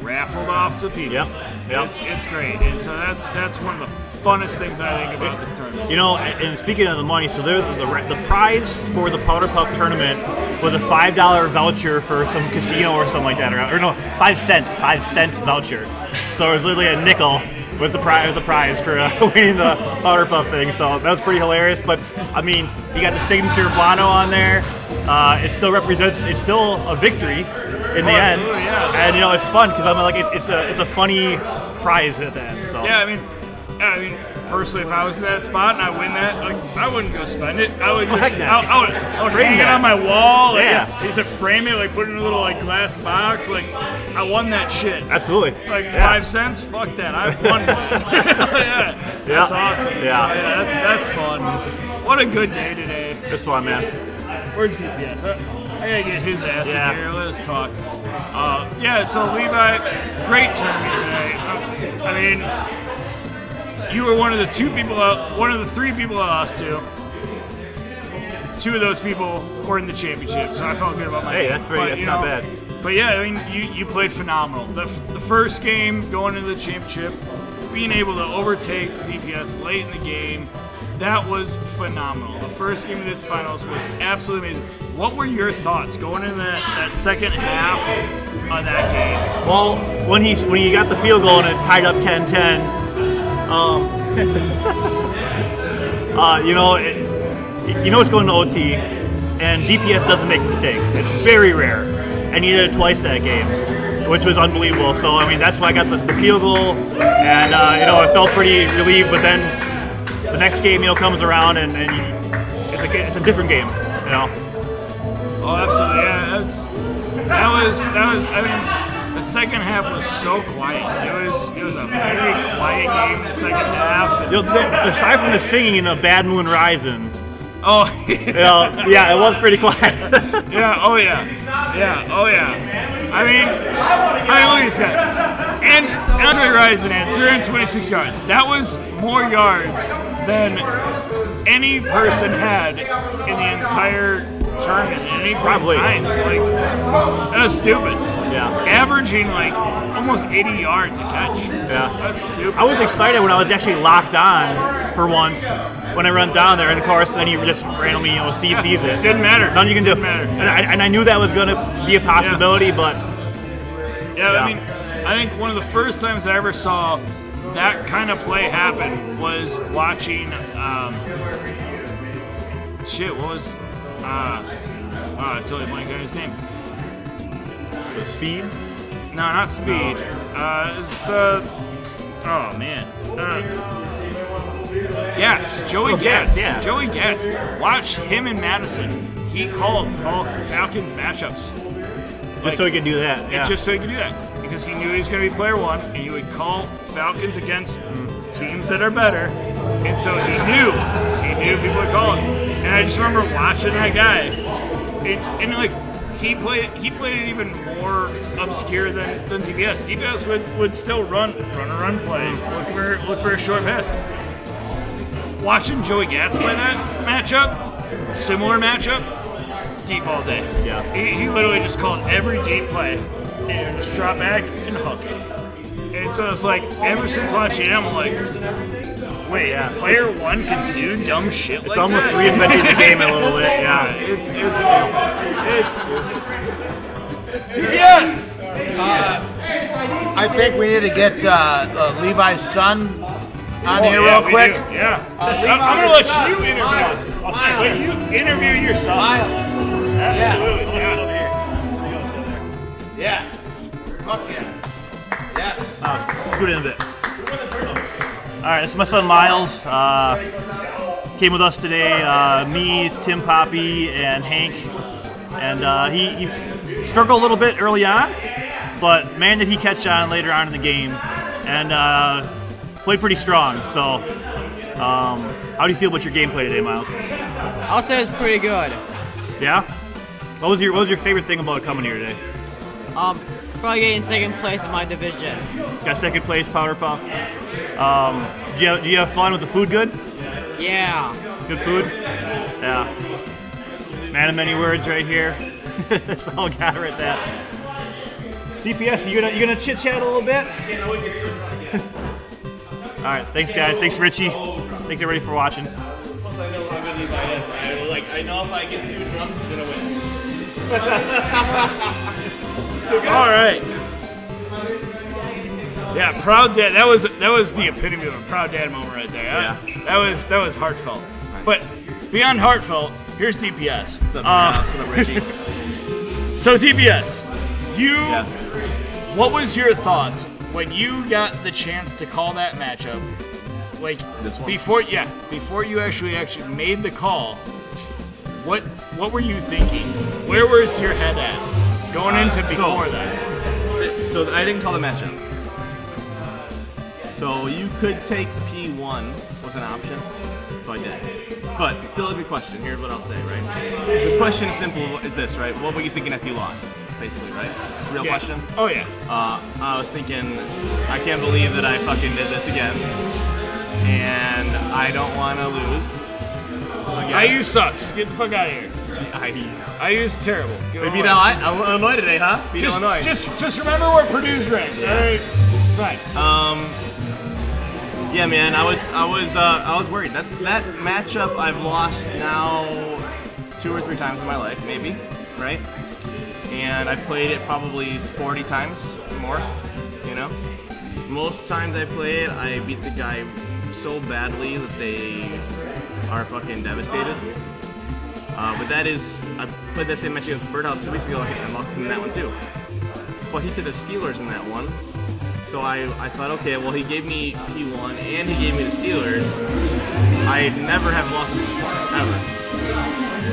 raffled off to people. Yep. It's great, and so that's one of the funnest things I think about this tournament. And speaking of the money, so there's the prize for the Powder Puff tournament was a $5 voucher for some casino or something like that, or no, 5 cent voucher. So it was literally a nickel was the prize for winning the Powder Puff thing. So that was pretty hilarious. But I mean, you got the signature Blono on there. It still represents. It's still a victory in the end, yeah. And it's fun because I'm like it's a funny prize at the end. So yeah, I mean, personally, if I was in that spot and I win that, like, I wouldn't go spend it. I would just, I would hang it on my wall. Like, I used to frame it, like, put it in a little, like, glass box. Like, I won that shit. Absolutely. Like, 5 cents? Fuck that. I won. Yeah. That's awesome. Yeah. So, that's fun. What a good day today. It's fun, man. Where's TPS? I gotta get his ass in here. Let us talk. So Levi, great tournament today. I mean, you were one of the 3 people I lost to. 2 of those people were in the championship, so I felt good about my game. That's not bad. But yeah, I mean, you played phenomenal. The first game, going into the championship, being able to overtake DPS late in the game, that was phenomenal. The first game of this finals was absolutely amazing. What were your thoughts going into that second half of that game? Well, when he got the field goal and it tied up 10-10, it's going to OT, and DPS doesn't make mistakes. It's very rare, and he did it twice that game, which was unbelievable. So I mean, that's why I got the field goal, and I felt pretty relieved. But then the next game, comes around, and it's a different game, Oh, absolutely, yeah. That was. I mean, the second half was so quiet. It was a very quiet game in the second half. Aside from the singing of Bad Moon Rising. Oh, yeah, it was pretty quiet. Yeah, oh yeah. I mean, look at this guy. And Andre Rison had 326 yards. That was more yards than any person had in the entire tournament at any point in time. Like, that was stupid. Yeah. Averaging like almost 80 yards a catch. Yeah. That's stupid. I was excited when I was actually locked on for once when I run down there, and of course then he just randomly CCs it. Didn't matter. Nothing you can do. Didn't matter. And I knew that was going to be a possibility, but I mean, I think one of the first times I ever saw that kind of play happened was watching. What was? I totally blanked on his name. The Speed? No, not Speed. It's the. Oh man. Gatz. Joey Gatz. Yeah. Joey Gatz. Watch him in Madison. He called Falcons matchups. Just so he could do that. Yeah. Just so he could do that. Because he knew he was going to be player one, and he would call Falcons against teams that are better. And so he knew people would call him. And I just remember watching that guy. And like, he played it even more obscure than DPS. DPS would still run a run play, look for a short pass. Watching Joey Gatz play that matchup, similar matchup, deep all day. Yeah. He literally just called every deep play and just drop back and hook it. And so it's like, ever since watching him, I'm like, wait, player one can do dumb shit like that? It's almost reinvented the game a little bit, yeah. It's stupid. It's stupid. Yes! I think we need to get Levi's son on here yeah, real quick. Yeah. I'm going to let you interview. Let you interview yourself. Absolutely. Yeah. Fuck yeah. Yes. Let's go in a bit. All right, this is my son Miles. Came with us today. Me, Tim Poppy, and Hank. And he struggled a little bit early on, but man, did he catch on later on in the game, and played pretty strong. So, how do you feel about your gameplay today, Miles? I would say it's pretty good. Yeah. What was your favorite thing about coming here today? Probably getting second place in my division. Got second place, Powder Puff. Do you have fun with the food? Good. Yeah. Good food. Yeah. Man of many words right here. That's all got right there. DPS, you gonna chit chat a little bit? All right, thanks guys. Thanks Richie. Thanks everybody for watching. Plus, I know how good Levi is. I know if I get too drunk, he's gonna win. All right. Yeah, proud dad. That was the epitome of a proud dad moment right there. Yeah. That was heartfelt. But beyond heartfelt, here's DPS. So DPS, what was your thoughts when you got the chance to call that matchup? Like this one? Before you actually made the call, what were you thinking? Where was your head at going into before that? So I didn't call the matchup. So you could take P1 was an option, so I did. But still a good question. Here's what I'll say, right? The question is simple is this, right? What were you thinking if you lost? Basically, right? It's a real question. Oh yeah. I was thinking, I can't believe that I fucking did this again. And I don't want to lose. IU sucks. Get the fuck out of here. IU's terrible. Maybe Illinois today, huh? Beat Illinois. Just remember where Purdue's ranked. Yeah. All right, it's fine. Yeah, man, I was worried. That matchup I've lost now 2 or 3 times in my life, maybe, right? And I've played it probably 40 times more. You know, most times I play it, I beat the guy so badly that they are fucking devastated. But I played that same match against Birdhouse 2 weeks ago, and I lost him in that one too. But he took the Steelers in that one. So I thought, okay, well, he gave me P1 and he gave me the Steelers. I never have lost this before,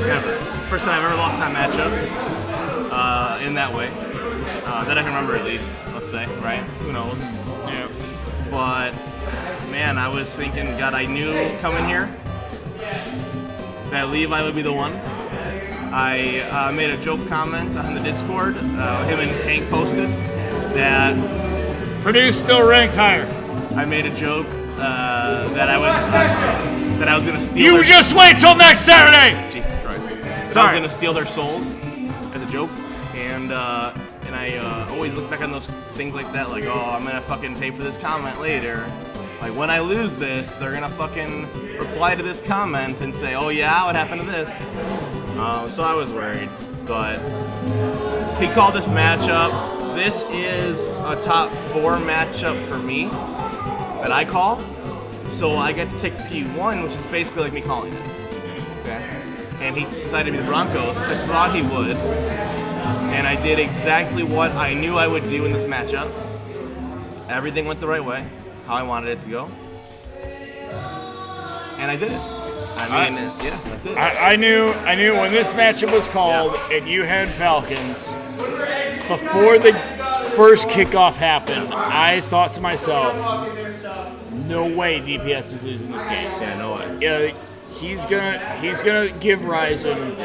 ever. First time I've ever lost that matchup in that way. That I can remember at least, let's say, right? Who knows? Yeah. But, man, I was thinking, God, I knew coming here that Levi would be the one. I made a joke comment on the Discord, him and Hank posted, that Purdue's still ranked higher. I made a joke that I was going to steal. You just wait till next Saturday. Jesus Christ! Sorry. I was going to steal their souls as a joke, and I always look back on those things like that, like, oh, I'm going to fucking pay for this comment later. Like, when I lose this, they're going to fucking reply to this comment and say, oh yeah, what happened to this? So I was worried, but he called this matchup. This is a top 4 matchup for me. that I call. So I get to take P1, which is basically like me calling it. Okay. And he decided to be the Broncos, which I thought he would. And I did exactly what I knew I would do in this matchup. Everything went the right way, how I wanted it to go. And I did it. I mean, yeah, that's it. I knew when this matchup was called and you had Falcons, before the first kickoff happened, I thought to myself, no way DPS is losing this game. Yeah, no way. Yeah, he's gonna give Ryzen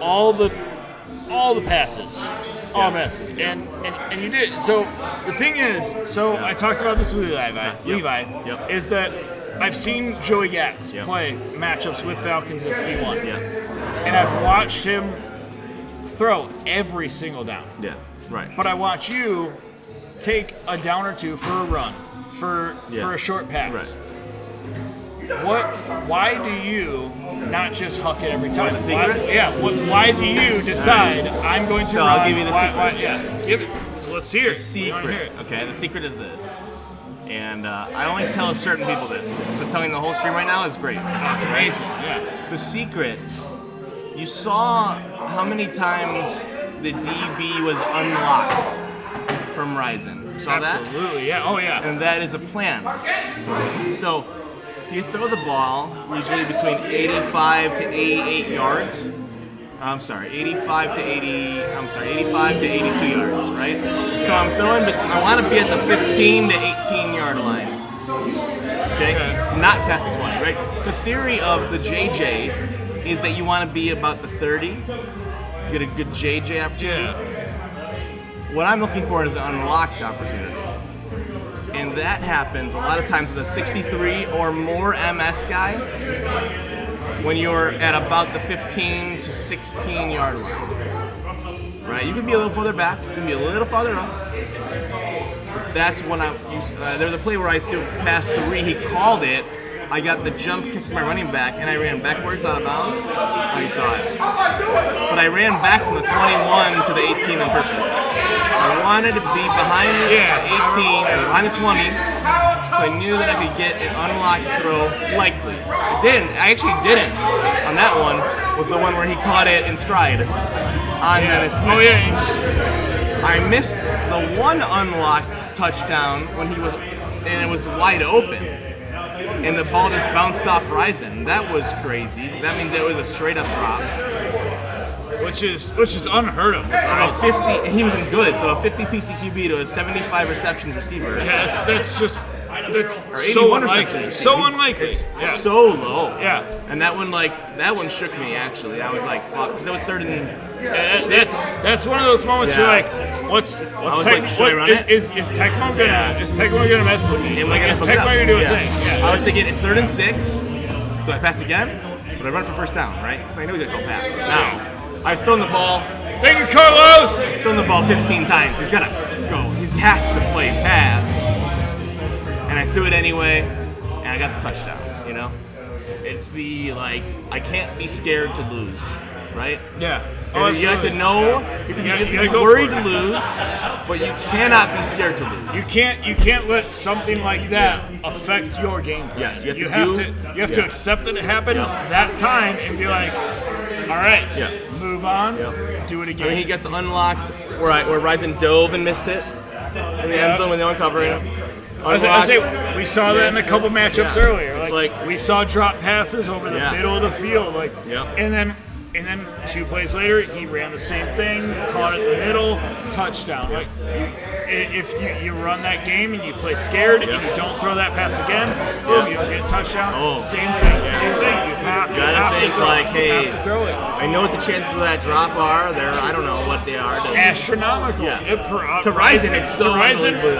all the passes. All passes. And you did. So the thing is, I talked about this with Levi, is that I've seen Joey Gatz play matchups with Falcons as P1. And I've watched him throw every single down. Yeah, right. But I watch you take a down or two for a run, for a short pass. Right. Why do you not just huck it every time? The secret? Why do you decide I'm going to run? I'll give you the secret. Give it. Let's hear it. The secret. Okay, the secret is this. And I only tell certain people this. So telling the whole stream right now is great. That's amazing. Yeah. The secret, you saw how many times the DB was unlocked from Ryzen. You saw that? Absolutely, yeah. Oh, yeah. And that is a plan. So if you throw the ball usually between 85 to 88 yards, 85 to 82 yards, right? So I'm throwing, but I want to be at the 15 to 18 yard line. Okay? Not past the 20, right? The theory of the JJ is that you want to be about the 30, get a good JJ opportunity. Yeah. What I'm looking for is an unlocked opportunity. And that happens a lot of times with a 63 or more MS guy when you're at about the 15 to 16 yard line. Right? You can be a little further back, you can be a little farther up. But that's when there was a play where I threw past 3, he called it. I got the jump kick to my running back, and I ran backwards out of bounds. Oh, you saw it. But I ran back from the 21 to the 18 on purpose. I wanted to be behind the 18 or behind the 20, so I knew that I could get an unlocked throw likely. I actually didn't. On that one was the one where he caught it in stride. I missed the one unlocked touchdown when he was, and it was wide open. And the ball just bounced off Ryzen. That was crazy. That means it was a straight up drop. Which is unheard of. A 50, he wasn't good, so a 50 PCQB to a 75 receptions receiver. Yeah, that's so unlikely. So unlikely. Yeah. So low. Yeah. And that one shook me actually. I was like, fuck, because it was third and that's one of those moments you're like, is Tecmo gonna mess with me? Is Tecmo gonna do a thing? Yeah. I was thinking it's 3rd and 6. Do I pass again? But I run for first down, right? Because I know he's gonna go fast. Now, I've thrown the ball. Thank you, Carlos. I've thrown the ball 15 times. He's gotta go. He has to play pass. And I threw it anyway, and I got the touchdown. You know, it's the I can't be scared to lose, right? Yeah. You have to know. You have to be worried to lose, but you cannot be scared to lose. You can't let something like that affect your game plan. Yes, you have to accept that it happened that time and be like, all right, move on, do it again. I mean, he got the unlocked where Ryzen dove and missed it in the end zone when they weren't covering him. We saw that in a couple matchups earlier. We saw drop passes over the middle of the field, and then 2 plays later, he ran the same thing, caught it in the middle, touchdown. If you run that game and you play scared and you don't throw that pass again, boom, you don't get a touchdown. Same thing. You have to throw it. I know what the chances of that drop are. I don't know what they are. Astronomical. Yeah. To Ryzen, it's so unbelievable.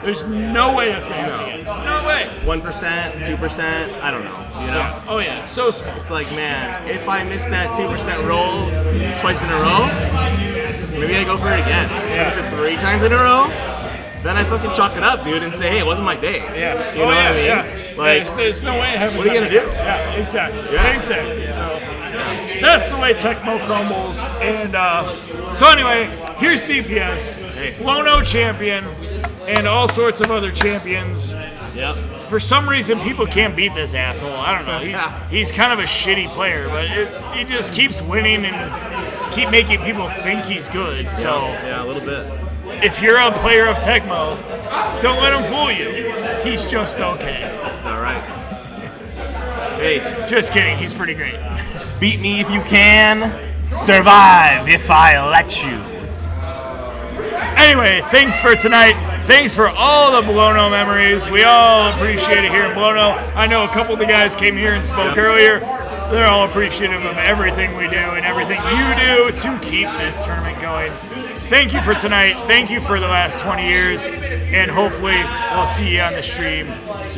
There's no way that's going to happen. No way. 1%, 2%, I don't know. You know? Yeah. Oh yeah, it's so small. It's like, man, if I miss that 2% roll twice in a row, maybe I go for it again. If I miss it 3 times in a row, then I fucking chalk it up, dude, and say, hey, it wasn't my day. Yeah. You know what I mean? Yeah. There's no way it happens. What are you gonna do? Yeah, exactly. Yeah. Exactly. So that's the way Tecmo crumbles. And so anyway, here's DPS, Blono champion. and all sorts of other champions. Yep. For some reason, people can't beat this asshole. I don't know. He's kind of a shitty player, but he just keeps winning and keep making people think he's good. So yeah, a little bit. If you're a player of Tecmo, don't let him fool you. He's just okay. It's all right. Hey, just kidding. He's pretty great. Beat me if you can. Survive if I let you. Anyway, thanks for tonight. Thanks for all the Blono memories. We all appreciate it here in Blono. I know a couple of the guys came here and spoke earlier. They're all appreciative of everything we do and everything you do to keep this tournament going. Thank you for tonight. Thank you for the last 20 years. And hopefully we'll see you on the stream soon.